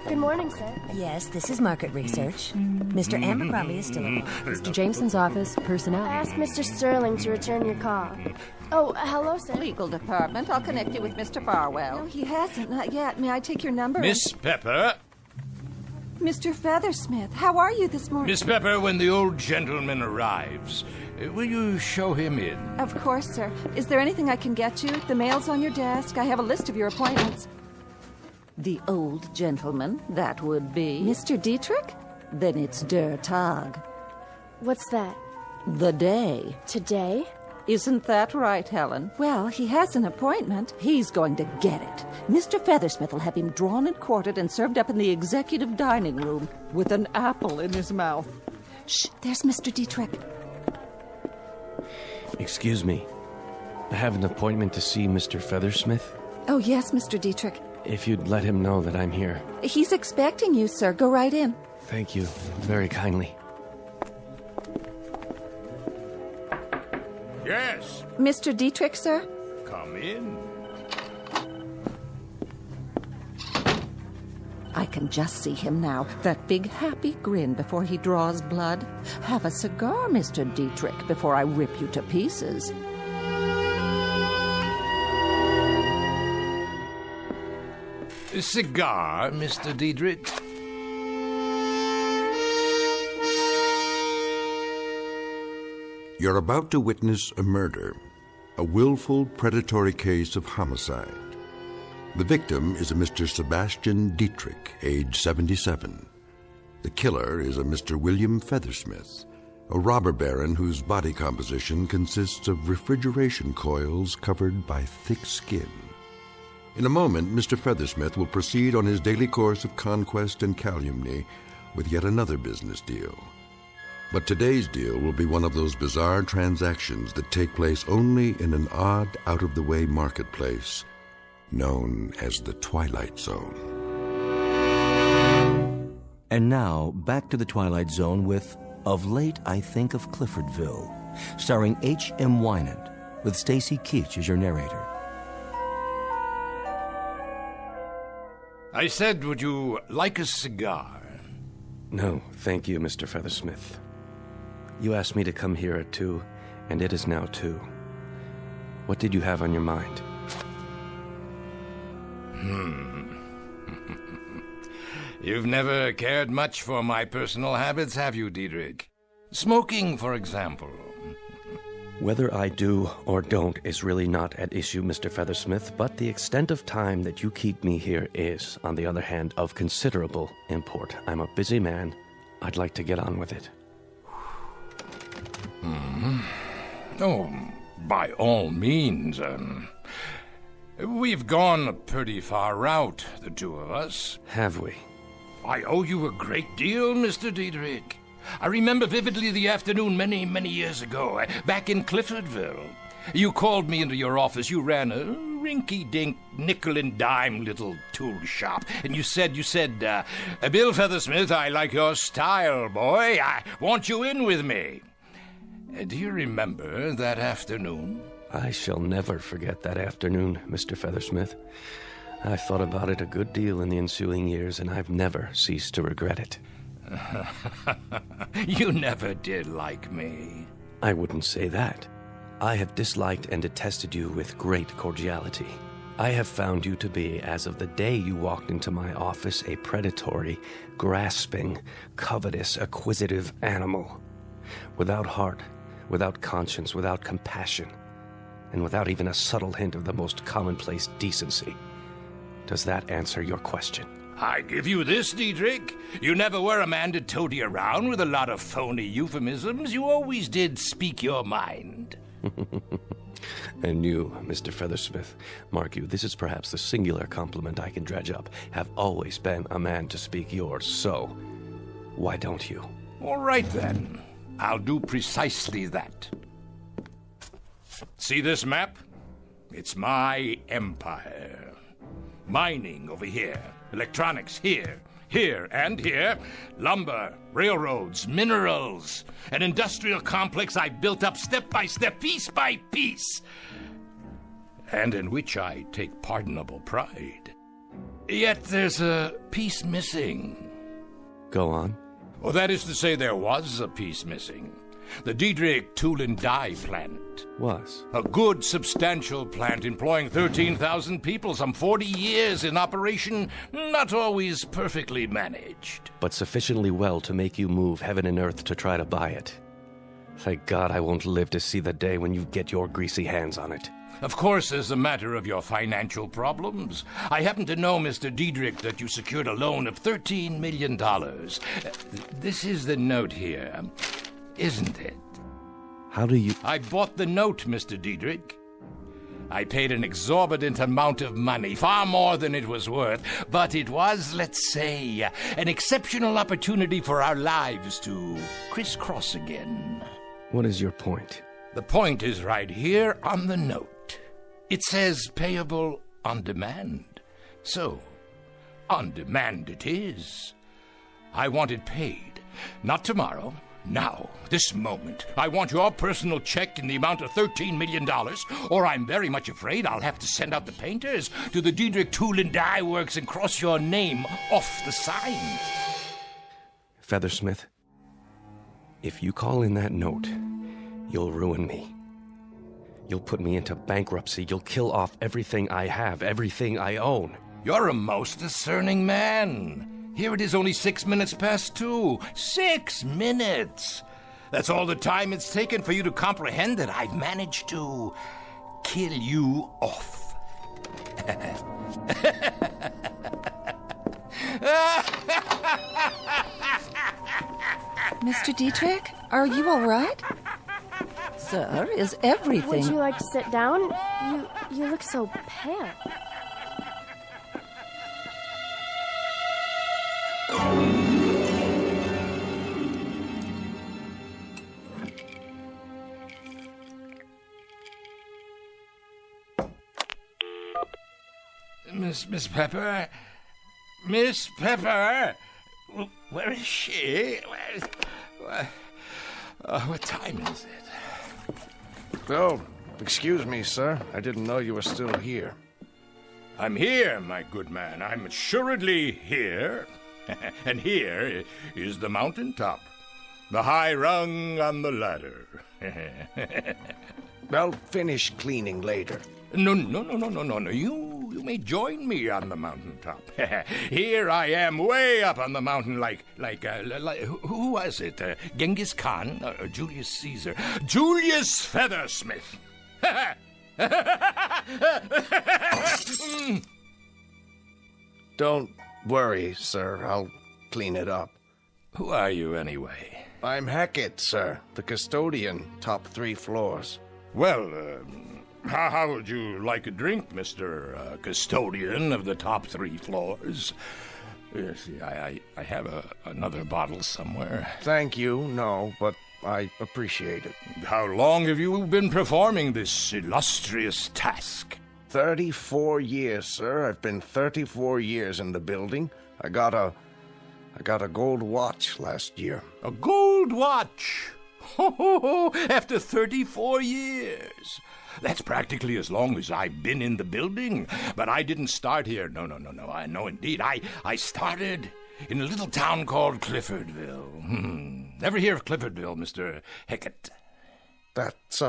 Good morning, sir. Yes, this is market research. Mr. Abercrombie is still on. Mr. Jameson's office, personnel. I asked Mr. Sterling to return your call. Oh, hello, sir. Legal department. I'll connect you with Mr. Farwell. No, he hasn't. Not yet. May I take your number? Miss Pepper. Mr. Feathersmith, how are you this morning? Miss Pepper, when the old gentleman arrives, will you show him in? Of course, sir. Is there anything I can get you? The mail's on your desk. I have a list of your appointments. The old gentleman, that would be... Mr. Dietrich? Then it's Der Tag. What's that? The day. Today? Isn't that right, Helen? Well, he has an appointment. He's going to get it. Mr. Feathersmith will have him drawn and quartered and served up in the executive dining room with an apple in his mouth. Shh, there's Mr. Dietrich. Excuse me. I have an appointment to see Mr. Feathersmith. Oh, yes, Mr. Dietrich. If you'd let him know that I'm here. He's expecting you, sir. Go right in. Thank you very kindly. Yes. Mr. Dietrich, sir? Come in. I can just see him now, that big happy grin before he draws blood. Have a cigar, Mr. Dietrich, before I rip you to pieces. A cigar, Mr. Dietrich? You're about to witness a murder, a willful, predatory case of homicide. The victim is a Mr. Sebastian Dietrich, age 77. The killer is a Mr. William Feathersmith, a robber baron whose body composition consists of refrigeration coils covered by thick skin. In a moment, Mr. Feathersmith will proceed on his daily course of conquest and calumny with yet another business deal. But today's deal will be one of those bizarre transactions that take place only in an odd, out-of-the-way marketplace known as the Twilight Zone. And now, back to the Twilight Zone with Of Late I Think of Cliffordville, starring H.M. Wynant, with Stacy Keach as your narrator. I said, would you like a cigar? No, thank you, Mr. Feathersmith. You asked me to come here at 2, and it is now 2. What did you have on your mind? You've never cared much for my personal habits, have you, Diedrich? Smoking, for example. Whether I do or don't is really not at issue, Mr. Feathersmith, but the extent of time that you keep me here is, on the other hand, of considerable import. I'm a busy man. I'd like to get on with it. Oh, by all means. We've gone a pretty far route, the two of us. Have we? I owe you a great deal, Mr. Diedrich. I remember vividly the afternoon many, many years ago, back in Cliffordville. You called me into your office. You ran a rinky-dink, nickel-and-dime little tool shop. And you said, Bill Feathersmith, I like your style, boy. I want you in with me. Do you remember that afternoon? I shall never forget that afternoon, Mr. Feathersmith. I've thought about it a good deal in the ensuing years, and I've never ceased to regret it. You never did like me. I wouldn't say that. I have disliked and detested you with great cordiality. I have found you to be, as of the day you walked into my office, a predatory, grasping, covetous, acquisitive animal. Without heart, without conscience, without compassion, and without even a subtle hint of the most commonplace decency. Does that answer your question? I give you this, Diedrich. You never were a man to toady around with a lot of phony euphemisms. You always did speak your mind. And you, Mr. Feathersmith, mark you, this is perhaps the singular compliment I can dredge up, have always been a man to speak yours, so why don't you? All right, then. I'll do precisely that. See this map? It's my empire. Mining over here. Electronics here, and here. Lumber, railroads, minerals. An industrial complex I built up step by step, piece by piece. And in which I take pardonable pride. Yet there's a piece missing. Go on. Well, that is to say, there was a piece missing. The Diedrich Tool and Die plant. Was? A good, substantial plant employing 13,000 people, some 40 years in operation, not always perfectly managed. But sufficiently well to make you move heaven and earth to try to buy it. Thank God I won't live to see the day when you get your greasy hands on it. Of course, as a matter of your financial problems, I happen to know, Mr. Diedrich, that you secured a loan of $13 million. This is the note here. Isn't it? How do you... I bought the note, Mr. Diedrich. I paid an exorbitant amount of money, far more than it was worth, but it was, let's say, an exceptional opportunity for our lives to crisscross again. What is your point? The point is right here on the note. It says payable on demand. So, on demand it is. I want it paid, not tomorrow. Now, this moment, I want your personal check in the amount of $13 million, or I'm very much afraid I'll have to send out the painters to the Diedrich Tool and Die Works and cross your name off the sign. Feathersmith, if you call in that note, you'll ruin me. You'll put me into bankruptcy. You'll kill off everything I have, everything I own. You're a most discerning man. Here it is only 6 minutes past 2. 6 minutes! That's all the time it's taken for you to comprehend that I've managed to kill you off. Mr. Dietrich, are you all right? Sir, is everything... Would you like to sit down? You look so pale. Miss Pepper? Miss Pepper? Where is she? What time is it? Oh, excuse me, sir. I didn't know you were still here. I'm here, my good man. I'm assuredly here. And here is the mountaintop. The high rung on the ladder. I'll finish cleaning later. No. You may join me on the mountaintop. Here I am, way up on the mountain, like who was it? Genghis Khan or Julius Caesar? Julius Feathersmith. Don't worry, sir. I'll clean it up. Who are you, anyway? I'm Hackett, sir. The custodian, top 3 floors. Well, how would you like a drink, Mr. Custodian of the top 3 floors? Yes, I have another bottle somewhere. Thank you, no, but I appreciate it. How long have you been performing this illustrious task? 34 years, sir. I've been 34 years in the building. I got a gold watch last year. A gold watch? After 34 years. That's practically as long as I've been in the building. But I didn't start here. No. No, indeed. I started in a little town called Cliffordville. Never hear of Cliffordville, Mr. Hackett? That's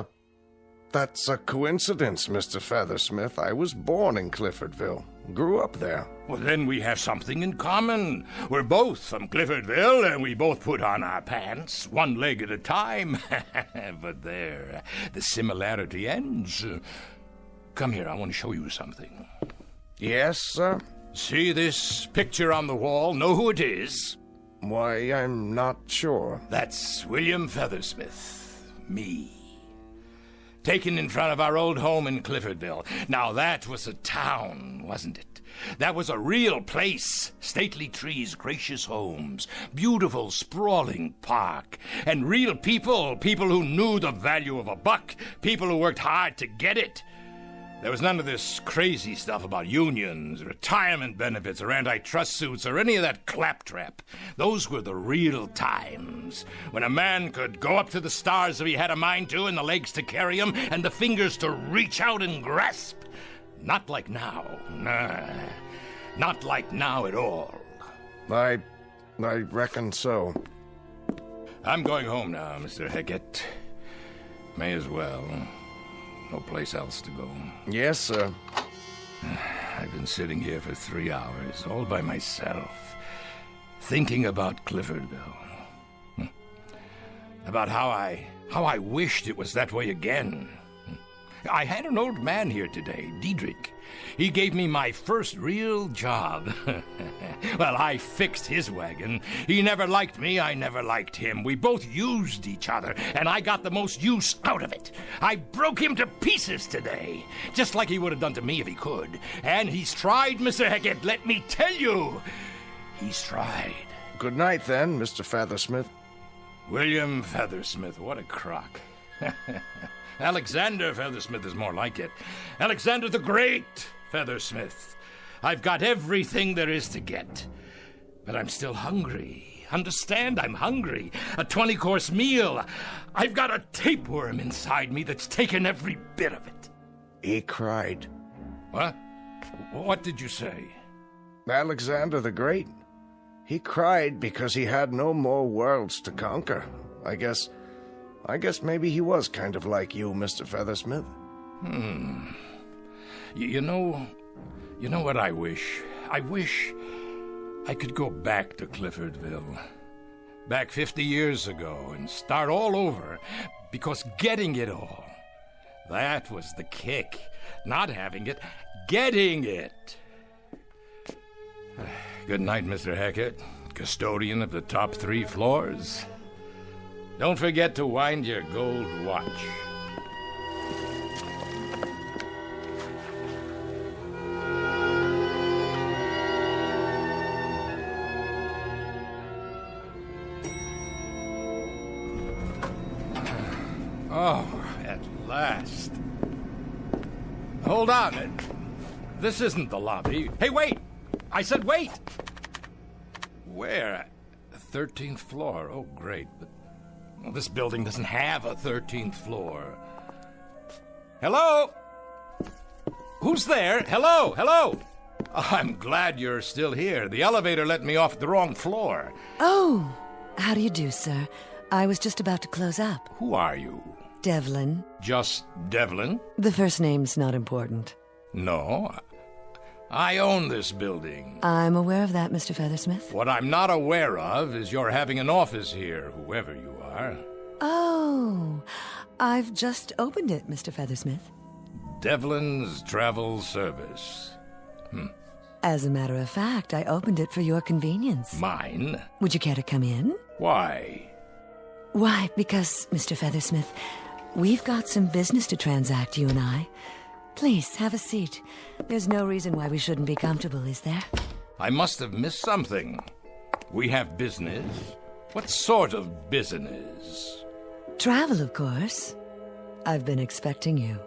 a coincidence, Mr. Feathersmith. I was born in Cliffordville. Grew up there. Well, then we have something in common. We're both from Cliffordville, and we both put on our pants, one leg at a time. But there, the similarity ends. Come here, I want to show you something. Yes, sir? See this picture on the wall? Know who it is? Why, I'm not sure. That's William Feathersmith. Me. Taken in front of our old home in Cliffordville. Now that was a town, wasn't it? That was a real place. Stately trees, gracious homes, beautiful sprawling park, and real people who knew the value of a buck, people who worked hard to get it. There was none of this crazy stuff about unions, retirement benefits, or antitrust suits, or any of that claptrap. Those were the real times, when a man could go up to the stars if he had a mind to, and the legs to carry him, and the fingers to reach out and grasp. Not like now. Nah, not like now at all. I reckon so. I'm going home now, Mr. Hackett. May as well. No place else to go. Yes, sir. I've been sitting here for 3 hours, all by myself, thinking about Cliffordville. About how I wished it was that way again. I had an old man here today, Diedrich. He gave me my first real job. Well, I fixed his wagon. He never liked me, I never liked him. We both used each other, and I got the most use out of it. I broke him to pieces today, just like he would have done to me if he could. And he's tried, Mr. Hackett, let me tell you. He's tried. Good night, then, Mr. Feathersmith. William Feathersmith, what a crock. Alexander Feathersmith is more like it. Alexander the Great Feathersmith. I've got everything there is to get. But I'm still hungry. Understand? I'm hungry. A 20-course meal. I've got a tapeworm inside me that's taken every bit of it. He cried. What? What did you say? Alexander the Great. He cried because he had no more worlds to conquer. I guess maybe he was kind of like you, Mr. Feathersmith. You know what I wish? I wish I could go back to Cliffordville. Back 50 years ago and start all over. Because getting it all, that was the kick. Not having it, getting it. Good night, Mr. Hackett, custodian of the top 3 floors. Don't forget to wind your gold watch. Oh, at last. Hold on. This isn't the lobby. Hey, wait! I said wait! Where? 13th floor. Oh, great. But well, this building doesn't have a 13th floor. Hello? Who's there? Hello? Hello? I'm glad you're still here. The elevator let me off at the wrong floor. Oh, how do you do, sir? I was just about to close up. Who are you? Devlin. Just Devlin? The first name's not important. No. I own this building. I'm aware of that, Mr. Feathersmith. What I'm not aware of is you're having an office here, whoever you are. Oh, I've just opened it, Mr. Feathersmith. Devlin's Travel Service. As a matter of fact, I opened it for your convenience. Mine? Would you care to come in? Why? Why, because, Mr. Feathersmith, we've got some business to transact, you and I. Please, have a seat. There's no reason why we shouldn't be comfortable, is there? I must have missed something. We have business? What sort of business? Travel, of course. I've been expecting you.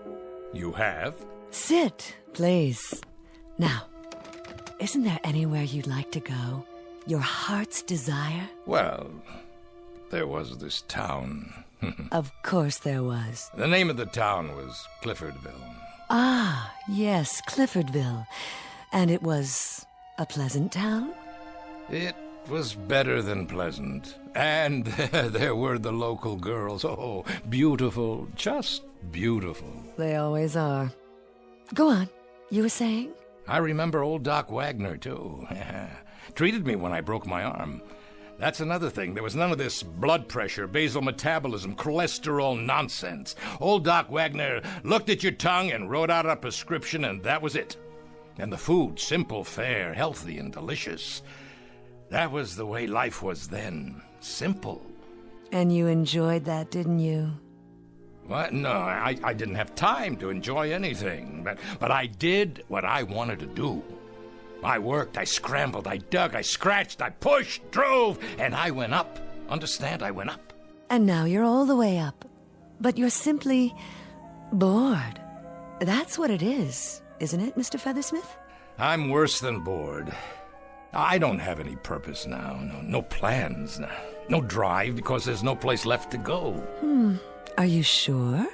You have? Sit, please. Now, isn't there anywhere you'd like to go? Your heart's desire? Well, there was this town. Of course there was. The name of the town was Cliffordville. Ah, yes, Cliffordville. And it was a pleasant town? It was better than pleasant. And there were the local girls. Oh, beautiful, just beautiful. They always are. Go on. You were saying? I remember old Doc Wagner, too. Treated me when I broke my arm. That's another thing. There was none of this blood pressure, basal metabolism, cholesterol nonsense. Old Doc Wagner looked at your tongue and wrote out a prescription, and that was it. And the food, simple, fair, healthy, and delicious. That was the way life was then. Simple. And you enjoyed that, didn't you? What? No, I didn't have time to enjoy anything. But I did what I wanted to do. I worked, I scrambled, I dug, I scratched, I pushed, drove, and I went up. Understand? I went up. And now you're all the way up. But you're simply bored. That's what it is, isn't it, Mr. Feathersmith? I'm worse than bored. I don't have any purpose now. No plans. No drive because there's no place left to go. Are you sure?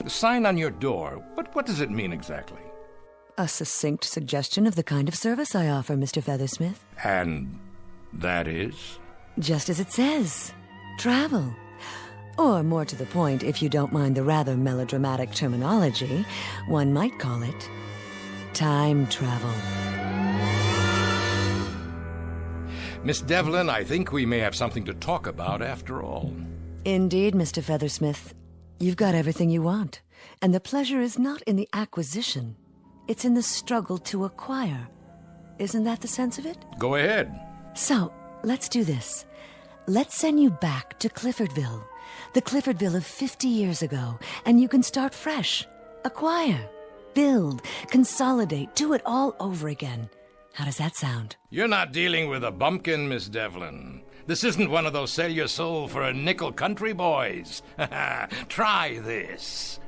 The sign on your door, what does it mean exactly? A succinct suggestion of the kind of service I offer, Mr. Feathersmith. And that is? Just as it says. Travel. Or more to the point, if you don't mind the rather melodramatic terminology, one might call it time travel. Miss Devlin, I think we may have something to talk about after all. Indeed, Mr. Feathersmith. You've got everything you want. And the pleasure is not in the acquisition. It's in the struggle to acquire. Isn't that the sense of it? Go ahead. So, let's do this. Let's send you back to Cliffordville. The Cliffordville of 50 years ago. And you can start fresh. Acquire. Build. Consolidate. Do it all over again. How does that sound? You're not dealing with a bumpkin, Miss Devlin. This isn't one of those sell your soul for a nickel country boys. Try this.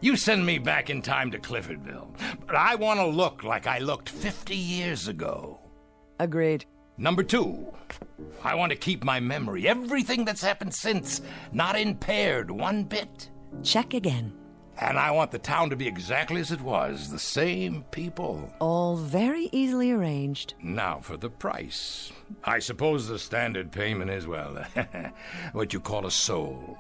You send me back in time to Cliffordville, but I want to look like I looked 50 years ago. Agreed. Number 2, I want to keep my memory, everything that's happened since, not impaired one bit. Check again. And I want the town to be exactly as it was, the same people. All very easily arranged. Now for the price. I suppose the standard payment is, well, what you call a soul.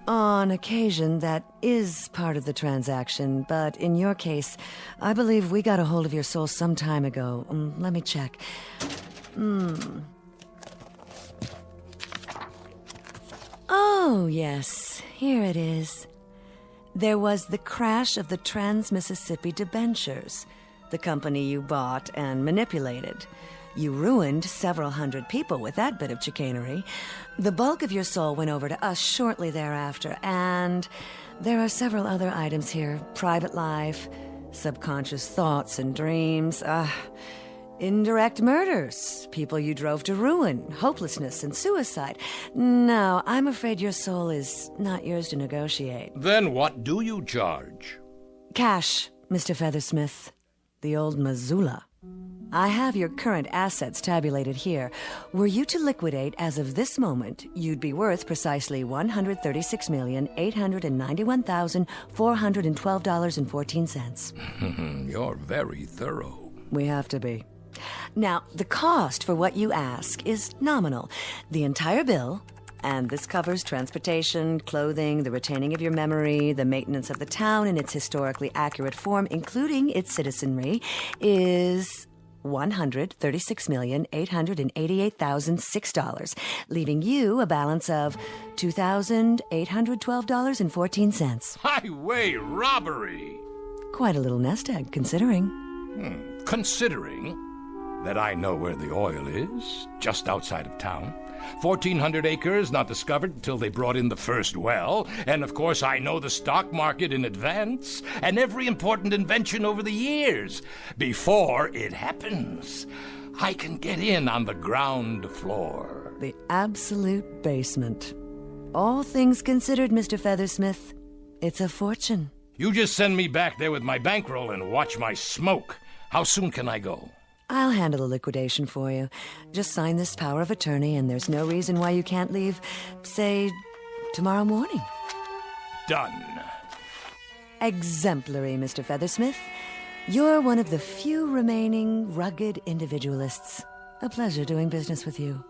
On occasion, that is part of the transaction, but in your case, I believe we got a hold of your soul some time ago. Let me check. Oh, yes, here it is. There was the crash of the Trans-Mississippi debentures, the company you bought and manipulated. You ruined several hundred people with that bit of chicanery. The bulk of your soul went over to us shortly thereafter, and there are several other items here. Private life, subconscious thoughts and dreams, indirect murders, people you drove to ruin, hopelessness and suicide. No, I'm afraid your soul is not yours to negotiate. Then what do you charge? Cash, Mr. Feathersmith. the old Missoula. I have your current assets tabulated here. Were you to liquidate as of this moment, you'd be worth precisely $136,891,412.14. You're very thorough. We have to be. Now, the cost for what you ask is nominal. The entire bill, and this covers transportation, clothing, the retaining of your memory, the maintenance of the town in its historically accurate form, including its citizenry, is $136,888,006, leaving you a balance of $2,812.14. Highway robbery! Quite a little nest egg, considering. Considering that I know where the oil is, just outside of town. 1,400 acres not discovered until they brought in the first well. And of course I know the stock market in advance and every important invention over the years. Before it happens, I can get in on the ground floor. The absolute basement. All things considered, Mr. Feathersmith, it's a fortune. You just send me back there with my bankroll and watch my smoke. How soon can I go? I'll handle the liquidation for you. Just sign this power of attorney, and there's no reason why you can't leave, say, tomorrow morning. Done. Exemplary, Mr. Feathersmith. You're one of the few remaining rugged individualists. A pleasure doing business with you.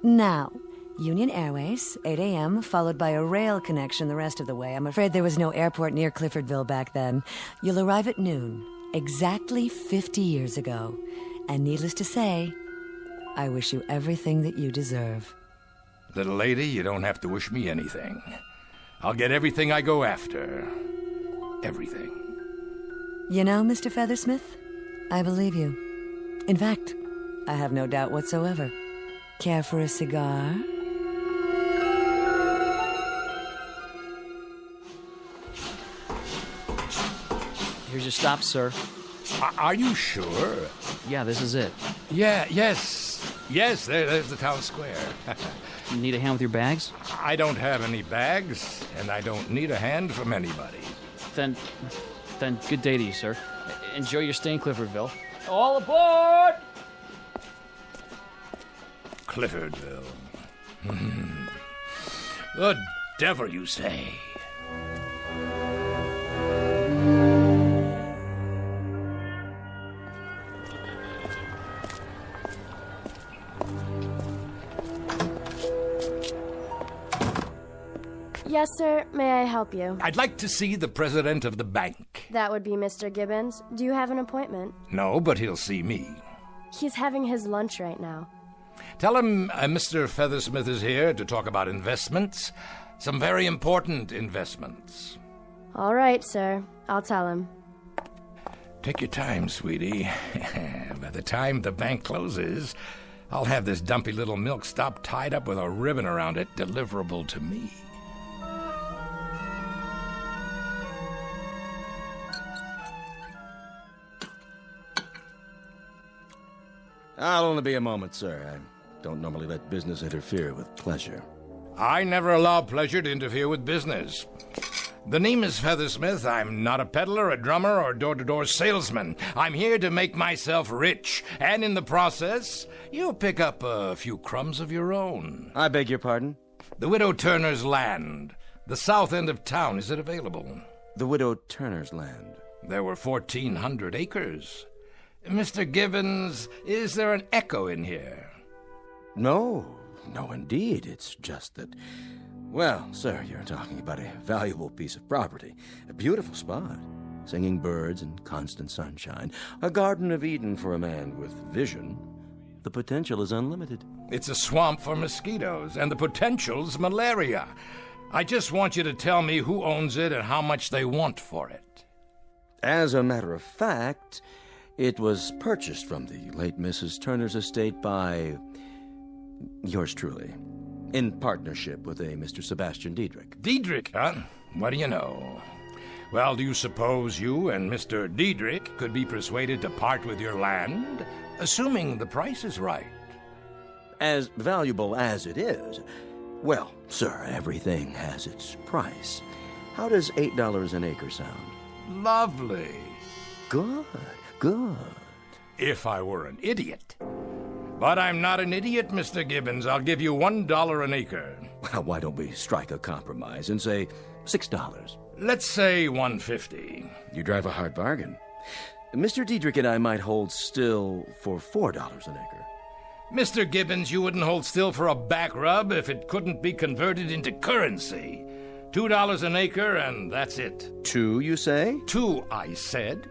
Now, Union Airways, 8 a.m., followed by a rail connection the rest of the way. I'm afraid there was no airport near Cliffordville back then. You'll arrive at noon. Exactly 50 years ago. And needless to say, I wish you everything that you deserve. Little lady, you don't have to wish me anything. I'll get everything I go after. Everything. You know, Mr. Feathersmith, I believe you. In fact, I have no doubt whatsoever. Care for a cigar? Here's your stop, sir. Are you sure? Yeah, this is it. Yes, there's the town square. You need a hand with your bags? I don't have any bags, and I don't need a hand from anybody. Then good day to you, sir. Enjoy your stay in Cliffordville. All aboard! Cliffordville. The devil, you say? Yes, sir. May I help you? I'd like to see the president of the bank. That would be Mr. Gibbons. Do you have an appointment? No, but he'll see me. He's having his lunch right now. Tell him Mr. Feathersmith is here to talk about investments. Some very important investments. All right, sir. I'll tell him. Take your time, sweetie. By the time the bank closes, I'll have this dumpy little milk stop tied up with a ribbon around it, deliverable to me. I'll only be a moment, sir. I don't normally let business interfere with pleasure. I never allow pleasure to interfere with business. The name is Feathersmith. I'm not a peddler, a drummer, or door-to-door salesman. I'm here to make myself rich, and in the process, you'll pick up a few crumbs of your own. I beg your pardon? The Widow Turner's land. The south end of town. Is it available? The Widow Turner's land. There were 1,400 acres. Mr. Gibbons, is there an echo in here? No, indeed. It's just that... Well, sir, you're talking about a valuable piece of property. A beautiful spot. Singing birds and constant sunshine. A Garden of Eden for a man with vision. The potential is unlimited. It's a swamp for mosquitoes, and the potential's malaria. I just want you to tell me who owns it and how much they want for it. As a matter of fact, it was purchased from the late Mrs. Turner's estate by yours truly, in partnership with a Mr. Sebastian Diedrich. Diedrich, huh? What do you know? Well, do you suppose you and Mr. Diedrich could be persuaded to part with your land, assuming the price is right? As valuable as it is, well, sir, everything has its price. How does $8 an acre sound? Lovely. Good. Good. If I were an idiot. But I'm not an idiot, Mr. Gibbons. I'll give you $1 an acre. Well, why don't we strike a compromise and say $6? Let's say $1.50. You drive a hard bargain. Mr. Diedrich and I might hold still for $4 an acre. Mr. Gibbons, you wouldn't hold still for a back rub if it couldn't be converted into currency. $2 an acre, and that's it. 2, you say? 2, I said.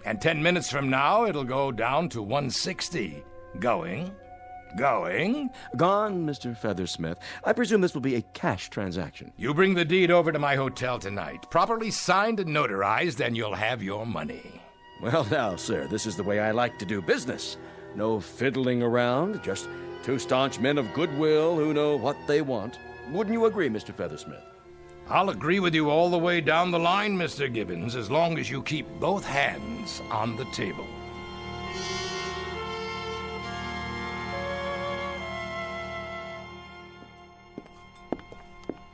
And 10 minutes from now, it'll go down to $1.60. Going. Gone, Mr. Feathersmith. I presume this will be a cash transaction. You bring the deed over to my hotel tonight, properly signed and notarized, and you'll have your money. Well, now, sir, this is the way I like to do business. No fiddling around, just 2 staunch men of goodwill who know what they want. Wouldn't you agree, Mr. Feathersmith? I'll agree with you all the way down the line, Mr. Gibbons, as long as you keep both hands on the table.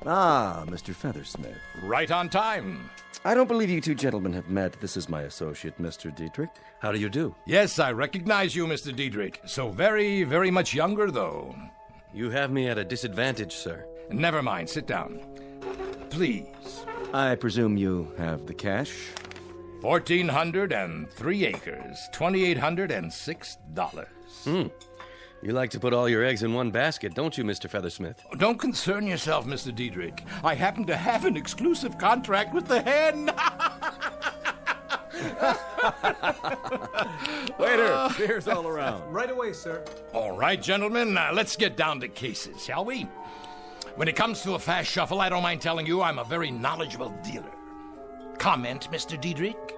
Ah, Mr. Feathersmith. Right on time. I don't believe you two gentlemen have met. This is my associate, Mr. Diedrich. How do you do? Yes, I recognize you, Mr. Diedrich. So very, very much younger, though. You have me at a disadvantage, sir. Never mind. Sit down. Please. I presume you have the cash? 1,403 acres, $2,806. You like to put all your eggs in one basket, don't you, Mr. Feathersmith? Don't concern yourself, Mr. Diedrich. I happen to have an exclusive contract with the hen. Waiter, beer's all around. Right away, sir. All right, gentlemen, let's get down to cases, shall we? When it comes to a fast shuffle, I don't mind telling you I'm a very knowledgeable dealer. Comment, Mr. Diedrich?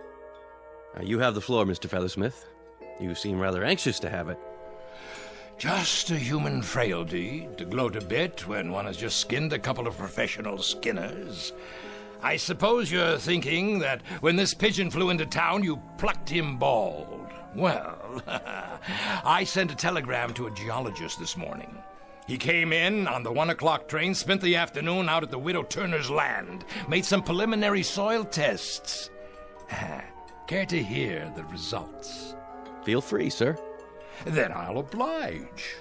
You have the floor, Mr. Feathersmith. You seem rather anxious to have it. Just a human frailty to gloat a bit when one has just skinned a couple of professional skinners. I suppose you're thinking that when this pigeon flew into town, you plucked him bald. Well, I sent a telegram to a geologist this morning. He came in on the 1 o'clock train, spent the afternoon out at the Widow Turner's land, made some preliminary soil tests. Care to hear the results? Feel free, sir. Then I'll oblige.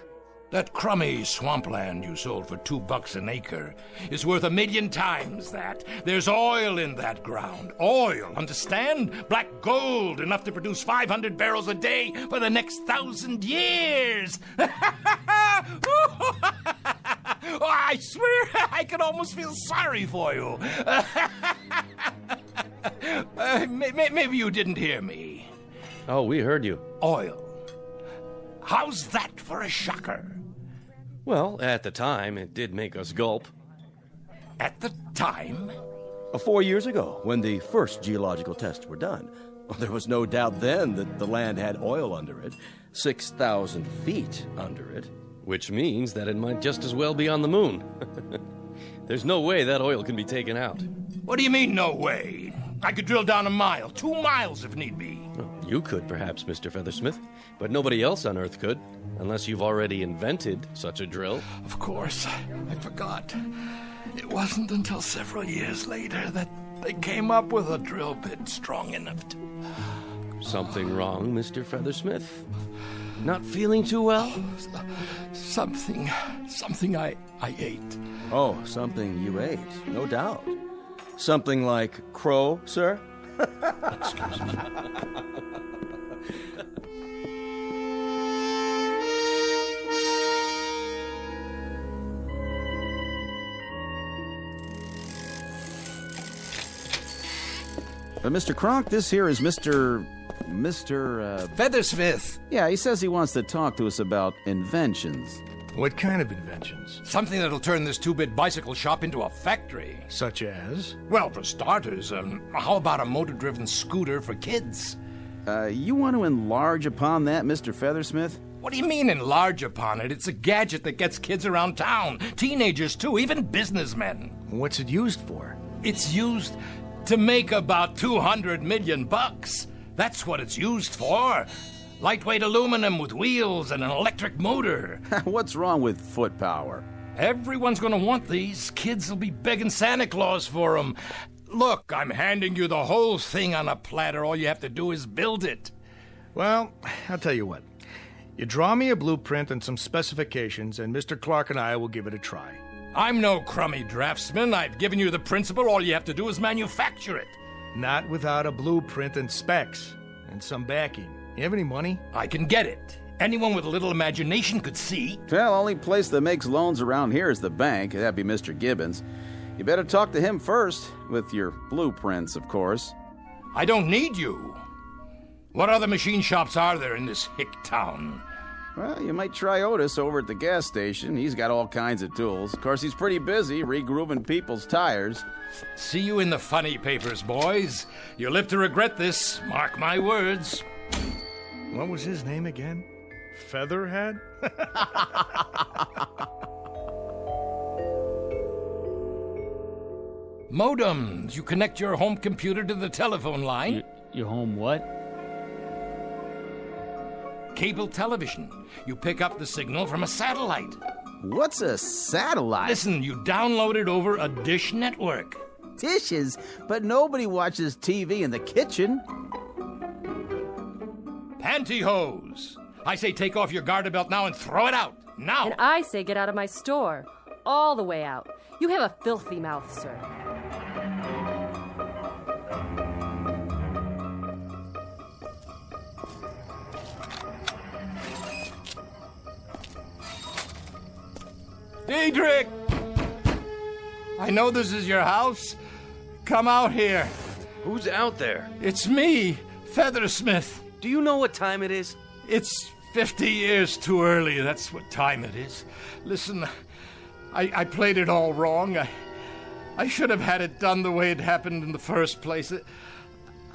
That crummy swampland you sold for $2 an acre is worth 1,000,000 times that. There's oil in that ground. Oil, understand? Black gold, enough to produce 500 barrels a day for the next 1,000 years. Oh, I swear I could almost feel sorry for you. Maybe you didn't hear me. Oh, we heard you. Oil. How's that for a shocker? Well, at the time, it did make us gulp. At the time? 4 years ago, when the first geological tests were done. There was no doubt then that the land had oil under it, 6,000 feet under it. Which means that it might just as well be on the moon. There's no way that oil can be taken out. What do you mean, no way? I could drill down 1 mile, 2 miles if need be. Well, you could, perhaps, Mr. Feathersmith, but nobody else on Earth could, unless you've already invented such a drill. Of course, I forgot. It wasn't until several years later that they came up with a drill bit strong enough to... Something wrong, Mr. Feathersmith? Not feeling too well? Something I ate. Oh, something you ate, no doubt. Something like crow, sir? Excuse me. Mr. Kronk, this here is Mr. Feathersmith. Yeah, he says he wants to talk to us about inventions. What kind of inventions? Something that'll turn this 2-bit bicycle shop into a factory. Such as? Well, for starters, how about a motor-driven scooter for kids? You want to enlarge upon that, Mr. Feathersmith? What do you mean enlarge upon it? It's a gadget that gets kids around town. Teenagers, too, even businessmen. What's it used for? It's used to make about $200 million. That's what it's used for. Lightweight aluminum with wheels and an electric motor. What's wrong with foot power? Everyone's gonna want these. Kids will be begging Santa Claus for them. Look, I'm handing you the whole thing on a platter. All you have to do is build it. Well, I'll tell you what. You draw me a blueprint and some specifications, and Mr. Clark and I will give it a try. I'm no crummy draftsman. I've given you the principle. All you have to do is manufacture it. Not without a blueprint and specs, and some backing. You have any money? I can get it. Anyone with a little imagination could see. Well, only place that makes loans around here is the bank. That'd be Mr. Gibbons. You better talk to him first, with your blueprints, of course. I don't need you. What other machine shops are there in this hick town? Well, you might try Otis over at the gas station. He's got all kinds of tools. Of course, he's pretty busy re-grooving people's tires. See you in the funny papers, boys. You'll live to regret this, mark my words. What was his name again? Featherhead? Modems. You connect your home computer to the telephone line. Your home what? Cable television. You pick up the signal from a satellite. What's a satellite? Listen, you download it over a dish network. Dishes? But nobody watches TV in the kitchen. Pantyhose. I say take off your garter belt now and throw it out. Now. And I say get out of my store. All the way out. You have a filthy mouth, sir. Dietrich! I know this is your house. Come out here. Who's out there? It's me, Feathersmith. Do you know what time it is? It's 50 years too early. That's what time it is. Listen, I played it all wrong. I should have had it done the way it happened in the first place.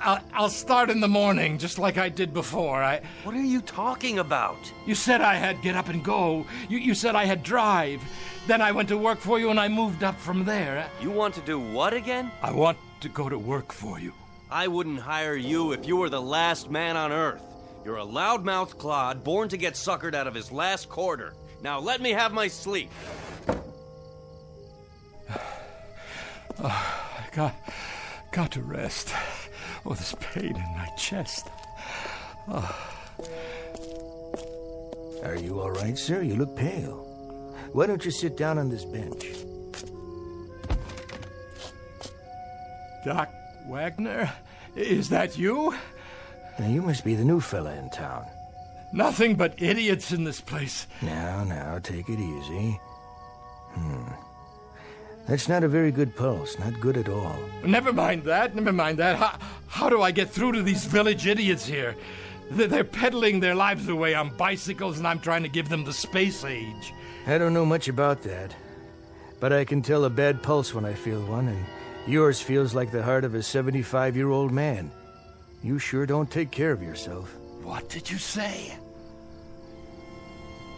I'll start in the morning, just like I did before. What are you talking about? You said I had get up and go. You said I had drive. Then I went to work for you and I moved up from there. You want to do what again? I want to go to work for you. I wouldn't hire you if you were the last man on Earth. You're a loudmouth clod born to get suckered out of his last quarter. Now let me have my sleep. I got to rest. Oh, this pain in my chest. Are you all right, sir? You look pale. Why don't you sit down on this bench? Doc Wagner? Is that you? Now, you must be the new fella in town. Nothing but idiots in this place. Now, take it easy. That's not a very good pulse. Not good at all. Never mind that. How do I get through to these village idiots here? They're peddling their lives away on bicycles, and I'm trying to give them the space age. I don't know much about that. But I can tell a bad pulse when I feel one, and yours feels like the heart of a 75-year-old man. You sure don't take care of yourself. What did you say?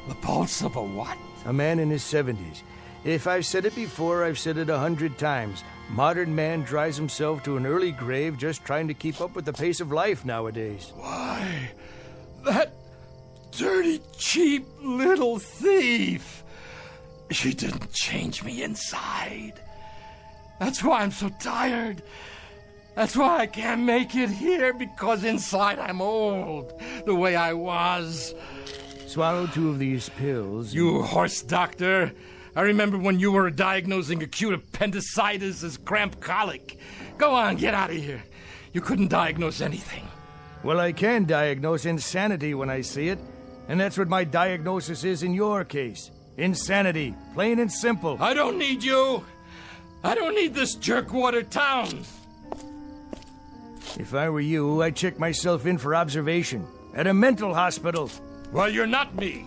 The pulse of a what? A man in his 70s. If I've said it before, I've said it 100 times. Modern man drives himself to an early grave just trying to keep up with the pace of life nowadays. Why, that dirty, cheap little thief. She didn't change me inside. That's why I'm so tired. That's why I can't make it here, because inside I'm old, the way I was. Swallow 2 of these pills. You horse doctor. I remember when you were diagnosing acute appendicitis as cramp colic. Go on, get out of here. You couldn't diagnose anything. Well, I can diagnose insanity when I see it. And that's what my diagnosis is in your case. Insanity. Plain and simple. I don't need you. I don't need this jerkwater town. If I were you, I'd check myself in for observation. At a mental hospital. Well, you're not me.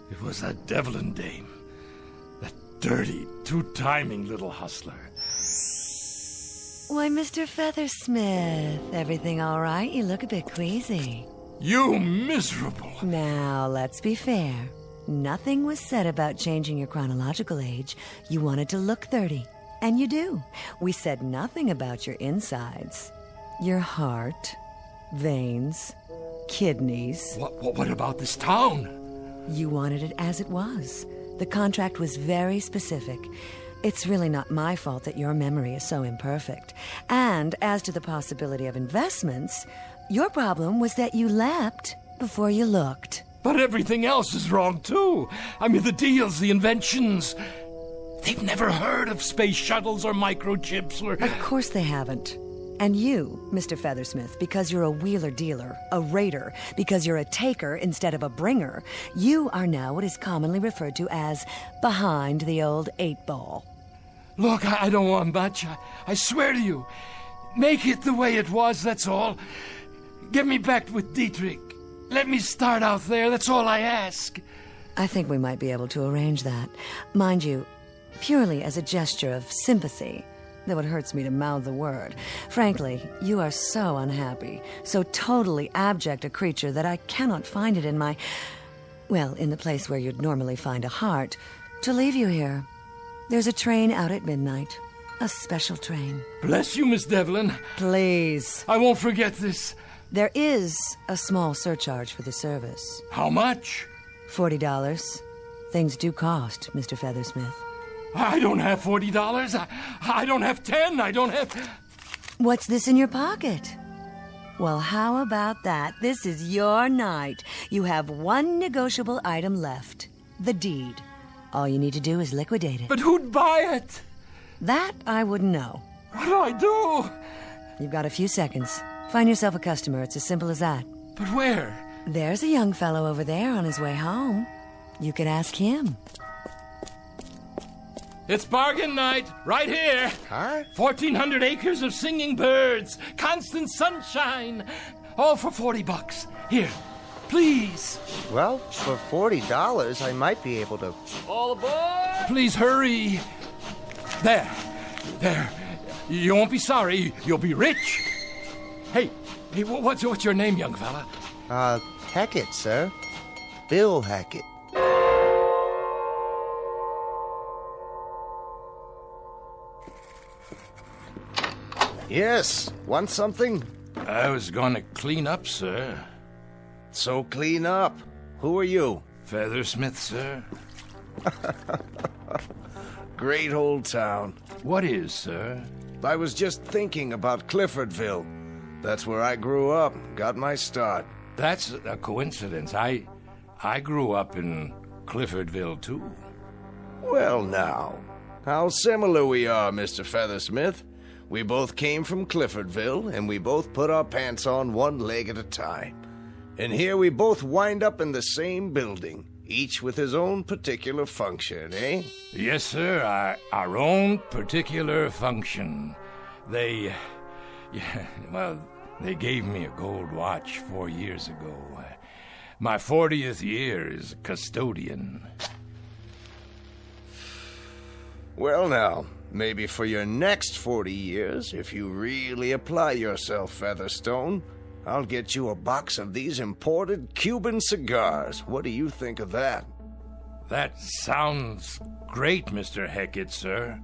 It was that Devlin dame. That dirty, two-timing little hustler. Why, Mr. Feathersmith, everything all right? You look a bit queasy. You miserable! Now, let's be fair. Nothing was said about changing your chronological age. You wanted to look 30. And you do. We said nothing about your insides. Your heart, veins, kidneys. What about this town? You wanted it as it was. The contract was very specific. It's really not my fault that your memory is so imperfect. And as to the possibility of investments, your problem was that you leapt before you looked. But everything else is wrong, too. I mean, the deals, the inventions. They've never heard of space shuttles or microchips or... Of course they haven't. And you, Mr. Feathersmith, because you're a wheeler-dealer, a raider, because you're a taker instead of a bringer, you are now what is commonly referred to as behind the old 8-ball. Look, I don't want much. I swear to you. Make it the way it was, that's all. Get me back with Dietrich. Let me start out there, that's all I ask. I think we might be able to arrange that. Mind you, purely as a gesture of sympathy, though it hurts me to mouth the word. Frankly, you are so unhappy, so totally abject a creature that I cannot find it in my... well, in the place where you'd normally find a heart, to leave you here. There's a train out at midnight. A special train. Bless you, Miss Devlin. Please. I won't forget this. There is a small surcharge for the service. How much? $40. Things do cost, Mr. Feathersmith. I don't have $40. I don't have 10. I don't have... What's this in your pocket? Well, how about that? This is your night. You have one negotiable item left. The deed. All you need to do is liquidate it. But who'd buy it? That I wouldn't know. What do I do? You've got a few seconds. Find yourself a customer. It's as simple as that. But where? There's a young fellow over there on his way home. You could ask him. It's bargain night, right here. Huh? 1,400 acres of singing birds, constant sunshine, all for $40. Here, please. Well, for $40, I might be able to... All aboard! Please hurry. There. You won't be sorry. You'll be rich. Hey, what's your name, young fella? Hackett, sir. Bill Hackett. Yes, want something? I was gonna clean up, sir. So clean up. Who are you? Feathersmith, sir. Great old town. What is, sir? I was just thinking about Cliffordville. That's where I grew up, got my start. That's a coincidence. I grew up in Cliffordville, too. Well, now, how similar we are, Mr. Feathersmith. We both came from Cliffordville, and we both put our pants on one leg at a time. And here we both wind up in the same building, each with his own particular function, eh? Yes, sir, our own particular function. They gave me a gold watch 4 years ago. My 40th year as a custodian. Well, now, maybe for your next 40 years, if you really apply yourself, Featherstone, I'll get you a box of these imported Cuban cigars. What do you think of that? That sounds great, Mr. Hackett, sir.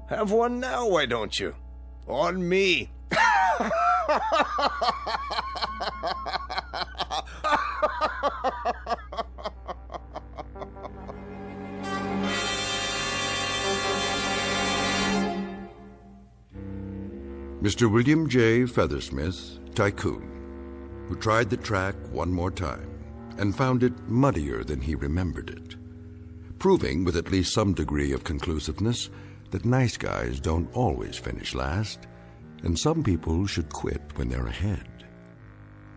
Have one now, why don't you? On me. Mr. William J. Feathersmith, tycoon, who tried the track one more time and found it muddier than he remembered it, proving with at least some degree of conclusiveness that nice guys don't always finish last, and some people should quit when they're ahead.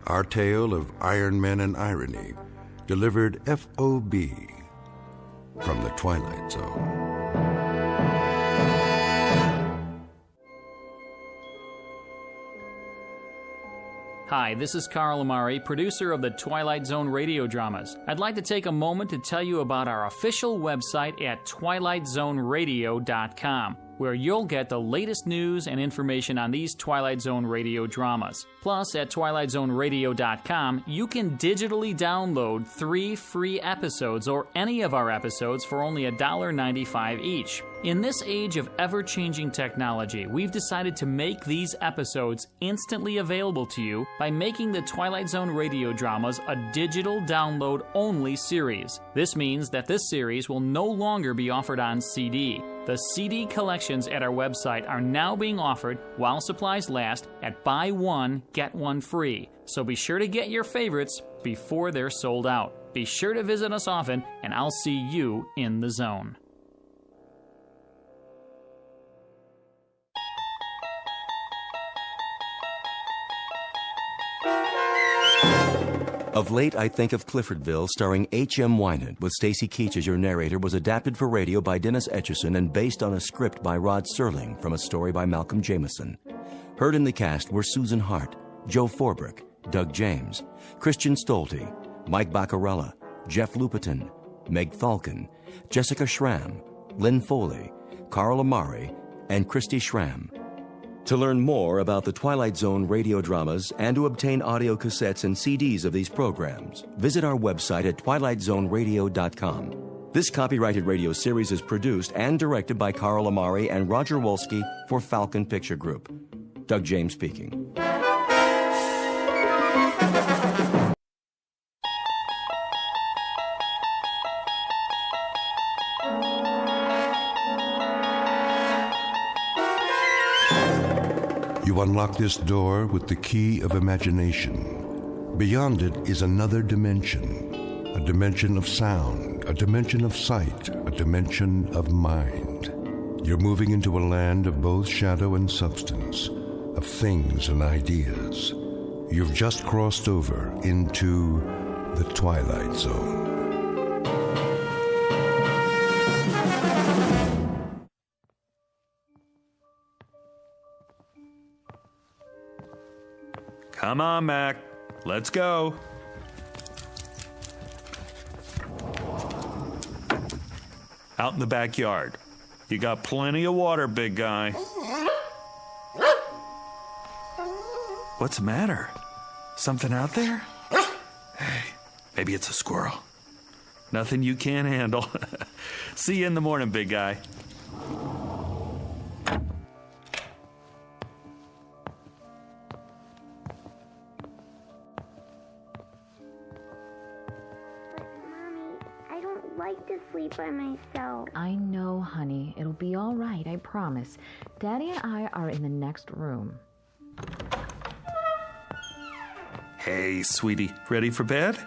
Our tale of Iron Men and irony, delivered FOB from the Twilight Zone. Hi, this is Carl Amari, producer of the Twilight Zone radio dramas. I'd like to take a moment to tell you about our official website at twilightzoneradio.com, where you'll get the latest news and information on these Twilight Zone radio dramas. Plus, at twilightzoneradio.com, you can digitally download 3 free episodes or any of our episodes for only $1.95 each. In this age of ever-changing technology, we've decided to make these episodes instantly available to you by making the Twilight Zone radio dramas a digital download-only series. This means that this series will no longer be offered on CD. The CD collections at our website are now being offered while supplies last at buy one, get one free. So be sure to get your favorites before they're sold out. Be sure to visit us often, and I'll see you in the zone. Of late, I Think of Cliffordville, starring H.M. Wynant, with Stacy Keach as your narrator, was adapted for radio by Dennis Etchison and based on a script by Rod Serling from a story by Malcolm Jameson. Heard in the cast were Susan Hart, Joe Forbrick, Doug James, Christian Stolte, Mike Baccarella, Jeff Lupetin, Meg Falcon, Jessica Schramm, Lynn Foley, Carl Amari, and Christy Schramm. To learn more about the Twilight Zone radio dramas and to obtain audio cassettes and CDs of these programs, visit our website at twilightzoneradio.com. This copyrighted radio series is produced and directed by Carl Amari and Roger Wolski for Falcon Picture Group. Doug James speaking. You unlock this door with the key of imagination. Beyond it is another dimension, a dimension of sound, a dimension of sight, a dimension of mind. You're moving into a land of both shadow and substance, of things and ideas. You've just crossed over into the Twilight Zone. Come on, Mac. Let's go. Out in the backyard. You got plenty of water, big guy. What's the matter? Something out there? Hey, maybe it's a squirrel. Nothing you can't handle. See you in the morning, big guy. To sleep by myself. I know, honey. It'll be all right, I promise. Daddy and I are in the next room. Hey, sweetie. Ready for bed?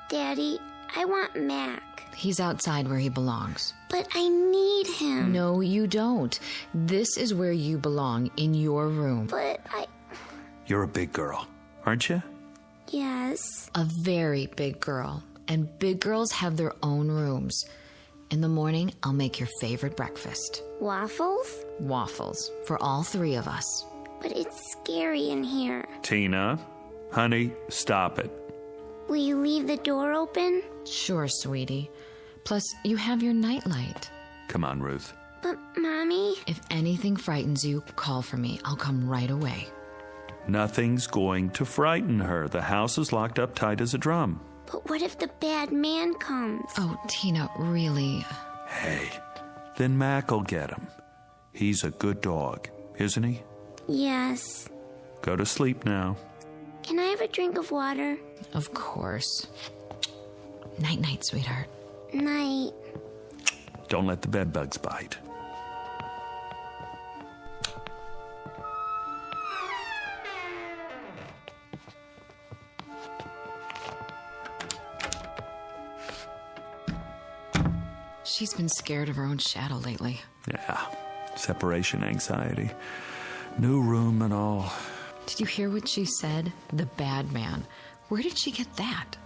Daddy, I want Mac. He's outside where he belongs. But I need him. No, you don't. This is where you belong, in your room. But You're a big girl, aren't you? Yes. A very big girl. And big girls have their own rooms. In the morning, I'll make your favorite breakfast. Waffles? Waffles. For all three of us. But it's scary in here. Tina, honey, stop it. Will you leave the door open? Sure, sweetie. Plus, you have your nightlight. Come on, Ruth. But, Mommy... If anything frightens you, call for me. I'll come right away. Nothing's going to frighten her. The house is locked up tight as a drum. But what if the bad man comes? Oh, Tina, really? Hey, then Mac'll get him. He's a good dog, isn't he? Yes. Go to sleep now. Can I have a drink of water? Of course. Night-night, sweetheart. Night. Don't let the bed bugs bite. She's been scared of her own shadow lately. Yeah, separation anxiety. New room and all. Did you hear what she said? The bad man. Where did she get that?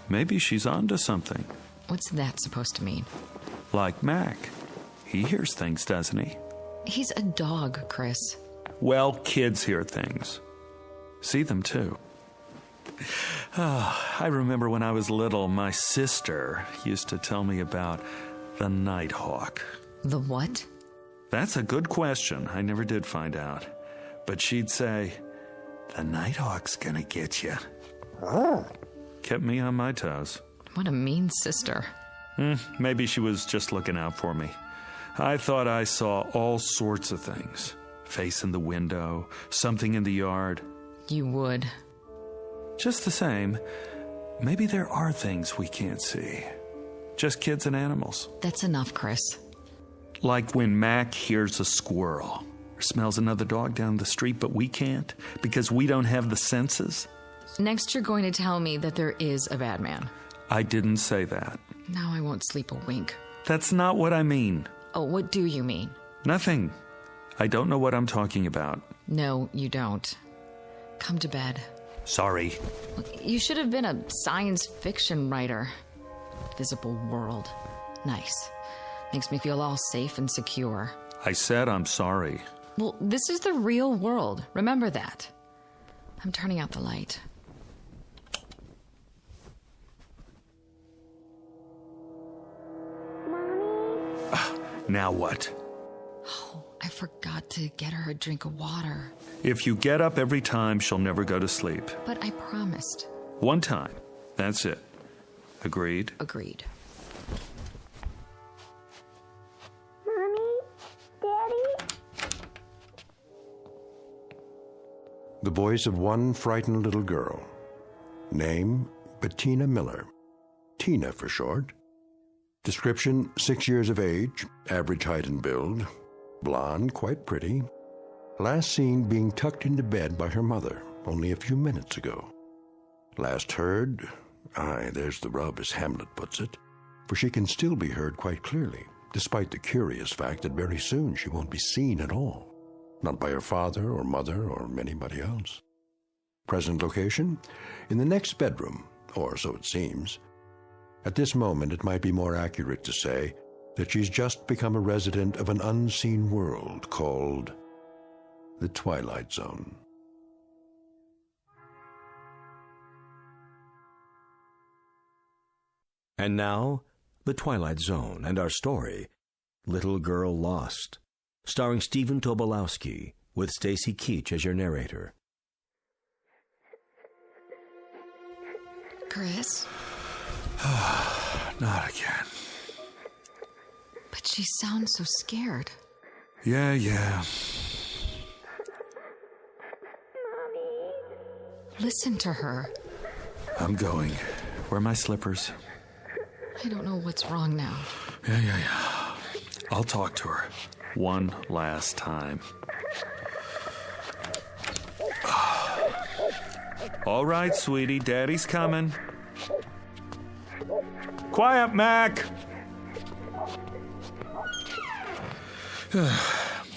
Maybe she's onto something. What's that supposed to mean? Like Mac. He hears things, doesn't he? He's a dog, Chris. Well, kids hear things. See them, too. Oh, I remember when I was little, my sister used to tell me about the Nighthawk. The what? That's a good question. I never did find out. But she'd say, the Nighthawk's gonna get you. Kept me on my toes. What a mean sister. Maybe she was just looking out for me. I thought I saw all sorts of things. Face in the window, something in the yard. You would. Just the same, maybe there are things we can't see. Just kids and animals. That's enough, Chris. Like when Mac hears a squirrel or smells another dog down the street, but we can't because we don't have the senses. Next, you're going to tell me that there is a bad man. I didn't say that. Now I won't sleep a wink. That's not what I mean. Oh, what do you mean? Nothing. I don't know what I'm talking about. No, you don't. Come to bed. Sorry. You should have been a science fiction writer. Visible world. Nice. Makes me feel all safe and secure. I said I'm sorry. Well, this is the real world. Remember that. I'm turning out the light. Now what? Oh, I forgot to get her a drink of water. If you get up every time, she'll never go to sleep. But I promised. One time. That's it. Agreed? Agreed. Mommy? Daddy? The voice of one frightened little girl. Name, Bettina Miller. Tina for short. Description, 6 years of age, average height and build. Blonde, quite pretty. Last seen being tucked into bed by her mother only a few minutes ago. Last heard, there's the rub as Hamlet puts it, for she can still be heard quite clearly, despite the curious fact that very soon she won't be seen at all. Not by her father or mother or anybody else. Present location? In the next bedroom, or so it seems. At this moment, it might be more accurate to say that she's just become a resident of an unseen world called the Twilight Zone. And now, The Twilight Zone and our story, Little Girl Lost, starring Stephen Tobolowsky, with Stacy Keach as your narrator. Chris? Not again. But she sounds so scared. Yeah. Listen to her. I'm going. Where are my slippers? I don't know what's wrong now. Yeah. I'll talk to her. One last time. All right, sweetie. Daddy's coming. Quiet, Mac!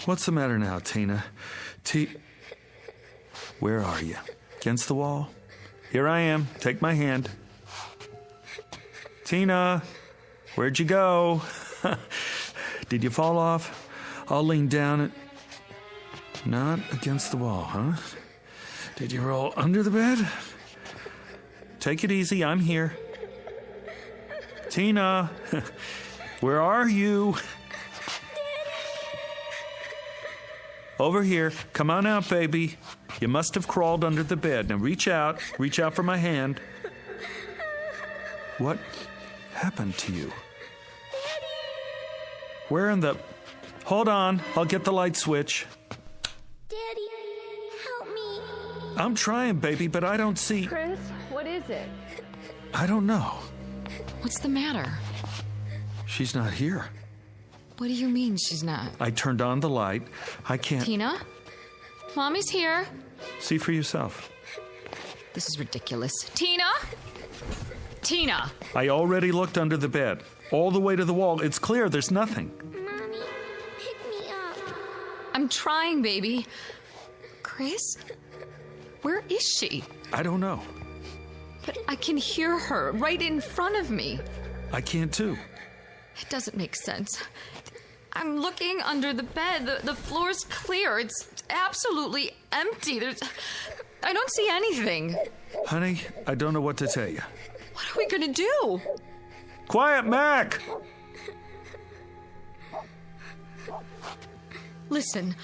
What's the matter now, Tina? Where are you? Against the wall? Here I am. Take my hand. Tina, where'd you go? Did you fall off? I'll lean down and... Not against the wall, huh? Did you roll under the bed? Take it easy, I'm here. Tina, where are you? Over here. Come on out, baby. You must have crawled under the bed. Now reach out. Reach out for my hand. What happened to you? Where in the... Hold on. I'll get the light switch. Daddy, help me. I'm trying, baby, but I don't see... Chris, what is it? I don't know. What's the matter? She's not here. What do you mean she's not? I turned on the light. I can't... Tina? Mommy's here. See for yourself. This is ridiculous. Tina? Tina! I already looked under the bed. All the way to the wall. It's clear there's nothing. Mommy, pick me up. I'm trying, baby. Chris? Where is she? I don't know. But I can hear her right in front of me. I can't too. It doesn't make sense. I'm looking under the bed. The floor's clear. It's absolutely empty. I don't see anything. Honey, I don't know what to tell you. What are we gonna do? Quiet, Mac! Listen,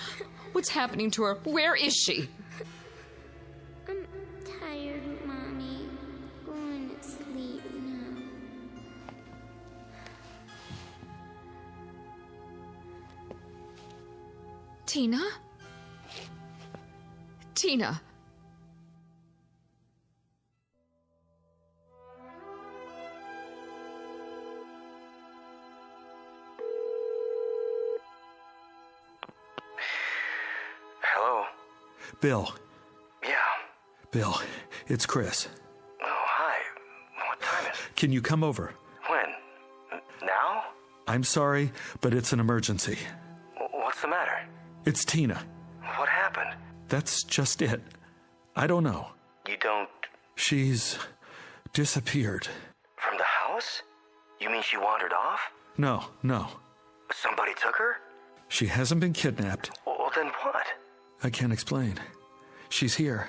what's happening to her? Where is she? I'm tired, Mommy. Going to sleep now. Tina? Tina. Bill. Yeah. Bill, it's Chris. Oh, hi. What time is it? Can you come over? When? Now? I'm sorry, but it's an emergency. What's the matter? It's Tina. What happened? That's just it. I don't know. You don't... She's disappeared. From the house? You mean she wandered off? No. Somebody took her? She hasn't been kidnapped. Well, then what? I can't explain. She's here.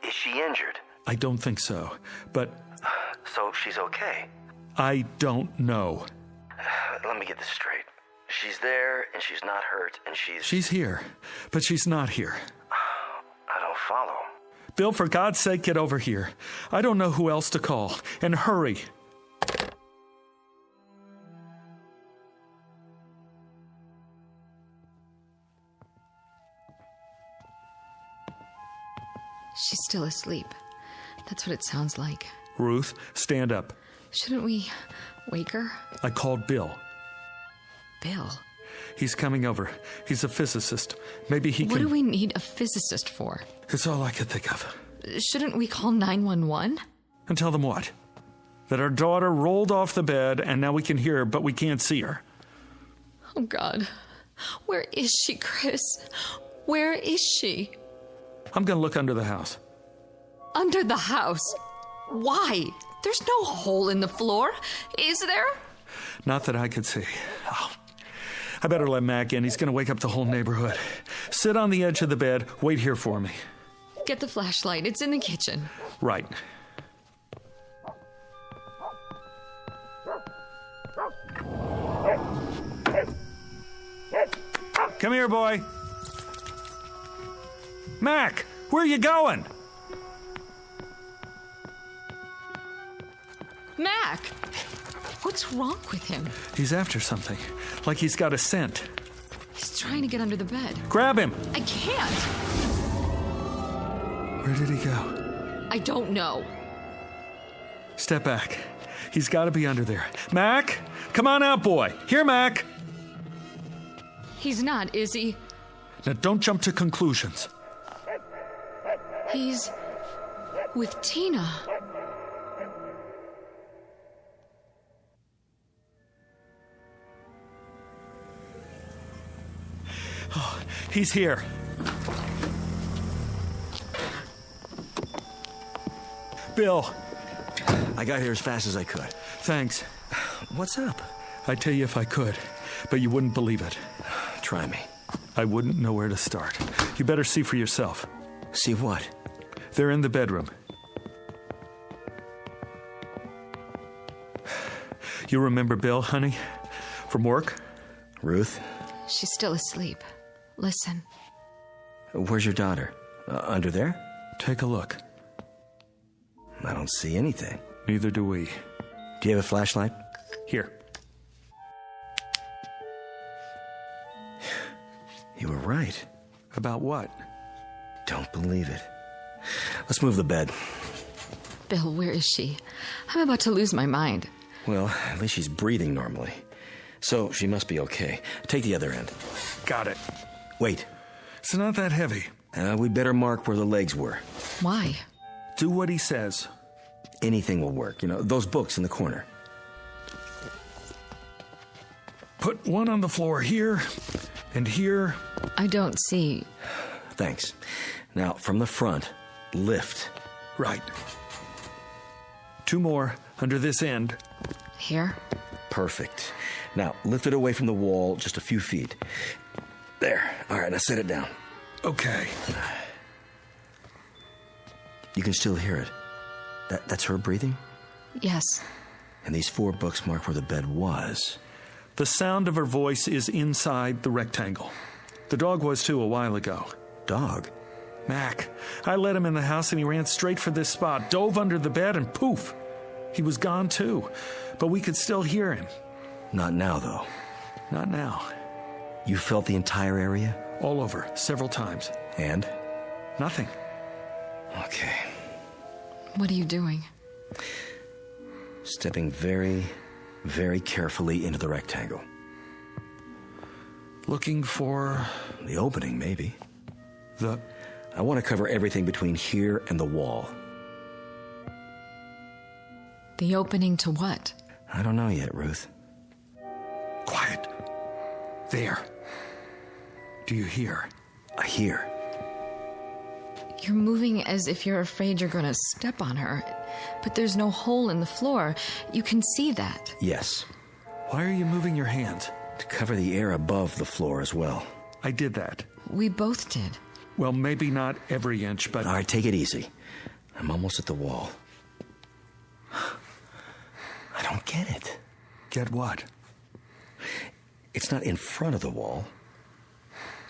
Is she injured? I don't think so, but... So she's okay? I don't know. Let me get this straight. She's there, and she's not hurt, and she's... She's here, but she's not here. I don't follow. Bill, for God's sake, get over here. I don't know who else to call. And hurry. She's still asleep. That's what it sounds like. Ruth, stand up. Shouldn't we wake her? I called Bill. Bill? He's coming over. He's a physicist. Maybe he can... What do we need a physicist for? It's all I could think of. Shouldn't we call 911? And tell them what? That our daughter rolled off the bed and now we can hear her, but we can't see her. Oh, God. Where is she, Chris? Where is she? I'm going to look under the house. Under the house? Why? There's no hole in the floor, is there? Not that I could see. Oh, I better let Mac in. He's going to wake up the whole neighborhood. Sit on the edge of the bed. Wait here for me. Get the flashlight. It's in the kitchen. Right. Come here, boy. Mac, where are you going? Mac! What's wrong with him? He's after something. Like he's got a scent. He's trying to get under the bed. Grab him! I can't! Where did he go? I don't know. Step back. He's got to be under there. Mac! Come on out, boy. Here, Mac! He's not, is he? Now, don't jump to conclusions. He's with Tina. Oh, he's here. Bill. I got here as fast as I could. Thanks. What's up? I'd tell you if I could, but you wouldn't believe it. Try me. I wouldn't know where to start. You better see for yourself. See what? They're in the bedroom. You remember Bill, honey? From work? Ruth? She's still asleep. Listen. Where's your daughter? Under there? Take a look. I don't see anything. Neither do we. Do you have a flashlight? Here. You were right. About what? Don't believe it. Let's move the bed. Bill, where is she? I'm about to lose my mind. Well, at least she's breathing normally. So she must be okay. Take the other end. Got it. Wait. It's not that heavy. We'd better mark where the legs were. Why? Do what he says. Anything will work. You know, those books in the corner. Put one on the floor here and here. I don't see. Thanks. Now, from the front, lift. Right. Two more under this end. Here? Perfect. Now, lift it away from the wall just a few feet. There. All right, now set it down. Okay. You can still hear it. That's her breathing? Yes. And these 4 books mark where the bed was. The sound of her voice is inside the rectangle. The dog was too a while ago. Dog? Mac. I let him in the house and he ran straight for this spot, dove under the bed, and poof. He was gone too. But we could still hear him. Not now, though. Not now. You felt the entire area? All over, several times. And? Nothing. Okay. What are you doing? Stepping very, very carefully into the rectangle. Looking for... the opening, maybe. The... I want to cover everything between here and the wall. The opening to what? I don't know yet, Ruth. Quiet. There. Do you hear? I hear. You're moving as if you're afraid you're going to step on her. But there's no hole in the floor. You can see that. Yes. Why are you moving your hands? To cover the air above the floor as well. I did that. We both did. Well, maybe not every inch, but... All right, take it easy. I'm almost at the wall. I don't get it. Get what? It's not in front of the wall.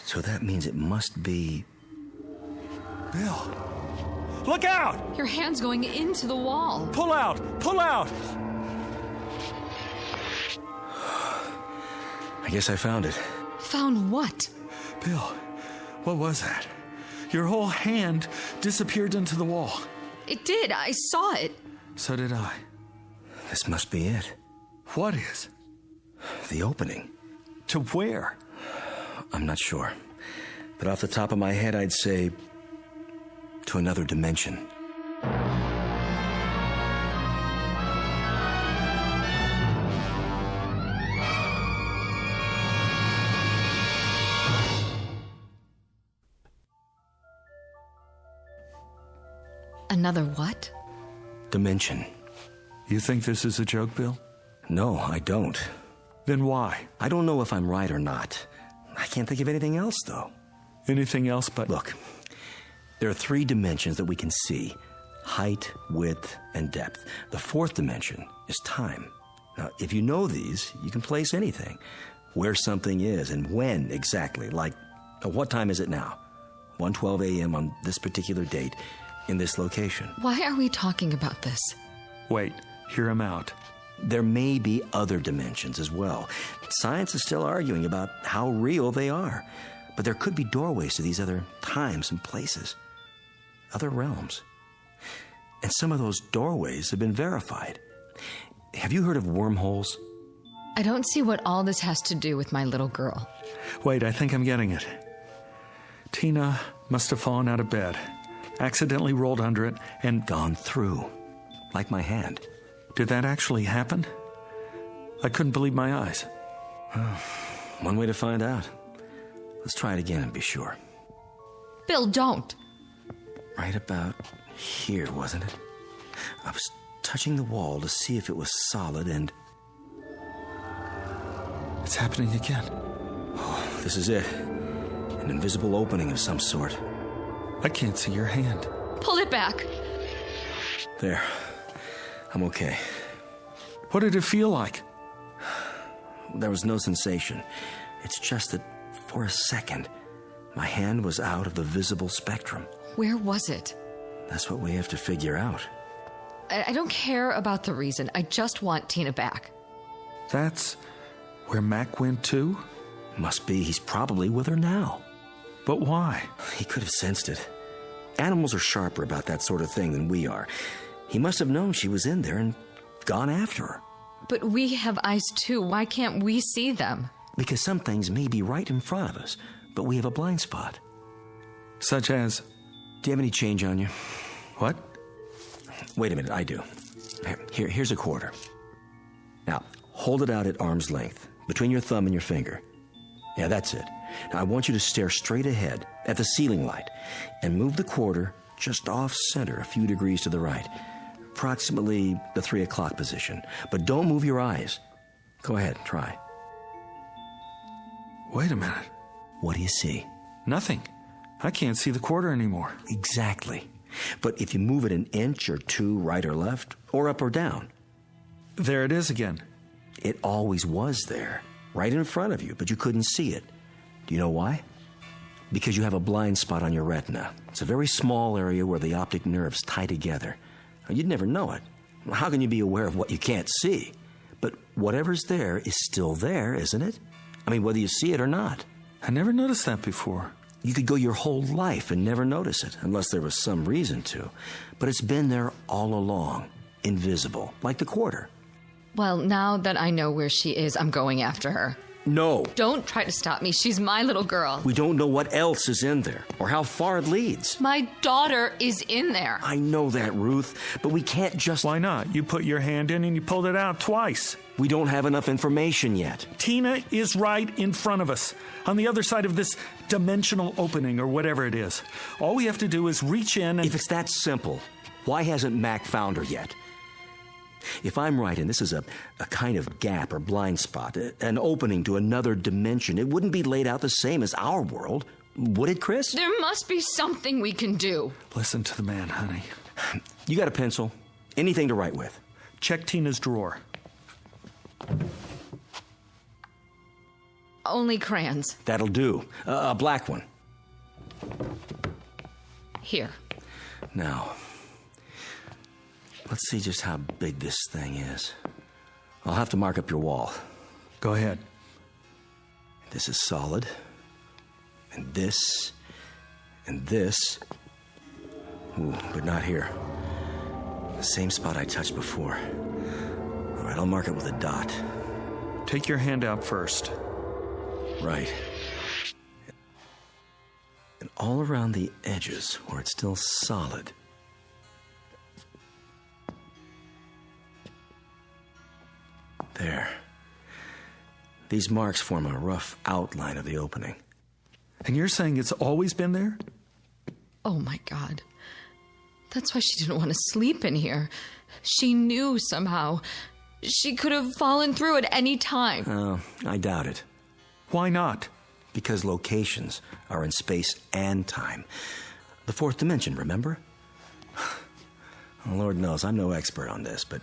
So that means it must be... Bill! Look out! Your hand's going into the wall. Pull out! Pull out! I guess I found it. Found what? Bill, what was that? Your whole hand disappeared into the wall. It did. I saw it. So did I. This must be it. What is? The opening. To where? I'm not sure. But off the top of my head, I'd say... to another dimension. Another what? Dimension. You think this is a joke, Bill? No, I don't. Then why? I don't know if I'm right or not. I can't think of anything else, though. Anything else but... Look, there are 3 dimensions that we can see. Height, width, and depth. The 4th dimension is time. Now, if you know these, you can place anything. Where something is and when exactly. Like, what time is it now? 1:12 a.m. on this particular date in this location. Why are we talking about this? Wait, hear him out. There may be other dimensions as well. Science is still arguing about how real they are. But there could be doorways to these other times and places. Other realms. And some of those doorways have been verified. Have you heard of wormholes? I don't see what all this has to do with my little girl. Wait, I think I'm getting it. Tina must have fallen out of bed, accidentally rolled under it, and gone through. Like my hand. Did that actually happen? I couldn't believe my eyes. One way to find out. Let's try it again and be sure. Bill, don't. Right about here, wasn't it? I was touching the wall to see if it was solid and... It's happening again. Oh, this is it. An invisible opening of some sort. I can't see your hand. Pull it back. There. I'm okay. What did it feel like? There was no sensation. It's just that for a second, my hand was out of the visible spectrum. Where was it? That's what we have to figure out. I don't care about the reason. I just want Tina back. That's where Mac went too? Must be. He's probably with her now. But why? He could have sensed it. Animals are sharper about that sort of thing than we are. He must have known she was in there and gone after her. But we have eyes too. Why can't we see them? Because some things may be right in front of us, but we have a blind spot. Such as? Do you have any change on you? What? Wait a minute, I do. Here's a quarter. Now, hold it out at arm's length, between your thumb and your finger. Yeah, that's it. Now, I want you to stare straight ahead at the ceiling light and move the quarter just off-center a few degrees to the right, approximately the 3 o'clock position. But don't move your eyes. Go ahead, try. Wait a minute. What do you see? Nothing. I can't see the quarter anymore. Exactly. But if you move it an inch or 2 right or left, or up or down. There it is again. It always was there, right in front of you, but you couldn't see it. Do you know why? Because you have a blind spot on your retina. It's a very small area where the optic nerves tie together. You'd never know it. How can you be aware of what you can't see? But whatever's there is still there, isn't it? I mean, whether you see it or not. I never noticed that before. You could go your whole life and never notice it, unless there was some reason to. But it's been there all along, invisible, like the quarter. Well, now that I know where she is, I'm going after her. No. Don't try to stop me. She's my little girl. We don't know what else is in there or how far it leads. My daughter is in there. I know that, Ruth, but we can't just... Why not? You put your hand in and you pulled it out twice. We don't have enough information yet. Tina is right in front of us, on the other side of this dimensional opening or whatever it is. All we have to do is reach in and... If it's that simple, why hasn't Mac found her yet? If I'm right, and this is a kind of gap or blind spot, an opening to another dimension, it wouldn't be laid out the same as our world, would it, Chris? There must be something we can do. Listen to the man, honey. You got a pencil? Anything to write with? Check Tina's drawer. Only crayons. That'll do. A black one. Here. Now, let's see just how big this thing is. I'll have to mark up your wall. Go ahead. This is solid. And this. And this. Ooh, but not here. The same spot I touched before. All right, I'll mark it with a dot. Take your hand out first. Right. And all around the edges where it's still solid. There. These marks form a rough outline of the opening. And you're saying it's always been there? Oh, my God. That's why she didn't want to sleep in here. She knew somehow. She could have fallen through at any time. Oh, I doubt it. Why not? Because locations are in space and time. The fourth dimension, remember? Lord knows, I'm no expert on this, but...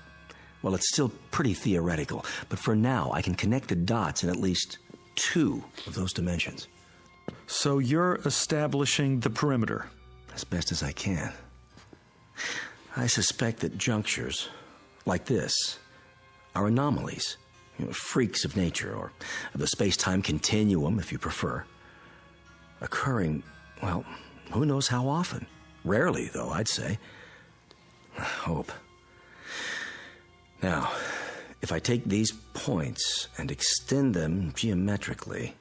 Well, it's still pretty theoretical. But for now, I can connect the dots in at least 2 of those dimensions. So you're establishing the perimeter? As best as I can. I suspect that junctures like this are anomalies. Freaks of nature, or of the space-time continuum, if you prefer. Occurring, well, who knows how often. Rarely, though, I'd say. I hope. Now, if I take these points and extend them geometrically,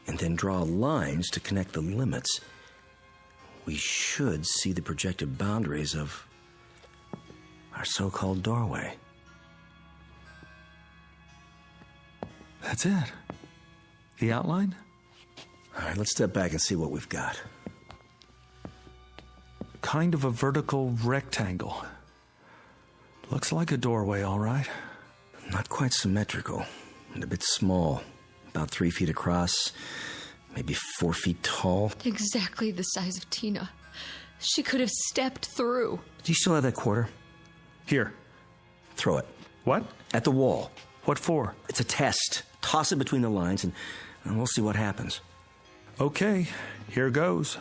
and then draw lines to connect the limits, we should see the projected boundaries of our so-called doorway. That's it? The outline? All right, let's step back and see what we've got. Kind of a vertical rectangle. Looks like a doorway, all right. Not quite symmetrical, and a bit small. About 3 feet across, maybe 4 feet tall. Exactly the size of Tina. She could have stepped through. Do you still have that quarter? Here. Throw it. What? At the wall. What for? It's a test. Toss it between the lines, and we'll see what happens. Okay, here goes.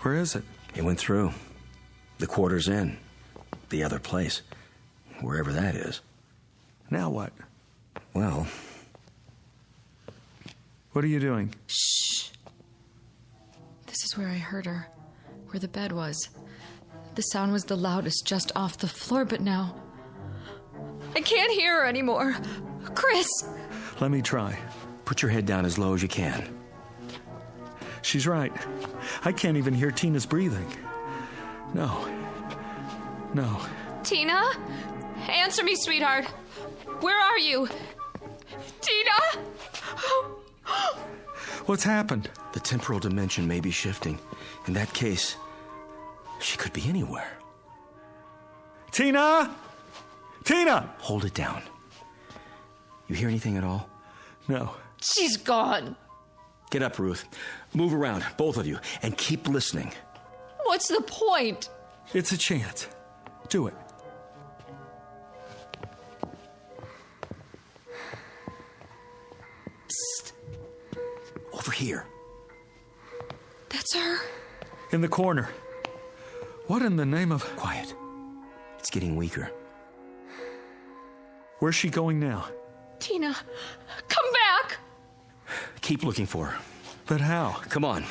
Where is it? It went through. The quarter's in. The other place. Wherever that is. Now what? Well... What are you doing? Shh. This is where I heard her. Where the bed was. The sound was the loudest just off the floor, but now... I can't hear her anymore. Chris! Let me try. Put your head down as low as you can. She's right. I can't even hear Tina's breathing. No. Tina? Answer me, sweetheart. Where are you? Tina? What's happened? The temporal dimension may be shifting. In that case, she could be anywhere. Tina! Tina! Hold it down. You hear anything at all? No. She's gone. Get up, Ruth. Move around, both of you, and keep listening. What's the point? It's a chance. Do it. Psst. Over here. That's her. In the corner. What in the name of... Quiet. It's getting weaker. Where's she going now? Tina, come back! Keep looking for her. But how? Come on.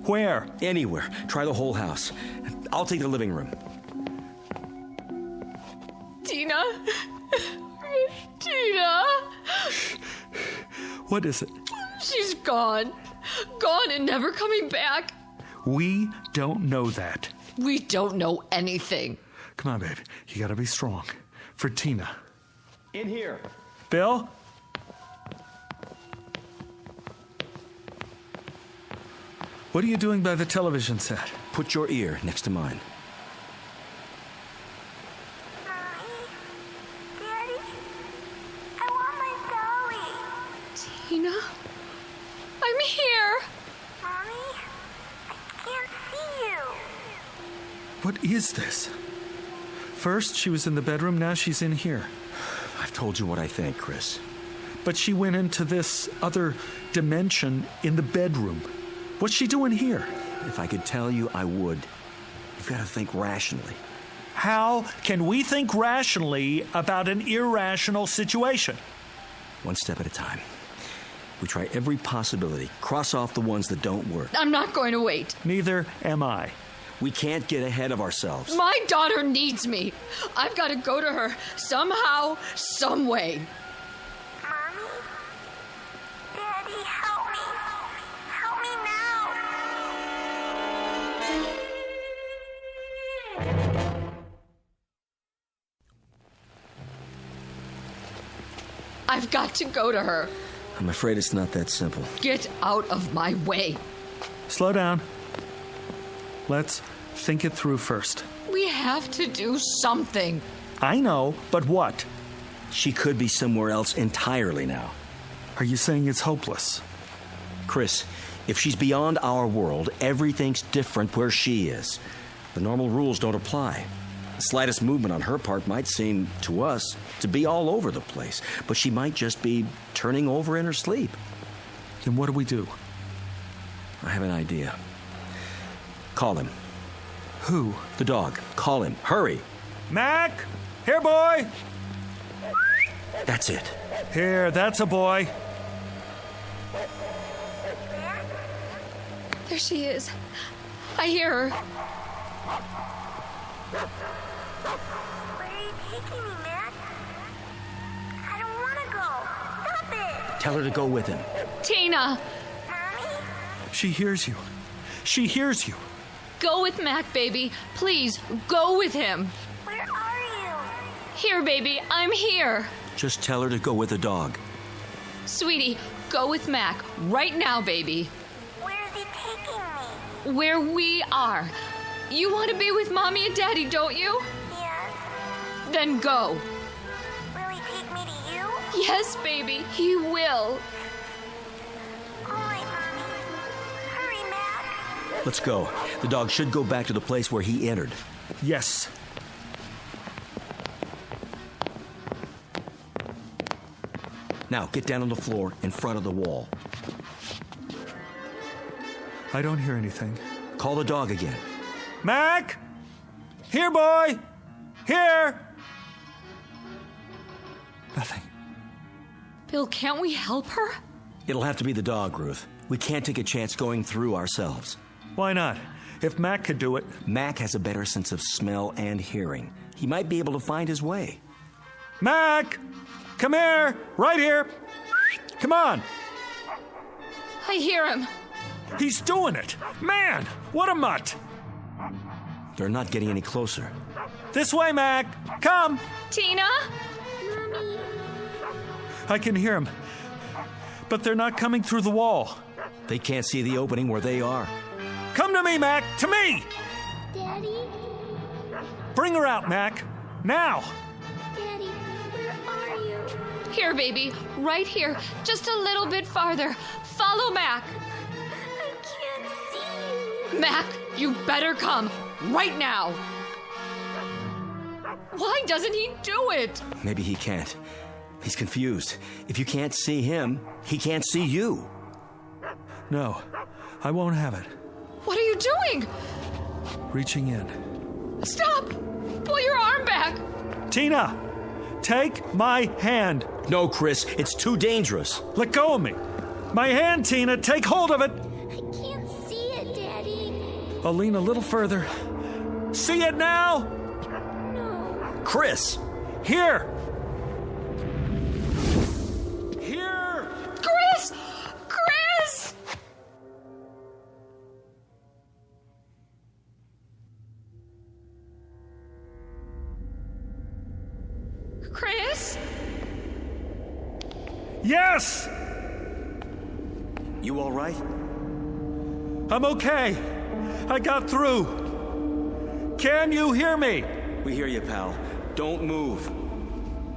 Where? Anywhere. Try the whole house. I'll take the living room. Tina! What is it? She's gone. Gone and never coming back. We don't know that. We don't know anything. Come on, babe. You gotta be strong. For Tina. In here. Bill? What are you doing by the television set? Put your ear next to mine. Tina? I'm here. Mommy, I can't see you. What is this? First, she was in the bedroom, now she's in here. I've told you what I think, Chris. But she went into this other dimension in the bedroom. What's she doing here? If I could tell you, I would. You've got to think rationally. How can we think rationally about an irrational situation? One step at a time. We try every possibility. Cross off the ones that don't work. I'm not going to wait. Neither am I. We can't get ahead of ourselves. My daughter needs me. I've got to go to her somehow, some way. Mommy? Daddy, help me. Help me now. I've got to go to her. I'm afraid it's not that simple. Get out of my way. Slow down. Let's think it through first. We have to do something. I know, but what? She could be somewhere else entirely now. Are you saying it's hopeless? Chris, if she's beyond our world, everything's different where she is. The normal rules don't apply. The slightest movement on her part might seem, to us, to be all over the place, but she might just be turning over in her sleep. Then what do we do? I have an idea. Call him. Who? The dog. Call him. Hurry. Mac! Here, boy! That's it. Here, that's a boy. There she is. I hear her. Where are you taking me, Matt? I don't want to go. Stop it. Tell her to go with him. Tina! She hears you. She hears you. Go with Mac, baby. Please, go with him. Where are you? Here, baby. I'm here. Just tell her to go with the dog. Sweetie, go with Mac. Right now, baby. Where is he taking me? Where we are. You want to be with Mommy and Daddy, don't you? Yes. Then go. Will he take me to you? Yes, baby. He will. All right, Mommy. Hurry, Mac. Let's go. The dog should go back to the place where he entered. Yes. Now, get down on the floor in front of the wall. I don't hear anything. Call the dog again. Mac! Here, boy! Here! Nothing. Bill, can't we help her? It'll have to be the dog, Ruth. We can't take a chance going through ourselves. Why not? If Mac could do it. Mac has a better sense of smell and hearing. He might be able to find his way. Mac! Come here! Right here! Come on! I hear him. He's doing it! Man! What a mutt! They're not getting any closer. This way, Mac! Come! Tina? Mommy. I can hear him. But they're not coming through the wall. They can't see the opening where they are. Come to me, Mac! To me! Daddy? Bring her out, Mac! Now! Daddy, where are you? Here, baby. Right here. Just a little bit farther. Follow Mac. I can't see you. Mac, you better come. Right now. Why doesn't he do it? Maybe he can't. He's confused. If you can't see him, he can't see you. No, I won't have it. What are you doing? Reaching in. Stop! Pull your arm back. Tina! Take my hand. No, Chris, it's too dangerous. Let go of me. My hand, Tina. Take hold of it. I can't see it, Daddy. I'll lean a little further. See it now? No. Chris, Here! Here! Chris! Chris! Chris? Yes! You all right? I'm okay. I got through. Can you hear me? We hear you, pal. Don't move.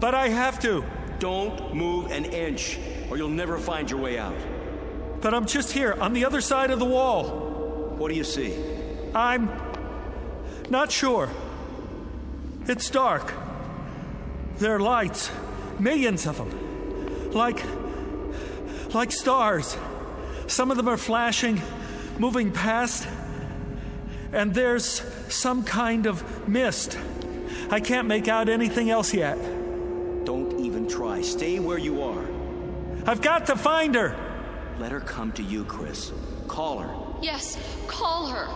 But I have to. Don't move an inch, or you'll never find your way out. But I'm just here, on the other side of the wall. What do you see? I'm not sure. It's dark. There are lights, millions of them. Like stars. Some of them are flashing, moving past. And there's some kind of mist. I can't make out anything else yet. Don't even try. Stay where you are. I've got to find her. Let her come to you, Chris. Call her. Yes, call her.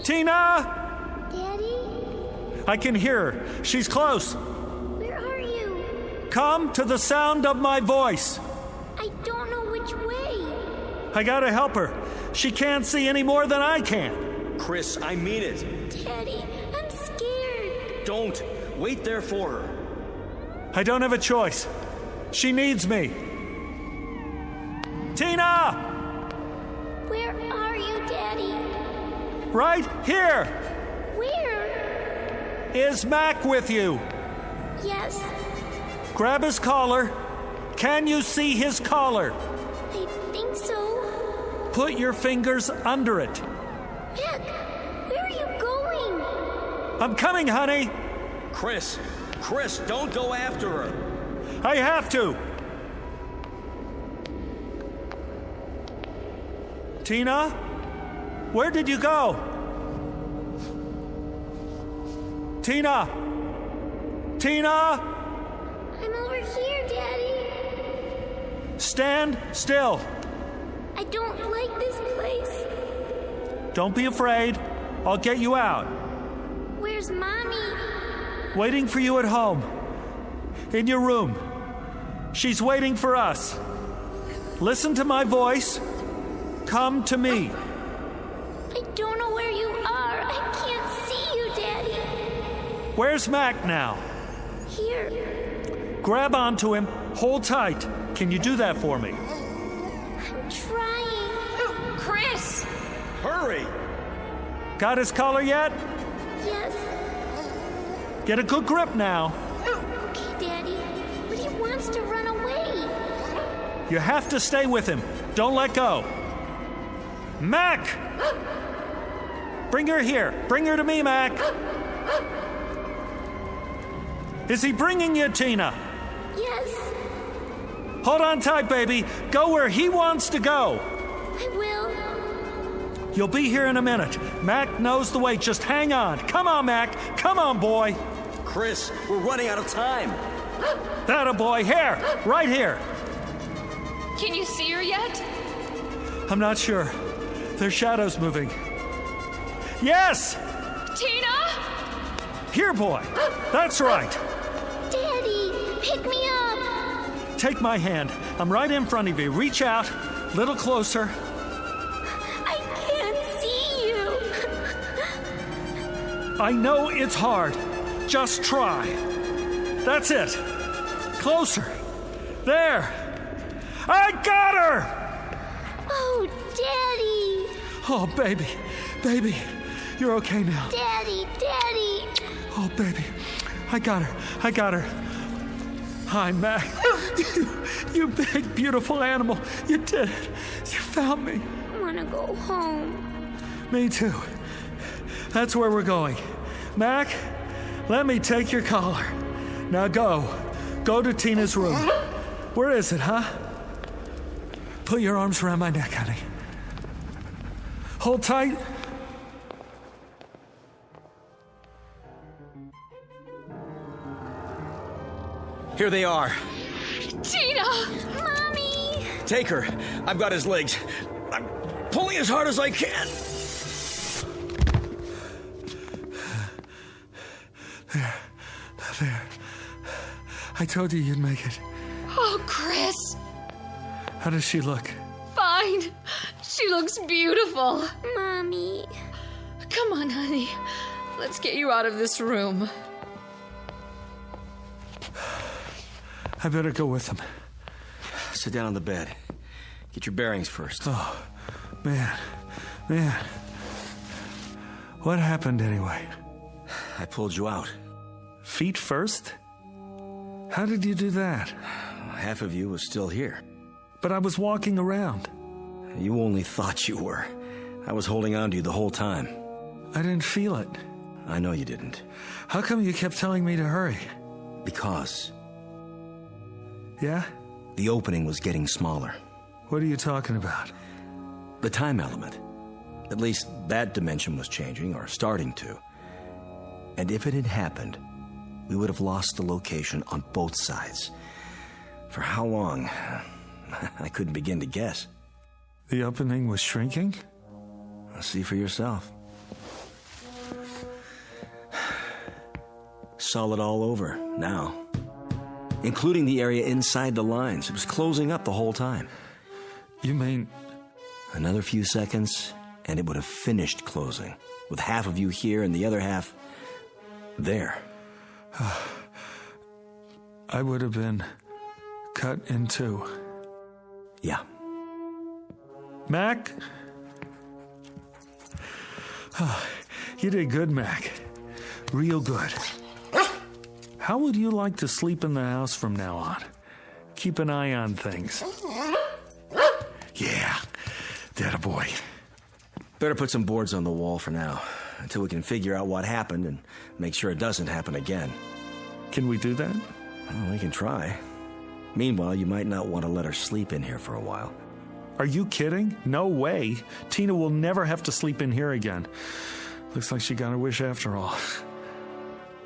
Tina! Daddy? I can hear her. She's close. Where are you? Come to the sound of my voice. I don't know which way. I gotta help her. She can't see any more than I can. Chris, I mean it. Daddy, I'm scared. Don't. Wait there for her. I don't have a choice. She needs me. Tina! Where are you, Daddy? Right here. Where? Is Mac with you? Yes. Grab his collar. Can you see his collar? I think so. Put your fingers under it. Mac, where are you going? I'm coming, honey. Chris, don't go after her. I have to. Tina? Where did you go? Tina! Tina! I'm over here, Daddy. Stand still. I don't like this place. Don't be afraid. I'll get you out. Where's Mommy? Waiting for you at home. In your room. She's waiting for us. Listen to my voice. Come to me. I don't know where you are. I can't see you, Daddy. Where's Mac now? Here. Grab onto him. Hold tight. Can you do that for me? I'm trying. Chris! Hurry! Got his collar yet? Yes. Get a good grip now. Okay, Daddy. But he wants to run away. You have to stay with him. Don't let go. Mac! Bring her here. Bring her to me, Mac. Is he bringing you, Tina? Yes. Hold on tight, baby. Go where he wants to go. I will. You'll be here in a minute. Mac knows the way. Just hang on. Come on, Mac. Come on, boy. Chris, we're running out of time. That a boy. Here. Right here. Can you see her yet? I'm not sure. There's shadows moving. Yes! Tina? Here, boy. That's right. Daddy, pick me up. Take my hand. I'm right in front of you. Reach out. Little closer. I can't see you. I know it's hard. Just try. That's it. Closer. There. I got her! Oh, Daddy. Oh, baby. Baby. You're okay now. Daddy. Oh, baby. I got her. Hi, Mac. You big, beautiful animal. You did it. You found me. I want to go home. Me too. That's where we're going. Mac, let me take your collar. Now go. Go to Tina's room. Where is it, huh? Put your arms around my neck, honey. Hold tight. Here they are. Tina! Mommy! Take her. I've got his legs. I'm pulling as hard as I can. There. I told you you'd make it. Oh, Chris. How does she look? Fine. She looks beautiful. Mommy. Come on, honey. Let's get you out of this room. I better go with him. Sit down on the bed. Get your bearings first. Oh, man. What happened anyway? I pulled you out. Feet first? How did you do that? Half of you was still here. But I was walking around. You only thought you were. I was holding on to you the whole time. I didn't feel it. I know you didn't. How come you kept telling me to hurry? Because. Yeah? The opening was getting smaller. What are you talking about? The time element. At least that dimension was changing, or starting to. And if it had happened, we would have lost the location on both sides. For how long? I couldn't begin to guess. The opening was shrinking? See for yourself. Solid all over, now. Including the area inside the lines. It was closing up the whole time. You mean... Another few seconds, and it would have finished closing. With half of you here and the other half... there. I would have been cut in two. Yeah. Mac? You did good, Mac. Real good. How would you like to sleep in the house from now on? Keep an eye on things. Yeah, that a boy. Better put some boards on the wall for now, until we can figure out what happened and make sure it doesn't happen again. Can we do that? Well, we can try. Meanwhile, you might not want to let her sleep in here for a while. Are you kidding? No way. Tina will never have to sleep in here again. Looks like she got her wish after all.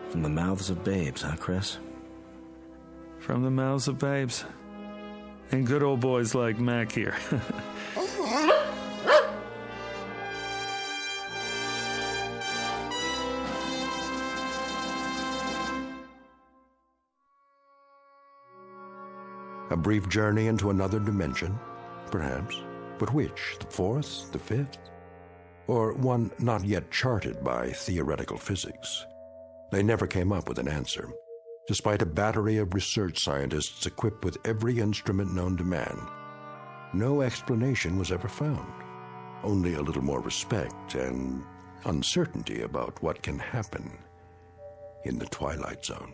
From the mouths of babes, huh, Chris? From the mouths of babes. And good old boys like Mac here. A brief journey into another dimension, perhaps. But which? The fourth? The fifth? Or one not yet charted by theoretical physics? They never came up with an answer, despite a battery of research scientists equipped with every instrument known to man. No explanation was ever found, only a little more respect and uncertainty about what can happen in the Twilight Zone.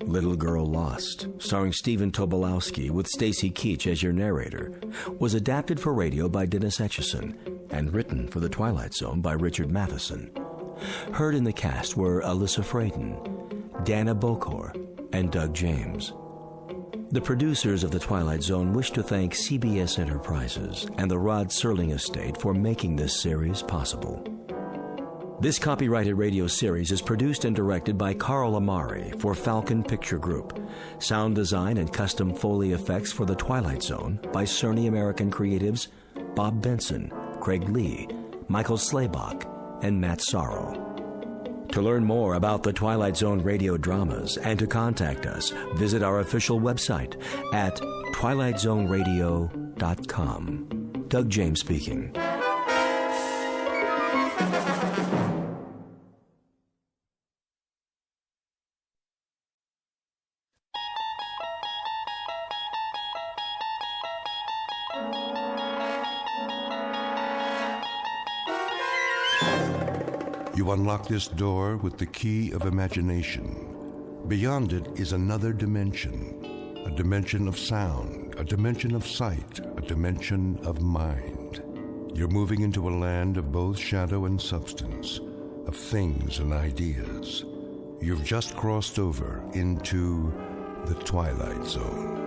Little Girl Lost, starring Stephen Tobolowsky with Stacy Keach as your narrator, was adapted for radio by Dennis Etchison and written for The Twilight Zone by Richard Matheson. Heard in the cast were Alyssa Frayden, Dana Bokor, and Doug James. The producers of The Twilight Zone wish to thank CBS Enterprises and the Rod Serling Estate for making this series possible. This copyrighted radio series is produced and directed by Carl Amari for Falcon Picture Group. Sound design and custom Foley effects for The Twilight Zone by Cerny American creatives Bob Benson, Craig Lee, Michael Slaybach, and Matt Sorrow. To learn more about the Twilight Zone radio dramas and to contact us, visit our official website at twilightzoneradio.com. Doug James speaking. You unlock this door with the key of imagination. Beyond it is another dimension, a dimension of sound, a dimension of sight, a dimension of mind. You're moving into a land of both shadow and substance, of things and ideas. You've just crossed over into the Twilight Zone.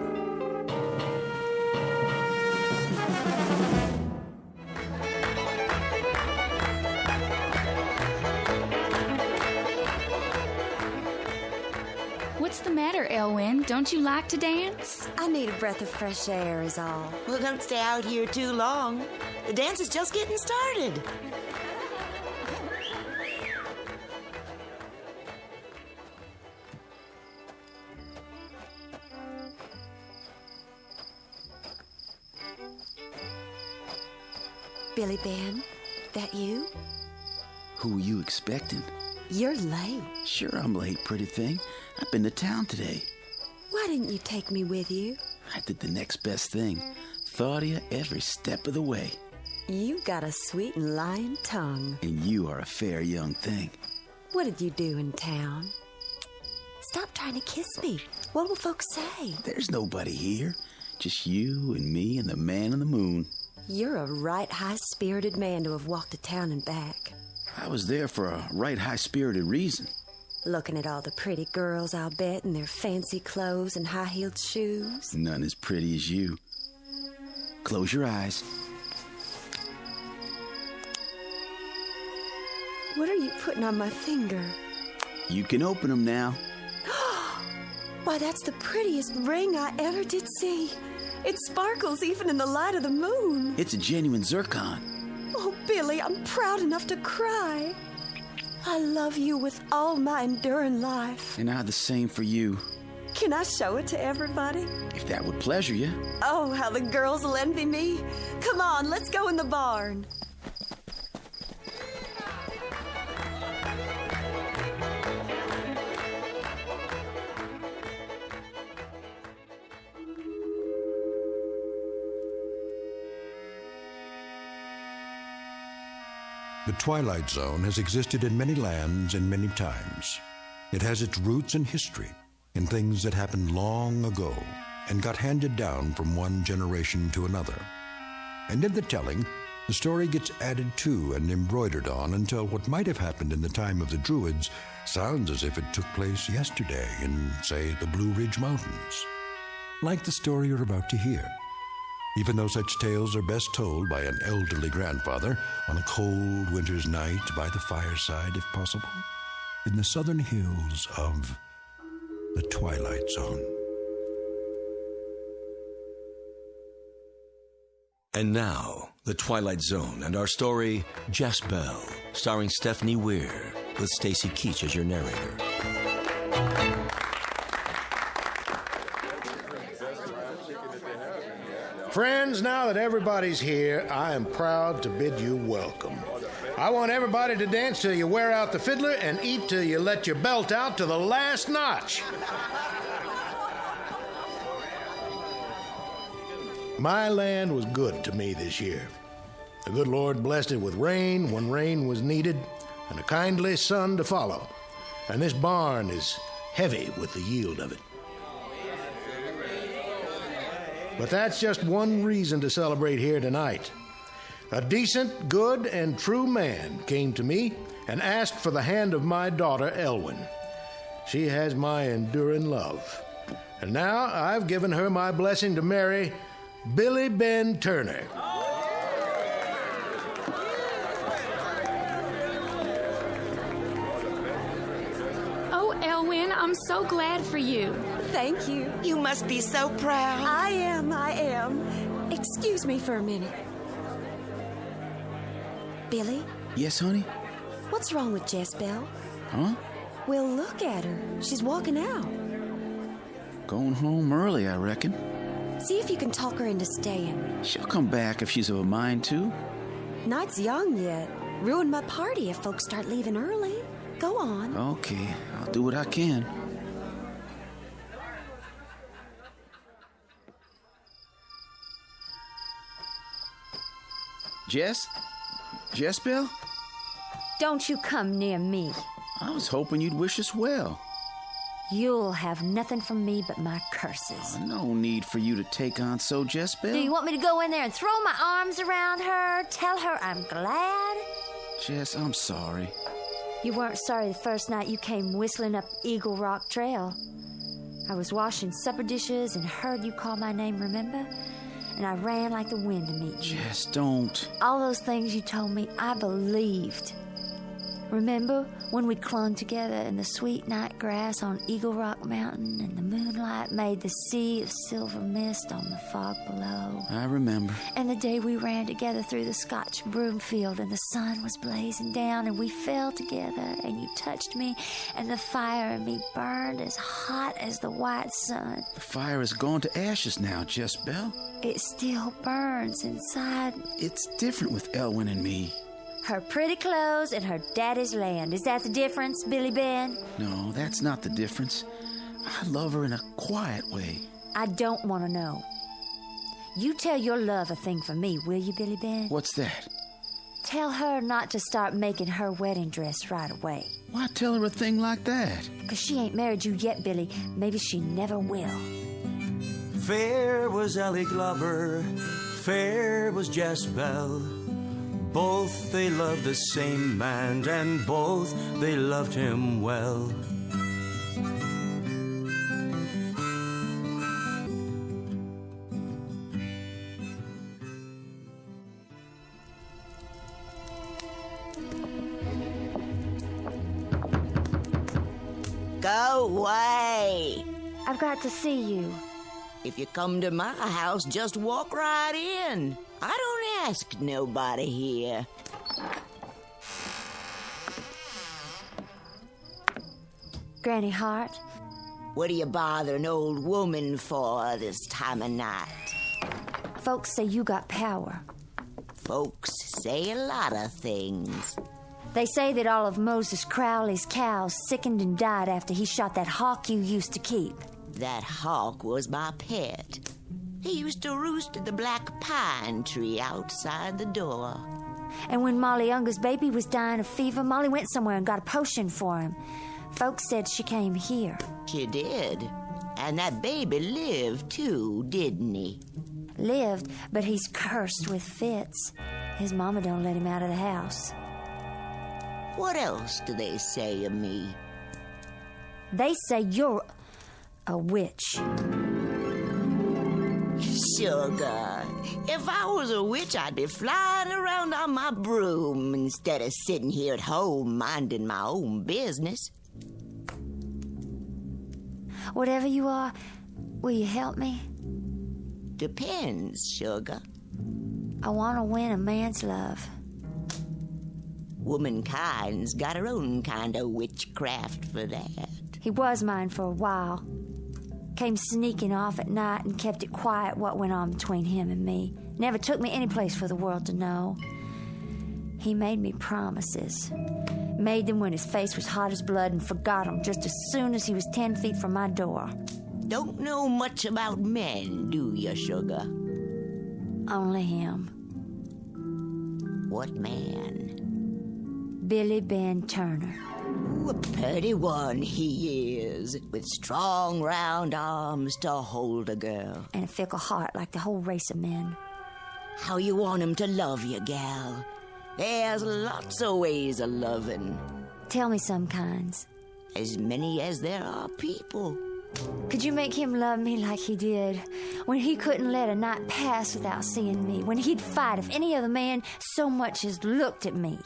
better, Elwyn. Don't you like to dance? I need a breath of fresh air is all. Well, don't stay out here too long. The dance is just getting started. Billy Ben, that you? Who were you expecting? You're late. Sure, I'm late, pretty thing. I've been to town today. Why didn't you take me with you? I did the next best thing. Thought of you every step of the way. You got a sweet and lying tongue. And you are a fair young thing. What did you do in town? Stop trying to kiss me. What will folks say? There's nobody here. Just you and me and the man in the moon. You're a right high-spirited man to have walked to town and back. I was there for a right high-spirited reason. Looking at all the pretty girls, I'll bet, in their fancy clothes and high-heeled shoes. None as pretty as you. Close your eyes. What are you putting on my finger? You can open them now. Why, that's the prettiest ring I ever did see. It sparkles even in the light of the moon. It's a genuine zircon. Oh, Billy, I'm proud enough to cry. I love you with all my enduring life. And I the same for you. Can I show it to everybody? If that would pleasure you. Oh, how the girls will envy me. Come on, let's go in the barn. The Twilight Zone has existed in many lands and many times. It has its roots in history, in things that happened long ago and got handed down from one generation to another. And in the telling, the story gets added to and embroidered on until what might have happened in the time of the Druids sounds as if it took place yesterday in, say, the Blue Ridge Mountains. Like the story you're about to hear. Even though such tales are best told by an elderly grandfather on a cold winter's night by the fireside, if possible, in the southern hills of the Twilight Zone. And now, The Twilight Zone and our story, Jess-Belle, starring Stephanie Weir, with Stacy Keach as your narrator. Friends, now that everybody's here, I am proud to bid you welcome. I want everybody to dance till you wear out the fiddler and eat till you let your belt out to the last notch. My land was good to me this year. The good Lord blessed it with rain when rain was needed and a kindly sun to follow. And this barn is heavy with the yield of it. But that's just one reason to celebrate here tonight. A decent, good, and true man came to me and asked for the hand of my daughter, Elwyn. She has my enduring love. And now I've given her my blessing to marry Billy Ben Turner. Oh, Elwyn, I'm so glad for you. Thank you. You must be so proud. I am. Excuse me for a minute. Billy? Yes, honey? What's wrong with Jess-Belle? Huh? Well, look at her. She's walking out. Going home early, I reckon. See if you can talk her into staying. She'll come back if she's of a mind to. Night's young yet. Ruin my party if folks start leaving early. Go on. Okay, I'll do what I can. Jess-Belle? Don't you come near me. I was hoping you'd wish us well. You'll have nothing from me but my curses. No need for you to take on so, Jess-Belle. Do you want me to go in there and throw my arms around her, tell her I'm glad? Jess, I'm sorry. You weren't sorry the first night you came whistling up Eagle Rock Trail. I was washing supper dishes and heard you call my name, remember? And I ran like the wind to meet you. Jess, don't. All those things you told me, I believed. Remember when we clung together in the sweet night grass on Eagle Rock Mountain and the moonlight made the sea of silver mist on the fog below? I remember. And the day we ran together through the Scotch broom field and the sun was blazing down and we fell together and you touched me and the fire in me burned as hot as the white sun. The fire is gone to ashes now, Jess-Belle. It still burns inside. It's different with Elwyn and me. Her pretty clothes and her daddy's land. Is that the difference, Billy Ben? No, that's not the difference. I love her in a quiet way. I don't want to know. You tell your love a thing for me, will you, Billy Ben? What's that? Tell her not to start making her wedding dress right away. Why tell her a thing like that? Because she ain't married you yet, Billy. Maybe she never will. Fair was Ellie Glover, fair was Jess-Belle. Both they loved the same man, and both they loved him well. Go away. I've got to see you. If you come to my house, just walk right in. I don't ask nobody here. Granny Hart? What do you bother an old woman for this time of night? Folks say you got power. Folks say a lot of things. They say that all of Moses Crowley's cows sickened and died after he shot that hawk you used to keep. That hawk was my pet. He used to roost at the black pine tree outside the door. And when Molly Younger's baby was dying of fever, Molly went somewhere and got a potion for him. Folks said she came here. She did. And that baby lived, too, didn't he? Lived, but he's cursed with fits. His mama don't let him out of the house. What else do they say of me? They say you're a witch. Sugar, if I was a witch, I'd be flying around on my broom instead of sitting here at home minding my own business. Whatever you are, will you help me? Depends, sugar. I want to win a man's love. Womankind's got her own kind of witchcraft for that. He was mine for a while. Came sneaking off at night and kept it quiet what went on between him and me. Never took me any place for the world to know. He made me promises. Made them when his face was hot as blood and forgot them just as soon as he was 10 feet from my door. Don't know much about men, do you, sugar? Only him. What man? Billy Ben Turner. Ooh, a pretty one he is, with strong, round arms to hold a girl. And a fickle heart like the whole race of men. How you want him to love you, gal? There's lots of ways of loving. Tell me some kinds. As many as there are people. Could you make him love me like he did? When he couldn't let a night pass without seeing me. When he'd fight if any other man so much as looked at me.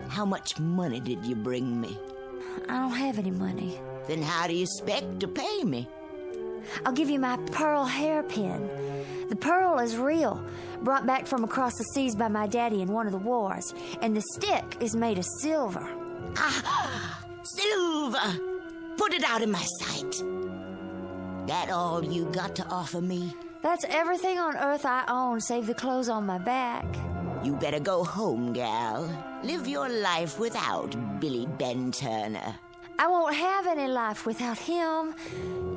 How much money did you bring me? I don't have any money. Then how do you expect to pay me? I'll give you my pearl hairpin. The pearl is real, brought back from across the seas by my daddy in one of the wars. And the stick is made of silver. Ah! Silver! Put it out of my sight. That all you got to offer me? That's everything on earth I own, save the clothes on my back. You better go home, gal. Live your life without Billy Ben Turner. I won't have any life without him.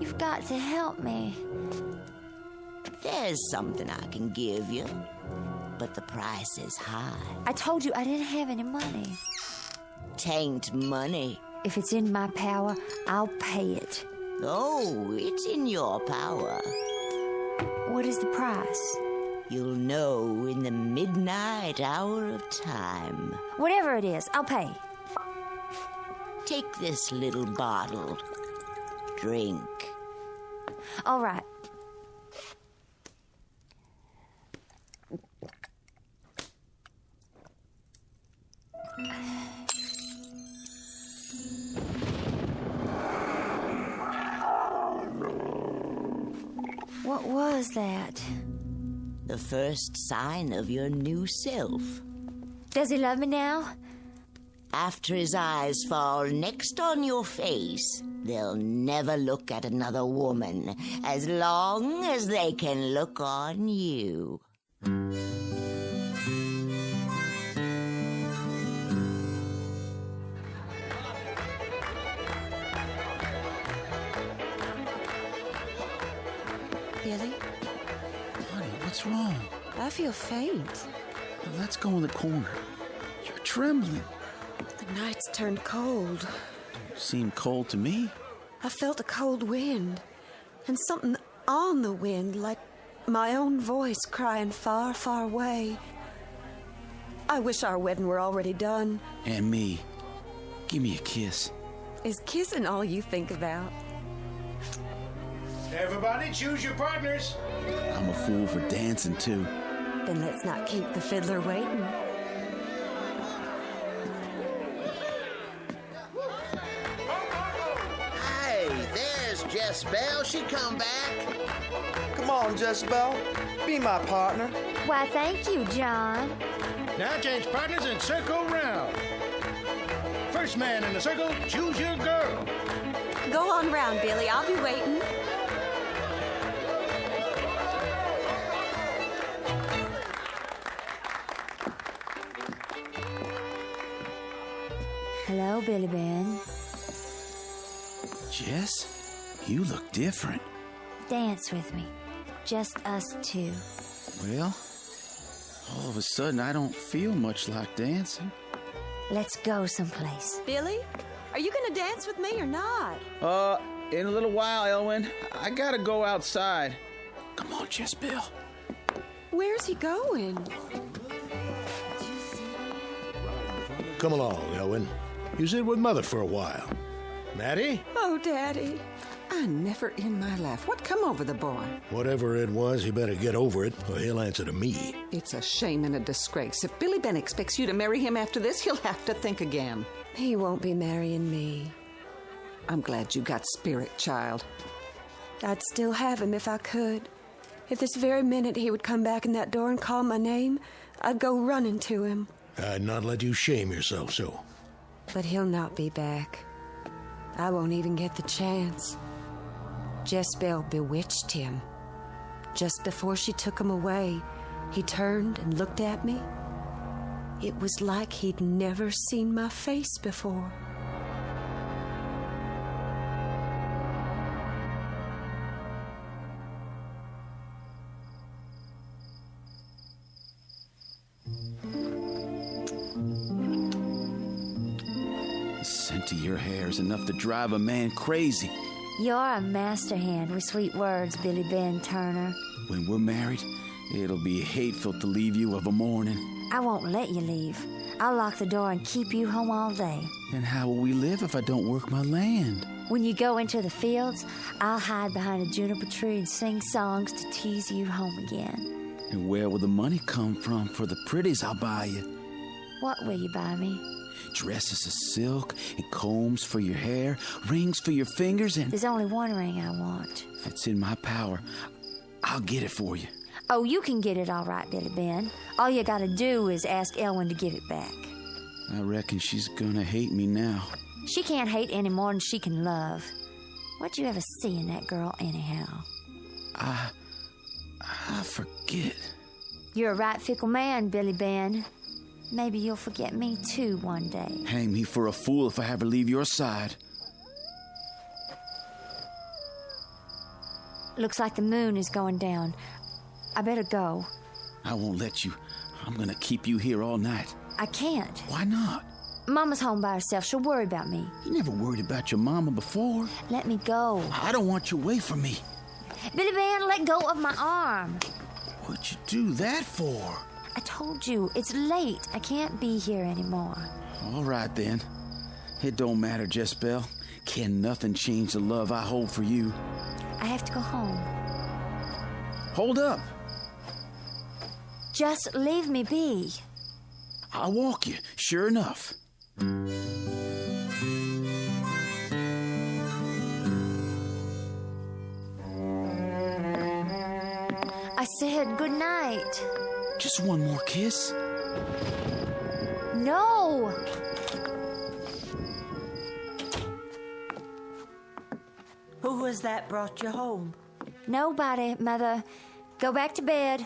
You've got to help me. There's something I can give you, but the price is high. I told you I didn't have any money. Tain't money. If it's in my power, I'll pay it. Oh, it's in your power. What is the price? You'll know in the midnight hour of time. Whatever it is, I'll pay. Take this little bottle. Drink. All right. that? The first sign of your new self. Does he love me now? After his eyes fall next on your face, they'll never look at another woman as long as they can look on you. Billy, Honey, what's wrong? I feel faint. Well, let's go in the corner. You're trembling. The night's turned cold. Seemed cold to me. I felt a cold wind, and something on the wind, like my own voice crying far, far away. I wish our wedding were already done. And me. Give me a kiss. Is kissing all you think about? Everybody, choose your partners. I'm a fool for dancing, too. Then let's not keep the fiddler waiting. Hey, there's Jess-Belle. She come back. Come on, Jess-Belle. Be my partner. Why, thank you, John. Now change partners and circle round. First man in the circle, choose your girl. Go on round, Billy. I'll be waiting. Hello, Billy Ben. Jess, you look different. Dance with me. Just us two. Well, all of a sudden I don't feel much like dancing. Let's go someplace. Billy, are you going to dance with me or not? In a little while, Elwyn. I gotta go outside. Come on, Jess-Belle. Where's he going? Come along, Elwyn. You sit with Mother for a while. Maddie? Oh, Daddy. I never in my life. What come over the boy? Whatever it was, he better get over it, or he'll answer to me. It's a shame and a disgrace. If Billy Ben expects you to marry him after this, he'll have to think again. He won't be marrying me. I'm glad you got spirit, child. I'd still have him if I could. If this very minute he would come back in that door and call my name, I'd go running to him. I'd not let you shame yourself so. But he'll not be back. I won't even get the chance. Jess-Belle bewitched him. Just before she took him away, he turned and looked at me. It was like he'd never seen my face before. The scent of your hair is enough to drive a man crazy. You're a master hand with sweet words, Billy Ben Turner. When we're married, it'll be hateful to leave you of a morning. I won't let you leave. I'll lock the door and keep you home all day. And how will we live if I don't work my land? When you go into the fields, I'll hide behind a juniper tree and sing songs to tease you home again. And where will the money come from for the pretties I'll buy you? What will you buy me? Dresses of silk and combs for your hair, rings for your fingers, and... There's only one ring I want. If it's in my power, I'll get it for you. Oh, you can get it all right, Billy Ben. All you gotta do is ask Elwyn to give it back. I reckon she's gonna hate me now. She can't hate any more than she can love. What'd you ever see in that girl, anyhow? I forget. You're a right fickle man, Billy Ben. Maybe you'll forget me, too, one day. Hang me for a fool if I ever leave your side. Looks like the moon is going down. I better go. I won't let you. I'm gonna keep you here all night. I can't. Why not? Mama's home by herself. She'll worry about me. You never worried about your mama before. Let me go. I don't want you away from me. Billy Ben, let go of my arm. What'd you do that for? I told you, it's late. I can't be here anymore. All right, then. It don't matter, Jess-Belle. Can nothing change the love I hold for you? I have to go home. Hold up. Just leave me be. I'll walk you, sure enough. said good night. Just one more kiss. No! Who was that brought you home? Nobody, Mother. Go back to bed.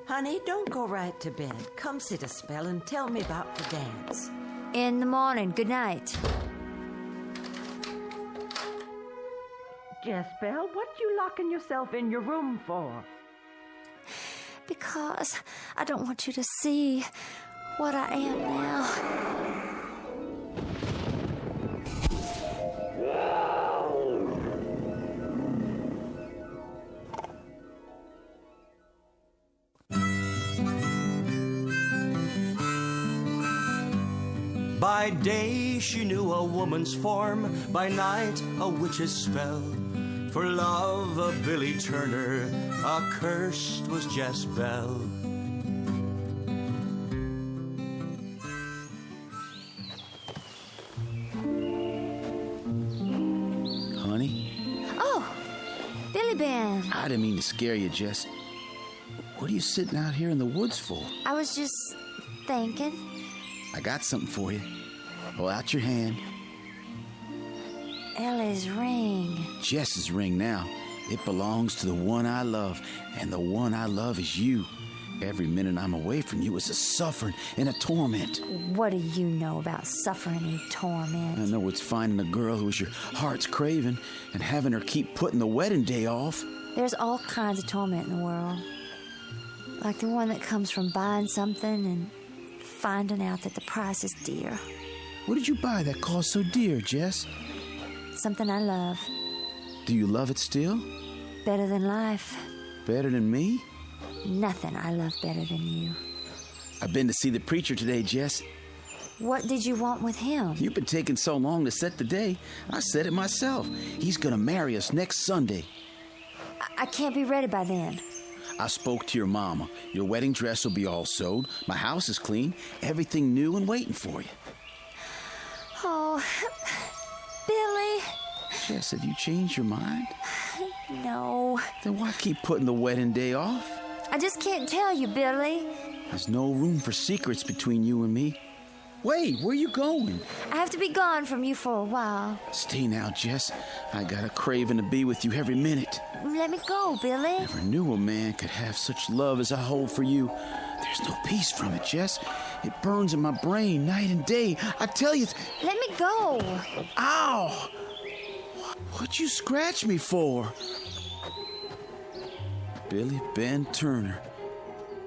Honey, don't go right to bed. Come sit a spell and tell me about the dance. In the morning. Good night. Jess-Belle, what you locking yourself in your room for? Because I don't want you to see what I am now. By day she knew a woman's form, by night a witch's spell. For love of Billy Turner, accursed was Jess-Belle. Honey? Oh, Billy Ben. I didn't mean to scare you, Jess. What are you sitting out here in the woods for? I was just thinking. I got something for you. Hold out your hand. Ellie's ring. Jess's ring now. It belongs to the one I love, and the one I love is you. Every minute I'm away from you is a suffering and a torment. What do you know about suffering and torment? I know it's finding a girl who's your heart's craving and having her keep putting the wedding day off. There's all kinds of torment in the world. Like the one that comes from buying something and finding out that the price is dear. What did you buy that cost so dear, Jess? Something I love. Do you love it still? Better than life. Better than me? Nothing I love better than you. I've been to see the preacher today, Jess. What did you want with him? You've been taking so long to set the day. I said it myself. He's gonna marry us next Sunday. I can't be ready by then. I spoke to your mama. Your wedding dress will be all sewed. My house is clean. Everything new and waiting for you. Oh, Billy. Jess, have you changed your mind? No. Then why keep putting the wedding day off? I just can't tell you, Billy. There's no room for secrets between you and me. Wait, where are you going? I have to be gone from you for a while. Stay now, Jess. I got a craving to be with you every minute. Let me go, Billy. Never knew a man could have such love as I hold for you. There's no peace from it, Jess. It burns in my brain night and day. I tell you... Let me go. Ow! What'd you scratch me for? Billy Ben Turner.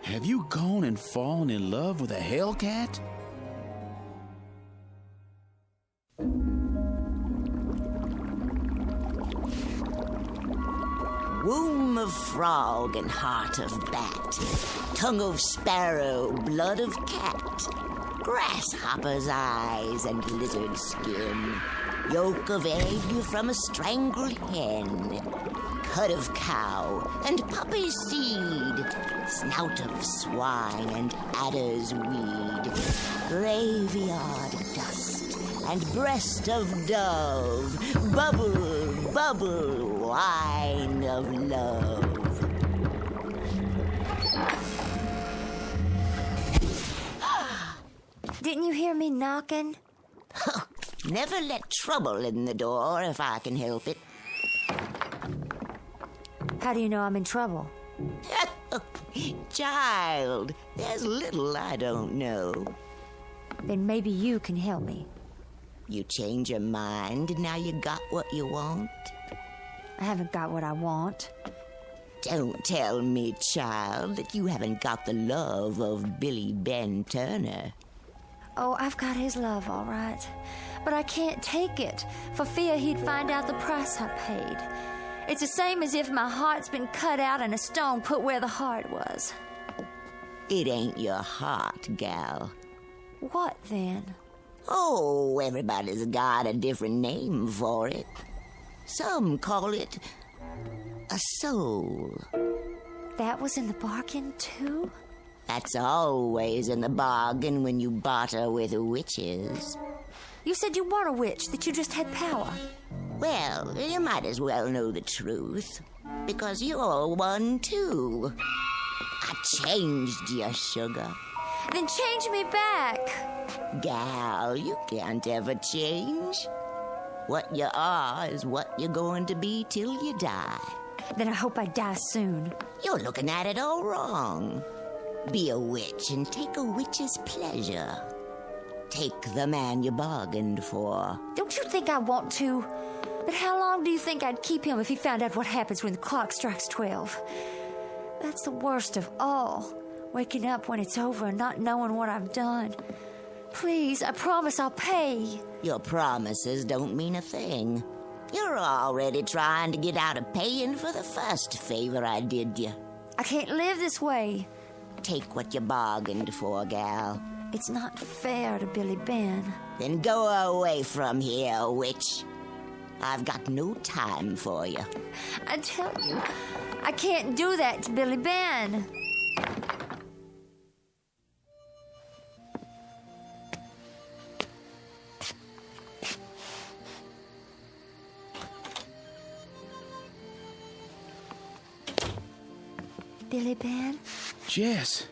Have you gone and fallen in love with a hellcat? Womb of frog and heart of bat, tongue of sparrow, blood of cat, grasshopper's eyes and lizard skin, yolk of egg from a strangled hen, cud of cow and poppy seed, snout of swine and adder's weed, graveyard dust and breast of dove, bubble, bubble, wine of love. Didn't you hear me knocking? Never let trouble in the door if I can help it. How do you know I'm in trouble? Child, there's little I don't know. Then maybe you can help me. You change your mind, now you got what you want? I haven't got what I want. Don't tell me, child, that you haven't got the love of Billy Ben Turner. Oh, I've got his love, all right. But I can't take it, for fear he'd find out the price I paid. It's the same as if my heart's been cut out and a stone put where the heart was. It ain't your heart, gal. What then? Oh, everybody's got a different name for it. Some call it a soul. That was in the bargain, too? That's always in the bargain when you barter with witches. You said you weren't a witch, that you just had power. Well, you might as well know the truth. because you're one too. I changed you, sugar. Then change me back. Gal, you can't ever change. What you are is what you're going to be till you die. Then I hope I die soon. You're looking at it all wrong. Be a witch and take a witch's pleasure. Take the man you bargained for. Don't you think I want to? But how long do you think I'd keep him if he found out what happens when the clock strikes 12? That's the worst of all. Waking up when it's over and not knowing what I've done. Please, I promise I'll pay. Your promises don't mean a thing. You're already trying to get out of paying for the first favor I did you. I can't live this way. Take what you bargained for, gal. It's not fair to Billy Ben. Then go away from here, witch. I've got no time for you. I tell you, I can't do that to Billy Ben. Billy Ben? Jess,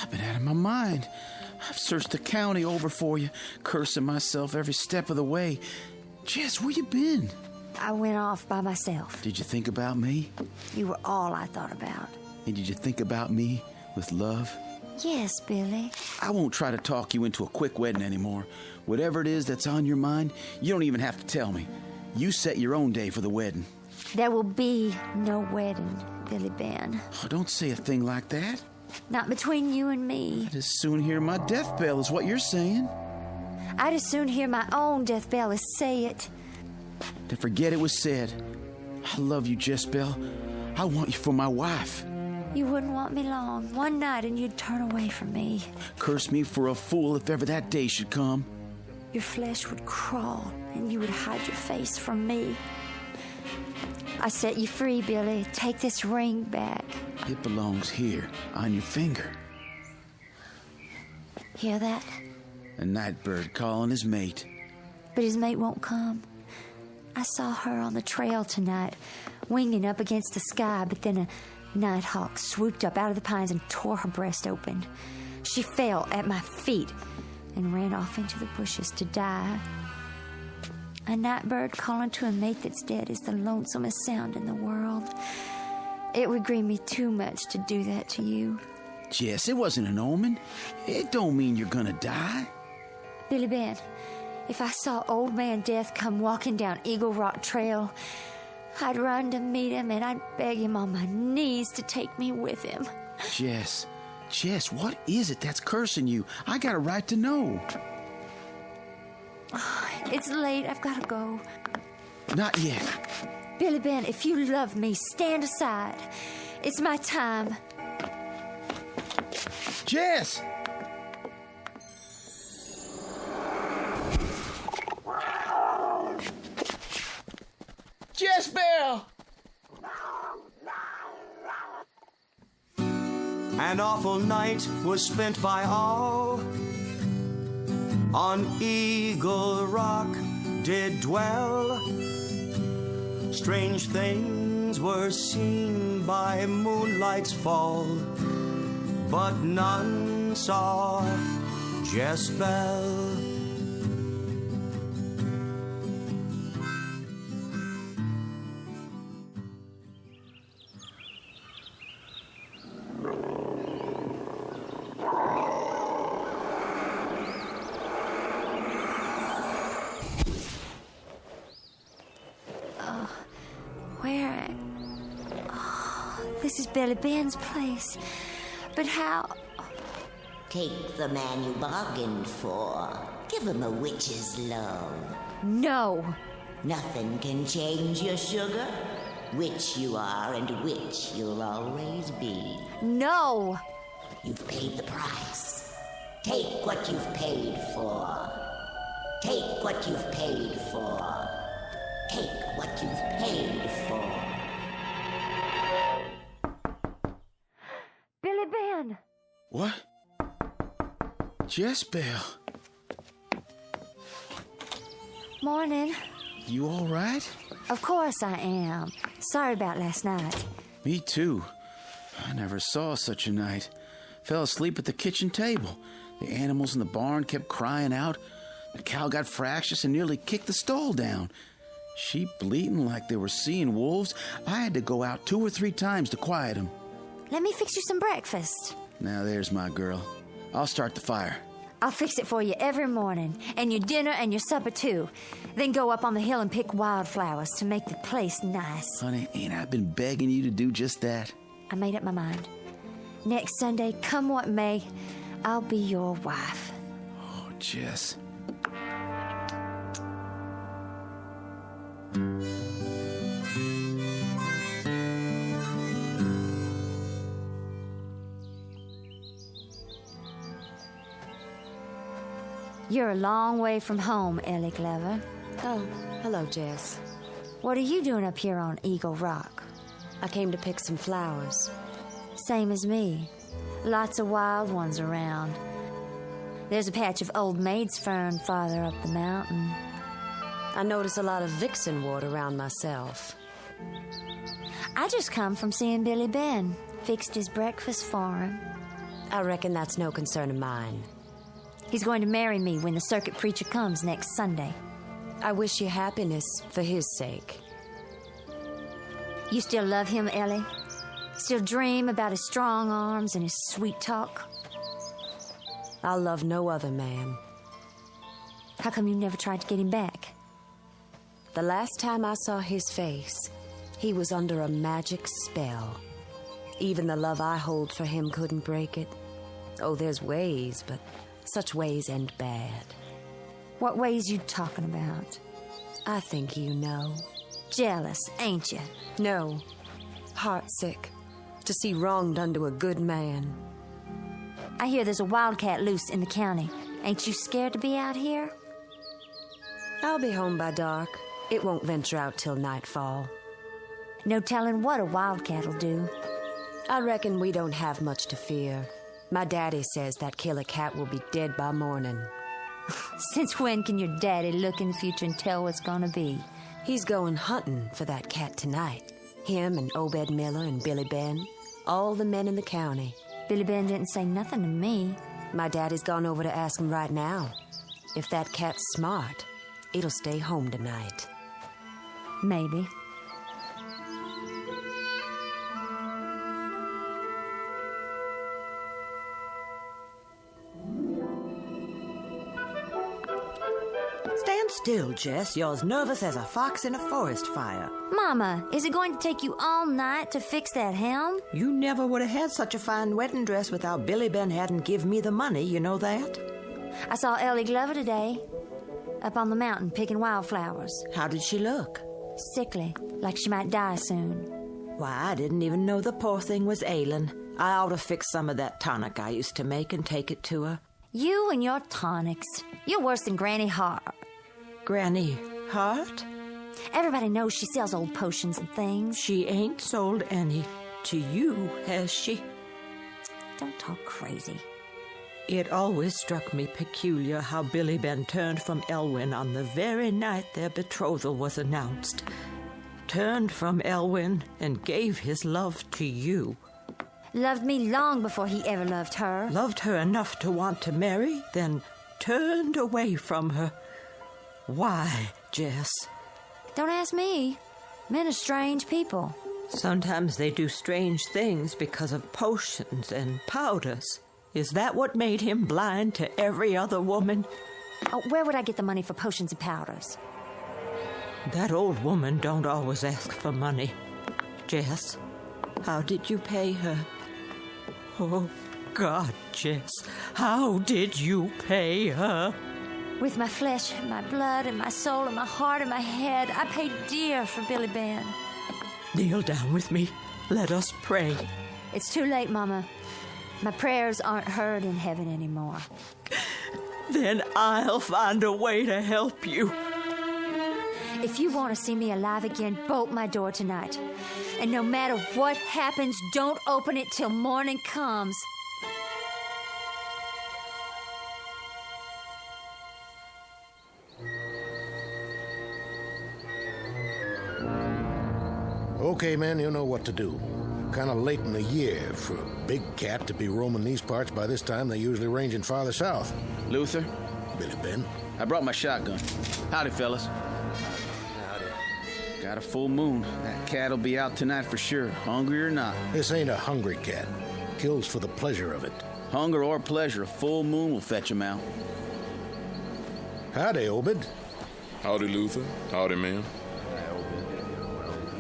I've been out of my mind. I've searched the county over for you, cursing myself every step of the way. Jess, where you been? I went off by myself. Did you think about me? You were all I thought about. And did you think about me with love? Yes, Billy. I won't try to talk you into a quick wedding anymore. Whatever it is that's on your mind, you don't even have to tell me. You set your own day for the wedding. There will be no wedding, Billy Ben. Oh, don't say a thing like that. Not between you and me. I'd as soon hear my death bell is what you're saying. I'd as soon hear my own death bell as say it. To forget it was said. I love you, Jess-Belle. I want you for my wife. You wouldn't want me long. One night and you'd turn away from me. Curse me for a fool if ever that day should come. Your flesh would crawl and you would hide your face from me. I set you free, Billy. Take this ring back. It belongs here, on your finger. Hear that? A night bird calling his mate. But his mate won't come. I saw her on the trail tonight, winging up against the sky, but then a nighthawk swooped up out of the pines and tore her breast open. She fell at my feet and ran off into the bushes to die. A night bird calling to a mate that's dead is the lonesomest sound in the world. It would grieve me too much to do that to you. Jess, it wasn't an omen. It don't mean you're gonna die. Billy Ben, if I saw Old Man Death come walking down Eagle Rock Trail, I'd run to meet him and I'd beg him on my knees to take me with him. Jess, what is it that's cursing you? I got a right to know. It's late. I've got to go. Not yet. Billy Ben, if you love me, stand aside. It's my time. Jess! Jess-Belle! An awful night was spent by all. On Eagle Rock did dwell. Strange things were seen by moonlight's fall, but none saw Jess-Belle. This is Billy Ben's place. But how? Take the man you bargained for. Give him a witch's love. No. Nothing can change your sugar. Witch you are and witch you'll always be. No. You've paid the price. Take what you've paid for. Take what you've paid for. Take what you've paid for. Billy Ben! What? Jess-Belle. Morning. You all right? Of course I am. Sorry about last night. Me too. I never saw such a night. Fell asleep at the kitchen table. The animals in the barn kept crying out. The cow got fractious and nearly kicked the stall down. Sheep bleating like they were seeing wolves. I had to go out 2 or 3 times to quiet them. Let me fix you some breakfast. Now there's my girl. I'll start the fire. I'll fix it for you every morning, and your dinner and your supper too. Then go up on the hill and pick wildflowers to make the place nice. Honey, ain't I been begging you to do just that? I made up my mind. Next Sunday, come what may, I'll be your wife. Oh, Jess. You're a long way from home, Ellie Glover. Oh, hello, Jess. What are you doing up here on Eagle Rock? I came to pick some flowers. Same as me. Lots of wild ones around. There's a patch of old maid's fern farther up the mountain. I notice a lot of vixenwort around myself. I just come from seeing Billy Ben. Fixed his breakfast for him. I reckon that's no concern of mine. He's going to marry me when the circuit preacher comes next Sunday. I wish you happiness for his sake. You still love him, Ellie? Still dream about his strong arms and his sweet talk? I'll love no other man. How come you never tried to get him back? The last time I saw his face, he was under a magic spell. Even the love I hold for him couldn't break it. Oh, there's ways, but such ways end bad. What ways you talking about? I think you know. Jealous, ain't you? No. Heartsick. To see wrong done to a good man. I hear there's a wildcat loose in the county. Ain't you scared to be out here? I'll be home by dark. It won't venture out till nightfall. No telling what a wildcat'll do. I reckon we don't have much to fear. My daddy says that killer cat will be dead by morning. Since when can your daddy look in the future and tell what's gonna be? He's going hunting for that cat tonight. Him and Obed Miller and Billy Ben. All the men in the county. Billy Ben didn't say nothing to me. My daddy's gone over to ask him right now. If that cat's smart, it'll stay home tonight. Maybe. Stand still, Jess. You're as nervous as a fox in a forest fire. Mama, is it going to take you all night to fix that helm? You never would have had such a fine wedding dress without Billy Ben hadn't give me the money, you know that? I saw Ellie Glover today, up on the mountain picking wildflowers. How did she look? Sickly, like she might die soon. Why, I didn't even know the poor thing was ailing. I ought to fix some of that tonic I used to make and take it to her. You and your tonics. You're worse than Granny Hart. Granny Hart? Everybody knows she sells old potions and things. She ain't sold any to you, has she? Don't talk crazy. It always struck me peculiar how Billy Ben turned from Elwyn on the very night their betrothal was announced. Turned from Elwyn and gave his love to you. Loved me long before he ever loved her. Loved her enough to want to marry, then turned away from her. Why, Jess? Don't ask me. Men are strange people. Sometimes they do strange things because of potions and powders. Is that what made him blind to every other woman? Oh, where would I get the money for potions and powders? That old woman don't always ask for money. Jess, how did you pay her? Oh, God, Jess, how did you pay her? With my flesh, my blood, and my soul, and my heart, and my head, I paid dear for Billy Ben. Kneel down with me. Let us pray. It's too late, Mama. My prayers aren't heard in heaven anymore. Then I'll find a way to help you. If you want to see me alive again, bolt my door tonight. And no matter what happens, don't open it till morning comes. Okay, men, you know what to do. Kind of late in the year for a big cat to be roaming these parts. By this time, they usually ranging farther south. Luther? Billy Ben? I brought my shotgun. Howdy, fellas. Howdy. Got a full moon. That cat'll be out tonight for sure, hungry or not. This ain't a hungry cat. Kills for the pleasure of it. Hunger or pleasure, a full moon will fetch him out. Howdy, Obed. Howdy, Luther. Howdy, man.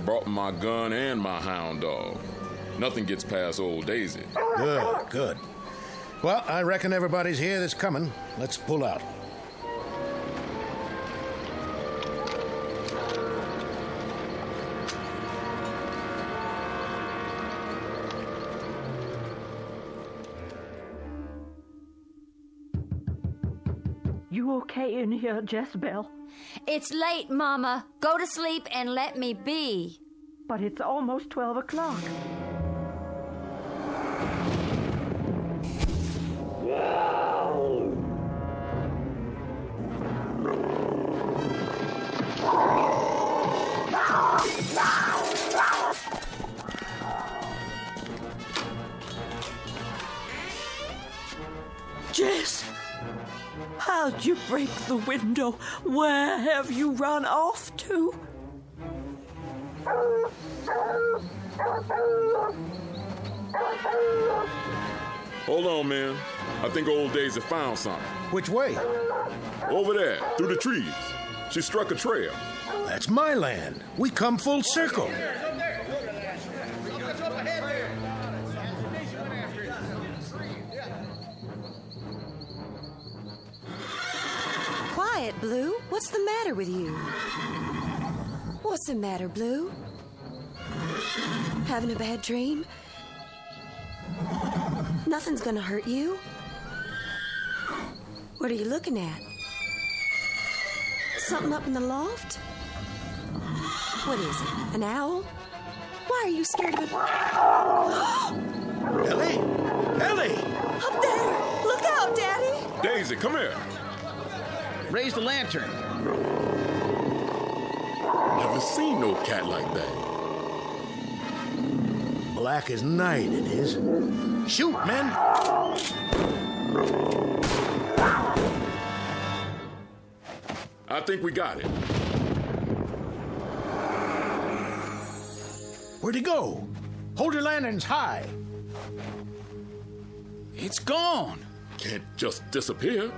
Brought my gun and my hound dog. Nothing gets past old Daisy. Good, good. Well, I reckon everybody's here that's coming. Let's pull out. You okay in here, Jess-Belle? It's late, Mama. Go to sleep and let me be. But it's almost 12 o'clock. Jess! How'd you break the window? Where have you run off to? Hold on, man. I think old Daisy found something. Which way? Over there, through the trees. She struck a trail. That's my land. We come full circle. Quiet, Blue. What's the matter with you? What's the matter, Blue? Having a bad dream? Nothing's gonna hurt you. What are you looking at? Something up in the loft? What is it? An owl? Why are you scared of it? Ellie! Ellie! Up there! Look out, Daddy! Daisy, come here. Raise the lantern. Never seen no cat like that. Black as night, it is. Shoot, men! I think we got it. Where'd he go? Hold your lanterns high. It's gone. Can't just disappear.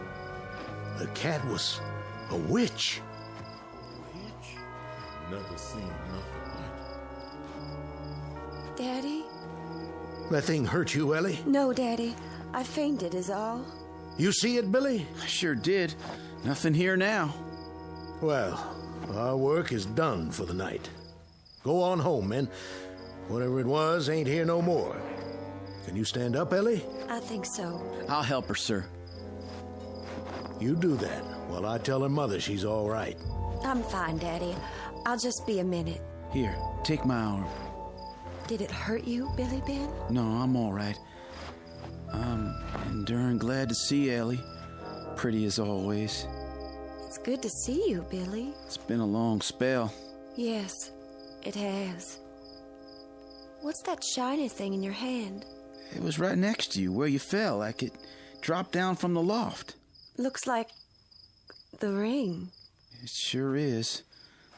The cat was a witch. Never seen nothing like Daddy? That thing hurt you, Ellie? No, Daddy. I fainted is all. You see it, Billy? I sure did. Nothing here now. Well, our work is done for the night. Go on home, men. Whatever it was ain't here no more. Can you stand up, Ellie? I think so. I'll help her, sir. You do that while I tell her mother she's all right. I'm fine, Daddy. I'll just be a minute. Here, take my arm. Did it hurt you, Billy Ben? No, I'm all right. I'm enduring glad to see Ellie. Pretty as always. It's good to see you, Billy. It's been a long spell. Yes, it has. What's that shiny thing in your hand? It was right next to you where you fell, like it dropped down from the loft. Looks like the ring. It sure is.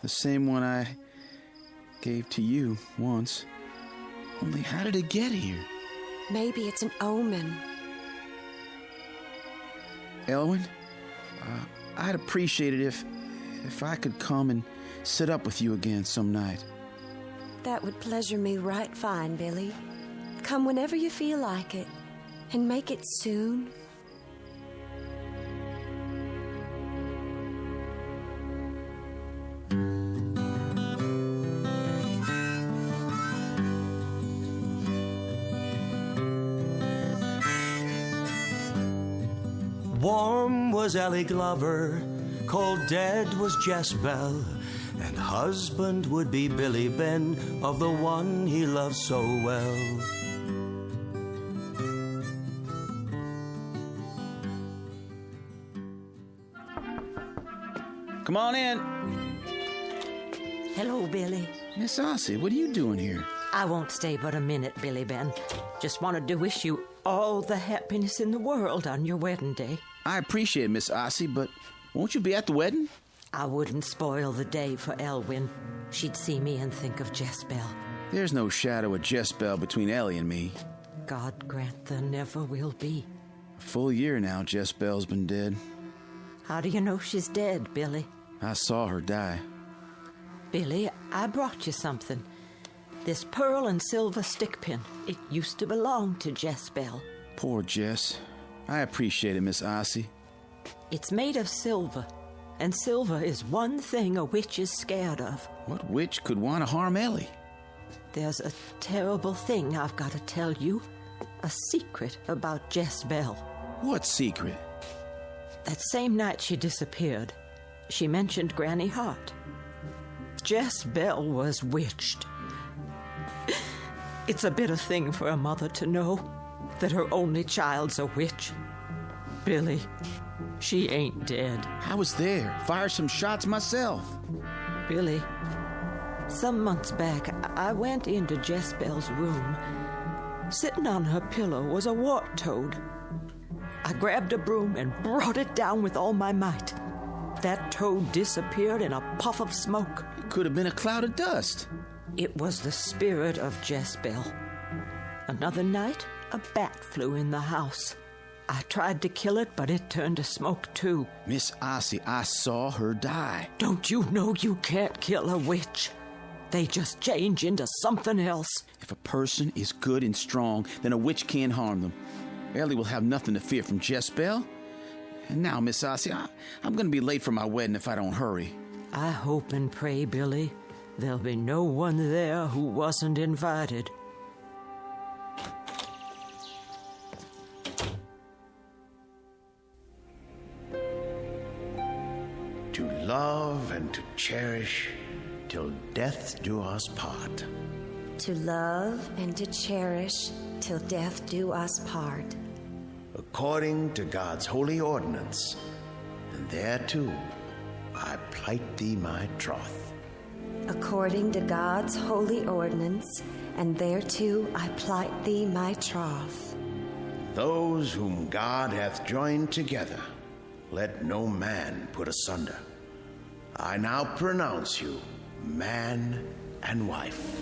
The same one I gave to you once. Only how did it get here? Maybe it's an omen. Elwyn, I'd appreciate it if I could come and sit up with you again some night. That would pleasure me right fine, Billy. Come whenever you feel like it, and make it soon. Warm was Ellie Glover, cold dead was Jess-Belle, and husband would be Billy Ben of the one he loved so well. Come on in. Hello, Billy. Miss Ossie, what are you doing here? I won't stay but a minute, Billy Ben. Just wanted to wish you all the happiness in the world on your wedding day. I appreciate it, Miss Ossie, but won't you be at the wedding? I wouldn't spoil the day for Elwyn. She'd see me and think of Jess-Belle. There's no shadow of Jess-Belle between Ellie and me. God grant there never will be. A full year now Jess-Belle's been dead. How do you know she's dead, Billy? I saw her die. Billy, I brought you something. This pearl and silver stick pin. It used to belong to Jess-Belle. Poor Jess. I appreciate it, Miss Ossie. It's made of silver, and silver is one thing a witch is scared of. What witch could want to harm Ellie? There's a terrible thing I've got to tell you. A secret about Jess-Belle. What secret? That same night she disappeared, she mentioned Granny Hart. Jess-Belle was witched. It's a bitter thing for a mother to know that her only child's a witch. Billy, she ain't dead. I was there. Fired some shots myself. Billy, some months back, I went into Jess-Belle's room. Sitting on her pillow was a wart toad. I grabbed a broom and brought it down with all my might. That toad disappeared in a puff of smoke. It could have been a cloud of dust. It was the spirit of Jess-Belle. Another night, a bat flew in the house. I tried to kill it, but it turned to smoke too. Miss Ossie, I saw her die. Don't you know you can't kill a witch? They just change into something else. If a person is good and strong, then a witch can't harm them. Ellie will have nothing to fear from Jess-Belle. And now, Miss Ossie, I'm going to be late for my wedding if I don't hurry. I hope and pray, Billy, there'll be no one there who wasn't invited. To love and to cherish till death do us part. To love and to cherish till death do us part. According to God's holy ordinance, and thereto I plight thee my troth. According to God's holy ordinance, and thereto I plight thee my troth. Those whom God hath joined together, let no man put asunder. I now pronounce you man and wife.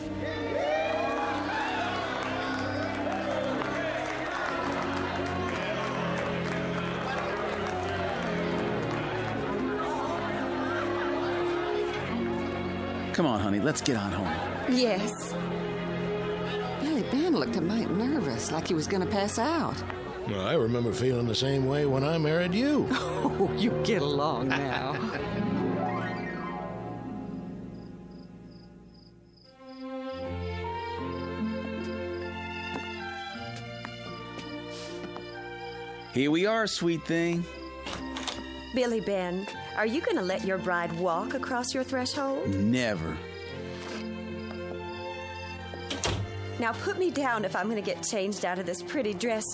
Come on, honey, let's get on home. Yes. Billy Ben looked a mite nervous, like he was going to pass out. Well, I remember feeling the same way when I married you. Oh, you get along now. Here we are, sweet thing. Billy Ben, are you going to let your bride walk across your threshold? Never. Now put me down if I'm going to get changed out of this pretty dress.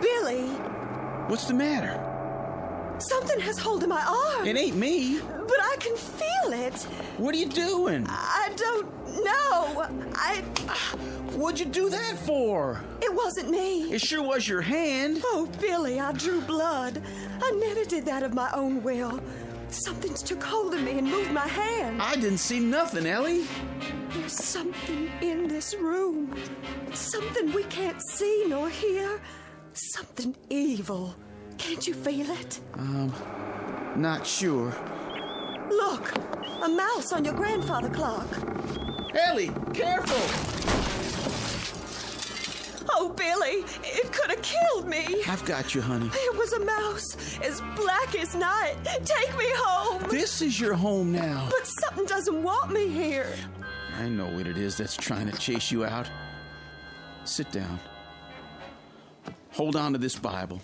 Billy! What's the matter? Something has hold of my arm. It ain't me. But I can feel it. What are you doing? I don't know. What'd you do that for? It wasn't me. It sure was your hand. Oh, Billy, I drew blood. I never did that of my own will. Something took hold of me and moved my hand. I didn't see nothing, Ellie. There's something in this room. Something we can't see nor hear. Something evil. Can't you feel it? Not sure. Look, a mouse on your grandfather clock. Ellie, careful! Oh, Billy, it could have killed me. I've got you, honey. It was a mouse, as black as night. Take me home. This is your home now. But something doesn't want me here. I know what it is that's trying to chase you out. Sit down. Hold on to this Bible.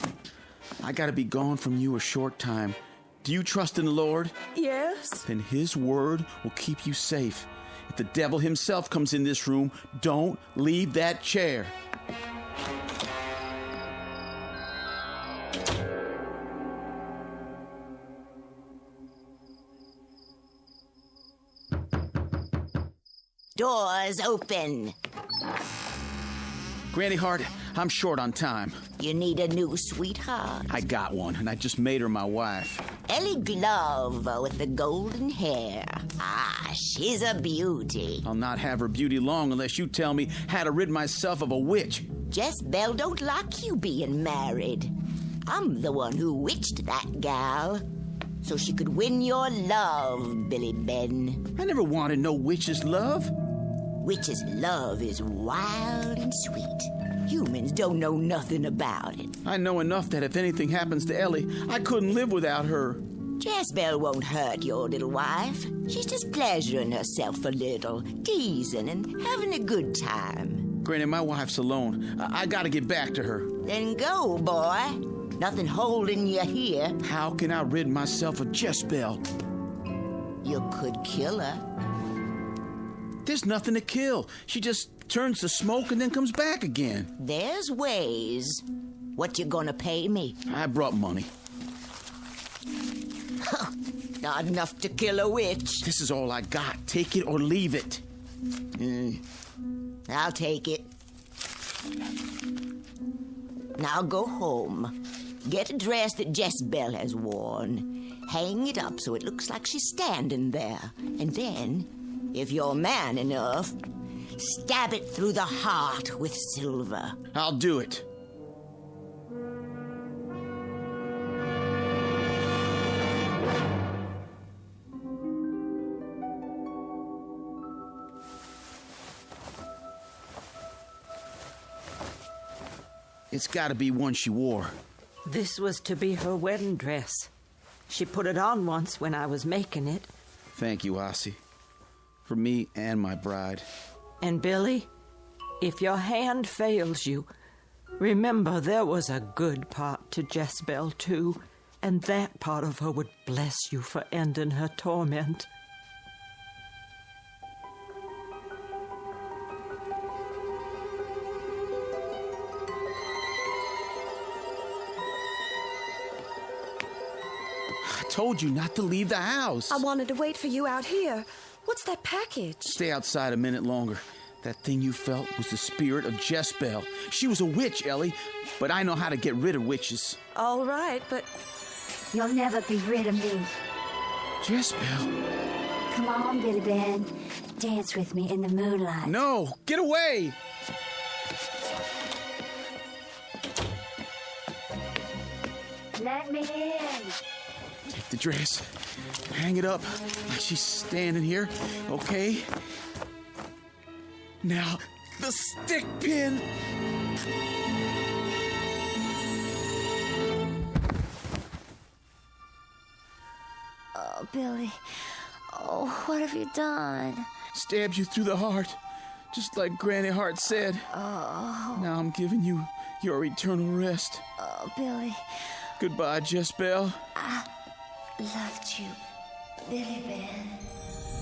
I gotta be gone from you a short time. Do you trust in the Lord? Yes. Then His word will keep you safe. If the devil himself comes in this room, don't leave that chair. Doors open. Granny Hart, I'm short on time. You need a new sweetheart? I got one, and I just made her my wife. Ellie Glover with the golden hair. Ah, she's a beauty. I'll not have her beauty long unless you tell me how to rid myself of a witch. Jess-Belle don't like you being married. I'm the one who witched that gal, so she could win your love, Billy Ben. I never wanted no witch's love. Witch's love is wild and sweet. Humans don't know nothing about it. I know enough that if anything happens to Ellie, I couldn't live without her. Jess-Belle won't hurt your little wife. She's just pleasuring herself a little, teasing and having a good time. Granny, my wife's alone. I gotta get back to her. Then go, boy. Nothing holding you here. How can I rid myself of Jess-Belle? You could kill her. There's nothing to kill. She just turns to smoke and then comes back again. There's ways. What you gonna pay me? I brought money. Not enough to kill a witch. This is all I got. Take it or leave it. I'll take it. Now go home. Get a dress that Jess-Belle has worn. Hang it up so it looks like she's standing there. And then, if you're man enough, stab it through the heart with silver. I'll do it. It's got to be one she wore. This was to be her wedding dress. She put it on once when I was making it. Thank you, Ossie. For me and my bride. And Billy, if your hand fails you, remember there was a good part to Jess-Belle too, and that part of her would bless you for ending her torment. I told you not to leave the house. I wanted to wait for you out here. What's that package? Stay outside a minute longer. That thing you felt was the spirit of Jess-Belle. She was a witch, Ellie, but I know how to get rid of witches. All right, but... You'll never be rid of me. Jess-Belle. Come on, Billy Ben. Dance with me in the moonlight. No, get away! Let me in. Take the dress. Hang it up like she's standing here, okay? Now, the stick pin. Oh, Billy. Oh, what have you done? Stabbed you through the heart, just like Granny Hart said. Oh. Now I'm giving you your eternal rest. Oh, Billy. Goodbye, Jess-Belle. I loved you, Billy Ben.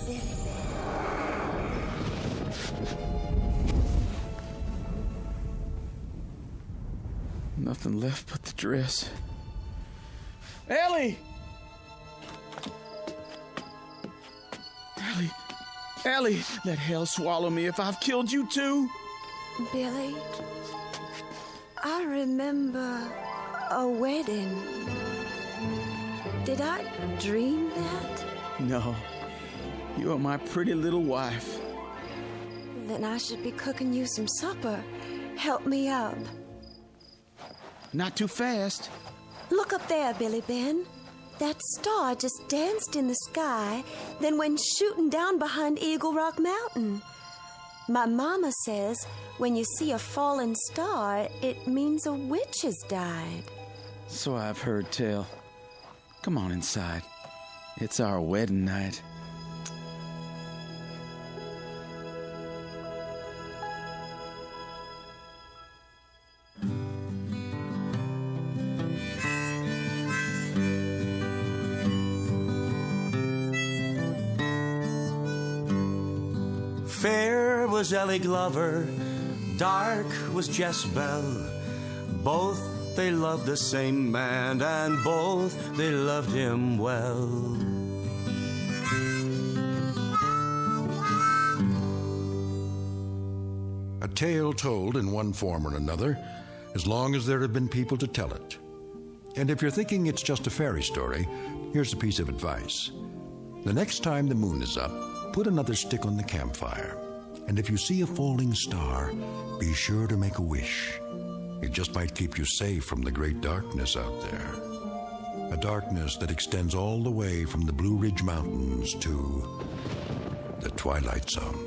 Billy Ben. Nothing left but the dress. Ellie! Ellie, let hell swallow me if I've killed you too. Billy, I remember a wedding. Did I dream that? No, you're my pretty little wife. Then I should be cooking you some supper. Help me up. Not too fast. Look up there, Billy Ben. That star just danced in the sky, then went shooting down behind Eagle Rock Mountain. My mama says when you see a fallen star, it means a witch has died. So I've heard tell. Come on inside. It's our wedding night. Fair was Ellie Glover, dark was Jess-Belle. Both they loved the same man, and both they loved him well. tale told in one form or another, as long as there have been people to tell it. And if you're thinking it's just a fairy story, here's a piece of advice. The next time the moon is up, put another stick on the campfire. And if you see a falling star, be sure to make a wish. It just might keep you safe from the great darkness out there. A darkness that extends all the way from the Blue Ridge Mountains to the Twilight Zone.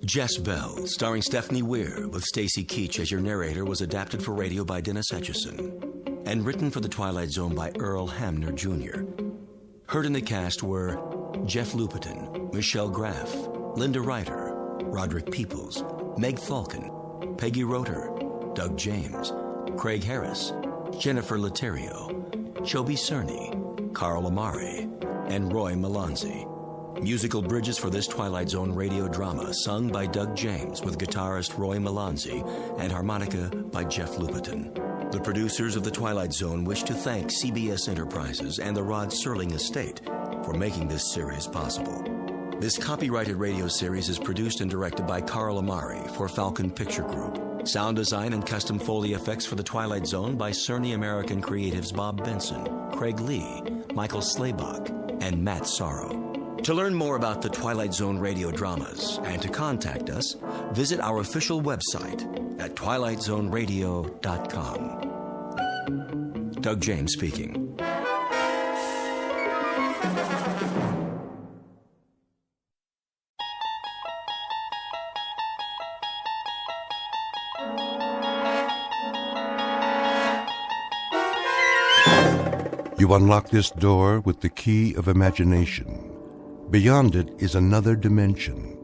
Jess-Belle, starring Stephanie Weir, with Stacy Keach as your narrator, was adapted for radio by Dennis Etchison and written for The Twilight Zone by Earl Hamner, Jr. Heard in the cast were Jeff Lupetin, Michelle Graff, Linda Ryder, Roderick Peoples, Meg Falcon, Peggy Roeder, Doug James, Craig Harris, Jennifer Laterio, Chobi Cerny, Carl Amari, and Roy Melanzi. Musical bridges for this Twilight Zone radio drama sung by Doug James with guitarist Roy Melanzi and harmonica by Jeff Lupetin. The producers of The Twilight Zone wish to thank CBS Enterprises and the Rod Serling Estate for making this series possible. This copyrighted radio series is produced and directed by Carl Amari for Falcon Picture Group. Sound design and custom Foley effects for The Twilight Zone by Cerny American Creatives Bob Benson, Craig Lee, Michael Slaybach, and Matt Sorrow. To learn more about the Twilight Zone radio dramas and to contact us, visit our official website at twilightzoneradio.com. Doug James speaking. You unlock this door with the key of imagination. Beyond it is another dimension,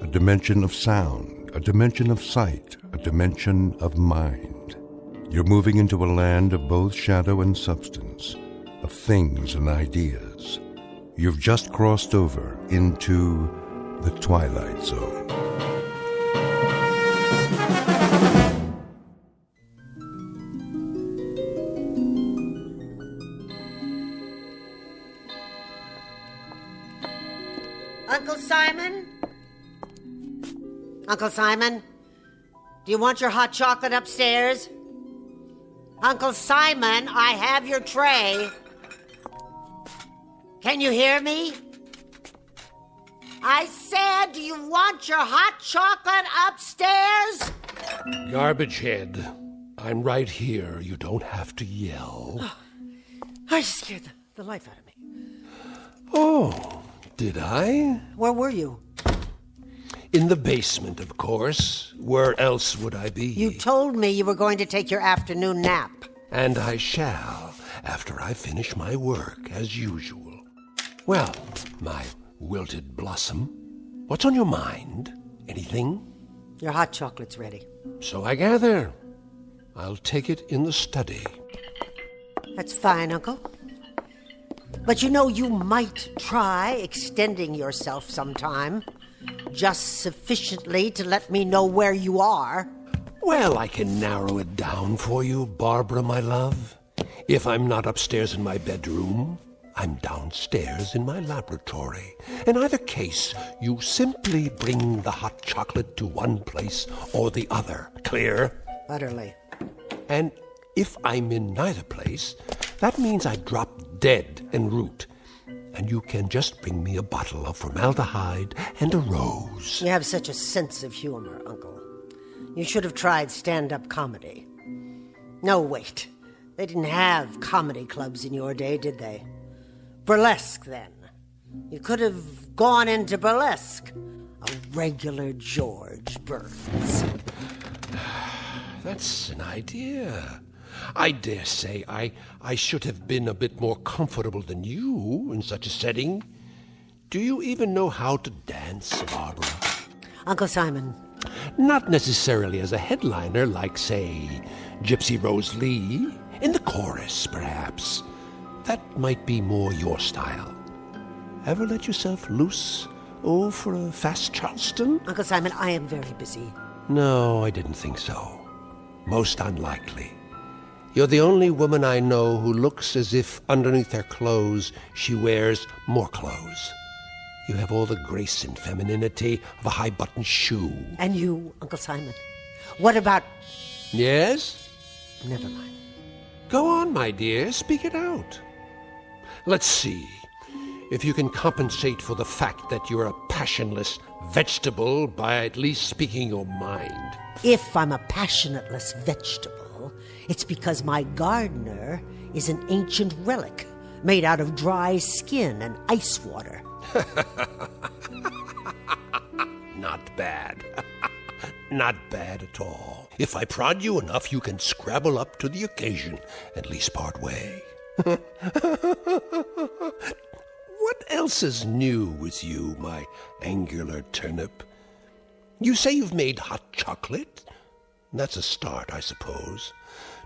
a dimension of sound, a dimension of sight, a dimension of mind. You're moving into a land of both shadow and substance, of things and ideas. You've just crossed over into the Twilight Zone. Uncle Simon? Uncle Simon? Do you want your hot chocolate upstairs? Uncle Simon, I have your tray. Can you hear me? I said, do you want your hot chocolate upstairs? Garbage head. I'm right here. You don't have to yell. Oh, I scared the life out of me. Oh, did I? Where were you? In the basement, of course. Where else would I be? You told me you were going to take your afternoon nap. And I shall, after I finish my work, as usual. Well, my wilted blossom, what's on your mind? Anything? Your hot chocolate's ready. So I gather. I'll take it in the study. That's fine, Uncle. But you know, you might try extending yourself sometime. Just sufficiently to let me know where you are. Well, I can narrow it down for you, Barbara, my love. If I'm not upstairs in my bedroom, I'm downstairs in my laboratory. In either case, you simply bring the hot chocolate to one place or the other. Clear? Utterly. And if I'm in neither place, that means I drop dead en route. And you can just bring me a bottle of formaldehyde and a rose. You have such a sense of humor, Uncle. You should have tried stand-up comedy. No, wait. They didn't have comedy clubs in your day, did they? Burlesque, then. You could have gone into burlesque. A regular George Burns. That's an idea. I dare say I should have been a bit more comfortable than you in such a setting. Do you even know how to dance, Barbara? Uncle Simon. Not necessarily as a headliner like, say, Gypsy Rose Lee. In the chorus, perhaps. That might be more your style. Ever let yourself loose Oh, for a fast Charleston? Uncle Simon, I am very busy. No, I didn't think so. Most unlikely. You're the only woman I know who looks as if underneath her clothes she wears more clothes. You have all the grace and femininity of a high-button shoe. And you, Uncle Simon, what about... Yes? Never mind. Go on, my dear, speak it out. Let's see if you can compensate for the fact that you're a passionless vegetable by at least speaking your mind. If I'm a passionateless vegetable, it's because my gardener is an ancient relic made out of dry skin and ice water. Not bad. Not bad at all. If I prod you enough, you can scrabble up to the occasion, at least part way. What else is new with you, my angular turnip? You say you've made hot chocolate? That's a start, I suppose.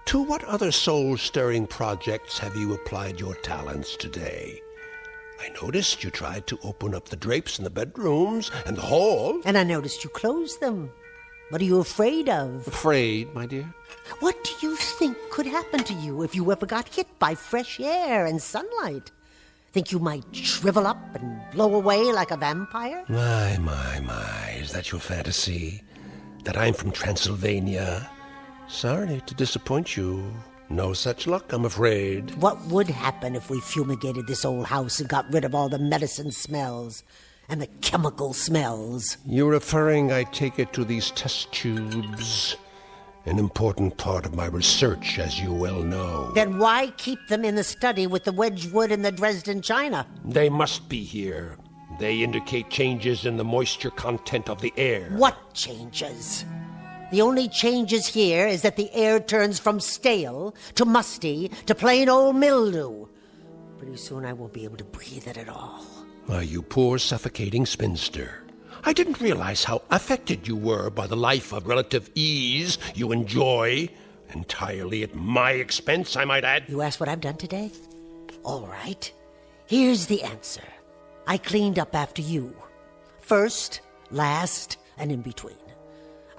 To what other soul-stirring projects have you applied your talents today? I noticed you tried to open up the drapes in the bedrooms and the hall. And I noticed you closed them. What are you afraid of? Afraid, my dear? What do you think could happen to you if you ever got hit by fresh air and sunlight? Think you might shrivel up and blow away like a vampire? My, is that your fantasy? That I'm from Transylvania? Sorry to disappoint you. No such luck, I'm afraid. What would happen if we fumigated this old house and got rid of all the medicine smells and the chemical smells? You're referring, I take it, to these test tubes. An important part of my research, as you well know. Then why keep them in the study with the Wedgwood and the Dresden china? They must be here. They indicate changes in the moisture content of the air. What changes? The only changes here is that the air turns from stale to musty to plain old mildew. Pretty soon I won't be able to breathe it at all. Why, you poor suffocating spinster. I didn't realize how affected you were by the life of relative ease you enjoy. Entirely at my expense, I might add. You asked what I've done today? All right. Here's the answer. I cleaned up after you. First, last, and in between.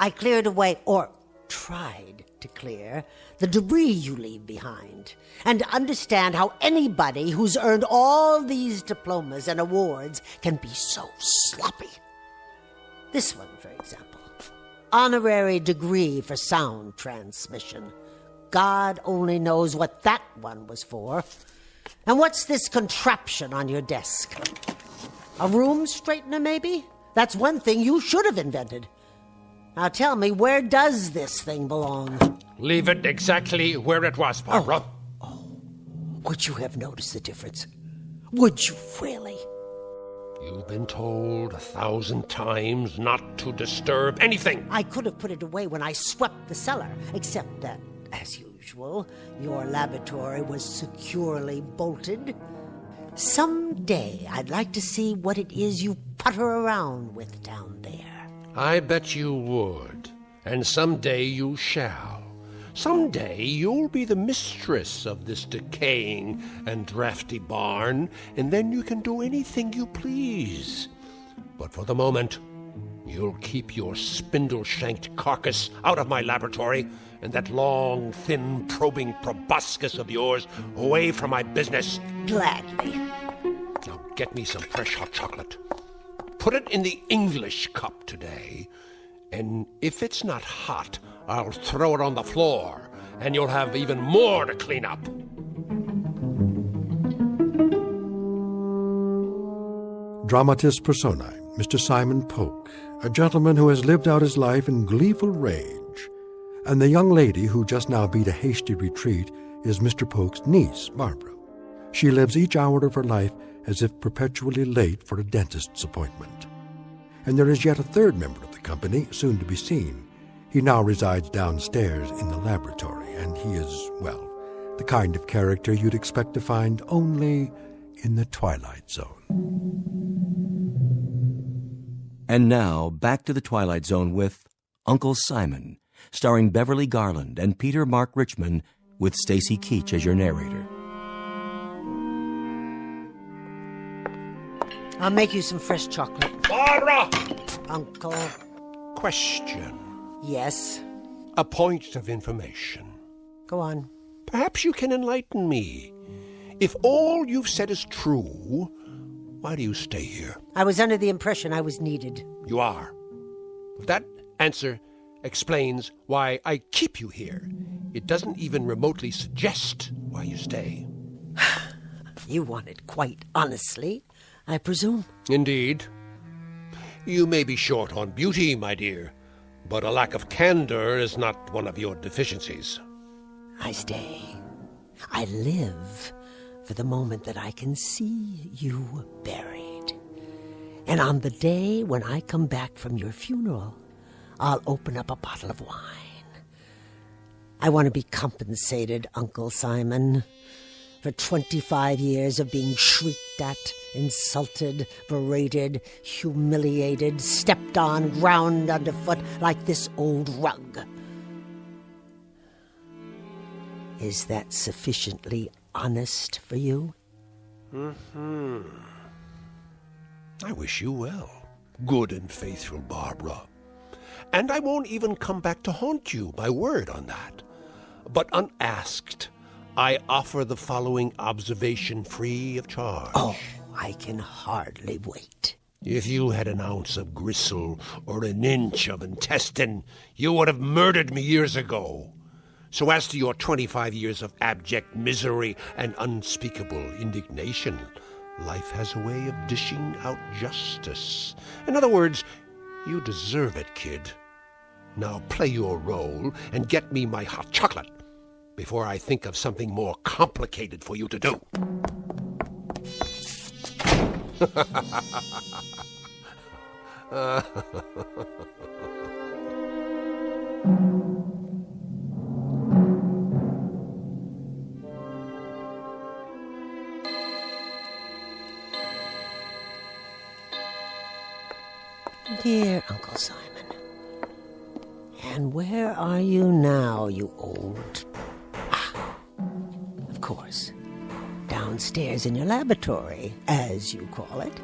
I cleared away, or tried to clear, the debris you leave behind, and understand how anybody who's earned all these diplomas and awards can be so sloppy. This one, for example. Honorary degree for sound transmission. God only knows what that one was for. And what's this contraption on your desk? A room straightener, maybe? That's one thing you should have invented. Now tell me, where does this thing belong? Leave it exactly where it was, Barbara. Oh. Would you have noticed the difference? Would you really? You've been told 1,000 times not to disturb anything. I could have put it away when I swept the cellar, except that, as usual, your laboratory was securely bolted. Someday I'd like to see what it is you putter around with down there. I bet you would. And someday you shall. Someday you'll be the mistress of this decaying and drafty barn, and then you can do anything you please. But for the moment, you'll keep your spindle-shanked carcass out of my laboratory, and that long, thin, probing proboscis of yours away from my business. Gladly. Now get me some fresh hot chocolate. Put it in the English cup today, and if it's not hot, I'll throw it on the floor, and you'll have even more to clean up. Dramatis personae, Mr. Simon Polk, a gentleman who has lived out his life in gleeful rage. And the young lady who just now beat a hasty retreat is Mr. Polk's niece, Barbara. She lives each hour of her life as if perpetually late for a dentist's appointment. And there is yet a third member of the company, soon to be seen. He now resides downstairs in the laboratory, and he is, well, the kind of character you'd expect to find only in the Twilight Zone. And now, back to the Twilight Zone with Uncle Simon, starring Beverly Garland and Peter Mark Richmond, with Stacy Keach as your narrator. I'll make you some fresh chocolate. Barbara! Uncle. Question. Yes? A point of information. Go on. Perhaps you can enlighten me. If all you've said is true, why do you stay here? I was under the impression I was needed. You are. That answer explains why I keep you here. It doesn't even remotely suggest why you stay. You want it quite honestly, I presume? Indeed. You may be short on beauty, my dear, but a lack of candor is not one of your deficiencies. I stay. I live for the moment that I can see you buried. And on the day when I come back from your funeral, I'll open up a bottle of wine. I want to be compensated, Uncle Simon, for 25 years of being shrieked at, insulted, berated, humiliated, stepped on, ground underfoot like this old rug. Is that sufficiently honest for you? Mm-hmm. I wish you well, good and faithful Barbara. And I won't even come back to haunt you, my word on that. But unasked, I offer the following observation free of charge. Oh, I can hardly wait. If you had an ounce of gristle or an inch of intestine, you would have murdered me years ago. So as to your 25 years of abject misery and unspeakable indignation, life has a way of dishing out justice. In other words, you deserve it, kid. Now play your role and get me my hot chocolate before I think of something more complicated for you to do. Dear Uncle Simon, and where are you now, you old... Of course, downstairs in your laboratory, as you call it.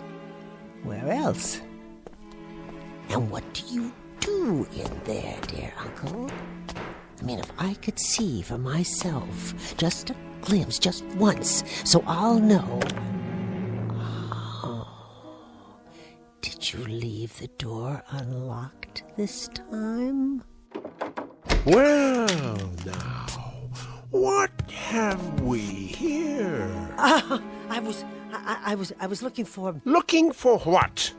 Where else? And what do you do in there, dear Uncle? I mean, if I could see for myself, just a glimpse, just once, so I'll know... Did you leave the door unlocked this time? Well, now, what have we here? I was looking for... Looking for what?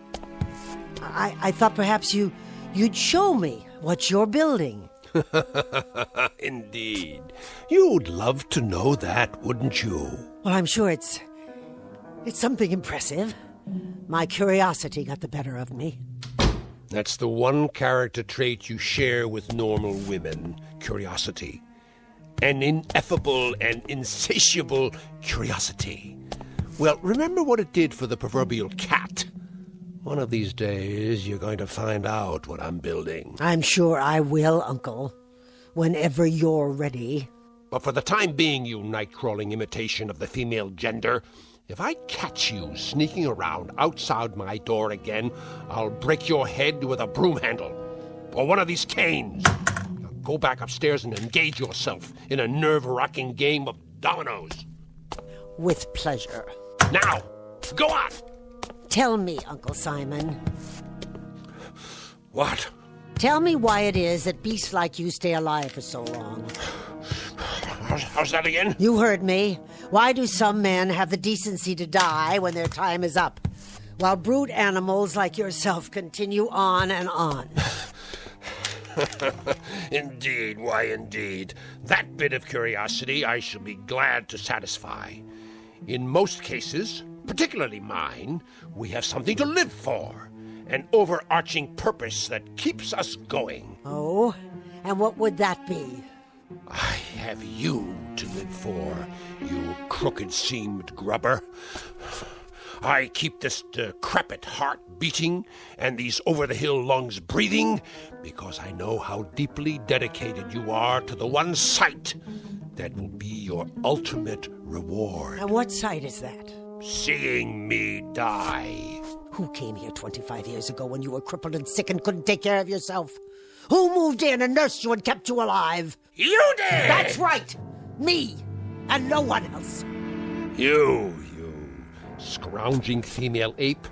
I thought perhaps you'd show me what you're building. Indeed. You'd love to know that, wouldn't you? Well, I'm sure it's something impressive. My curiosity got the better of me. That's the one character trait you share with normal women, curiosity. An ineffable and insatiable curiosity. Well, remember what it did for the proverbial cat. One of these days, you're going to find out what I'm building. I'm sure I will, Uncle. Whenever you're ready. But for the time being, you night-crawling imitation of the female gender, if I catch you sneaking around outside my door again, I'll break your head with a broom handle or one of these canes. Now go back upstairs and engage yourself in a nerve-wracking game of dominoes. With pleasure. Now, go on! Tell me, Uncle Simon. What? Tell me why it is that beasts like you stay alive for so long. How's that again? You heard me. Why do some men have the decency to die when their time is up, while brute animals like yourself continue on and on? Indeed, why indeed. That bit of curiosity I shall be glad to satisfy. In most cases, particularly mine, we have something to live for, an overarching purpose that keeps us going. Oh, and what would that be? I have you to live for, you crooked-seamed grubber. I keep this decrepit heart beating and these over-the-hill lungs breathing because I know how deeply dedicated you are to the one sight that will be your ultimate reward. And what sight is that? seeing me die. Who came here 25 years ago when you were crippled and sick and couldn't take care of yourself? Who moved in and nursed you and kept you alive? You did! That's right! Me! And no one else! You scrounging female ape.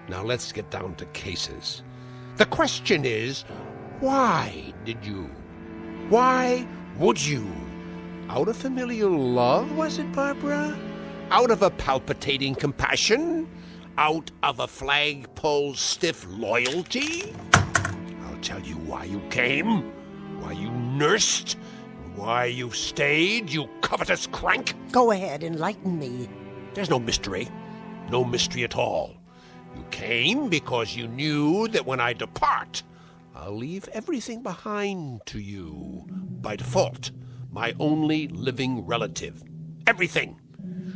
Now let's get down to cases. The question is, why did you? Why would you? Out of familial love, was it, Barbara? Out of a palpitating compassion? Out of a flagpole stiff loyalty? I'll tell you why you came, why you nursed, why you stayed, you covetous crank. Go ahead, enlighten me. There's no mystery. No mystery at all. You came because you knew that when I depart, I'll leave everything behind to you. By default, my only living relative. Everything.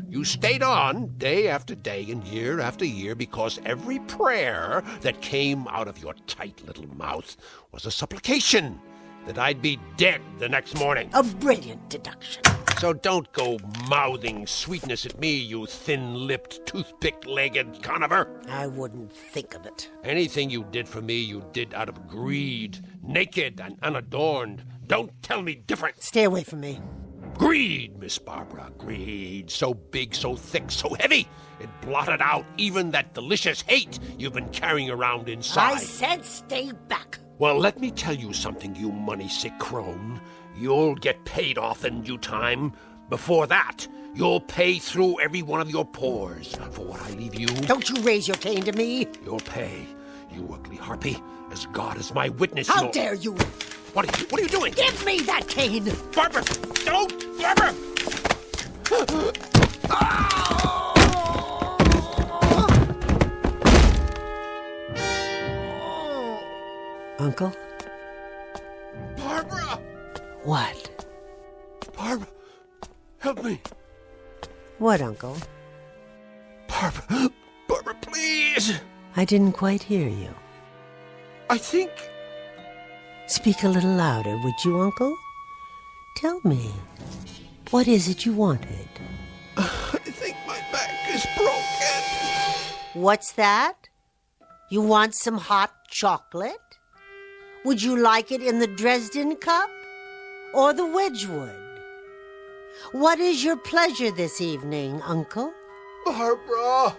You stayed on day after day and year after year because every prayer that came out of your tight little mouth was a supplication that I'd be dead the next morning. A brilliant deduction. So don't go mouthing sweetness at me, you thin-lipped, toothpick-legged conover. I wouldn't think of it. Anything you did for me, you did out of greed, naked and unadorned. Don't tell me different. Stay away from me. Greed, Miss Barbara, greed. So big, so thick, so heavy. It blotted out even that delicious hate you've been carrying around inside. I said stay back. Well, let me tell you something, you money-sick crone. You'll get paid off in due time. Before that, you'll pay through every one of your pores for what I leave you. Don't you raise your cane to me. You'll pay, you ugly harpy, as God is my witness. How dare you? What are you doing? Give me that cane! Barbara! Don't! Barbara! Uncle? Barbara! What? Barbara, help me. What, Uncle? Barbara, please! I didn't quite hear you. I think... Speak a little louder, would you, Uncle? Tell me, what is it you wanted? I think my back is broken. What's that? You want some hot chocolate? Would you like it in the Dresden cup or the Wedgwood? What is your pleasure this evening, Uncle? Barbara!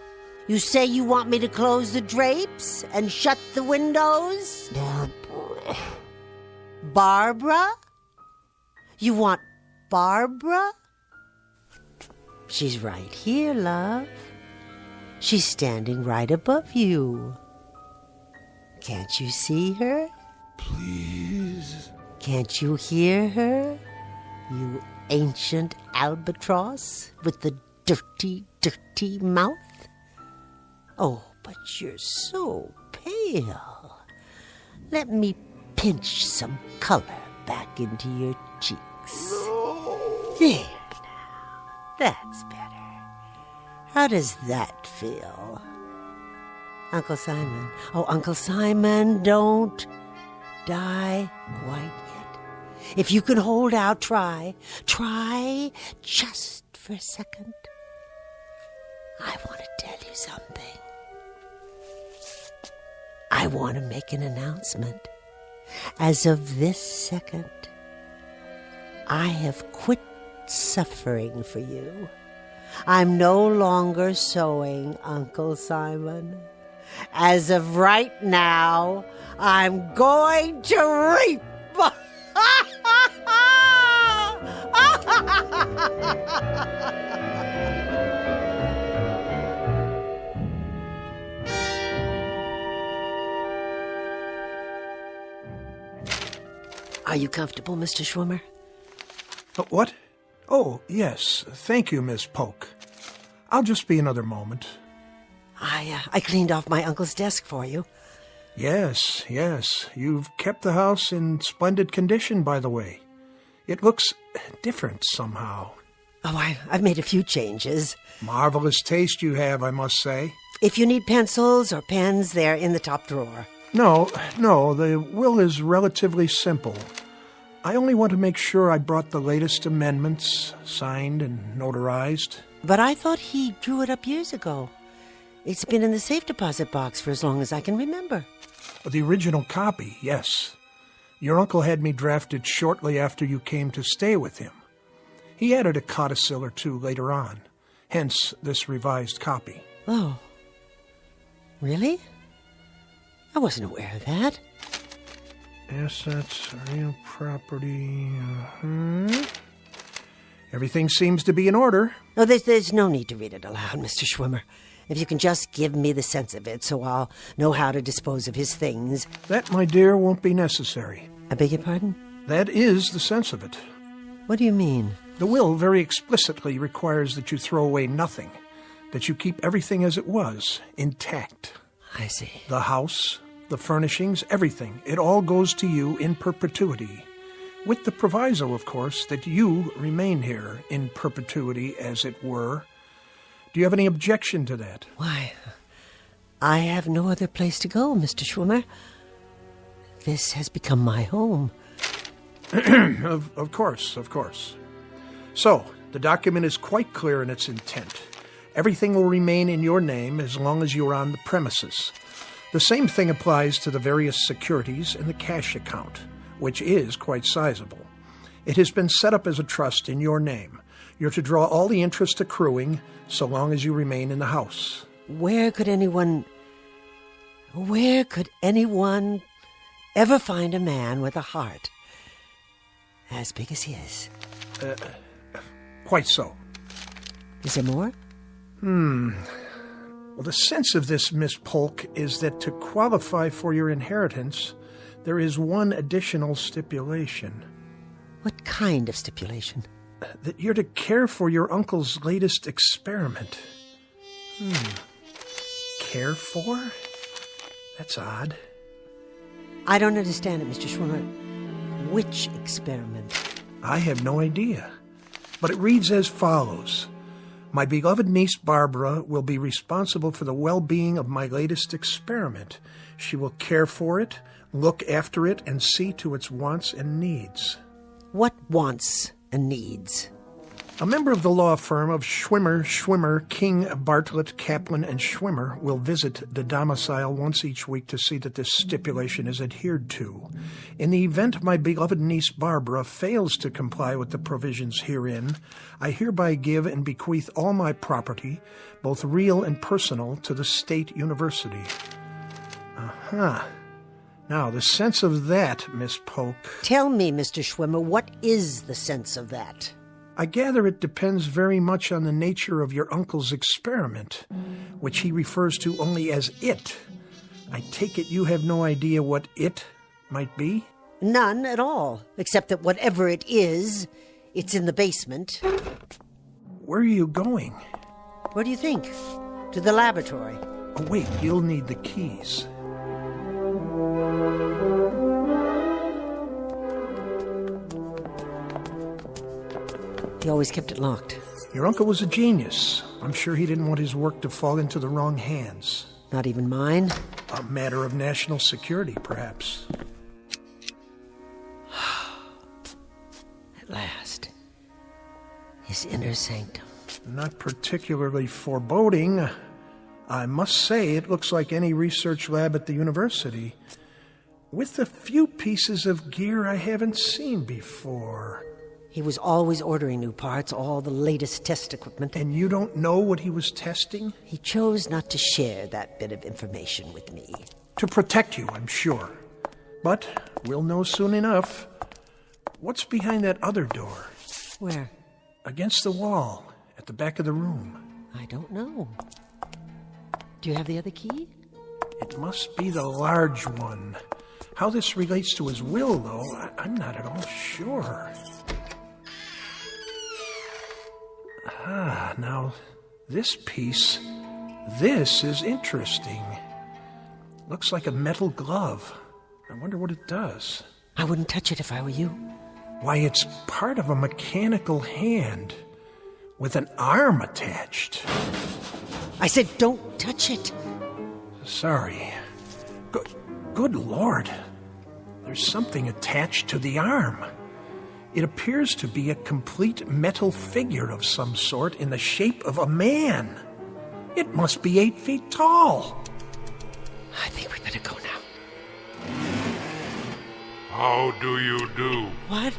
You say you want me to close the drapes and shut the windows? Barbara. Barbara? You want Barbara? She's right here, love. She's standing right above you. Can't you see her? Please. Can't you hear her? You ancient albatross with the dirty, dirty mouth? Oh, but you're so pale. Let me pinch some color back into your cheeks. No. There now. That's better. How does that feel? Uncle Simon. Oh, Uncle Simon, don't die quite yet. If you can hold out, try. Try just for a second. I want to tell you something. I want to make an announcement. As of this second, I have quit suffering for you. I'm no longer sewing, Uncle Simon. As of right now, I'm going to reap. Are you comfortable, Mr. Schwimmer? What? Oh, yes. Thank you, Miss Polk. I'll just be another moment. I cleaned off my uncle's desk for you. Yes. You've kept the house in splendid condition, by the way. It looks different somehow. Oh, I've made a few changes. Marvelous taste you have, I must say. If you need pencils or pens, they're in the top drawer. No, the will is relatively simple. I only want to make sure I brought the latest amendments, signed and notarized. But I thought he drew it up years ago. It's been in the safe deposit box for as long as I can remember. The original copy, yes. Your uncle had me drafted shortly after you came to stay with him. He added a codicil or two later on, hence this revised copy. Oh. Really? I wasn't aware of that. Assets, real property. Everything seems to be in order. Oh, there's no need to read it aloud, Mr. Schwimmer. If you can just give me the sense of it so I'll know how to dispose of his things. That, my dear, won't be necessary. I beg your pardon? That is the sense of it. What do you mean? The will very explicitly requires that you throw away nothing, that you keep everything as it was, intact. I see. The house, the furnishings, everything. It all goes to you in perpetuity. With the proviso, of course, that you remain here in perpetuity, as it were. Do you have any objection to that? Why, I have no other place to go, Mr. Schwimmer. This has become my home. Of course. So, the document is quite clear in its intent. Everything will remain in your name as long as you are on the premises. The same thing applies to the various securities in the cash account, which is quite sizable. It has been set up as a trust in your name. You're to draw all the interest accruing so long as you remain in the house. Where could anyone ever find a man with a heart as big as his? Quite so. Is there more? Well, the sense of this, Miss Polk, is that to qualify for your inheritance, there is one additional stipulation. What kind of stipulation? That you're to care for your uncle's latest experiment. Care for? That's odd. I don't understand it, Mr. Schwimmer. Which experiment? I have no idea. But it reads as follows. My beloved niece Barbara will be responsible for the well-being of my latest experiment. She will care for it, look after it, and see to its wants and needs. What wants and needs? A member of the law firm of Schwimmer, King, Bartlett, Kaplan, and Schwimmer will visit the domicile once each week to see that this stipulation is adhered to. In the event my beloved niece Barbara fails to comply with the provisions herein, I hereby give and bequeath all my property, both real and personal, to the State University. Now, the sense of that, Miss Polk... Tell me, Mr. Schwimmer, what is the sense of that? I gather it depends very much on the nature of your uncle's experiment, which he refers to only as it. I take it you have no idea what it might be? None at all, except that whatever it is, it's in the basement. Where are you going? Where do you think? To the laboratory. Oh, wait, you'll need the keys. He always kept it locked. Your uncle was a genius. I'm sure he didn't want his work to fall into the wrong hands. Not even mine? A matter of national security, perhaps. At last. His inner sanctum. Not particularly foreboding. I must say it looks like any research lab at the university, with a few pieces of gear I haven't seen before. He was always ordering new parts, all the latest test equipment. And you don't know what he was testing? He chose not to share that bit of information with me. To protect you, I'm sure. But we'll know soon enough. What's behind that other door? Where? Against the wall, at the back of the room. I don't know. Do you have the other key? It must be the large one. How this relates to his will, though, I'm not at all sure. Now, this piece, this is interesting. Looks like a metal glove. I wonder what it does. I wouldn't touch it if I were you. Why, it's part of a mechanical hand with an arm attached. I said don't touch it. Sorry. Good Lord. There's something attached to the arm. It appears to be a complete metal figure of some sort in the shape of a man. It must be 8 feet tall. I think we better go now. How do you do? What?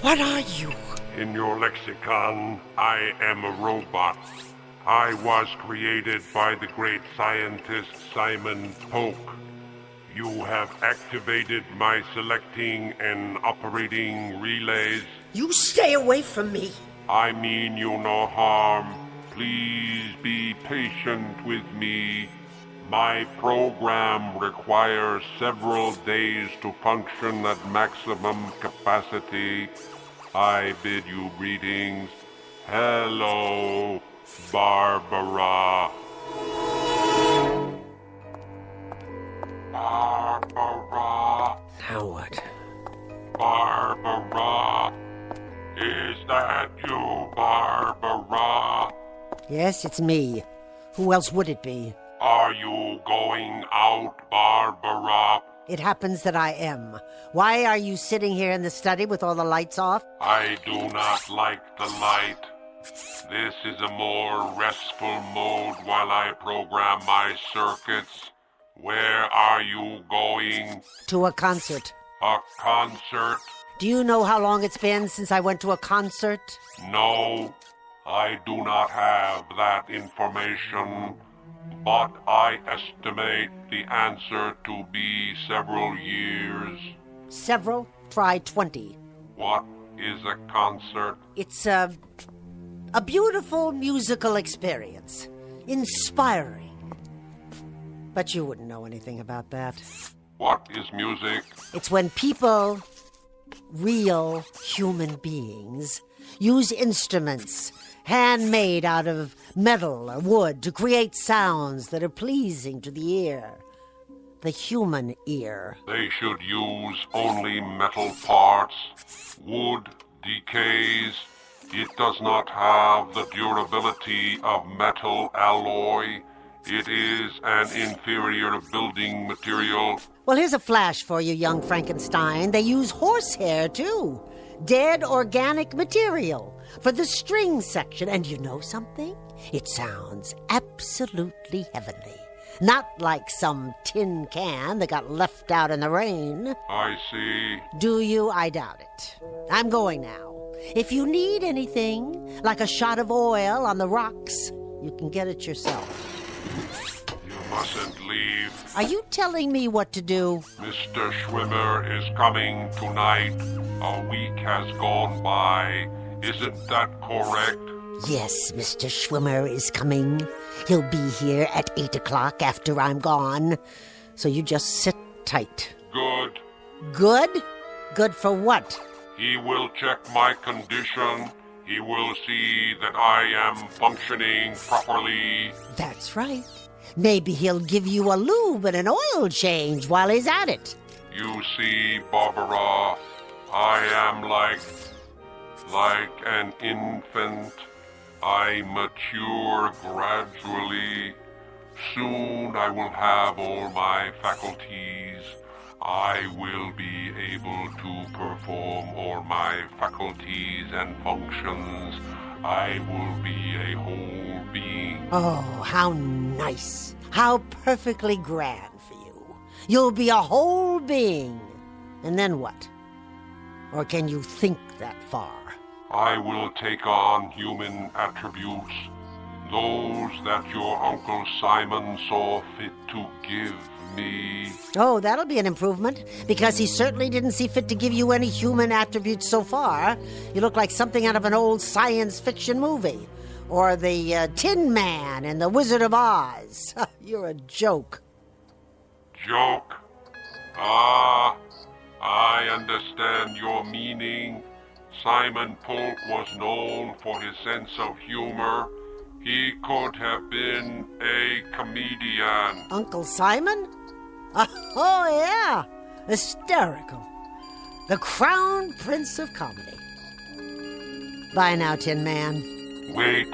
What are you? In your lexicon, I am a robot. I was created by the great scientist Simon Polk. You have activated my selecting and operating relays. You stay away from me. I mean you no harm. Please be patient with me. My program requires several days to function at maximum capacity. I bid you greetings. Hello, Barbara. Barbara. Now what? Barbara. Is that you, Barbara? Yes, it's me. Who else would it be? Are you going out, Barbara? It happens that I am. Why are you sitting here in the study with all the lights off? I do not like the light. This is a more restful mode while I program my circuits. Where are you going? To a concert. A concert? Do you know how long it's been since I went to a concert? No, I do not have that information, but I estimate the answer to be several years. Several? Try 20. What is a concert? It's a beautiful musical experience. Inspiring. But you wouldn't know anything about that. What is music? It's when people, real human beings, use instruments handmade out of metal or wood to create sounds that are pleasing to the ear. The human ear. They should use only metal parts. Wood decays. It does not have the durability of metal alloy. It is an inferior building material. Well, here's a flash for you, young Frankenstein. They use horsehair, too. Dead organic material for the string section. And you know something? It sounds absolutely heavenly. Not like some tin can that got left out in the rain. I see. Do you? I doubt it. I'm going now. If you need anything, like a shot of oil on the rocks, you can get it yourself. You mustn't leave. Are you telling me what to do? Mr. Schwimmer is coming tonight. A week has gone by. Isn't that correct? Yes, Mr. Schwimmer is coming. He'll be here at 8 o'clock after I'm gone. So you just sit tight. Good. Good? Good for what? He will check my condition. He will see that I am functioning properly. That's right. Maybe he'll give you a lube and an oil change while he's at it. You see, Barbara, I am like an infant. I mature gradually. Soon I will have all my faculties. I will be able to perform all my faculties and functions. I will be a whole being. Oh, how nice. How perfectly grand for you. You'll be a whole being. And then what? Or can you think that far? I will take on human attributes, those that your Uncle Simon saw fit to give me. Oh, that'll be an improvement, because he certainly didn't see fit to give you any human attributes so far. You look like something out of an old science fiction movie. Or the Tin Man and the Wizard of Oz. You're a joke. Joke? Ah, I understand your meaning. Simon Polk was known for his sense of humor. He could have been a comedian. Uncle Simon? Oh, yeah. Hysterical. The crown prince of comedy. Bye now, Tin Man. Wait.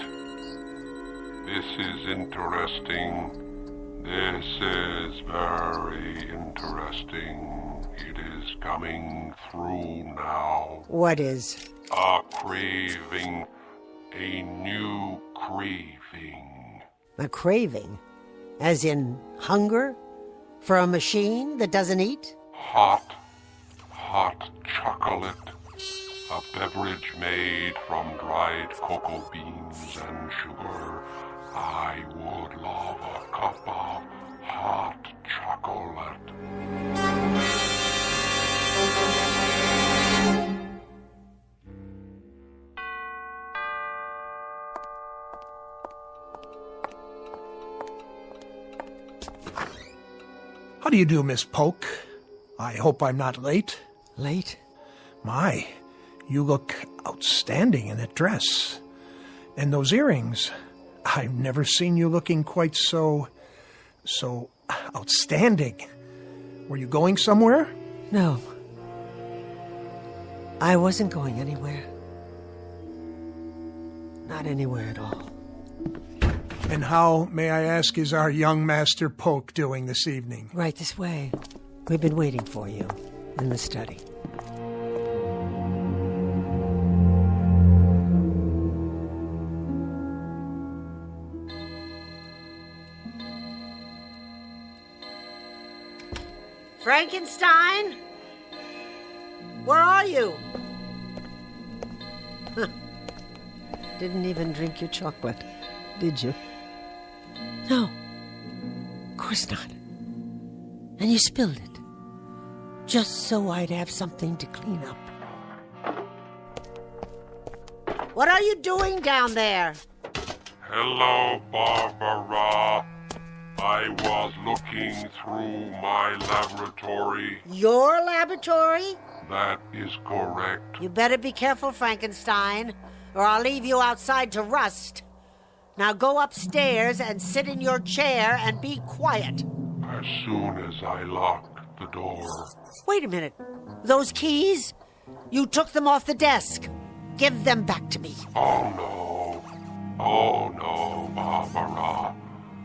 This is interesting. This is very interesting. It is coming through now. What is? A craving. A new craving. A craving? As in hunger? For a machine that doesn't eat? Hot chocolate. A beverage made from dried cocoa beans and sugar. I would love a cup of hot chocolate. How do you do, Miss Polk? I hope I'm not late. Late? My, you look outstanding in that dress. And those earrings. I've never seen you looking quite so outstanding. Were you going somewhere? No. I wasn't going anywhere. Not anywhere at all. And how, may I ask, is our young Master Polk doing this evening? Right this way. We've been waiting for you in the study. Frankenstein? Where are you? Huh. Didn't even drink your chocolate, did you? No, of course not. And you spilled it, just so I'd have something to clean up. What are you doing down there? Hello, Barbara. I was looking through my laboratory. Your laboratory? That is correct. You better be careful, Frankenstein, or I'll leave you outside to rust. Now go upstairs and sit in your chair and be quiet. As soon as I lock the door. Wait a minute. Those keys? You took them off the desk. Give them back to me. Oh, no, Barbara.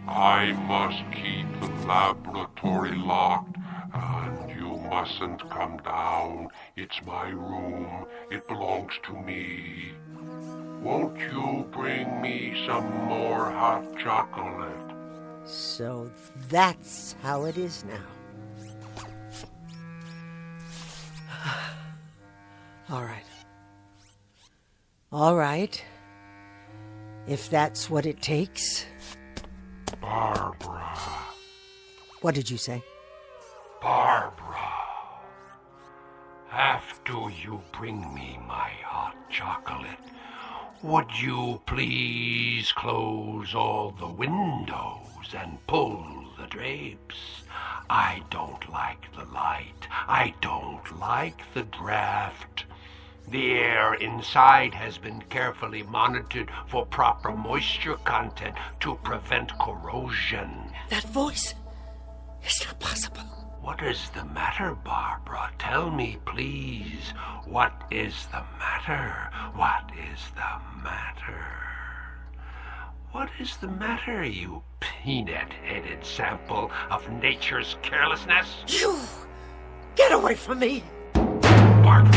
I must keep the laboratory locked, and you mustn't come down. It's my room. It belongs to me. Won't you bring me some more hot chocolate? So that's how it is now. All right. All right. If that's what it takes. Barbara. What did you say? Barbara. After you bring me my hot chocolate, would you please close all the windows and pull the drapes? I don't like the light. I don't like the draft. The air inside has been carefully monitored for proper moisture content to prevent corrosion. That voice? It's not possible. What is the matter, Barbara? Tell me, please. What is the matter? What is the matter? What is the matter, you peanut-headed sample of nature's carelessness? You! Get away from me! Barbara,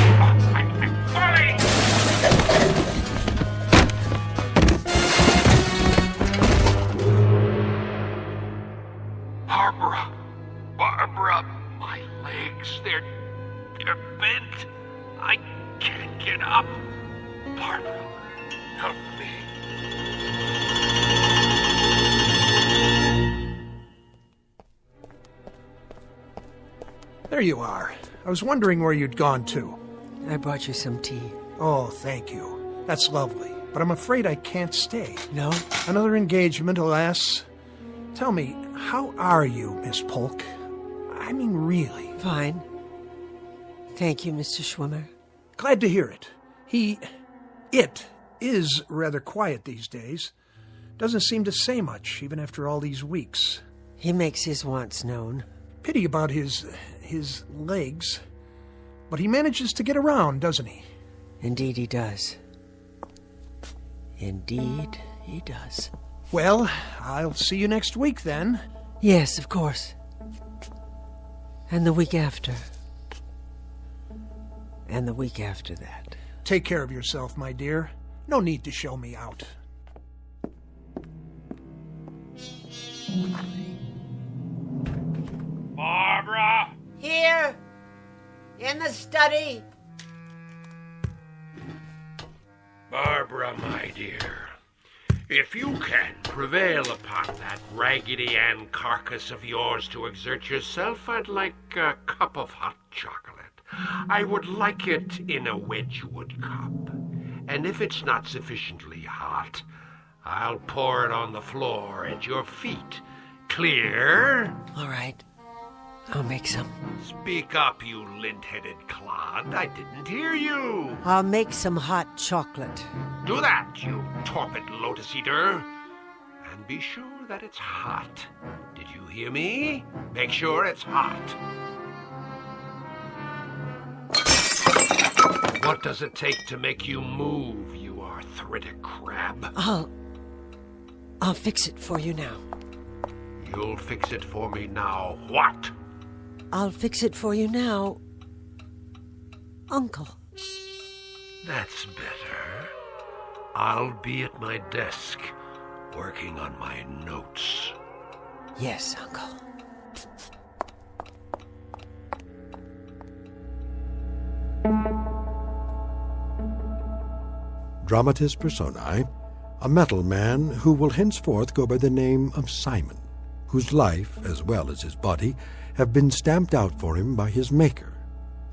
I'm falling! Barbara, my legs, they're bent. I can't get up. Barbara, help me. There you are. I was wondering where you'd gone to. I brought you some tea. Oh, thank you. That's lovely. But I'm afraid I can't stay. No? Another engagement, alas. Tell me, how are you, Miss Polk? I mean, really. Fine. Thank you, Mr. Schwimmer. Glad to hear it. It is rather quiet these days. Doesn't seem to say much, even after all these weeks. He makes his wants known. Pity about his legs. But he manages to get around, doesn't he? Indeed he does. Indeed he does. Well, I'll see you next week then. Yes, of course. And the week after. And the week after that. Take care of yourself, my dear. No need to show me out. Barbara! Here, in the study. Barbara, my dear, if you can prevail upon that Raggedy Ann carcass of yours to exert yourself, I'd like a cup of hot chocolate. I would like it in a Wedgwood cup. And if it's not sufficiently hot, I'll pour it on the floor at your feet. Clear? All right. I'll make some. Speak up, you lint-headed clod. I didn't hear you. I'll make some hot chocolate. Do that, you torpid lotus eater. And be sure that it's hot. Did you hear me? Make sure it's hot. What does it take to make you move, you arthritic crab? I'll fix it for you now. You'll fix it for me now. What? I'll fix it for you now, Uncle. That's better. I'll be at my desk, working on my notes. Yes, Uncle. Dramatis personae, a metal man who will henceforth go by the name of Simon, whose life, as well as his body, have been stamped out for him by his maker,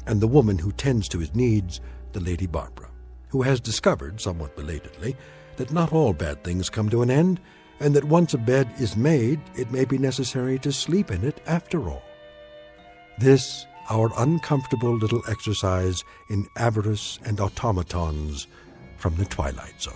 and the woman who tends to his needs, the Lady Barbara, who has discovered, somewhat belatedly, that not all bad things come to an end, and that once a bed is made, it may be necessary to sleep in it after all. This, our uncomfortable little exercise in avarice and automatons from the Twilight Zone.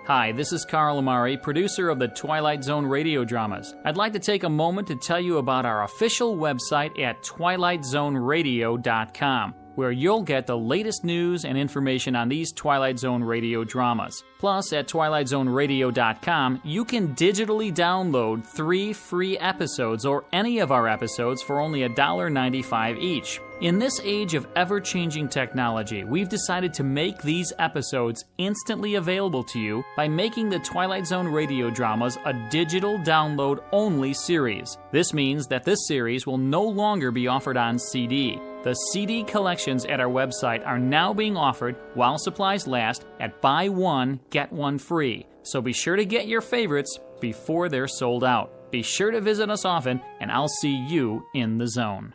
Hi, this is Carl Amari, producer of the Twilight Zone radio dramas. I'd like to take a moment to tell you about our official website at twilightzoneradio.com, where you'll get the latest news and information on these Twilight Zone radio dramas. Plus, at twilightzoneradio.com, you can digitally download 3 free episodes or any of our episodes for only $1.95 each. In this age of ever-changing technology, we've decided to make these episodes instantly available to you by making the Twilight Zone radio dramas a digital download-only series. This means that this series will no longer be offered on CD. The CD collections at our website are now being offered while supplies last at buy one, get one free. So be sure to get your favorites before they're sold out. Be sure to visit us often, and I'll see you in the zone.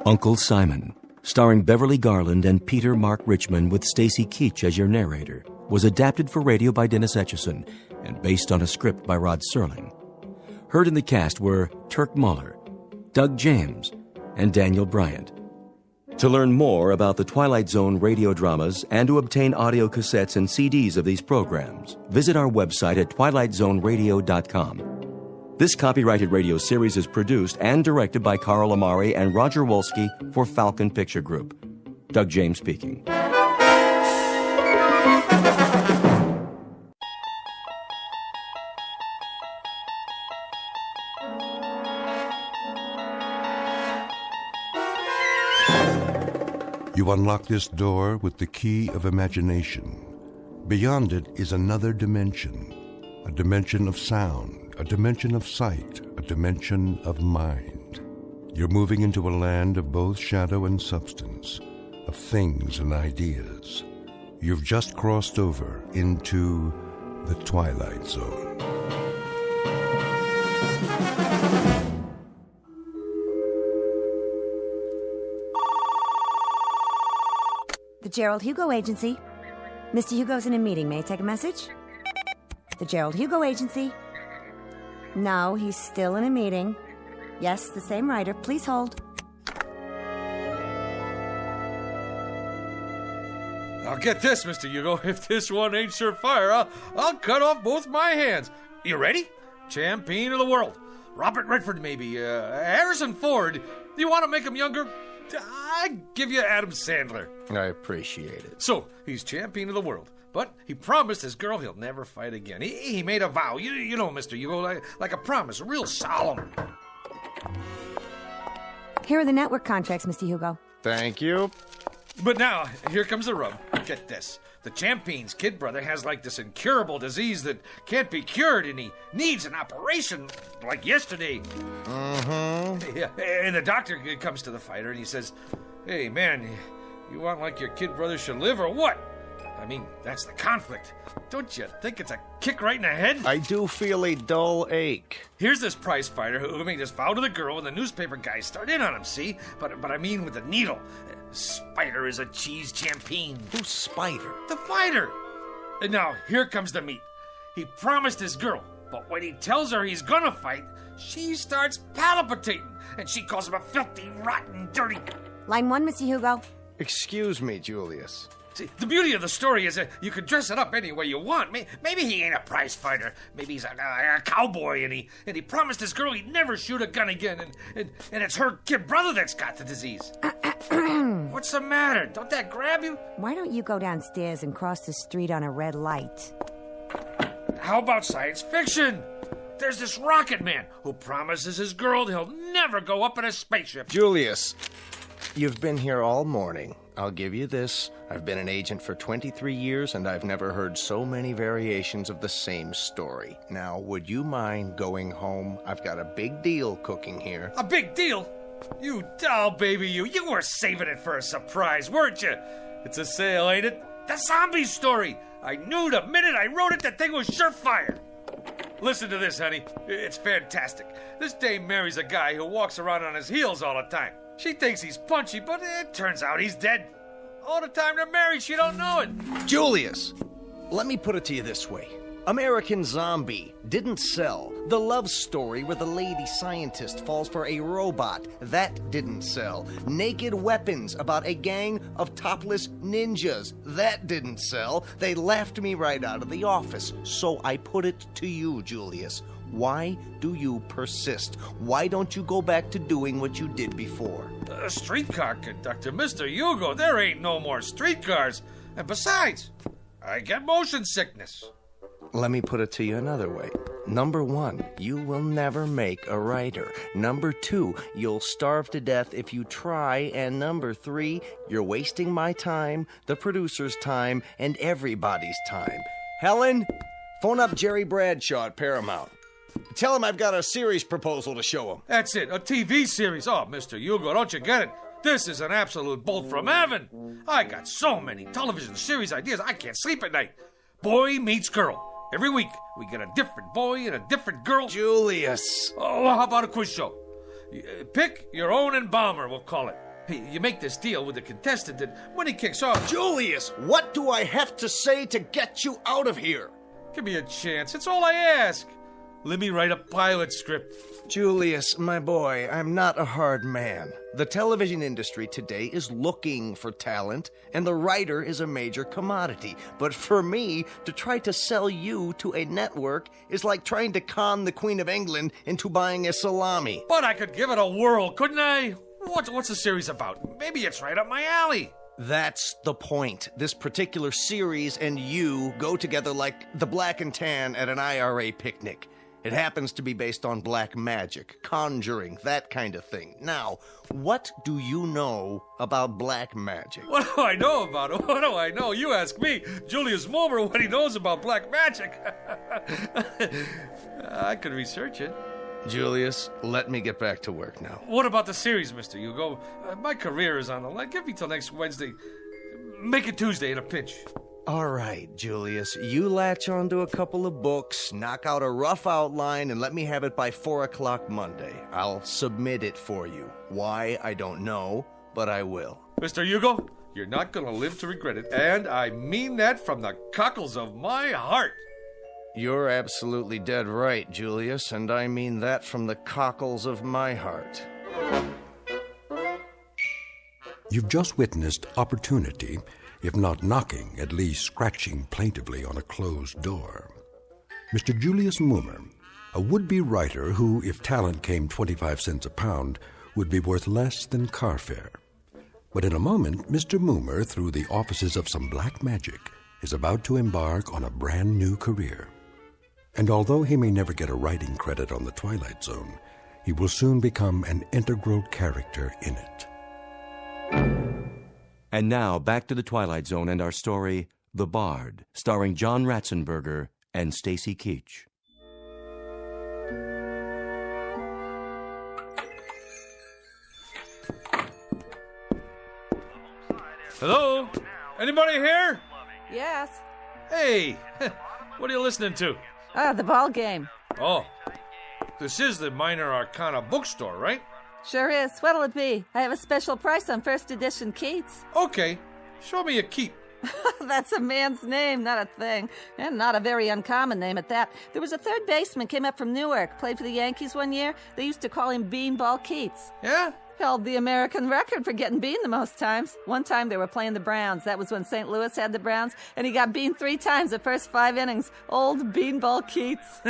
Uncle Simon, starring Beverly Garland and Peter Mark Richmond with Stacy Keach as your narrator, was adapted for radio by Dennis Etchison and based on a script by Rod Serling. Heard in the cast were Turk Muller, Doug James, and Daniel Bryant. To learn more about the Twilight Zone radio dramas and to obtain audio cassettes and CDs of these programs, visit our website at twilightzoneradio.com. This copyrighted radio series is produced and directed by Carl Amari and Roger Wolski for Falcon Picture Group. Doug James speaking. You unlock this door with the key of imagination. Beyond it is another dimension, a dimension of sound, a dimension of sight, a dimension of mind. You're moving into a land of both shadow and substance, of things and ideas. You've just crossed over into the Twilight Zone. The Gerald Hugo Agency. Mr. Hugo's in a meeting. May I take a message? The Gerald Hugo Agency. No, he's still in a meeting. Yes, the same writer. Please hold. Now get this, Mr. Hugo. If this one ain't surefire, I'll cut off both my hands. You ready? Champion of the world. Robert Redford, maybe. Harrison Ford. Do you want to make him younger? I give you Adam Sandler. I appreciate it. So, he's champion of the world. But he promised his girl he'll never fight again. He made a vow. You know, Mr. Hugo, like a promise, real solemn. Here are the network contracts, Mr. Hugo. Thank you. But now, here comes the rub. Get this. The champion's kid brother has like this incurable disease that can't be cured, and he needs an operation like yesterday. Mm-hmm. Yeah, and the doctor comes to the fighter and he says, "Hey, man, you want like your kid brother should live or what? I mean, that's the conflict. Don't you think it's a kick right in the head?" I do feel a dull ache. Here's this prize fighter who made this vow to the girl, and the newspaper guys start in on him, see? But I mean with the needle. Spider is a cheese champion. Who's Spider? The fighter. And now, here comes the meat. He promised his girl, but when he tells her he's gonna fight, she starts palpitating, and she calls him a filthy, rotten, dirty... Line 1, Mr. Hugo. Excuse me, Julius. See, the beauty of the story is that you can dress it up any way you want. Maybe he ain't a prize fighter. Maybe he's a cowboy, and he promised his girl he'd never shoot a gun again, and it's her kid brother that's got the disease. What's the matter? Don't that grab you? Why don't you go downstairs and cross the street on a red light? How about science fiction? There's this rocket man who promises his girl he'll never go up in a spaceship. Julius, you've been here all morning. I'll give you this. I've been an agent for 23 years, and I've never heard so many variations of the same story. Now, would you mind going home? I've got a big deal cooking here. A big deal? You doll baby, you were saving it for a surprise, weren't you? It's a sale, ain't it? The zombie story. I knew the minute I wrote it, that thing was surefire. Listen to this, honey. It's fantastic. This dame marries a guy who walks around on his heels all the time. She thinks he's punchy, but it turns out he's dead. All the time they're married, she don't know it. Julius, let me put it to you this way. American Zombie didn't sell. The love story where the lady scientist falls for a robot, that didn't sell. Naked Weapons about a gang of topless ninjas, that didn't sell. They laughed me right out of the office. So I put it to you, Julius. Why do you persist? Why don't you go back to doing what you did before? Streetcar conductor, Mr. Hugo, there ain't no more streetcars. And besides, I get motion sickness. Let me put it to you another way. Number 1, you will never make a writer. Number 2, you'll starve to death if you try. And number 3, you're wasting my time, the producer's time, and everybody's time. Helen, phone up Jerry Bradshaw at Paramount. Tell him I've got a series proposal to show him. That's it, a TV series. Oh, Mr. Hugo, don't you get it? This is an absolute bolt from heaven. I got so many television series ideas, I can't sleep at night. Boy meets girl. Every week, we get a different boy and a different girl. Julius. Oh, how about a quiz show? Pick your own embalmer, we'll call it. Hey, you make this deal with the contestant that when he kicks off... Julius, what do I have to say to get you out of here? Give me a chance. It's all I ask. Let me write a pilot script. Julius, my boy, I'm not a hard man. The television industry today is looking for talent, and the writer is a major commodity. But for me, to try to sell you to a network is like trying to con the Queen of England into buying a salami. But I could give it a whirl, couldn't I? What's the series about? Maybe it's right up my alley. That's the point. This particular series and you go together like the black and tan at an IRA picnic. It happens to be based on black magic, conjuring, that kind of thing. Now, what do you know about black magic? What do I know about it? What do I know? You ask me, Julius Mulber, what he knows about black magic. I could research it. Julius, let me get back to work now. What about the series, Mr. Hugo? My career is on the line. Give me till next Wednesday. Make it Tuesday in a pinch. All right, Julius, you latch onto a couple of books, knock out a rough outline, and let me have it by 4 o'clock Monday. I'll submit it for you. Why, I don't know, but I will. Mr. Hugo, you're not going to live to regret it, and I mean that from the cockles of my heart. You're absolutely dead right, Julius, and I mean that from the cockles of my heart. You've just witnessed opportunity, if not knocking, at least scratching plaintively on a closed door. Mr. Julius Moomer, a would-be writer who, if talent came 25 cents a pound, would be worth less than car fare. But in a moment, Mr. Moomer, through the offices of some black magic, is about to embark on a brand new career. And although he may never get a writing credit on the Twilight Zone, he will soon become an integral character in it. And now, back to the Twilight Zone and our story, The Bard, starring John Ratzenberger and Stacy Keach. Hello? Anybody here? Yes. Hey, what are you listening to? The ball game. Oh, this is the Minor Arcana bookstore, right? Sure is. What'll it be? I have a special price on first edition Keats. Okay, show me a keep. That's a man's name, not a thing. And not a very uncommon name at that. There was a third baseman came up from Newark, played for the Yankees one year. They used to call him Beanball Keats. Yeah? Held the American record for getting beaned the most times. One time they were playing the Browns. That was when St. Louis had the Browns, and he got beaned 3 times the first 5 innings. Old Beanball Keats.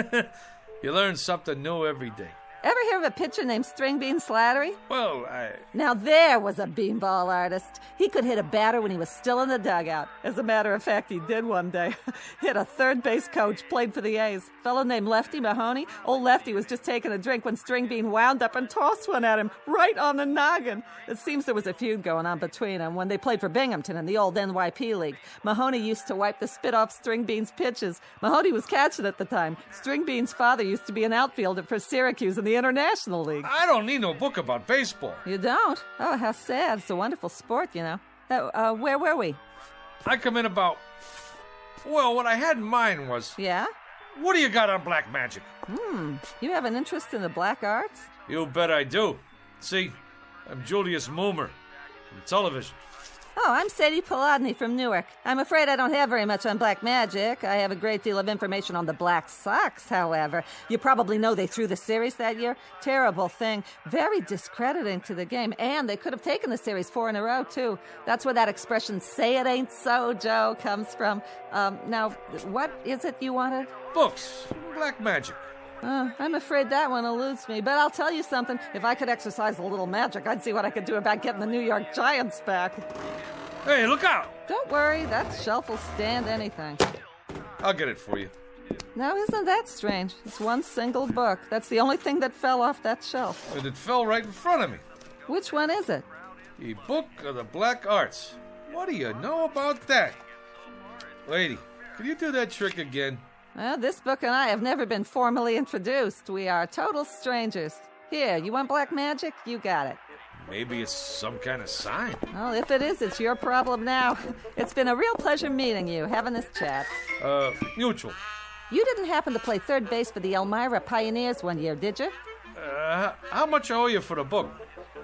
You learn something new every day. Ever hear of a pitcher named String Bean Slattery? Well, Now there was a beanball artist. He could hit a batter when he was still in the dugout. As a matter of fact, he did one day. Hit a third base coach, played for the A's. Fellow named Lefty Mahoney. Old Lefty was just taking a drink when String Bean wound up and tossed one at him, right on the noggin. It seems there was a feud going on between them when they played for Binghamton in the old NYP League. Mahoney used to wipe the spit off String Bean's pitches. Mahoney was catching at the time. String Bean's father used to be an outfielder for Syracuse in the International League. I don't need no book about baseball. You don't? Oh, how sad. It's a wonderful sport, you know. Where were we? I come in about... Well, what I had in mind was... Yeah? What do you got on black magic? You have an interest in the black arts? You bet I do. See, I'm Julius Moomer from television. Oh, I'm Sadie Polodny from Newark. I'm afraid I don't have very much on black magic. I have a great deal of information on the Black Sox, however. You probably know they threw the series that year. Terrible thing. Very discrediting to the game. And they could have taken the series 4 in a row, too. That's where that expression, say it ain't so, Joe, comes from. Now, what is it you wanted? Books. Black magic. I'm afraid that one eludes me, but I'll tell you something. If I could exercise a little magic, I'd see what I could do about getting the New York Giants back. Hey, look out! Don't worry, that shelf will stand anything. I'll get it for you. Now, isn't that strange? It's one single book. That's the only thing that fell off that shelf. And it fell right in front of me. Which one is it? The Book of the Black Arts. What do you know about that? Lady, can you do that trick again? Well, this book and I have never been formally introduced. We are total strangers. Here, you want black magic? You got it. Maybe it's some kind of sign. Well, if it is, it's your problem now. It's been a real pleasure meeting you, having this chat. Mutual. You didn't happen to play third base for the Elmira Pioneers one year, did you? How much I owe you for the book?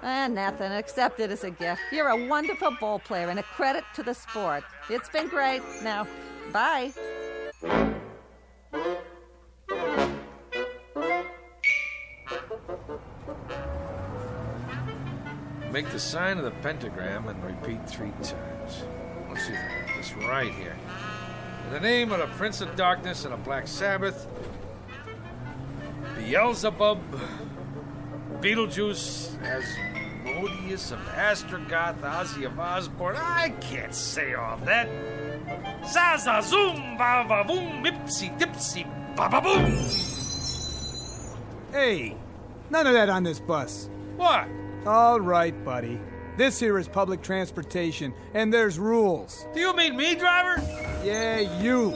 Nothing. Accept it as a gift. You're a wonderful ball player and a credit to the sport. It's been great. Now, bye. Make the sign of the pentagram and repeat 3 times. Let's see if I got this right here. In the name of the Prince of Darkness and the Black Sabbath, Beelzebub, Beetlejuice, Asmodeus of Astrogoth, Ozzy of Osborne. I can't say all that. Zaza zoom, ba ba boom, ipsy dipsy, ba ba boom. Hey, none of that on this bus. What? All right, buddy. This here is public transportation, and there's rules. Do you mean me, driver? Yeah, you.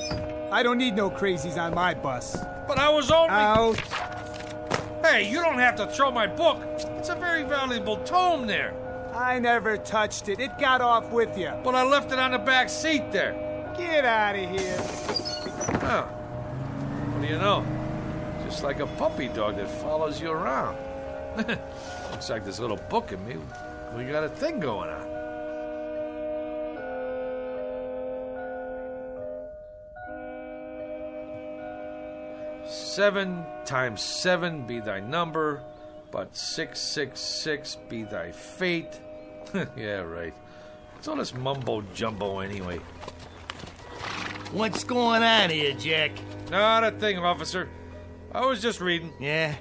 I don't need no crazies on my bus. But I was only... Out. Hey, you don't have to throw my book. It's a very valuable tome there. I never touched it. It got off with you. But I left it on the back seat there. Get out of here. Oh. What do you know? Just like a puppy dog that follows you around. Looks like this little book and me, we got a thing going on. Seven times 7 be thy number, but 666 be thy fate. Yeah, right. What's all this mumbo-jumbo anyway? What's going on here, Jack? Not a thing, officer. I was just reading. Yeah?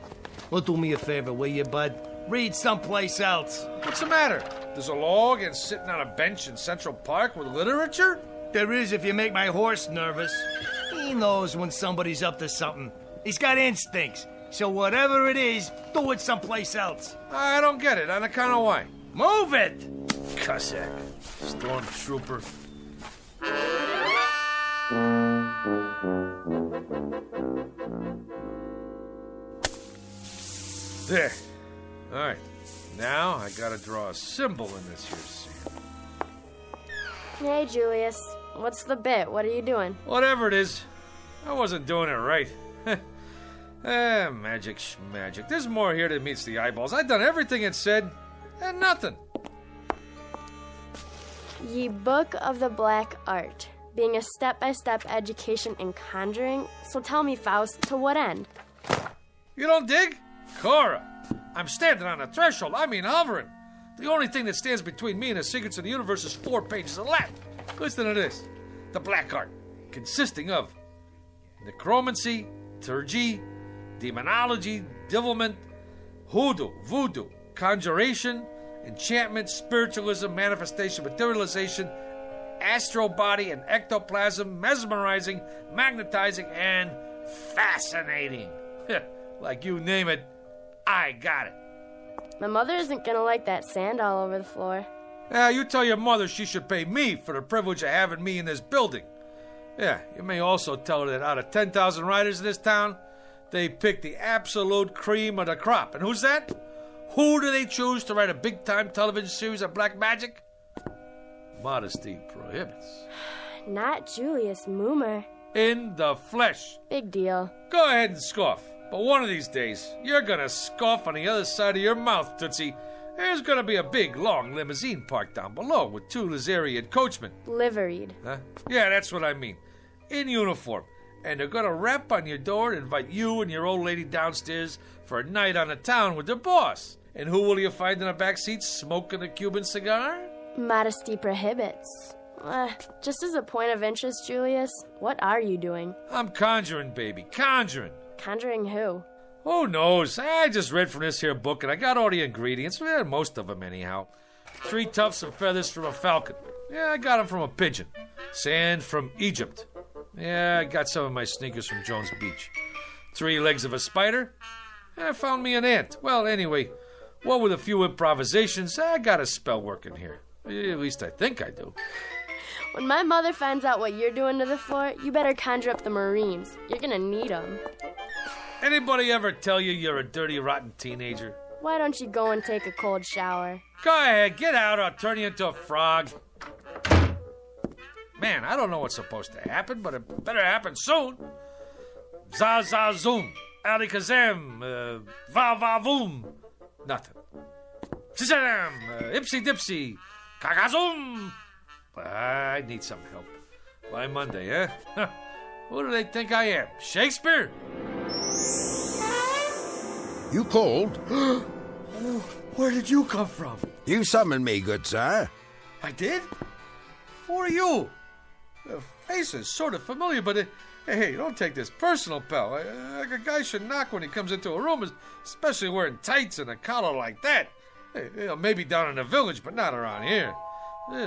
Well, do me a favor, will you, bud? Read someplace else. What's the matter? There's a law against sitting on a bench in Central Park with literature? There is if you make my horse nervous. He knows when somebody's up to something. He's got instincts. So whatever it is, do it someplace else. I don't get it. On account of why? Move it! Cossack. Stormtrooper. There. All right. Now I gotta draw a symbol in this here sand. Hey, Julius. What's the bit? What are you doing? Whatever it is, I wasn't doing it right. Magic schmagic. There's more here than meets the eyeballs. I've done everything it said, and nothing. Ye Book of the Black Art, being a step-by-step education in conjuring. So tell me, Faust, to what end? You don't dig? Cora, I'm standing on the threshold. I mean hovering. The only thing that stands between me and the secrets of the universe is 4 pages of Latin. Listen to this. The Black Art, consisting of necromancy, turgy, demonology, devilment, hoodoo, voodoo, conjuration, enchantment, spiritualism, manifestation, materialization, astral body and ectoplasm, mesmerizing, magnetizing, and fascinating. Like you name it, I got it. My mother isn't gonna like that sand all over the floor. You tell your mother she should pay me for the privilege of having me in this building. Yeah, you may also tell her that out of 10,000 writers in this town, they pick the absolute cream of the crop. And who's that? Who do they choose to write a big-time television series of black magic? Modesty prohibits. Not Julius Moomer. In the flesh. Big deal. Go ahead and scoff. But one of these days, you're gonna scoff on the other side of your mouth, Tootsie. There's gonna be a big, long limousine parked down below with 2 Lazarian coachmen. Liveried. Huh? Yeah, that's what I mean. In uniform. And they're gonna rap on your door and invite you and your old lady downstairs for a night on the town with their boss. And who will you find in the back seat smoking a Cuban cigar? Modesty prohibits. Just as a point of interest, Julius, what are you doing? I'm conjuring, baby. Conjuring. Conjuring who? Who knows? I just read from this here book and I got all the ingredients. Well, most of them anyhow. 3 tufts of feathers from a falcon. Yeah, I got them from a pigeon. Sand from Egypt. Yeah, I got some of my sneakers from Jones Beach. 3 legs of a spider. I found me an ant. Well, anyway, what with a few improvisations, I got a spell working here. At least I think I do. When my mother finds out what you're doing to the floor, you better conjure up the Marines. You're gonna need them. Anybody ever tell you you're a dirty, rotten teenager? Why don't you go and take a cold shower? Go ahead, get out or I'll turn you into a frog. Man, I don't know what's supposed to happen, but it better happen soon. Za-za-zoom, alikazam, va-va-voom. Nothing. Shazam, ipsy-dipsy, kakazoom. I need some help. By Monday, eh? Who do they think I am? Shakespeare? You called? Where did you come from? You summoned me, good sir. I did? Who are you? The face is sort of familiar, but hey, don't take this personal, pal. A guy should knock when he comes into a room, especially wearing tights and a collar like that. Hey, maybe down in the village, but not around here.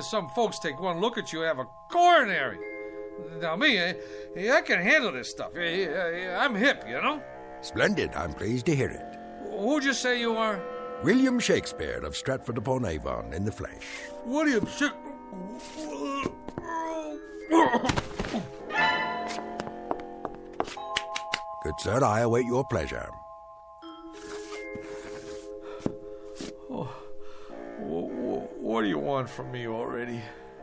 Some folks take one look at you and have a coronary. Now me, I can handle this stuff. I'm hip, you know? Splendid. I'm pleased to hear it. Who'd you say you are? William Shakespeare of Stratford-upon-Avon in the flesh. William Shakespeare. Good sir, I await your pleasure. What do you want from me already?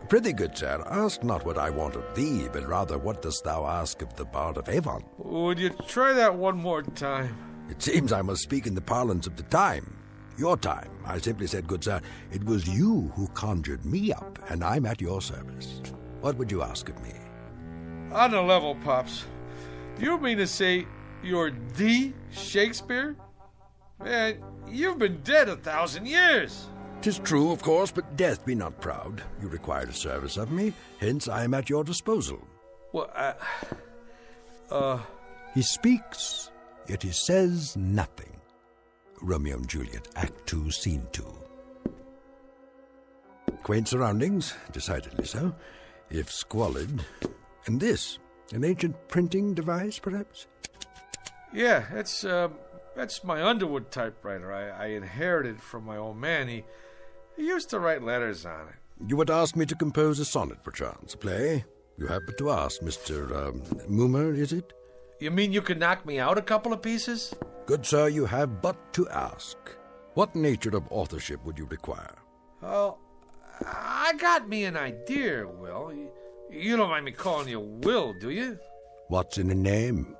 Prithee, good sir, ask not what I want of thee, but rather what dost thou ask of the Bard of Avon? Would you try that one more time? It seems I must speak in the parlance of the time. Your time. I simply said, good sir, it was you who conjured me up, and I'm at your service. What would you ask of me? On the level, Pops. You mean to say you're the Shakespeare? Man, you've been dead 1,000 years. 'Tis true, of course, but death be not proud. You required a service of me, hence I am at your disposal. Well, He speaks, yet he says nothing. Romeo and Juliet, Act 2, Scene 2. Quaint surroundings, decidedly so, if squalid. And this, an ancient printing device, perhaps? Yeah, that's my Underwood typewriter. I inherited from my old man. He used to write letters on it. You would ask me to compose a sonnet, perchance, a play? You have but to ask, Mr. Moomer, is it? You mean you could knock me out a couple of pieces? Good sir, you have but to ask. What nature of authorship would you require? Oh, I got me an idea, Will. You don't mind me calling you Will, do you? What's in a name?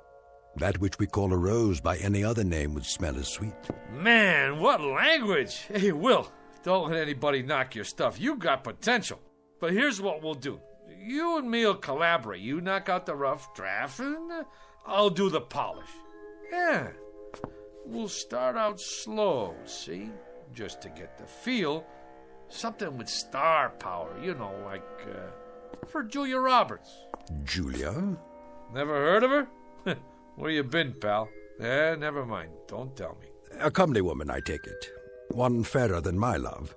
That which we call a rose by any other name would smell as sweet. Man, what language! Hey, Will, don't let anybody knock your stuff. You got potential. But here's what we'll do. You and me will collaborate. You knock out the rough draft, and I'll do the polish. Yeah. We'll start out slow, see? Just to get the feel. Something with star power, like for Julia Roberts. Julia? Never heard of her? Where you been, pal? Never mind. Don't tell me. A comely woman, I take it. One fairer than my love.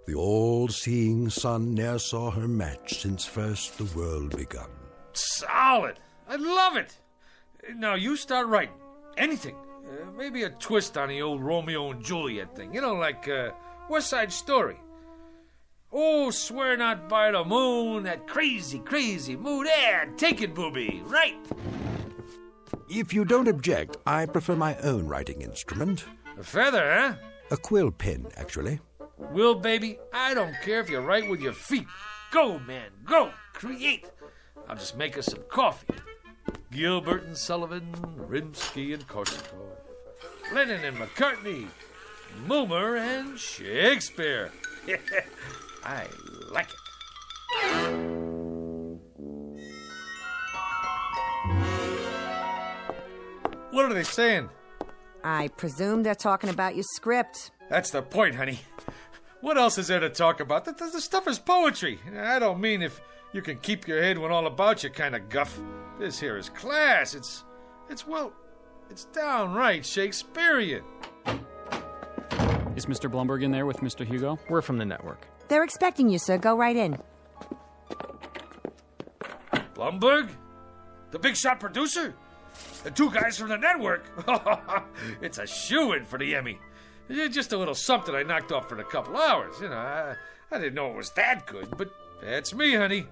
The all-seeing sun ne'er saw her match since first the world begun. Solid! I love it! Now you start writing. Anything. Maybe a twist on the old Romeo and Juliet thing. Like West Side Story. Oh, swear not by the moon, that crazy, crazy moon. Yeah, take it, booby. Right. If you don't object, I prefer my own writing instrument. A feather, huh? A quill pen, actually. Will, baby, I don't care if you write with your feet. Go, man, go. Create. I'll just make us some coffee. Gilbert and Sullivan, Rimsky and Korsakov, Lennon and McCartney, Moomer and Shakespeare. I like it. What are they saying? I presume they're talking about your script. That's the point, honey. What else is there to talk about? The stuff is poetry. I don't mean if you can keep your head when all about you kind of guff. This here is class. It's downright Shakespearean. Is Mr. Blumberg in there with Mr. Hugo? We're from the network. They're expecting you, sir. Go right in. Blumberg? The big shot producer? The two guys from the network? It's a shoo-in for the Emmy. Just a little something I knocked off for a couple hours. I didn't know it was that good, but that's me, honey.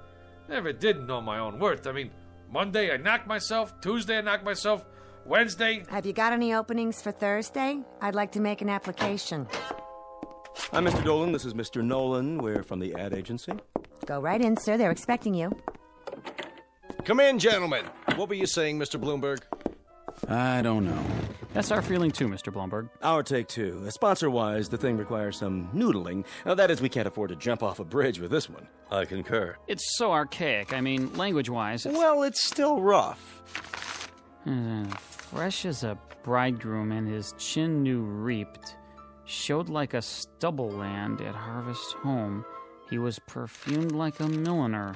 Never did know my own worth. I mean, Monday I knocked myself, Tuesday I knocked myself, Wednesday... Have you got any openings for Thursday? I'd like to make an application. I'm Mr. Dolan. This is Mr. Nolan. We're from the ad agency. Go right in, sir. They're expecting you. Come in, gentlemen. What were you saying, Mr. Bloomberg? I don't know. That's our feeling too, Mr. Blumberg. Our take, too. Sponsor-wise, the thing requires some noodling. That is, we can't afford to jump off a bridge with this one. I concur. It's so archaic. I mean, language-wise, it's... Well, it's still rough. Fresh as a bridegroom and his chin new reaped, showed like a stubble land at harvest home. He was perfumed like a milliner,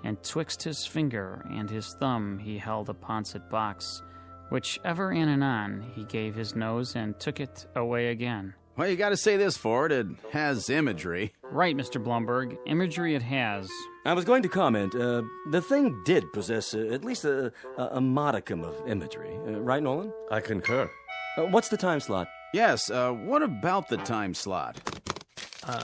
and twixt his finger and his thumb he held a poncet box, which ever in and on he gave his nose and took it away again. Well, you gotta say this for it. It has imagery. Right, Mr. Blumberg. Imagery it has. I was going to comment, the thing did possess at least a modicum of imagery. Right, Nolan? I concur. What's the time slot? Yes, what about the time slot?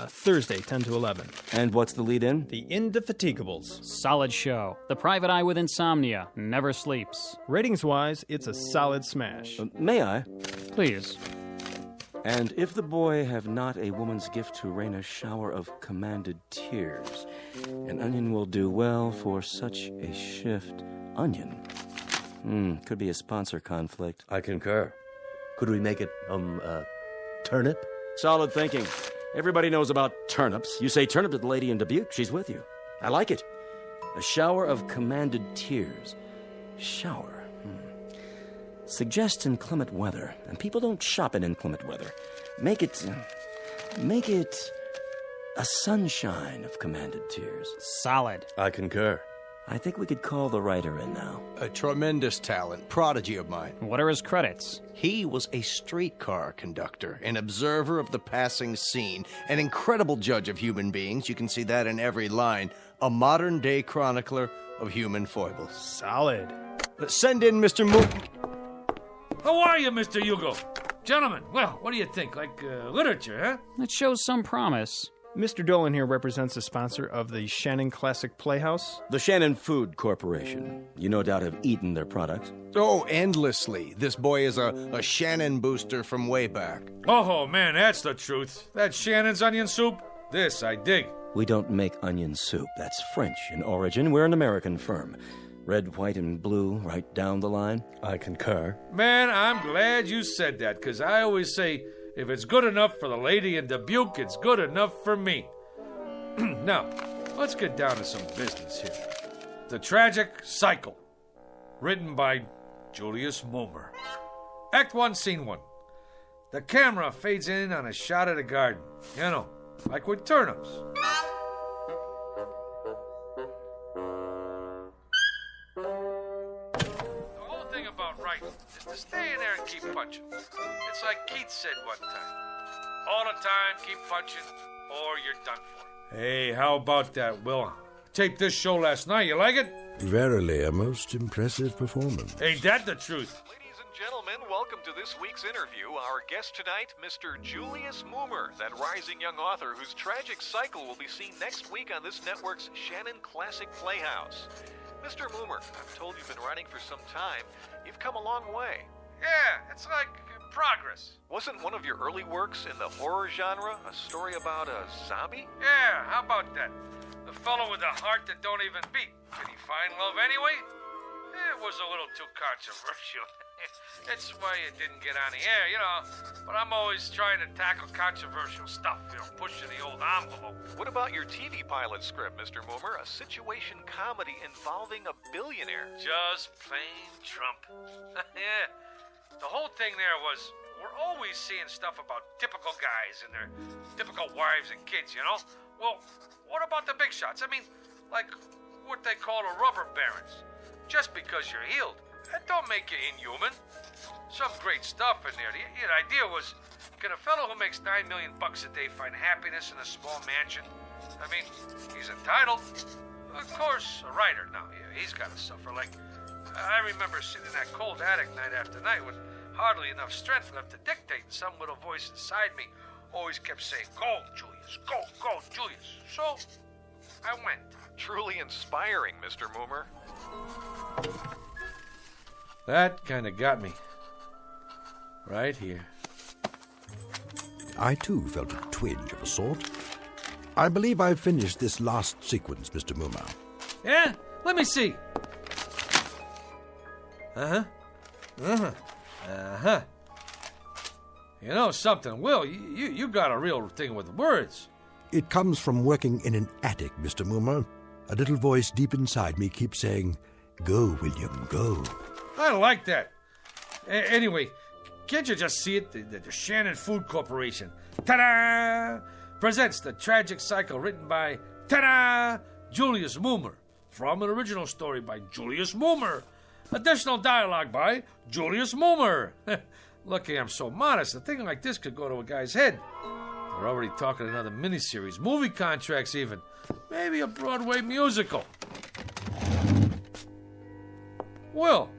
Thursday, 10 to 11. And what's the lead-in? The Indefatiguables. Solid show. The private eye with insomnia never sleeps. Ratings-wise, it's a solid smash. May I? Please. And if the boy have not a woman's gift to rain a shower of commanded tears, an onion will do well for such a shift. Onion? Could be a sponsor conflict. I concur. Could we make it, turnip? Solid thinking. Everybody knows about turnips. You say turnip to the lady in Dubuque, she's with you. I like it. A shower of commanded tears. Shower. Suggest inclement weather. And people don't shop in inclement weather. Make it a sunshine of commanded tears. Solid. I concur. I think we could call the writer in now. A tremendous talent, prodigy of mine. What are his credits? He was a streetcar conductor, an observer of the passing scene, an incredible judge of human beings. You can see that in every line. A modern-day chronicler of human foibles. Solid. Send in Mr. Moon. How are you, Mr. Hugo? Gentlemen, well, what do you think? Like literature, huh? It shows some promise. Mr. Dolan here represents the sponsor of the Shannon Classic Playhouse. The Shannon Food Corporation. You no doubt have eaten their products. Oh, endlessly. This boy is a Shannon booster from way back. Oh, man, that's the truth. That Shannon's onion soup, this I dig. We don't make onion soup. That's French in origin. We're an American firm. Red, white, and blue, right down the line. I concur. Man, I'm glad you said that, because I always say, if it's good enough for the lady in Dubuque, it's good enough for me. Now, let's get down to some business here. The Tragic Cycle, written by Julius Moomer. Act 1, Scene 1. The camera fades in on a shot of the garden. You know, like with turnips. Is to stay in there and keep punching. It's like Keith said one time. All the time, keep punching, or you're done for. Hey, how about that, Will? Taped this show last night. You like it? Verily, a most impressive performance. Ain't that the truth? Ladies and gentlemen, welcome to this week's interview. Our guest tonight, Mr. Julius Moomer, that rising young author whose tragic cycle will be seen next week on this network's Shannon Classic Playhouse. Mr. Moomer, I'm told you've been writing for some time. You've come a long way. Yeah, it's like progress. Wasn't one of your early works in the horror genre a story about a zombie? Yeah, how about that? The fellow with a heart that don't even beat. Did he find love anyway? It was a little too controversial. That's why it didn't get on the air, you know. But I'm always trying to tackle controversial stuff, you know, pushing the old envelope. What about your TV pilot script, Mr. Moomer? A situation comedy involving a billionaire. Just plain Trump. Yeah. The whole thing there was, we're always seeing stuff about typical guys and their typical wives and kids, you know? Well, what about the big shots? I mean, like what they call the rubber barons. Just because you're healed, that don't make you inhuman. Some great stuff in there. The idea was, can a fellow who makes $9 million a day find happiness in a small mansion? I mean, he's entitled. Of course, a writer now, yeah, he's got to suffer. Like, I remember sitting in that cold attic night after night with hardly enough strength left to dictate, and some little voice inside me always kept saying, go, Julius, go, Julius. So, I went. Truly inspiring, Mr. Moomer. That kind of got me. Right here. I, too, felt a twinge of a sort. I believe I've finished this last sequence, Mr. Moomer. Yeah? Let me see. You know something, Will, you got a real thing with words. It comes from working in an attic, Mr. Moomer. A little voice deep inside me keeps saying, go, William, go. I like that. Anyway, can't you just see it? The Shannon Food Corporation. Ta-da! Presents The Tragic Cycle, written by, ta-da! Julius Moomer. From an original story by Julius Moomer. Additional dialogue by Julius Moomer. Lucky I'm so modest. A thing like this could go to a guy's head. They're already talking another miniseries, movie contracts even. Maybe a Broadway musical. Well,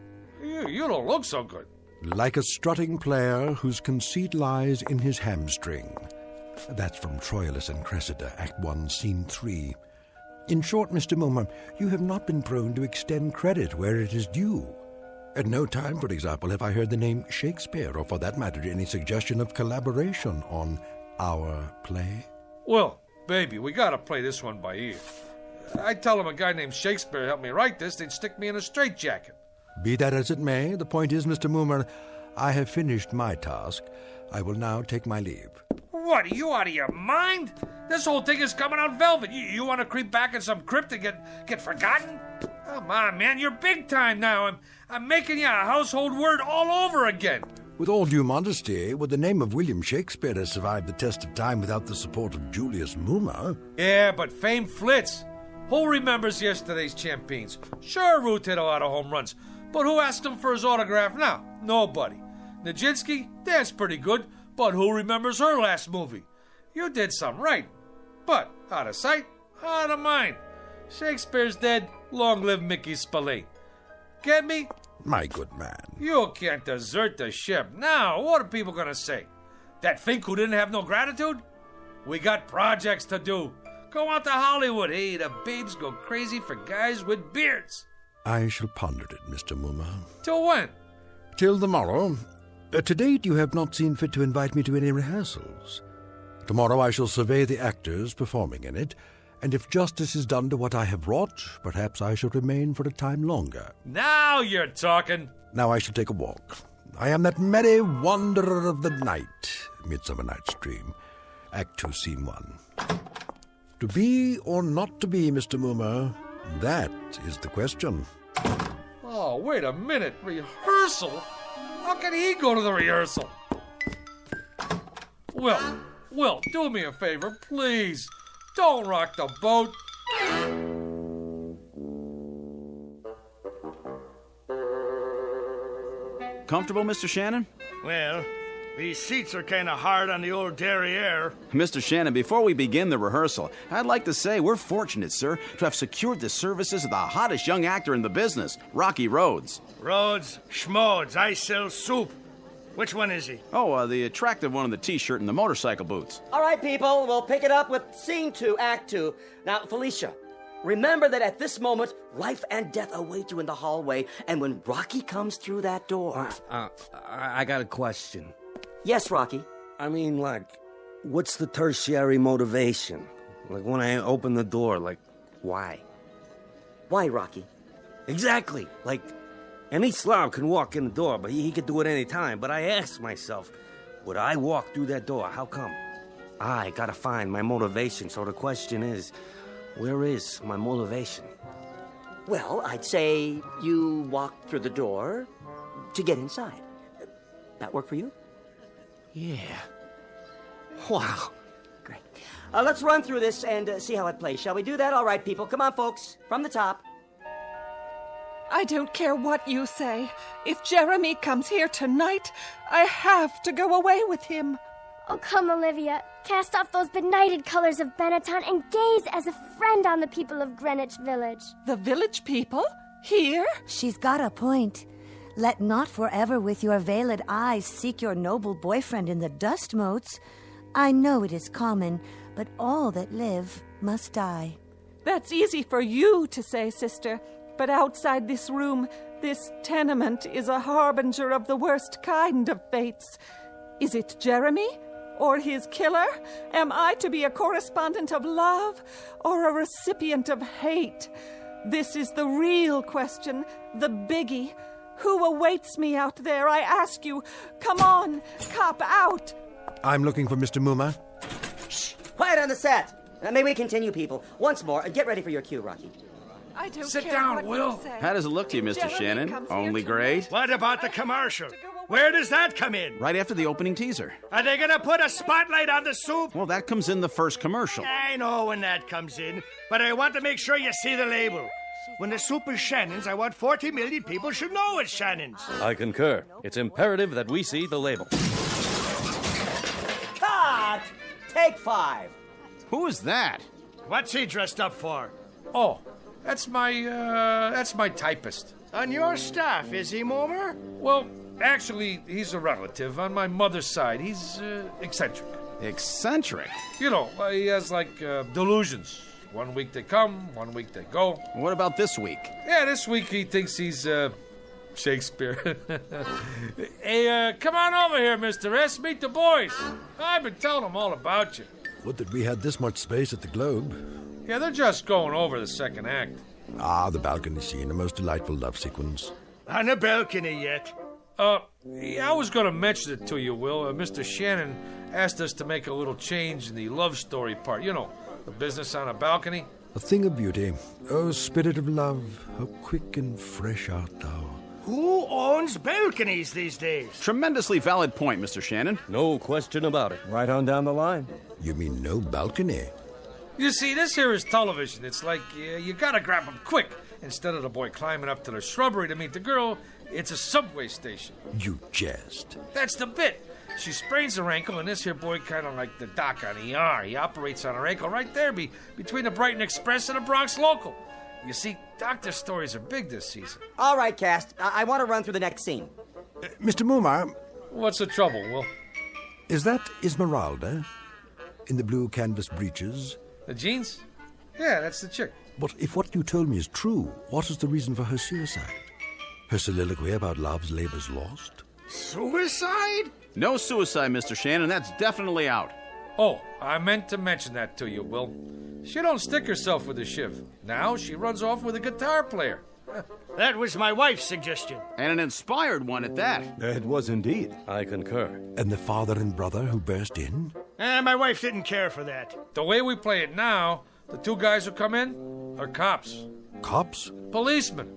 you don't look so good. Like a strutting player whose conceit lies in his hamstring. That's from Troilus and Cressida, Act 1, Scene 3. In short, Mr. Moomer, you have not been prone to extend credit where it is due. At no time, for example, have I heard the name Shakespeare, or for that matter, any suggestion of collaboration on our play. Well, baby, we gotta play this one by ear. I tell him a guy named Shakespeare helped me write this, they'd stick me in a straitjacket. Be that as it may, the point is, Mr. Moomer, I have finished my task. I will now take my leave. What, are you out of your mind? This whole thing is coming out velvet. You want to creep back in some crypt and get forgotten? Come on, man, you're big time now. I'm making you a household word all over again. With all due modesty, would the name of William Shakespeare have survived the test of time without the support of Julius Moomer? Yeah, but fame flits. Who remembers yesterday's champions? Sure, Root hit a lot of home runs, but who asked him for his autograph now? Nobody. Nijinsky, that's pretty good, but who remembers her last movie? You did something right, but out of sight, out of mind. Shakespeare's dead, long live Mickey Spillane. Get me? My good man. You can't desert the ship. Now, what are people gonna say? That Fink who didn't have no gratitude? We got projects to do. Go out to Hollywood. Hey, the babes go crazy for guys with beards. I shall ponder it, Mr. Mumma. Till when? Till tomorrow. To date, you have not seen fit to invite me to any rehearsals. Tomorrow I shall survey the actors performing in it, and if justice is done to what I have wrought, perhaps I shall remain for a time longer. Now you're talking. Now I shall take a walk. I am that merry wanderer of the night, Midsummer Night's Dream. Act 2, Scene 1. To be or not to be, Mr. Mumma, that is the question. Oh, wait a minute. Rehearsal? How can he go to the rehearsal? Will, do me a favor, please. Don't rock the boat. Comfortable, Mr. Shannon? Well, these seats are kind of hard on the old derriere. Mr. Shannon, before we begin the rehearsal, I'd like to say we're fortunate, sir, to have secured the services of the hottest young actor in the business, Rocky Rhodes. Rhodes, schmodes, I sell soup. Which one is he? Oh, the attractive one in the T-shirt and the motorcycle boots. All right, people, we'll pick it up with Scene 2, Act 2. Now, Felicia, remember that at this moment, life and death await you in the hallway, and when Rocky comes through that door... I got a question. Yes, Rocky? I mean, like, what's the tertiary motivation? Like, when I open the door, like, why? Why, Rocky? Exactly. Like, any slob can walk in the door, but he could do it any time. But I ask myself, would I walk through that door? How come? I gotta find my motivation. So the question is, where is my motivation? Well, I'd say you walk through the door to get inside. That work for you? Yeah. Wow. Great. Let's run through this and see how it plays. Shall we do that? All right, people. Come on, folks. From the top. I don't care what you say. If Jeremy comes here tonight, I have to go away with him. Oh, come, Olivia. Cast off those benighted colors of Benetton and gaze as a friend on the people of Greenwich Village. The village people? Here? She's got a point. Let not forever with your veiled eyes seek your noble boyfriend in the dust motes. I know it is common, but all that live must die. That's easy for you to say, sister. But outside this room, this tenement is a harbinger of the worst kind of fates. Is it Jeremy? Or his killer? Am I to be a correspondent of love or a recipient of hate? This is the real question, the biggie. Who awaits me out there, I ask you? Come on, cop out! I'm looking for Mr. Mumma. Shh! Quiet on the set! May we continue, people? Once more, get ready for your cue, Rocky. I don't Sit care down, what Will. you say. How does it look to you, Mr. Shannon? Only great? What about the commercial? Where does that come in? Right after the opening teaser. Are they gonna put a spotlight on the soup? Well, that comes in the first commercial. I know when that comes in, but I want to make sure you see the label. When the soup is Shannon's, I want 40 million people should know it's Shannon's. I concur. It's imperative that we see the label. Cut! Take 5. Who is that? What's he dressed up for? Oh, that's my typist. On your staff, is he, Momer? Well, actually, he's a relative. On my mother's side, he's eccentric. Eccentric? You know, he has, delusions. One week they come, one week they go. What about this week? Yeah, this week he thinks he's, Shakespeare. Hey, come on over here, Mr. S. Meet the boys. I've been telling them all about you. Would that we had this much space at the Globe. Yeah, they're just going over the second act. Ah, the balcony scene, a most delightful love sequence. On the balcony yet? Yeah, I was going to mention it to you, Will. Mr. Shannon asked us to make a little change in the love story part. You know, the business on a balcony. A thing of beauty. Oh, spirit of love, how quick and fresh art thou. Who owns balconies these days? Tremendously valid point, Mr. Shannon. No question about it. Right on down the line. You mean no balcony? You see, this here is television. It's like you gotta grab him quick. Instead of the boy climbing up to the shrubbery to meet the girl, it's a subway station. You jest. That's the bit. She sprains her ankle, and this here boy kind of like the doc on ER. He operates on her ankle right there between the Brighton Express and the Bronx Local. You see, doctor stories are big this season. All right, cast. I want to run through the next scene. Mr. Mumar. What's the trouble, Will? Is that Esmeralda? In the blue canvas breeches? The jeans? Yeah, that's the chick. But if what you told me is true, what is the reason for her suicide? Her soliloquy about love's labor's lost? Suicide? No suicide, Mr. Shannon. That's definitely out. Oh, I meant to mention that to you, Will. She don't stick herself with a shiv. Now she runs off with a guitar player. That was my wife's suggestion. And an inspired one at that. It was indeed. I concur. And the father and brother who burst in? My wife didn't care for that. The way we play it now, the two guys who come in are cops. Cops? Policemen.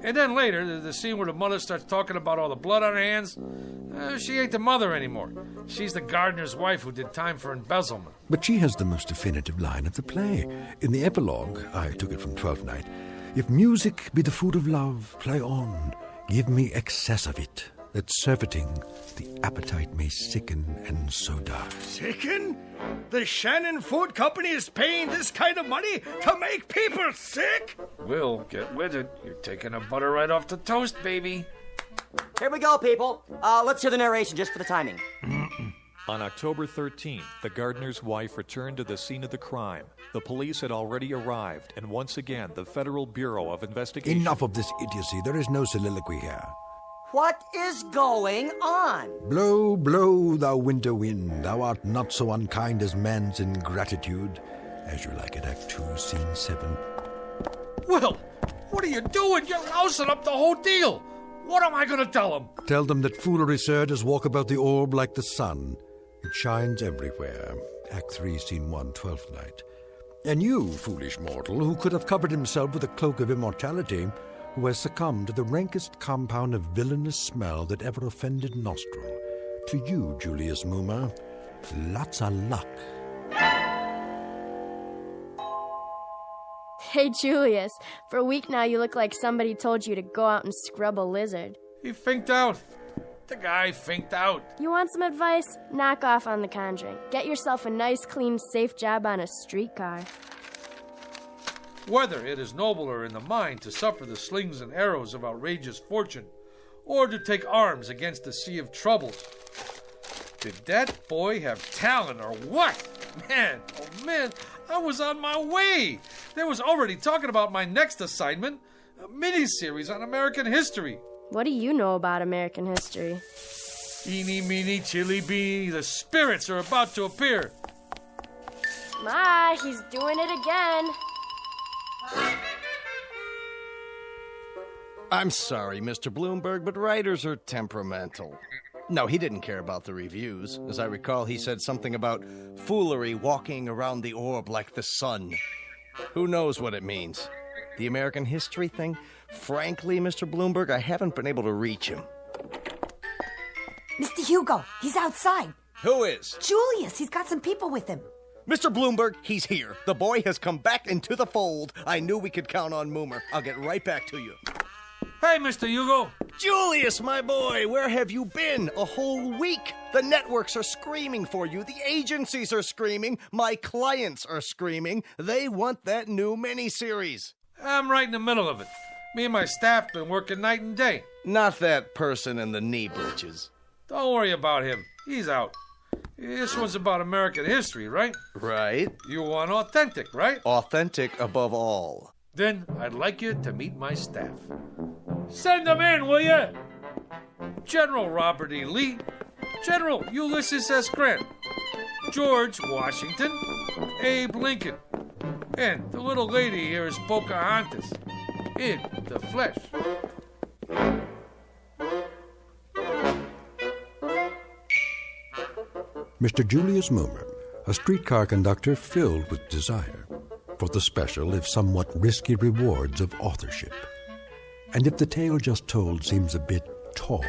And then later, the scene where the mother starts talking about all the blood on her hands, she ain't the mother anymore. She's the gardener's wife who did time for embezzlement. But she has the most definitive line of the play. In the epilogue, I took it from Twelfth Night, if music be the food of love, play on, give me excess of it, that surfeiting the appetite may sicken and so die. Sicken? The Shannon Food Company is paying this kind of money to make people sick? Will, get with it. You're taking the butter right off the toast, baby. Here we go, people. Let's hear the narration just for the timing. On October 13th, the gardener's wife returned to the scene of the crime. The police had already arrived, and once again, the Federal Bureau of Investigation... Enough of this idiocy. There is no soliloquy here. What is going on? Blow, blow, thou winter wind. Thou art not so unkind as man's ingratitude. As you like it, Act 2, Scene 7. Will, what are you doing? You're lousing up the whole deal. What am I going to tell them? Tell them that foolery, sir, does walk about the orb like the sun. It shines everywhere. Act 3, Scene 1, 12th Night. And you, foolish mortal, who could have covered himself with a cloak of immortality, who has succumbed to the rankest compound of villainous smell that ever offended nostril. To you, Julius Moomer, lots of luck. Hey, Julius, for a week now you look like somebody told you to go out and scrub a lizard. He finked out. The guy finked out. You want some advice? Knock off on The Conjuring. Get yourself a nice, clean, safe job on a streetcar. Whether it is nobler in the mind to suffer the slings and arrows of outrageous fortune, or to take arms against the sea of troubles. Did that boy have talent or what? Man, oh man, I was on my way. They was already talking about my next assignment, a mini-series on American history. What do you know about American history? Eeny, meeny, chili beanie, the spirits are about to appear. Ma, he's doing it again. I'm sorry, Mr. Bloomberg, but writers are temperamental. No, he didn't care about the reviews. As I recall, he said something about foolery walking around the orb like the sun. Who knows what it means? The American history thing? Frankly, Mr. Bloomberg, I haven't been able to reach him. Mr. Hugo, he's outside. Who is? Julius, he's got some people with him. Mr. Bloomberg, he's here. The boy has come back into the fold. I knew we could count on Moomer. I'll get right back to you. Hey, Mr. Hugo. Julius, my boy, where have you been? A whole week. The networks are screaming for you. The agencies are screaming. My clients are screaming. They want that new miniseries. I'm right in the middle of it. Me and my staff been working night and day. Not that person in the knee breeches. Don't worry about him. He's out. This one's about American history, right? Right. You want authentic, right? Authentic above all. Then I'd like you to meet my staff. Send them in, will you? General Robert E. Lee, General Ulysses S. Grant, George Washington, Abe Lincoln, and the little lady here is Pocahontas, in the flesh. Mr. Julius Moomer, a streetcar conductor filled with desire for the special, if somewhat risky, rewards of authorship. And if the tale just told seems a bit tall,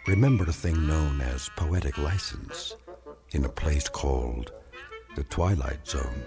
remember a thing known as poetic license in a place called the Twilight Zone.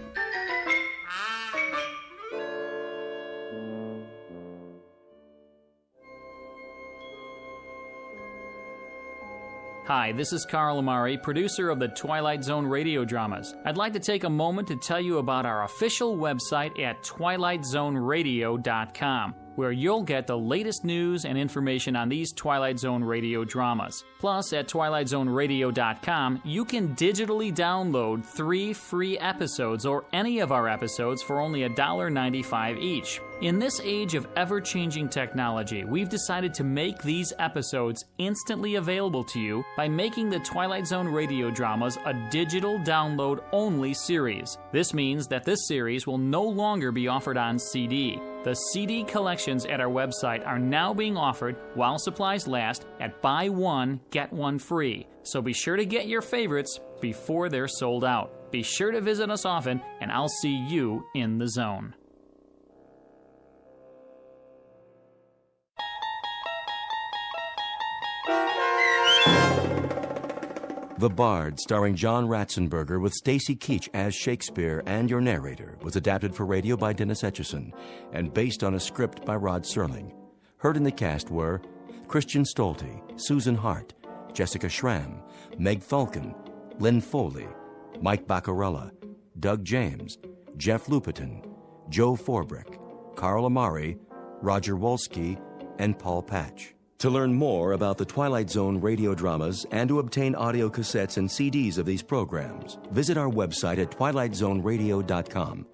Hi, this is Carl Amari, producer of the Twilight Zone radio dramas. I'd like to take a moment to tell you about our official website at twilightzoneradio.com, where you'll get the latest news and information on these Twilight Zone radio dramas. Plus, at twilightzoneradio.com, you can digitally download 3 free episodes or any of our episodes for only $1.95 each. In this age of ever-changing technology, we've decided to make these episodes instantly available to you by making the Twilight Zone radio dramas a digital download-only series. This means that this series will no longer be offered on CD. The CD collections at our website are now being offered while supplies last at buy one, get one free. So be sure to get your favorites before they're sold out. Be sure to visit us often, and I'll see you in the zone. The Bard, starring John Ratzenberger with Stacy Keach as Shakespeare and your narrator, was adapted for radio by Dennis Etchison and based on a script by Rod Serling. Heard in the cast were Christian Stolte, Susan Hart, Jessica Schramm, Meg Falcon, Lynn Foley, Mike Baccarella, Doug James, Jeff Lupetin, Joe Forbrick, Carl Amari, Roger Wolski, and Paul Patch. To learn more about the Twilight Zone radio dramas and to obtain audio cassettes and CDs of these programs, visit our website at twilightzoneradio.com.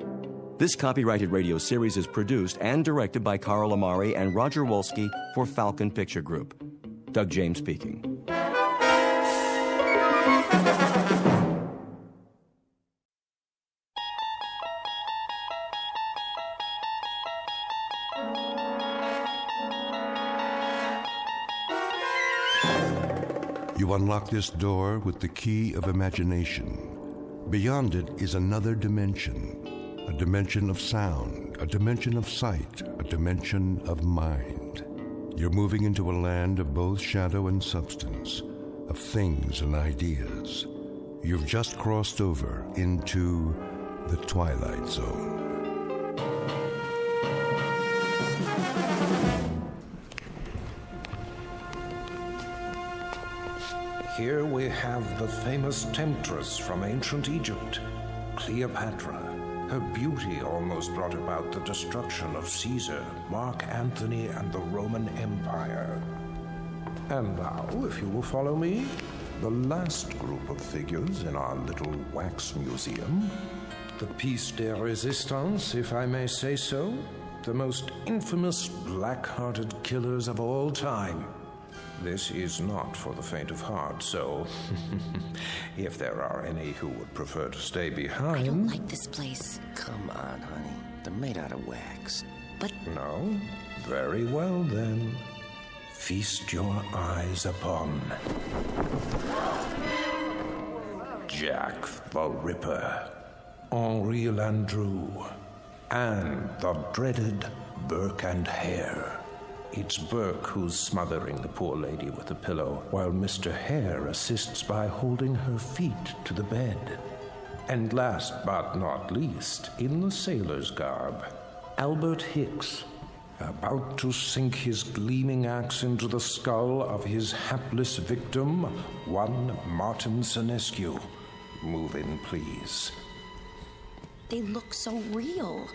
This copyrighted radio series is produced and directed by Carl Amari and Roger Wolski for Falcon Picture Group. Doug James speaking. You unlock this door with the key of imagination. Beyond it is another dimension, a dimension of sound, a dimension of sight, a dimension of mind. You're moving into a land of both shadow and substance, of things and ideas. You've just crossed over into the Twilight Zone. Here we have the famous temptress from ancient Egypt, Cleopatra. Her beauty almost brought about the destruction of Caesar, Mark Antony, and the Roman Empire. And now, if you will follow me, the last group of figures in our little wax museum. The piece de resistance, if I may say so. The most infamous black-hearted killers of all time. This is not for the faint of heart, so if there are any who would prefer to stay behind... I don't like this place. Come on, honey. They're made out of wax. But... No? Very well, then. Feast your eyes upon... Jack the Ripper, Henri Landru, and the dreaded Burke and Hare. It's Burke who's smothering the poor lady with a pillow, while Mr. Hare assists by holding her feet to the bed. And last but not least, in the sailor's garb, Albert Hicks, about to sink his gleaming axe into the skull of his hapless victim, one Martin Senescu. Move in, please. They look so real.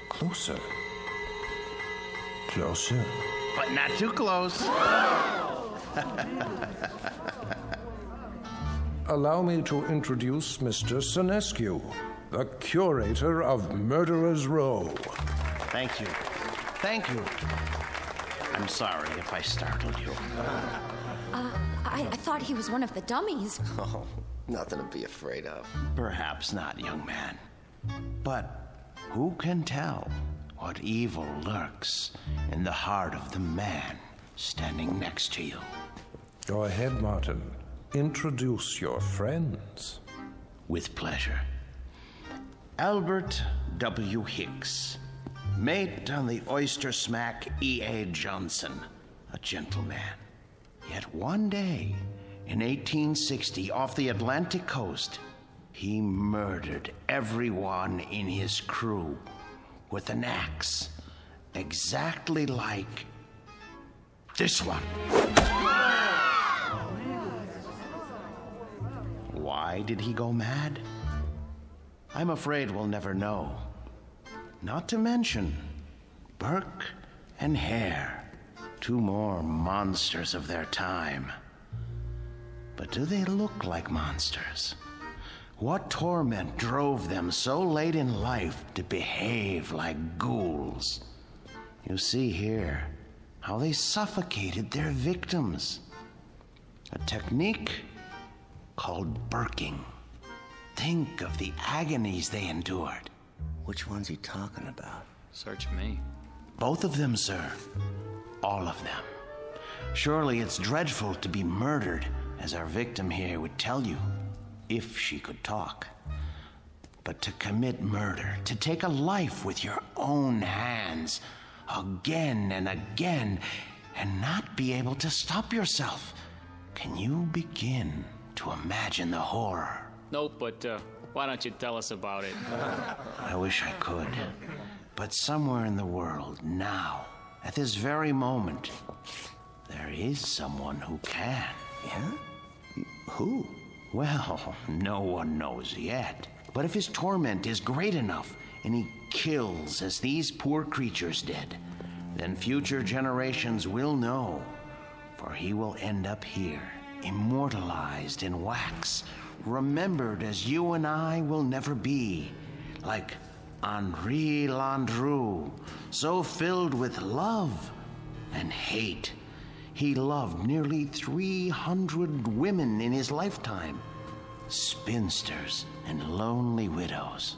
Closer. Closer. But not too close. Allow me to introduce Mr. Senescu, the curator of Murderer's Row. Thank you. Thank you. I'm sorry if I startled you. I thought he was one of the dummies. Oh, nothing to be afraid of. Perhaps not, young man. But who can tell what evil lurks in the heart of the man standing next to you? Go ahead, Martin. Introduce your friends. With pleasure. Albert W. Hicks, mate on the oyster smack E.A. Johnson, a gentleman. Yet one day, in 1860, off the Atlantic coast, he murdered everyone in his crew with an axe, exactly like this one. Why did he go mad? I'm afraid we'll never know. Not to mention Burke and Hare, two more monsters of their time. But do they look like monsters? What torment drove them so late in life to behave like ghouls? You see here how they suffocated their victims. A technique called burking. Think of the agonies they endured. Which one's he talking about? Search me. Both of them, sir. All of them. Surely it's dreadful to be murdered, as our victim here would tell you, if she could talk. But to commit murder, to take a life with your own hands, again and again, and not be able to stop yourself. Can you begin to imagine the horror? Nope, but why don't you tell us about it? I wish I could. But somewhere in the world, now, at this very moment, there is someone who can. Yeah? Who? Well, no one knows yet. But if his torment is great enough, and he kills as these poor creatures did, then future generations will know, for he will end up here, immortalized in wax, remembered as you and I will never be, like Henri Landru, so filled with love and hate. He loved nearly 300 women in his lifetime, spinsters and lonely widows.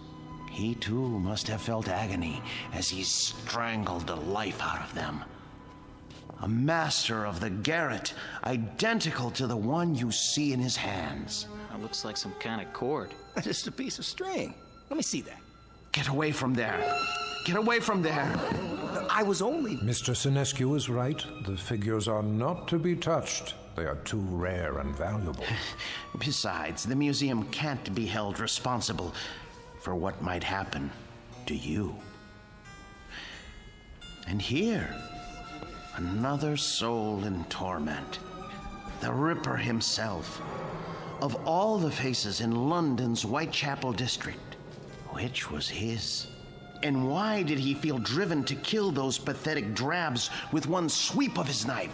He too must have felt agony as he strangled the life out of them. A master of the garret, identical to the one you see in his hands. That looks like some kind of cord. Just a piece of string. Let me see that. Get away from there. Get away from there. I was only... Mr. Sinescu is right. The figures are not to be touched. They are too rare and valuable. Besides, the museum can't be held responsible for what might happen to you. And here, another soul in torment. The Ripper himself. Of all the faces in London's Whitechapel district, which was his? And why did he feel driven to kill those pathetic drabs with one sweep of his knife?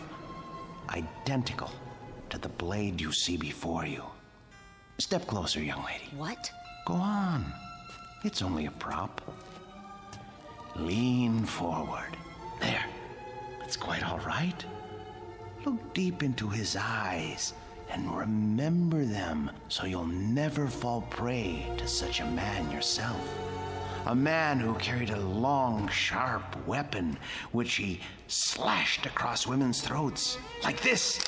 Identical to the blade you see before you. Step closer, young lady. What? Go on. It's only a prop. Lean forward. There. That's quite all right. Look deep into his eyes and remember them so you'll never fall prey to such a man yourself. A man who carried a long, sharp weapon which he slashed across women's throats. Like this.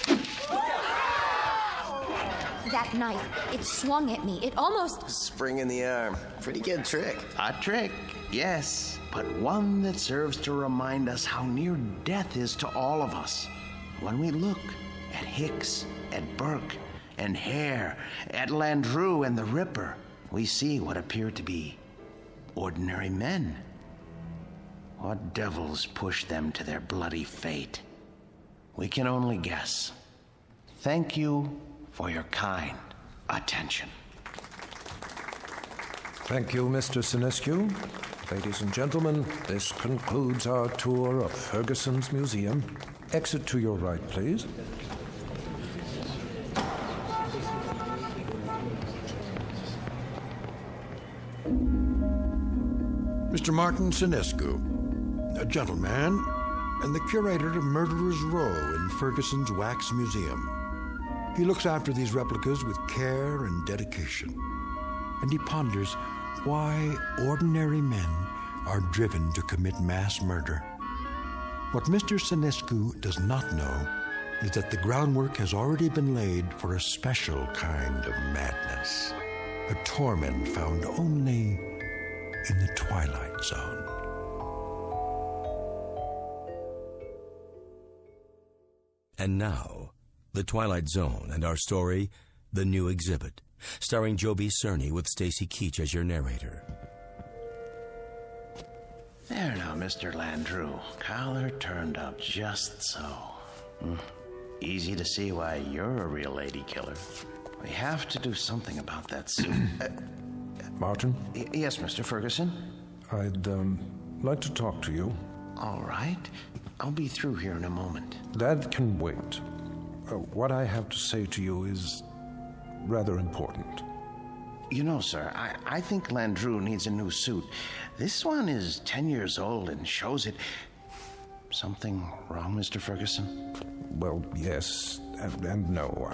That knife, it swung at me. It almost... Spring in the arm. Pretty good trick. A trick, yes, but one that serves to remind us how near death is to all of us. When we look at Hicks, at Burke, and Hare, at Landru and the Ripper, we see what appear to be ordinary men. What devils pushed them to their bloody fate? We can only guess. Thank you for your kind attention. Thank you, Mr. Sinescu. Ladies and gentlemen, this concludes our tour of Ferguson's Museum. Exit to your right, please. Mr. Martin Sinescu, a gentleman and the curator of Murderer's Row in Ferguson's Wax Museum. He looks after these replicas with care and dedication, and he ponders why ordinary men are driven to commit mass murder. What Mr. Sinescu does not know is that the groundwork has already been laid for a special kind of madness, a torment found only in the Twilight Zone. And now, The Twilight Zone and our story, The New Exhibit, starring Joby Cerny with Stacy Keach as your narrator. There now, Mr. Landru. Collar turned up just so. Easy to see why you're a real lady killer. We have to do something about that suit. Martin? Yes, Mr. Ferguson? I'd like to talk to you. All right. I'll be through here in a moment. That can wait. What I have to say to you is rather important. You know, sir, I think Landru needs a new suit. This one is 10 years old and shows it. Something wrong, Mr. Ferguson? Well, yes and no.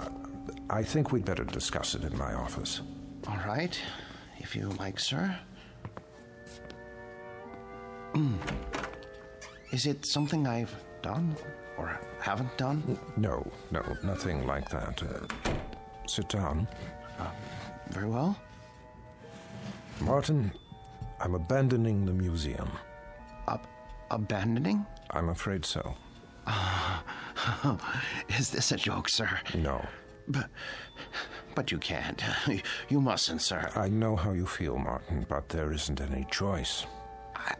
I think we'd better discuss it in my office. All right, if you like, sir. Is it something I've done or haven't done? No, nothing like that. Sit down. Very well. Martin, I'm abandoning the museum. Abandoning? I'm afraid so. Is this a joke, sir? No. But you can't. You mustn't, sir. I know how you feel, Martin, but there isn't any choice.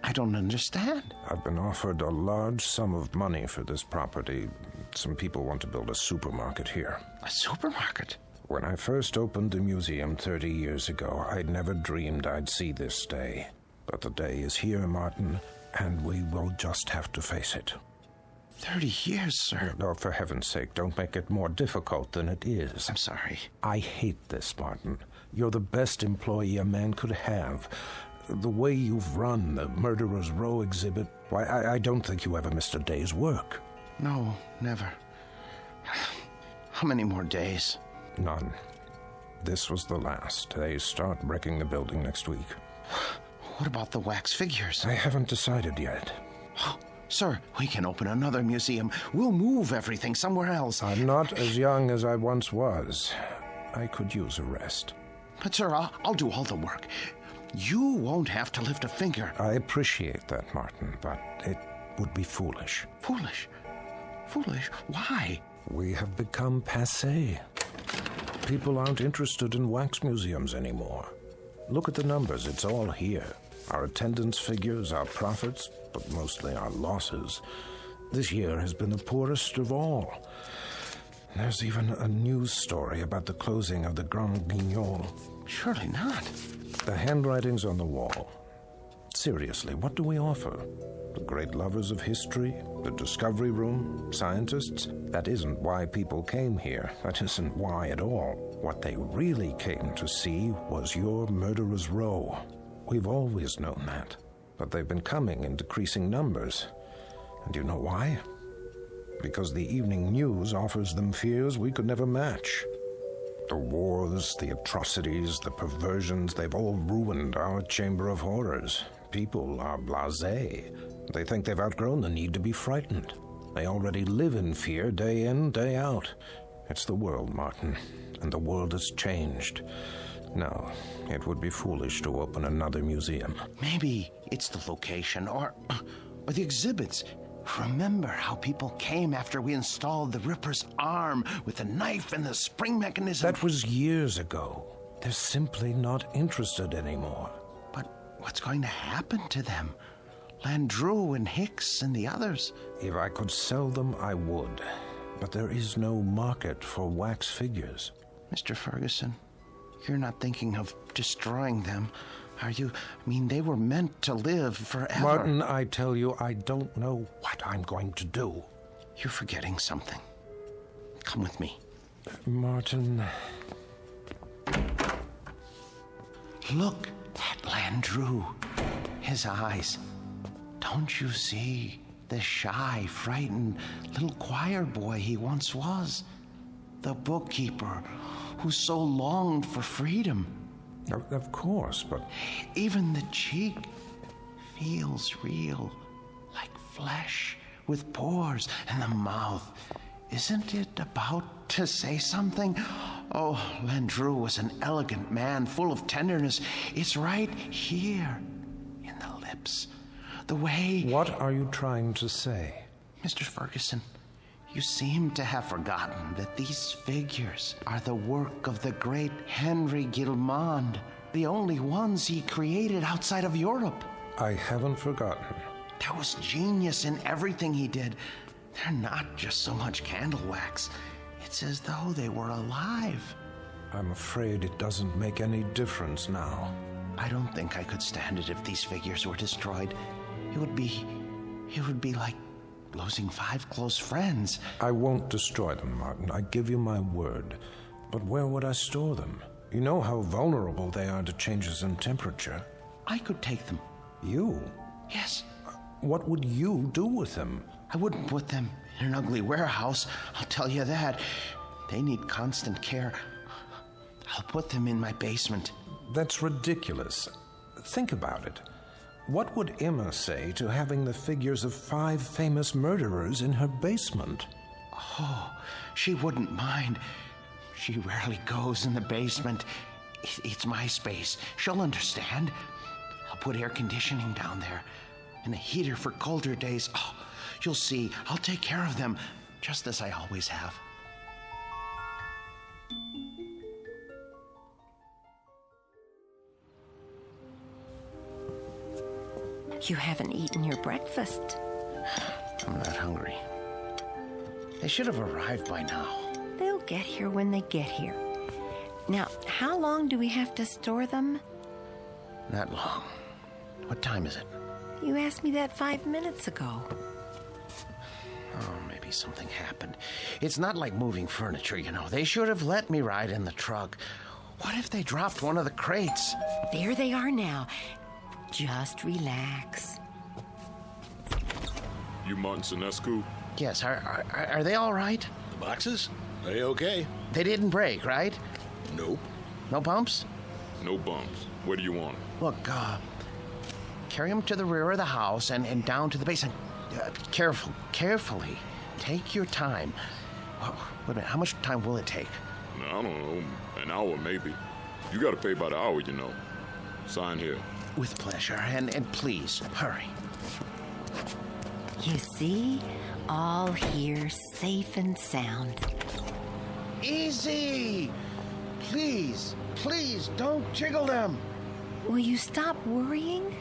I don't understand. I've been offered a large sum of money for this property. Some people want to build a supermarket here. A supermarket? When I first opened the museum 30 years ago, I'd never dreamed I'd see this day. But the day is here, Martin, and we will just have to face it. 30 years, sir. No, for heaven's sake, don't make it more difficult than it is. I'm sorry. I hate this, Martin. You're the best employee a man could have. The way you've run the Murderer's Row exhibit, why, I don't think you ever missed a day's work. No, never. How many more days? None. This was the last. They start wrecking the building next week. What about the wax figures? I haven't decided yet. Sir, we can open another museum. We'll move everything somewhere else. I'm not as young as I once was. I could use a rest. But, sir, I'll do all the work. You won't have to lift a finger. I appreciate that, Martin, but it would be foolish. Foolish? Foolish? Why? We have become passé. People aren't interested in wax museums anymore. Look at the numbers. It's all here. Our attendance figures, our profits, but mostly our losses. This year has been the poorest of all. There's even a news story about the closing of the Grand Guignol. Surely not. The handwriting's on the wall. Seriously, what do we offer? The great lovers of history? The discovery room? Scientists? That isn't why people came here. That isn't why at all. What they really came to see was your Murderer's Row. We've always known that. But they've been coming in decreasing numbers. And you know why? Because the evening news offers them fears we could never match. The wars, the atrocities, the perversions, they've all ruined our Chamber of Horrors. People are blasé. They think they've outgrown the need to be frightened. They already live in fear day in, day out. It's the world, Martin, and the world has changed. No, it would be foolish to open another museum. Maybe it's the location or the exhibits. Remember how people came after we installed the Ripper's arm with the knife and the spring mechanism? That was years ago. They're simply not interested anymore. But what's going to happen to them? Landru and Hicks and the others? If I could sell them, I would. But there is no market for wax figures. Mr. Ferguson, you're not thinking of destroying them, are you? I mean, they were meant to live forever. Martin, I tell you, I don't know what I'm going to do. You're forgetting something. Come with me. Martin... Look at Landru. His eyes. Don't you see the shy, frightened little choir boy he once was? The bookkeeper who so longed for freedom. Of course, but... Even the cheek feels real, like flesh, with pores, and the mouth. Isn't it about to say something? Oh, Landru was an elegant man, full of tenderness. It's right here, in the lips. The way... What are you trying to say? Mr. Ferguson, you seem to have forgotten that these figures are the work of the great Henry Guillemond, the only ones he created outside of Europe. I haven't forgotten. There was genius in everything he did. They're not just so much candle wax. It's as though they were alive. I'm afraid it doesn't make any difference now. I don't think I could stand it if these figures were destroyed. It would be like losing 5 close friends. I won't destroy them, Martin. I give you my word. But where would I store them? You know how vulnerable they are to changes in temperature. I could take them. You? Yes. What would you do with them? I wouldn't put them in an ugly warehouse, I'll tell you that. They need constant care. I'll put them in my basement. That's ridiculous. Think about it. What would Emma say to having the figures of 5 famous murderers in her basement? Oh, she wouldn't mind. She rarely goes in the basement. It's my space. She'll understand. I'll put air conditioning down there and a heater for colder days. Oh, you'll see. I'll take care of them, just as I always have. You haven't eaten your breakfast. I'm not hungry. They should have arrived by now. They'll get here when they get here. Now, how long do we have to store them? Not long. What time is it? You asked me that 5 minutes ago. Oh, maybe something happened. It's not like moving furniture, you know. They should have let me ride in the truck. What if they dropped one of the crates? There they are now. Just relax. You Martin Sinescu? Yes, are they all right? The boxes? They okay. They didn't break, right? Nope. No bumps? No bumps. Where do you want them? Look, carry them to the rear of the house and down to the basement. Carefully. Take your time. Wait a minute, how much time will it take? I don't know, an hour maybe. You gotta pay by the hour, you know. Sign here. With pleasure, and please, hurry. You see? All here, safe and sound. Easy! Please, don't jiggle them. Will you stop worrying?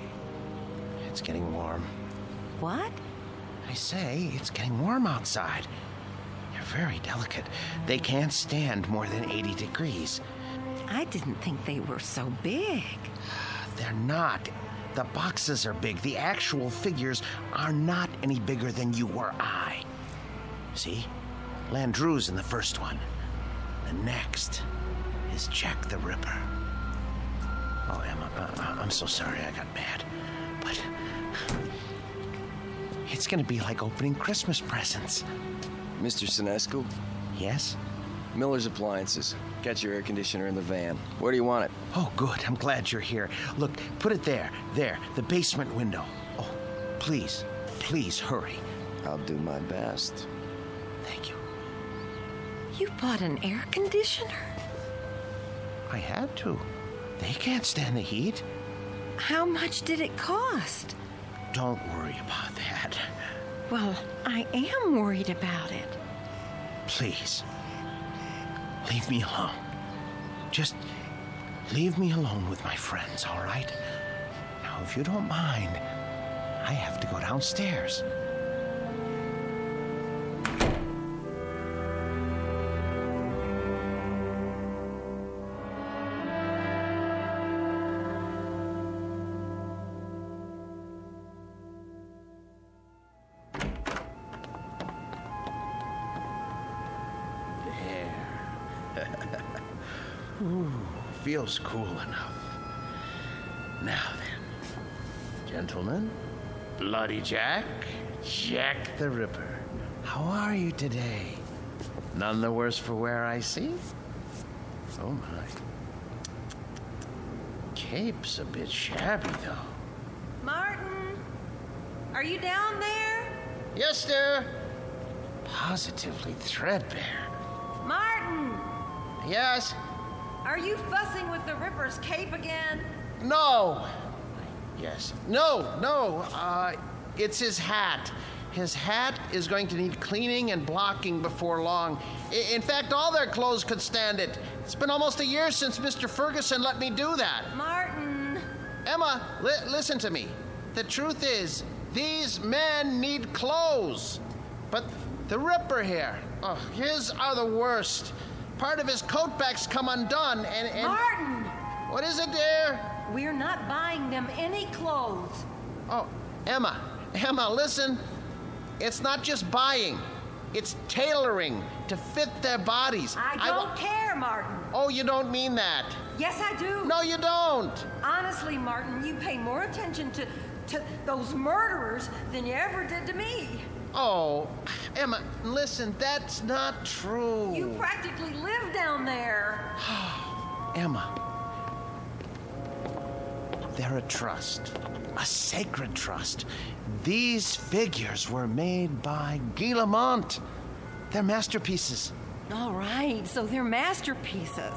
It's getting warm. What? I say, it's getting warm outside. They're very delicate. They can't stand more than 80 degrees. I didn't think they were so big. They're not. The boxes are big. The actual figures are not any bigger than you or I. See? Landru's in the first one. The next is Jack the Ripper. Oh, Emma, I'm so sorry I got mad. But it's gonna be like opening Christmas presents. Mr. Sinescu? Yes? Miller's Appliances. Got your air conditioner in the van. Where do you want it? Oh, good. I'm glad you're here. Look, put it there. There, the basement window. Oh, please, hurry. I'll do my best. Thank you. You bought an air conditioner? I had to. They can't stand the heat. How much did it cost? Don't worry about that. Well, I am worried about it. Please. Leave me alone. Just leave me alone with my friends, all right? Now, if you don't mind, I have to go downstairs. Ooh, feels cool enough. Now then, gentlemen, Bloody Jack the Ripper, how are you today? None the worse for wear, I see? Oh my. Cape's a bit shabby, though. Martin, are you down there? Yes, sir. Positively threadbare. Martin! Yes? Are you fussing with the Ripper's cape again? No. Yes. No. It's his hat. His hat is going to need cleaning and blocking before long. In fact, all their clothes could stand it. It's been almost a year since Mr. Ferguson let me do that. Martin! Emma, listen to me. The truth is, these men need clothes. But the Ripper here, his are the worst. part of his coat back's come undone, and... Martin! What is it, dear? We're not buying them any clothes. Oh, Emma, listen. It's not just buying. It's tailoring to fit their bodies. I don't care, Martin. Oh, you don't mean that. Yes, I do. No, you don't. Honestly, Martin, you pay more attention to those murderers than you ever did to me. Oh, Emma, listen, that's not true. You practically live down there. Emma, they're a trust, a sacred trust. These figures were made by Guillemont. They're masterpieces. All right, so they're masterpieces.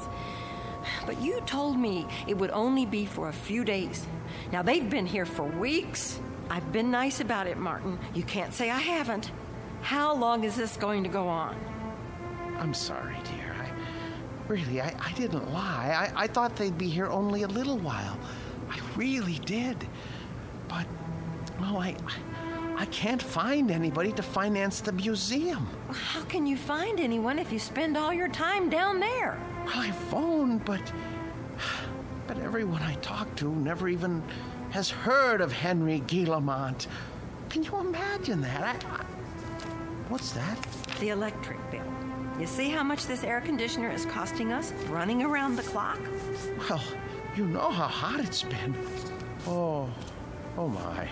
But you told me it would only be for a few days. Now, they've been here for weeks. I've been nice about it, Martin. You can't say I haven't. How long is this going to go on? I'm sorry, dear. I didn't lie. I thought they'd be here only a little while. I really did. But, well, I can't find anybody to finance the museum. How can you find anyone if you spend all your time down there? Well, I phoned, but everyone I talked to never even has heard of Henry Guillemont. Can you imagine that? What's that? The electric bill. You see how much this air conditioner is costing us, running around the clock? Well, you know how hot it's been. Oh my.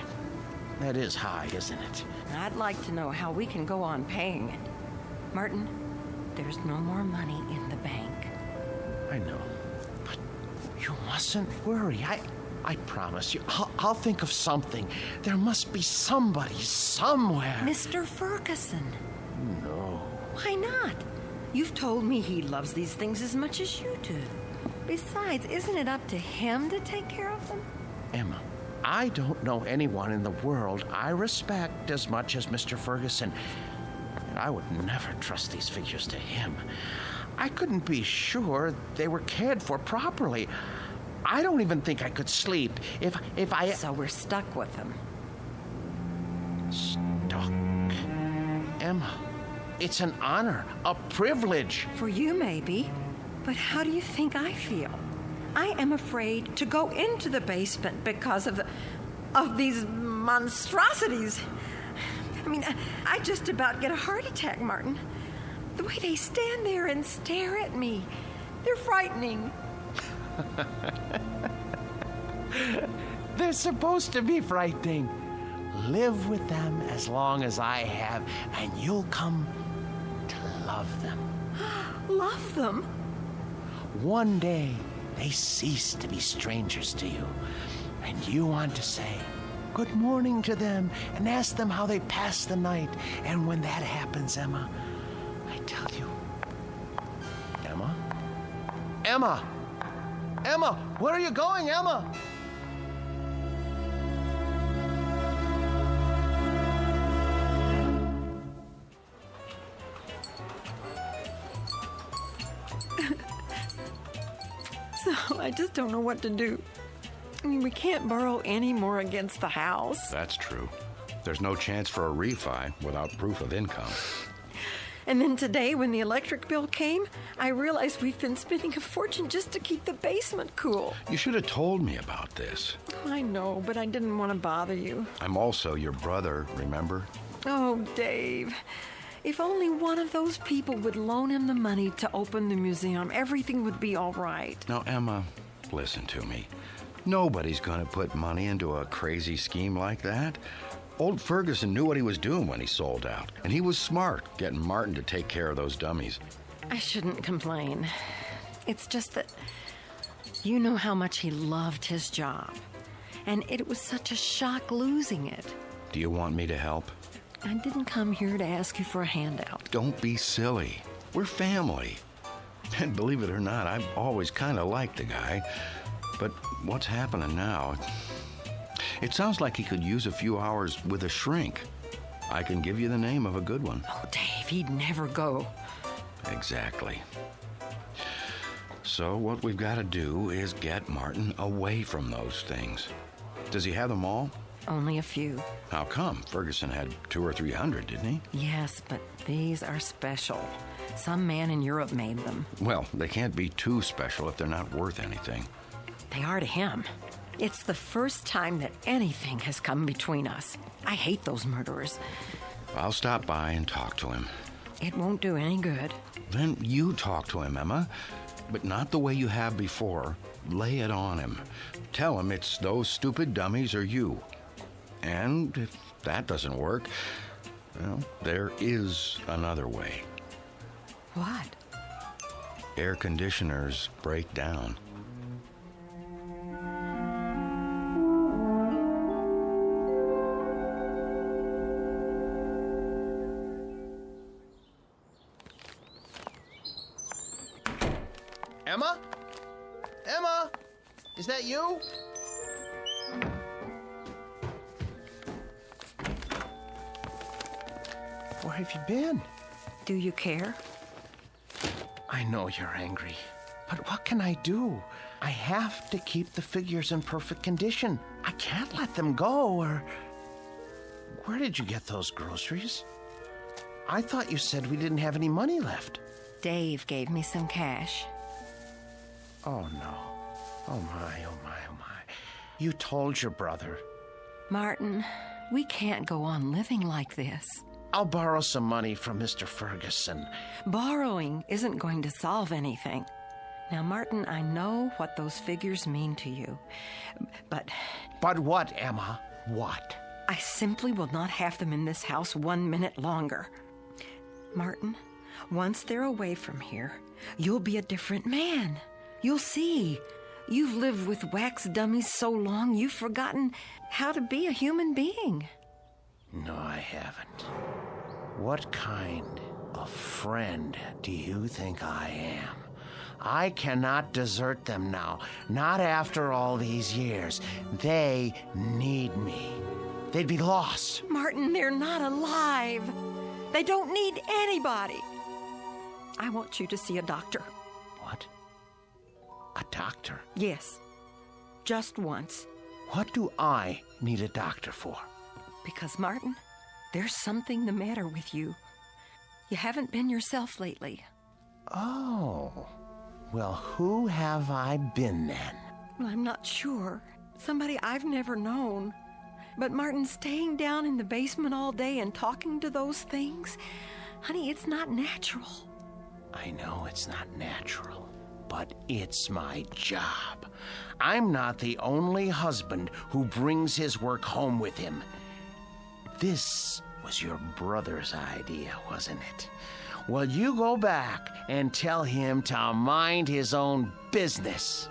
That is high, isn't it? I'd like to know how we can go on paying it. Martin, there's no more money in the bank. I know. But you mustn't worry. I promise you. I'll think of something. There must be somebody somewhere. Mr. Ferguson. No. Why not? You've told me he loves these things as much as you do. Besides, isn't it up to him to take care of them? Emma, I don't know anyone in the world I respect as much as Mr. Ferguson. And I would never trust these figures to him. I couldn't be sure they were cared for properly. I don't even think I could sleep if I... So we're stuck with them. Stuck? Emma, it's an honor, a privilege. For you, maybe. But how do you think I feel? I am afraid to go into the basement because of these monstrosities. I mean, I just about get a heart attack, Martin. The way they stand there and stare at me, they're frightening. They're supposed to be frightening. Live with them as long as I have, and you'll come to love them. Love them? One day, they cease to be strangers to you, and you want to say good morning to them and ask them how they passed the night. And when that happens, Emma, I tell you, Emma, where are you going, Emma? So I just don't know what to do. I mean, we can't borrow any more against the house. That's true. There's no chance for a refi without proof of income. And then today, when the electric bill came, I realized we've been spending a fortune just to keep the basement cool. You should have told me about this. I know, but I didn't want to bother you. I'm also your brother, remember? Oh, Dave. If only one of those people would loan him the money to open the museum, everything would be all right. Now, Emma, listen to me. Nobody's going to put money into a crazy scheme like that. Old Ferguson knew what he was doing when he sold out, and he was smart getting Martin to take care of those dummies. I shouldn't complain. It's just that you know how much he loved his job, and it was such a shock losing it. Do you want me to help? I didn't come here to ask you for a handout. Don't be silly. We're family. And believe it or not, I've always kind of liked the guy. But what's happening now? It sounds like he could use a few hours with a shrink. I can give you the name of a good one. Oh, Dave, he'd never go. Exactly. So what we've got to do is get Martin away from those things. Does he have them all? Only a few. How come? Ferguson had 200 or 300, didn't he? Yes, but these are special. Some man in Europe made them. Well, they can't be too special if they're not worth anything. They are to him. It's the first time that anything has come between us. I hate those murderers. I'll stop by and talk to him. It won't do any good. Then you talk to him, Emma. But not the way you have before. Lay it on him. Tell him it's those stupid dummies or you. And if that doesn't work, well, there is another way. What? Air conditioners break down. Emma? Emma? Is that you? Where have you been? Do you care? I know you're angry, but what can I do? I have to keep the figures in perfect condition. I can't let them go, or... Where did you get those groceries? I thought you said we didn't have any money left. Dave gave me some cash. Oh, no. Oh, my, oh, my, oh, my. You told your brother. Martin, we can't go on living like this. I'll borrow some money from Mr. Ferguson. Borrowing isn't going to solve anything. Now, Martin, I know what those figures mean to you, but... But what, Emma? What? I simply will not have them in this house 1 minute longer. Martin, once they're away from here, you'll be a different man. You'll see. You've lived with wax dummies so long, you've forgotten how to be a human being. No, I haven't. What kind of friend do you think I am? I cannot desert them now, not after all these years. They need me. They'd be lost. Martin, they're not alive. They don't need anybody. I want you to see a doctor. What? A doctor? Yes. Just once. What do I need a doctor for? Because, Martin, there's something the matter with you. You haven't been yourself lately. Oh. Well, who have I been then? Well, I'm not sure. Somebody I've never known. But, Martin, staying down in the basement all day and talking to those things, honey, it's not natural. I know it's not natural, but it's my job. I'm not the only husband who brings his work home with him. This was your brother's idea, wasn't it? Well, you go back and tell him to mind his own business.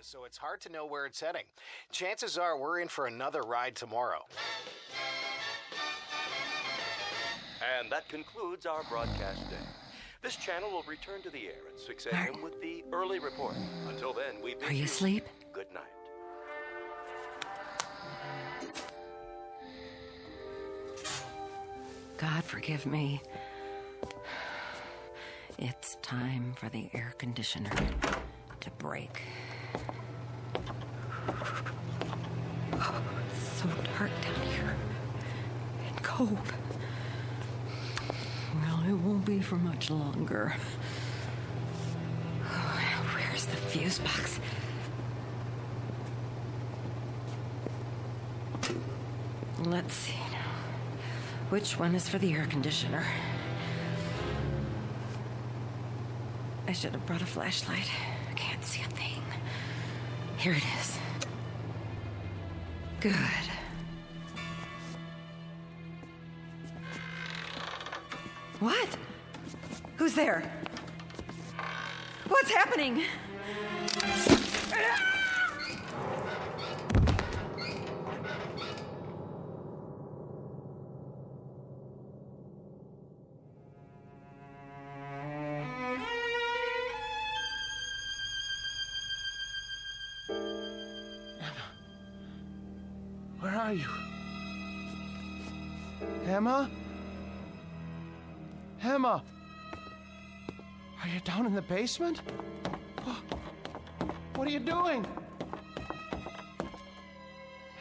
So it's hard to know where it's heading. Chances are we're in for another ride tomorrow. And that concludes our broadcast day. This channel will return to the air at 6 a.m. with the early report. Until then, we bid Are you asleep? Good night. God forgive me. It's time for the air conditioner to break. Oh, it's so dark down here and cold. Well, it won't be for much longer. Oh, where's the fuse box? Let's see now. Which one is for the air conditioner? I should have brought a flashlight. I can't see a thing. Here it is. Good. What? Who's there? What's happening? Where are you? Emma? Emma? Are you down in the basement? What are you doing?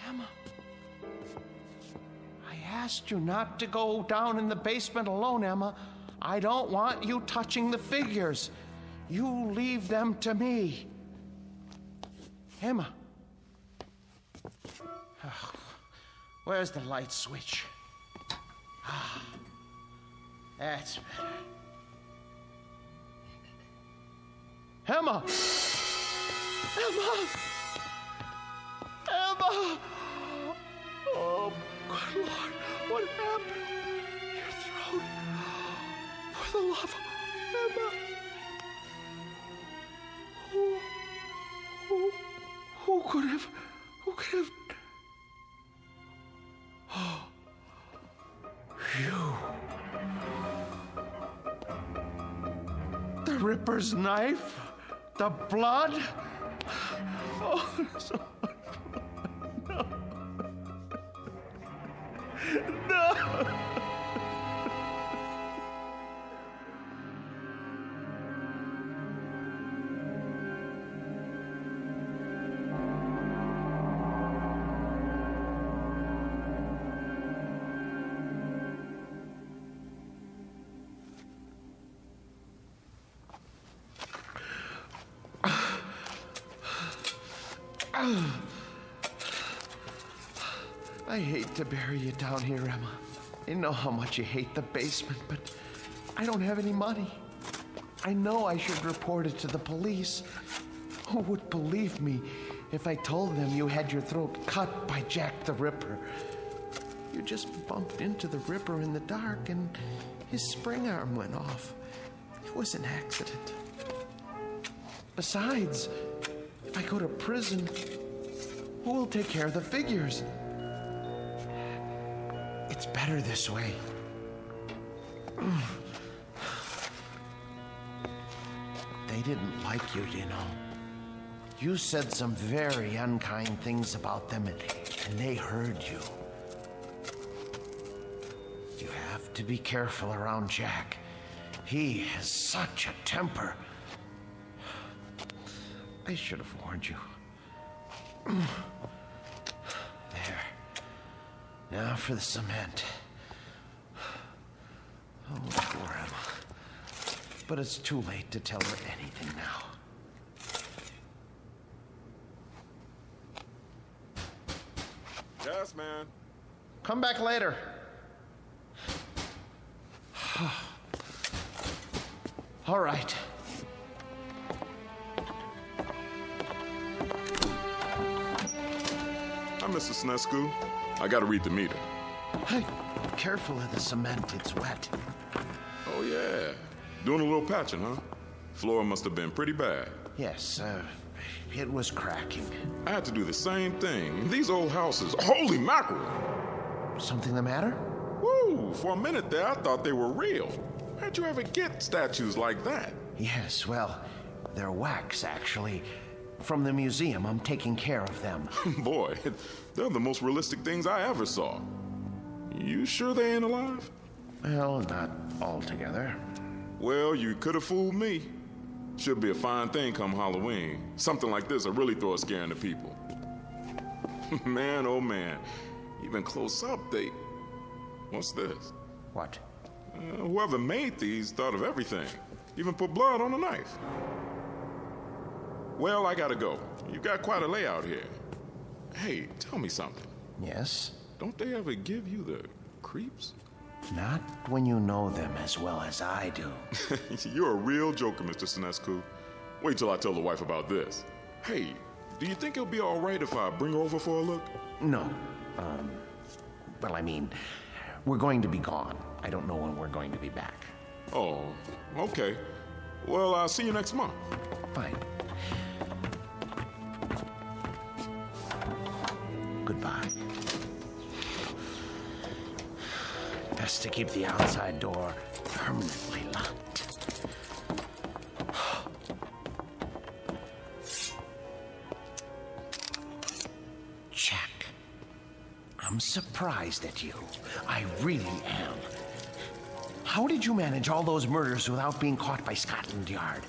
Emma? I asked you not to go down in the basement alone, Emma. I don't want you touching the figures. You leave them to me. Emma. Oh, where's the light switch? Ah, that's better. Emma! Emma! Emma! Oh, good Lord, what happened? Your throat. For the love of Emma. Who could have? Oh, you. The Ripper's knife? The blood? Oh, so no. No. I hate to bury you down here, Emma. I know how much you hate the basement, but I don't have any money. I know I should report it to the police. Who would believe me if I told them you had your throat cut by Jack the Ripper? You just bumped into the Ripper in the dark and his spring arm went off. It was an accident. Besides, if I go to prison, who will take care of the figures? It's better this way. They didn't like you, you know. You said some very unkind things about them, and they heard you. You have to be careful around Jack. He has such a temper. I should have warned you. There. Now for the cement. Oh, poor Emma. But it's too late to tell her anything now. Yes, man. Come back later. All right. Hi, Mr. Snesku. I gotta read the meter. Hey, careful of the cement, it's wet. Oh, yeah. Doing a little patching, huh? Floor must have been pretty bad. Yes, it was cracking. I had to do the same thing. These old houses, holy mackerel! Something the matter? Woo! For a minute there, I thought they were real. How'd you ever get statues like that? Yes, well, they're wax, actually. From the museum, I'm taking care of them. Boy, they're the most realistic things I ever saw. You sure they ain't alive? Well, not altogether. Well, you could have fooled me. Should be a fine thing come Halloween. Something like this will really throw a scare into people. Man, oh man. Even close up, they... What's this? What? Whoever made these thought of everything. Even put blood on the knife. Well, I gotta go. You got quite a layout here. Hey, tell me something. Yes? Don't they ever give you the creeps? Not when you know them as well as I do. You're a real joker, Mr. Sinescu. Wait till I tell the wife about this. Hey, do you think it'll be all right if I bring her over for a look? No. Well, I mean, we're going to be gone. I don't know when we're going to be back. Oh, okay. Well, I'll see you next month. Fine. Goodbye. Best to keep the outside door permanently locked. Jack, I'm surprised at you. I really am. How did you manage all those murders without being caught by Scotland Yard?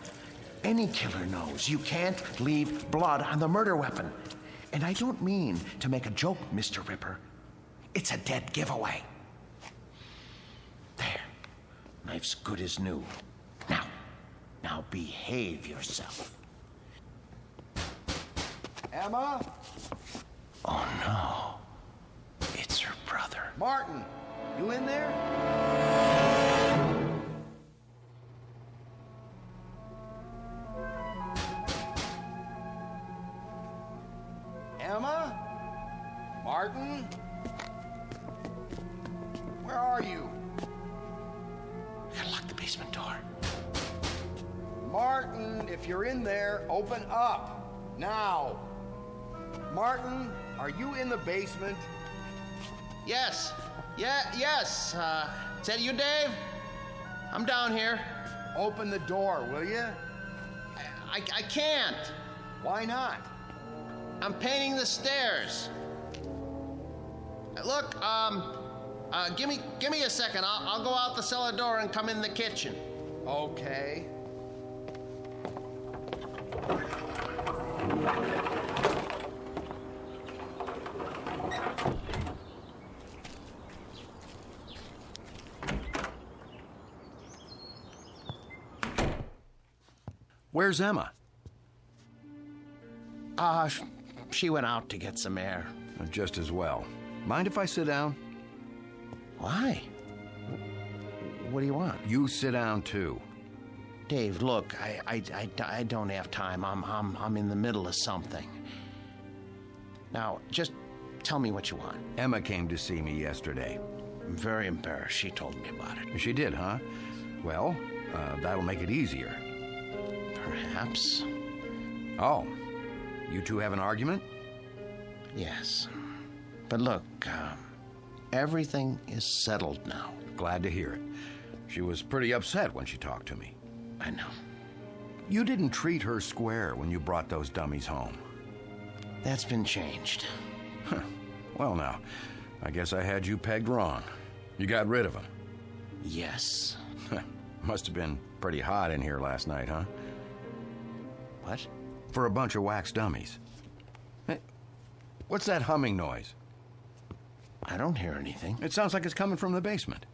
Any killer knows you can't leave blood on the murder weapon. And I don't mean to make a joke, Mr. Ripper. It's a dead giveaway. life's good as new. Now behave yourself. Emma? Oh no. It's her brother. Martin, you in there? Emma? Martin? Where are you? Gotta lock the basement door. Martin, if you're in there, open up. Now. Martin, are you in the basement? Yes. Yes. Is that you, Dave? I'm down here. Open the door, will you? I can't. Why not? I'm painting the stairs. Look, give me a second. I'll go out the cellar door and come in the kitchen. Okay. Where's Emma? She went out to get some air. Just as well. Mind if I sit down? Why? What do you want? You sit down too. Dave, look, I don't have time. I'm in the middle of something. Now, just tell me what you want. Emma came to see me yesterday. I'm very embarrassed. She told me about it. She did, huh? Well, that'll make it easier. Perhaps. Oh, you two have an argument? Yes. But look, everything is settled now. Glad to hear it. She was pretty upset when she talked to me. I know. You didn't treat her square when you brought those dummies home. That's been changed. Well, now, I guess I had you pegged wrong. You got rid of them. Yes. Must have been pretty hot in here last night, huh? What? For a bunch of wax dummies. Hey, what's that humming noise? I don't hear anything. It sounds like it's coming from the basement.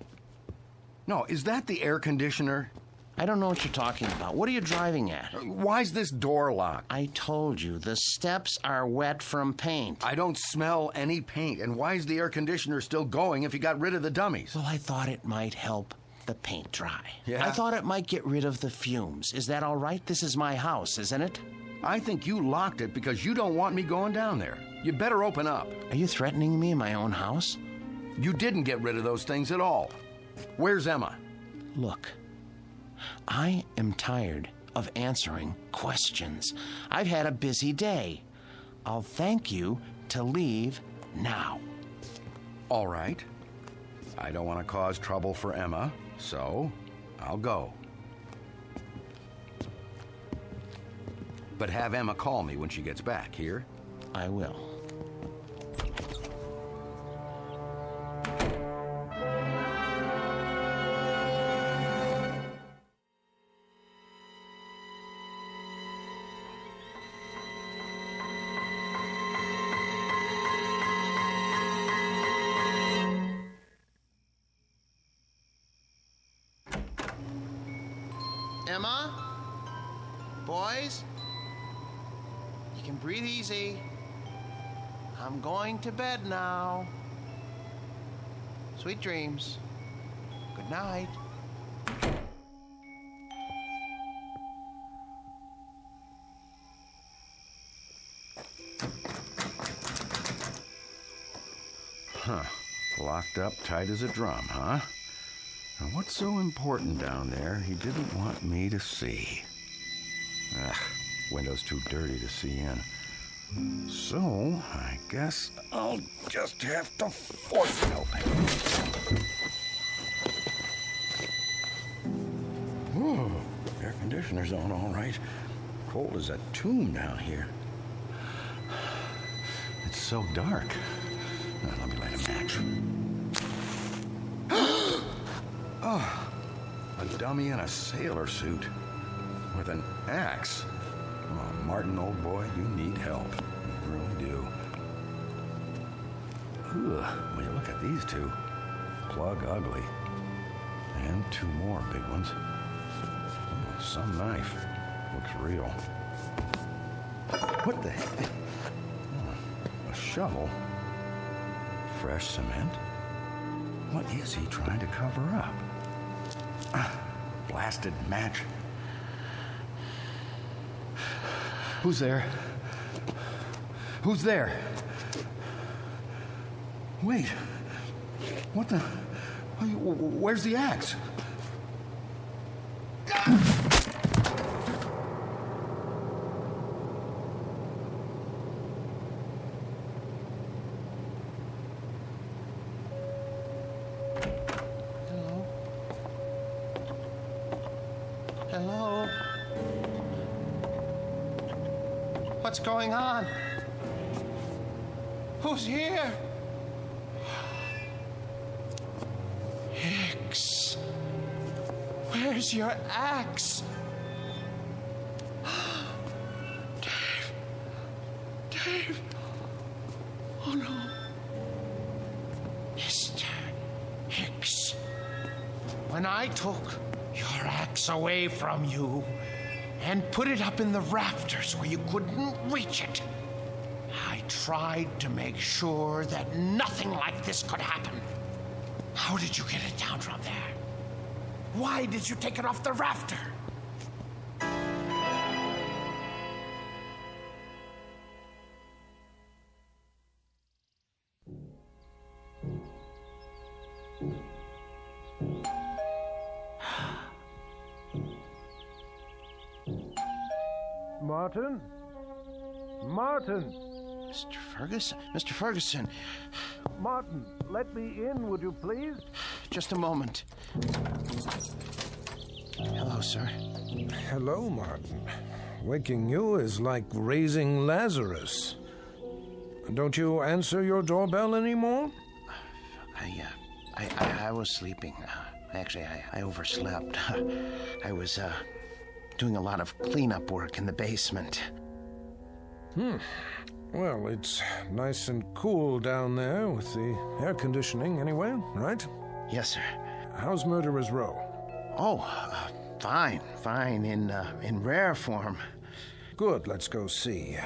No, is that the air conditioner? I don't know what you're talking about. What are you driving at? Why's this door locked? I told you, the steps are wet from paint. I don't smell any paint. And why's the air conditioner still going if you got rid of the dummies? Well, I thought it might help the paint dry. Yeah? I thought it might get rid of the fumes. Is that all right? This is my house, isn't it? I think you locked it because you don't want me going down there. You better open up. Are you threatening me in my own house? You didn't get rid of those things at all. Where's Emma? Look, I am tired of answering questions. I've had a busy day. I'll thank you to leave now. All right. I don't want to cause trouble for Emma, so I'll go. But have Emma call me when she gets back, here? I will. Emma? Boys? You can breathe easy. I'm going to bed now. Sweet dreams. Good night. Huh. Locked up tight as a drum, huh? Now, what's so important down there he didn't want me to see? Ugh, window's too dirty to see in. So, I guess I'll just have to force it open. Whoa, air conditioner's on all right. Cold as a tomb down here. It's so dark. Now, let me light a match. Oh, a dummy in a sailor suit with an axe. Oh, Martin, old boy, you need help. You really do. Ugh, when you look at these two, plug ugly. And 2 more big ones. Oh, some knife. Looks real. What the heck? Oh, a shovel? Fresh cement? What is he trying to cover up? Blasted match. Who's there? Who's there? Wait. What the? Where's the axe? Hello? What's going on? Who's here? Hicks. Where's your axe? Dave. Dave. Oh no. Mr. Hicks. When I took your axe away from you and put it up in the rafters where you couldn't reach it, I tried to make sure that nothing like this could happen. How did you get it down from there? Why did you take it off the rafter? Martin? Martin! Mr. Ferguson? Mr. Ferguson! Martin, let me in, would you please? Just a moment. Hello, sir. Hello, Martin. Waking you is like raising Lazarus. Don't you answer your doorbell anymore? I was sleeping. Actually, I overslept. I was, doing a lot of cleanup work in the basement. Well, it's nice and cool down there with the air conditioning anyway, right? Yes, sir. How's Murderer's Row? Oh, fine, in rare form. Good, let's go see.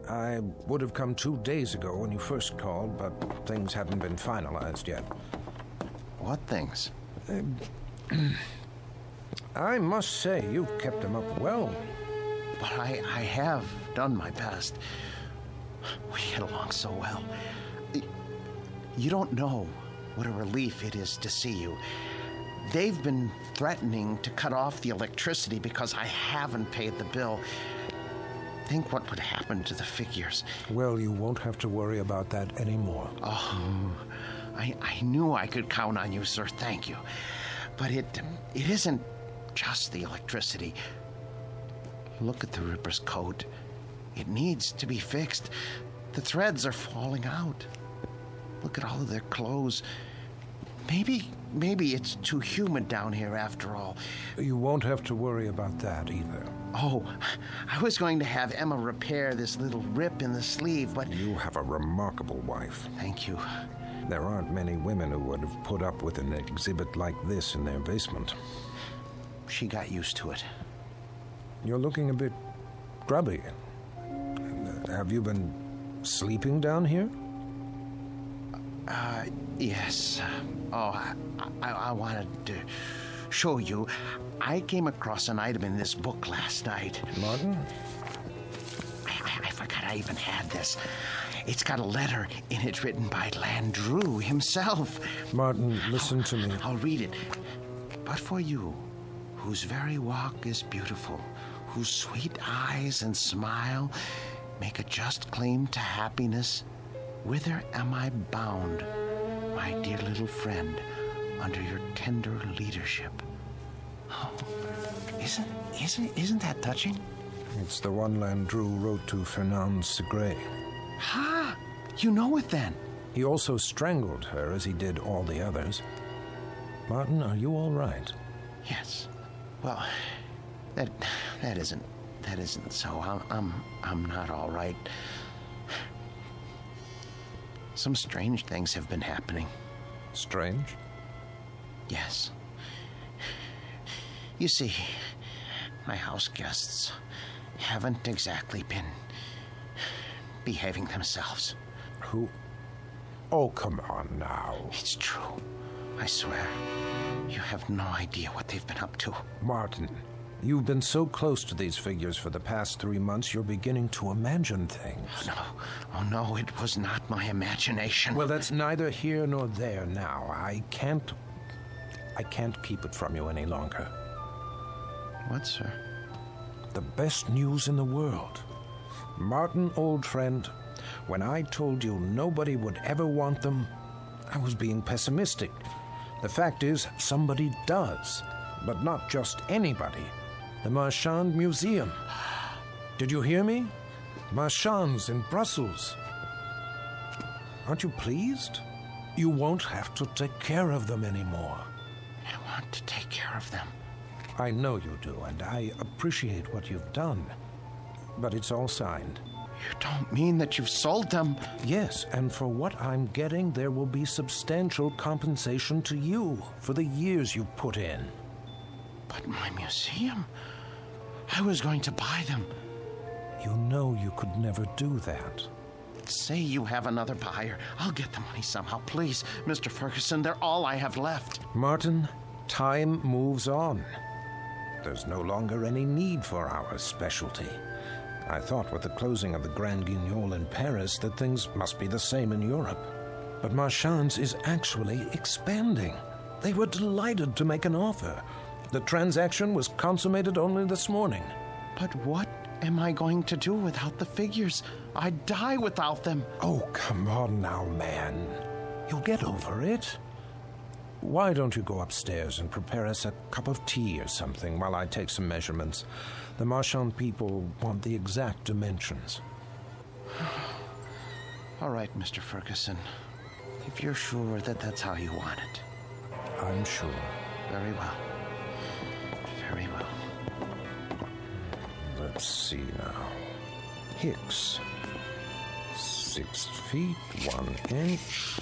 I would have come 2 days ago when you first called, but things hadn't been finalized yet. What things? I must say, you've kept them up well. But I have done my best. We get along so well. You don't know what a relief it is to see you. They've been threatening to cut off the electricity because I haven't paid the bill. Think what would happen to the figures. Well, you won't have to worry about that anymore. Oh, I knew I could count on you, sir. Thank you. But it isn't just the electricity. Look at the Ripper's coat. It needs to be fixed. The threads are falling out. Look at all of their clothes. Maybe it's too humid down here after all. You won't have to worry about that either. Oh, I was going to have Emma repair this little rip in the sleeve, but... You have a remarkable wife. Thank you. There aren't many women who would have put up with an exhibit like this in their basement. She got used to it. You're looking a bit grubby. Have you been sleeping down here? Yes. I wanted to show you. I came across an item in this book last night. Martin? I forgot I even had this. It's got a letter in it written by Landru himself. Martin, listen to me. I'll read it. But for you, whose very walk is beautiful, whose sweet eyes and smile make a just claim to happiness, whither am I bound, my dear little friend, under your tender leadership? Oh, isn't that touching? It's the one Landru wrote to Fernand Segret. Ha! You know it then. He also strangled her as he did all the others. Martin, are you all right? Yes. Well, that isn't so. I'm not all right. Some strange things have been happening. Strange? Yes. You see, my house guests haven't exactly been behaving themselves. Who? Oh, come on now. It's true. I swear. You have no idea what they've been up to. Martin, you've been so close to these figures for the past 3 months, you're beginning to imagine things. Oh, no, it was not my imagination. Well, that's neither here nor there now. I can't keep it from you any longer. What, sir? The best news in the world. Martin, old friend, when I told you nobody would ever want them, I was being pessimistic. The fact is, somebody does. But not just anybody. The Marchand Museum. Did you hear me? Marchands in Brussels. Aren't you pleased? You won't have to take care of them anymore. I want to take care of them. I know you do, and I appreciate what you've done. But it's all signed. You don't mean that you've sold them? Yes, and for what I'm getting, there will be substantial compensation to you for the years you put in. But my museum? I was going to buy them. You know you could never do that. Say you have another buyer. I'll get the money somehow. Please, Mr. Ferguson, they're all I have left. Martin, time moves on. There's no longer any need for our specialty. I thought with the closing of the Grand Guignol in Paris that things must be the same in Europe. But Marchand's is actually expanding. They were delighted to make an offer. The transaction was consummated only this morning. But what am I going to do without the figures? I'd die without them. Oh, come on now, man. You'll get over it. Why don't you go upstairs and prepare us a cup of tea or something while I take some measurements? The Marchand people want the exact dimensions. All right, Mr. Ferguson. If you're sure that that's how you want it. I'm sure. Very well. Very well. Let's see now. Hicks. 6 feet, 1 inch.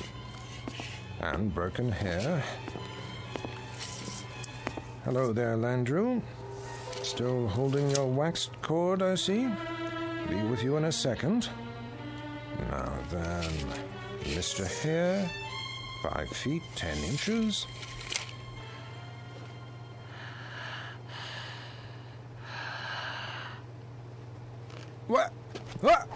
And Birkin hair. Hello there, Landrew. Still holding your waxed cord, I see. Be with you in a second. Now then, Mr. Hare, 5 feet, 10 inches. What? What?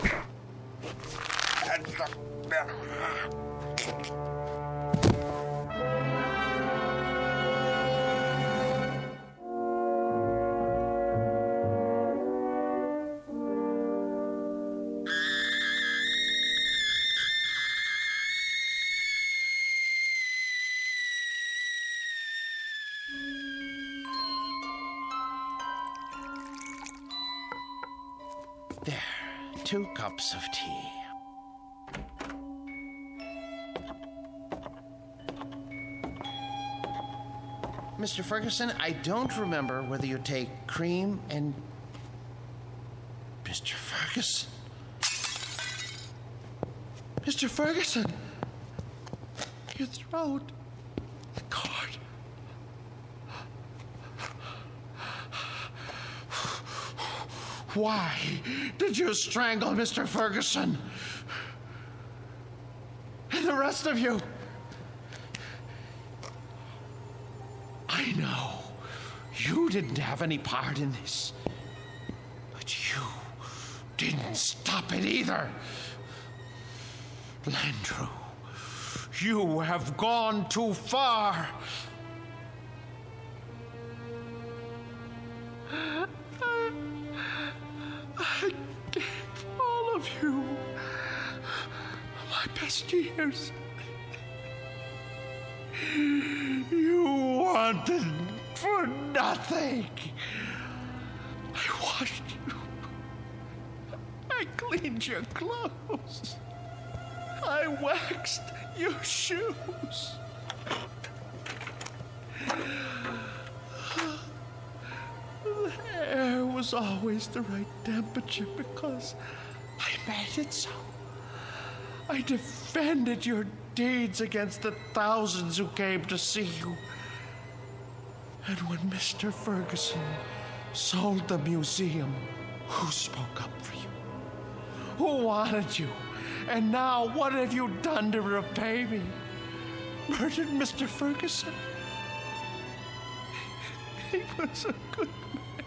There, 2 cups of tea. Mr. Ferguson, I don't remember whether you take cream and... Mr. Ferguson? Mr. Ferguson! Your throat. The cord. Why did you strangle Mr. Ferguson? And the rest of you? I know you didn't have any part in this, but you didn't stop it either. Landrew, you have gone too far. I gave all of you my best years. You wanted for nothing. I washed you. I cleaned your clothes. I waxed your shoes. The hair was always the right temperature because I made it so. I defended your deeds against the thousands who came to see you. And when Mr. Ferguson sold the museum, who spoke up for you? Who wanted you? And now what have you done to repay me? Murdered Mr. Ferguson? He was a good man.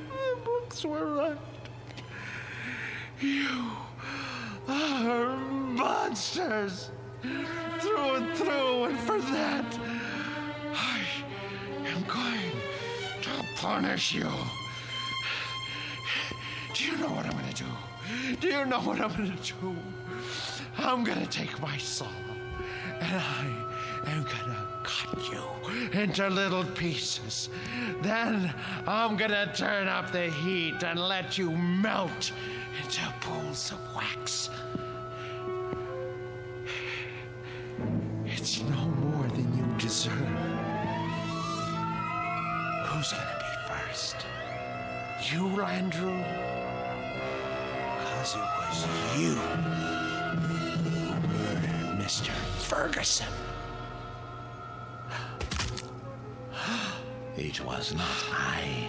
The books were right. You are monsters through and through, and for that, I am going to punish you. Do you know what I'm going to do? Do you know what I'm going to do? I'm going to take my saw, and I am going to cut you into little pieces. Then I'm going to turn up the heat and let you melt into pools of wax. It's no more than you deserve. Who's going to be first? You, Andrew? Because it was you who murdered Mr. Ferguson. It was not I,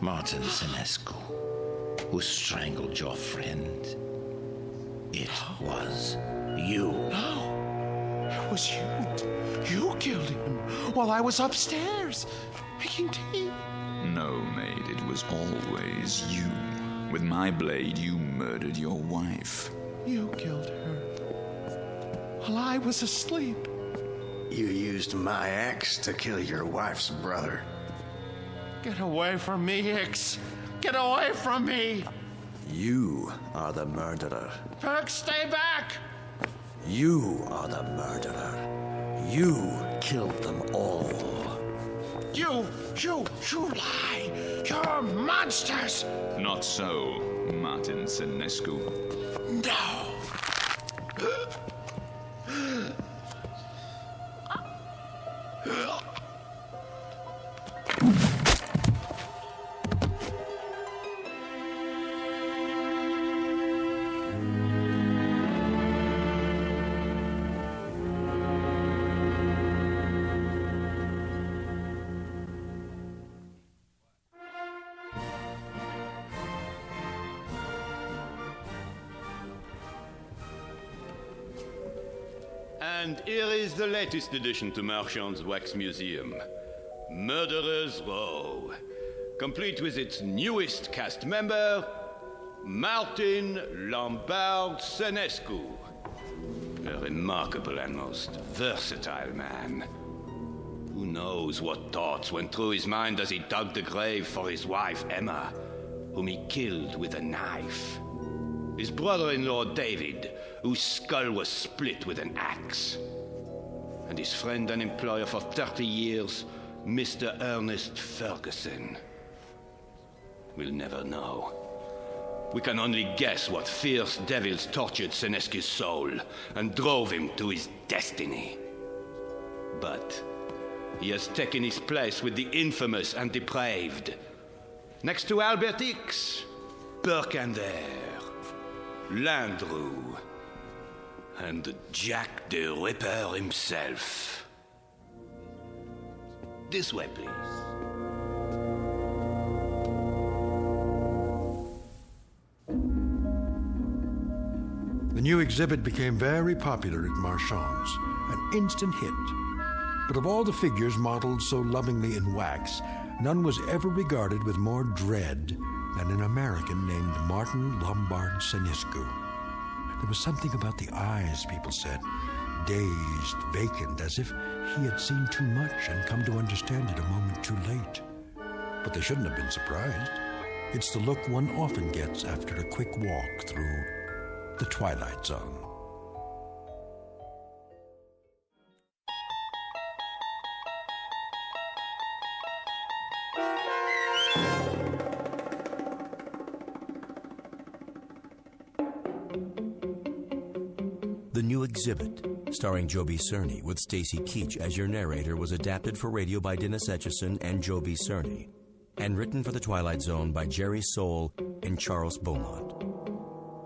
Martin Senescu, who strangled your friend. It was you. No, it was you. You killed him while I was upstairs making tea. No, maid, it was always you. With my blade, you murdered your wife. You killed her while I was asleep. You used my axe to kill your wife's brother. Get away from me, Hicks! Get away from me! You are the murderer. Perk, stay back! You are the murderer. You killed them all. You lie! You're monsters! Not so, Martin Senescu. No! And here is the latest addition to Marchand's Wax Museum, Murderer's Row, complete with its newest cast member, Martin Lombard Senescu, a remarkable and most versatile man. Who knows what thoughts went through his mind as he dug the grave for his wife, Emma, whom he killed with a knife. His brother-in-law, David, whose skull was split with an axe. And his friend and employer for 30 years, Mr. Ernest Ferguson. We'll never know. We can only guess what fierce devils tortured Senescu's soul and drove him to his destiny. But he has taken his place with the infamous and depraved. Next to Albert Hicks, Burkander, Landru, and Jack the Ripper himself. This way, please. The new exhibit became very popular at Marchand's, an instant hit. But of all the figures modeled so lovingly in wax, none was ever regarded with more dread than an American named Martin Lombard Senescu. There was something about the eyes, people said, dazed, vacant, as if he had seen too much and come to understand it a moment too late. But they shouldn't have been surprised. It's the look one often gets after a quick walk through the Twilight Zone. The new exhibit, starring Joby Cerny with Stacy Keach as your narrator, was adapted for radio by Dennis Etchison and Joby Cerny, and written for The Twilight Zone by Jerry Soule and Charles Beaumont.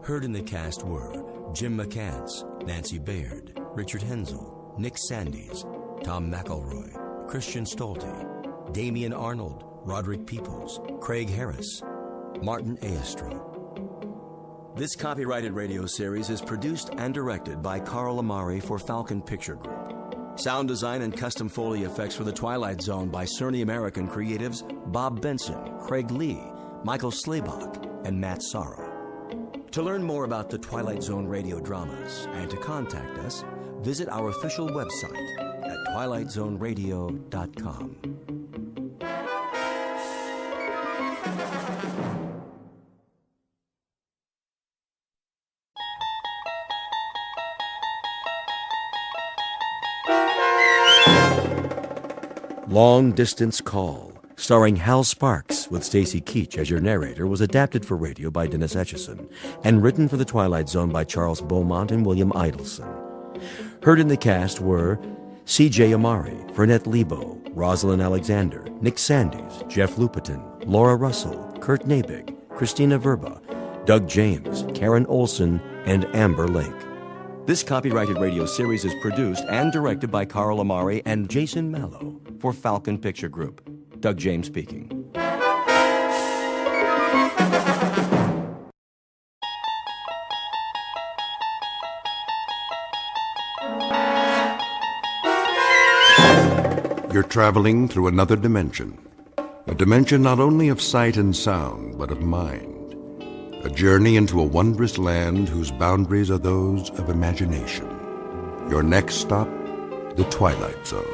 Heard in the cast were Jim McCants, Nancy Baird, Richard Hensel, Nick Sandys, Tom McElroy, Christian Stolte, Damian Arnold, Roderick Peoples, Craig Harris, Martin Aestri. This copyrighted radio series is produced and directed by Carl Amari for Falcon Picture Group. Sound design and custom Foley effects for The Twilight Zone by Cerny American creatives Bob Benson, Craig Lee, Michael Slaybach, and Matt Sorrow. To learn more about the Twilight Zone radio dramas and to contact us, visit our official website at twilightzoneradio.com. Long Distance Call, starring Hal Sparks with Stacy Keach as your narrator, was adapted for radio by Dennis Etchison and written for The Twilight Zone by Charles Beaumont and William Idelson. Heard in the cast were C.J. Amari, Fernette Lebo, Rosalind Alexander, Nick Sandys, Jeff Lupetin, Laura Russell, Kurt Nabig, Christina Verba, Doug James, Karen Olson, and Amber Lake. This copyrighted radio series is produced and directed by Carl Amari and Jason Mallow for Falcon Picture Group. Doug James speaking. You're traveling through another dimension. A dimension not only of sight and sound, but of mind. A journey into a wondrous land whose boundaries are those of imagination. Your next stop, the Twilight Zone.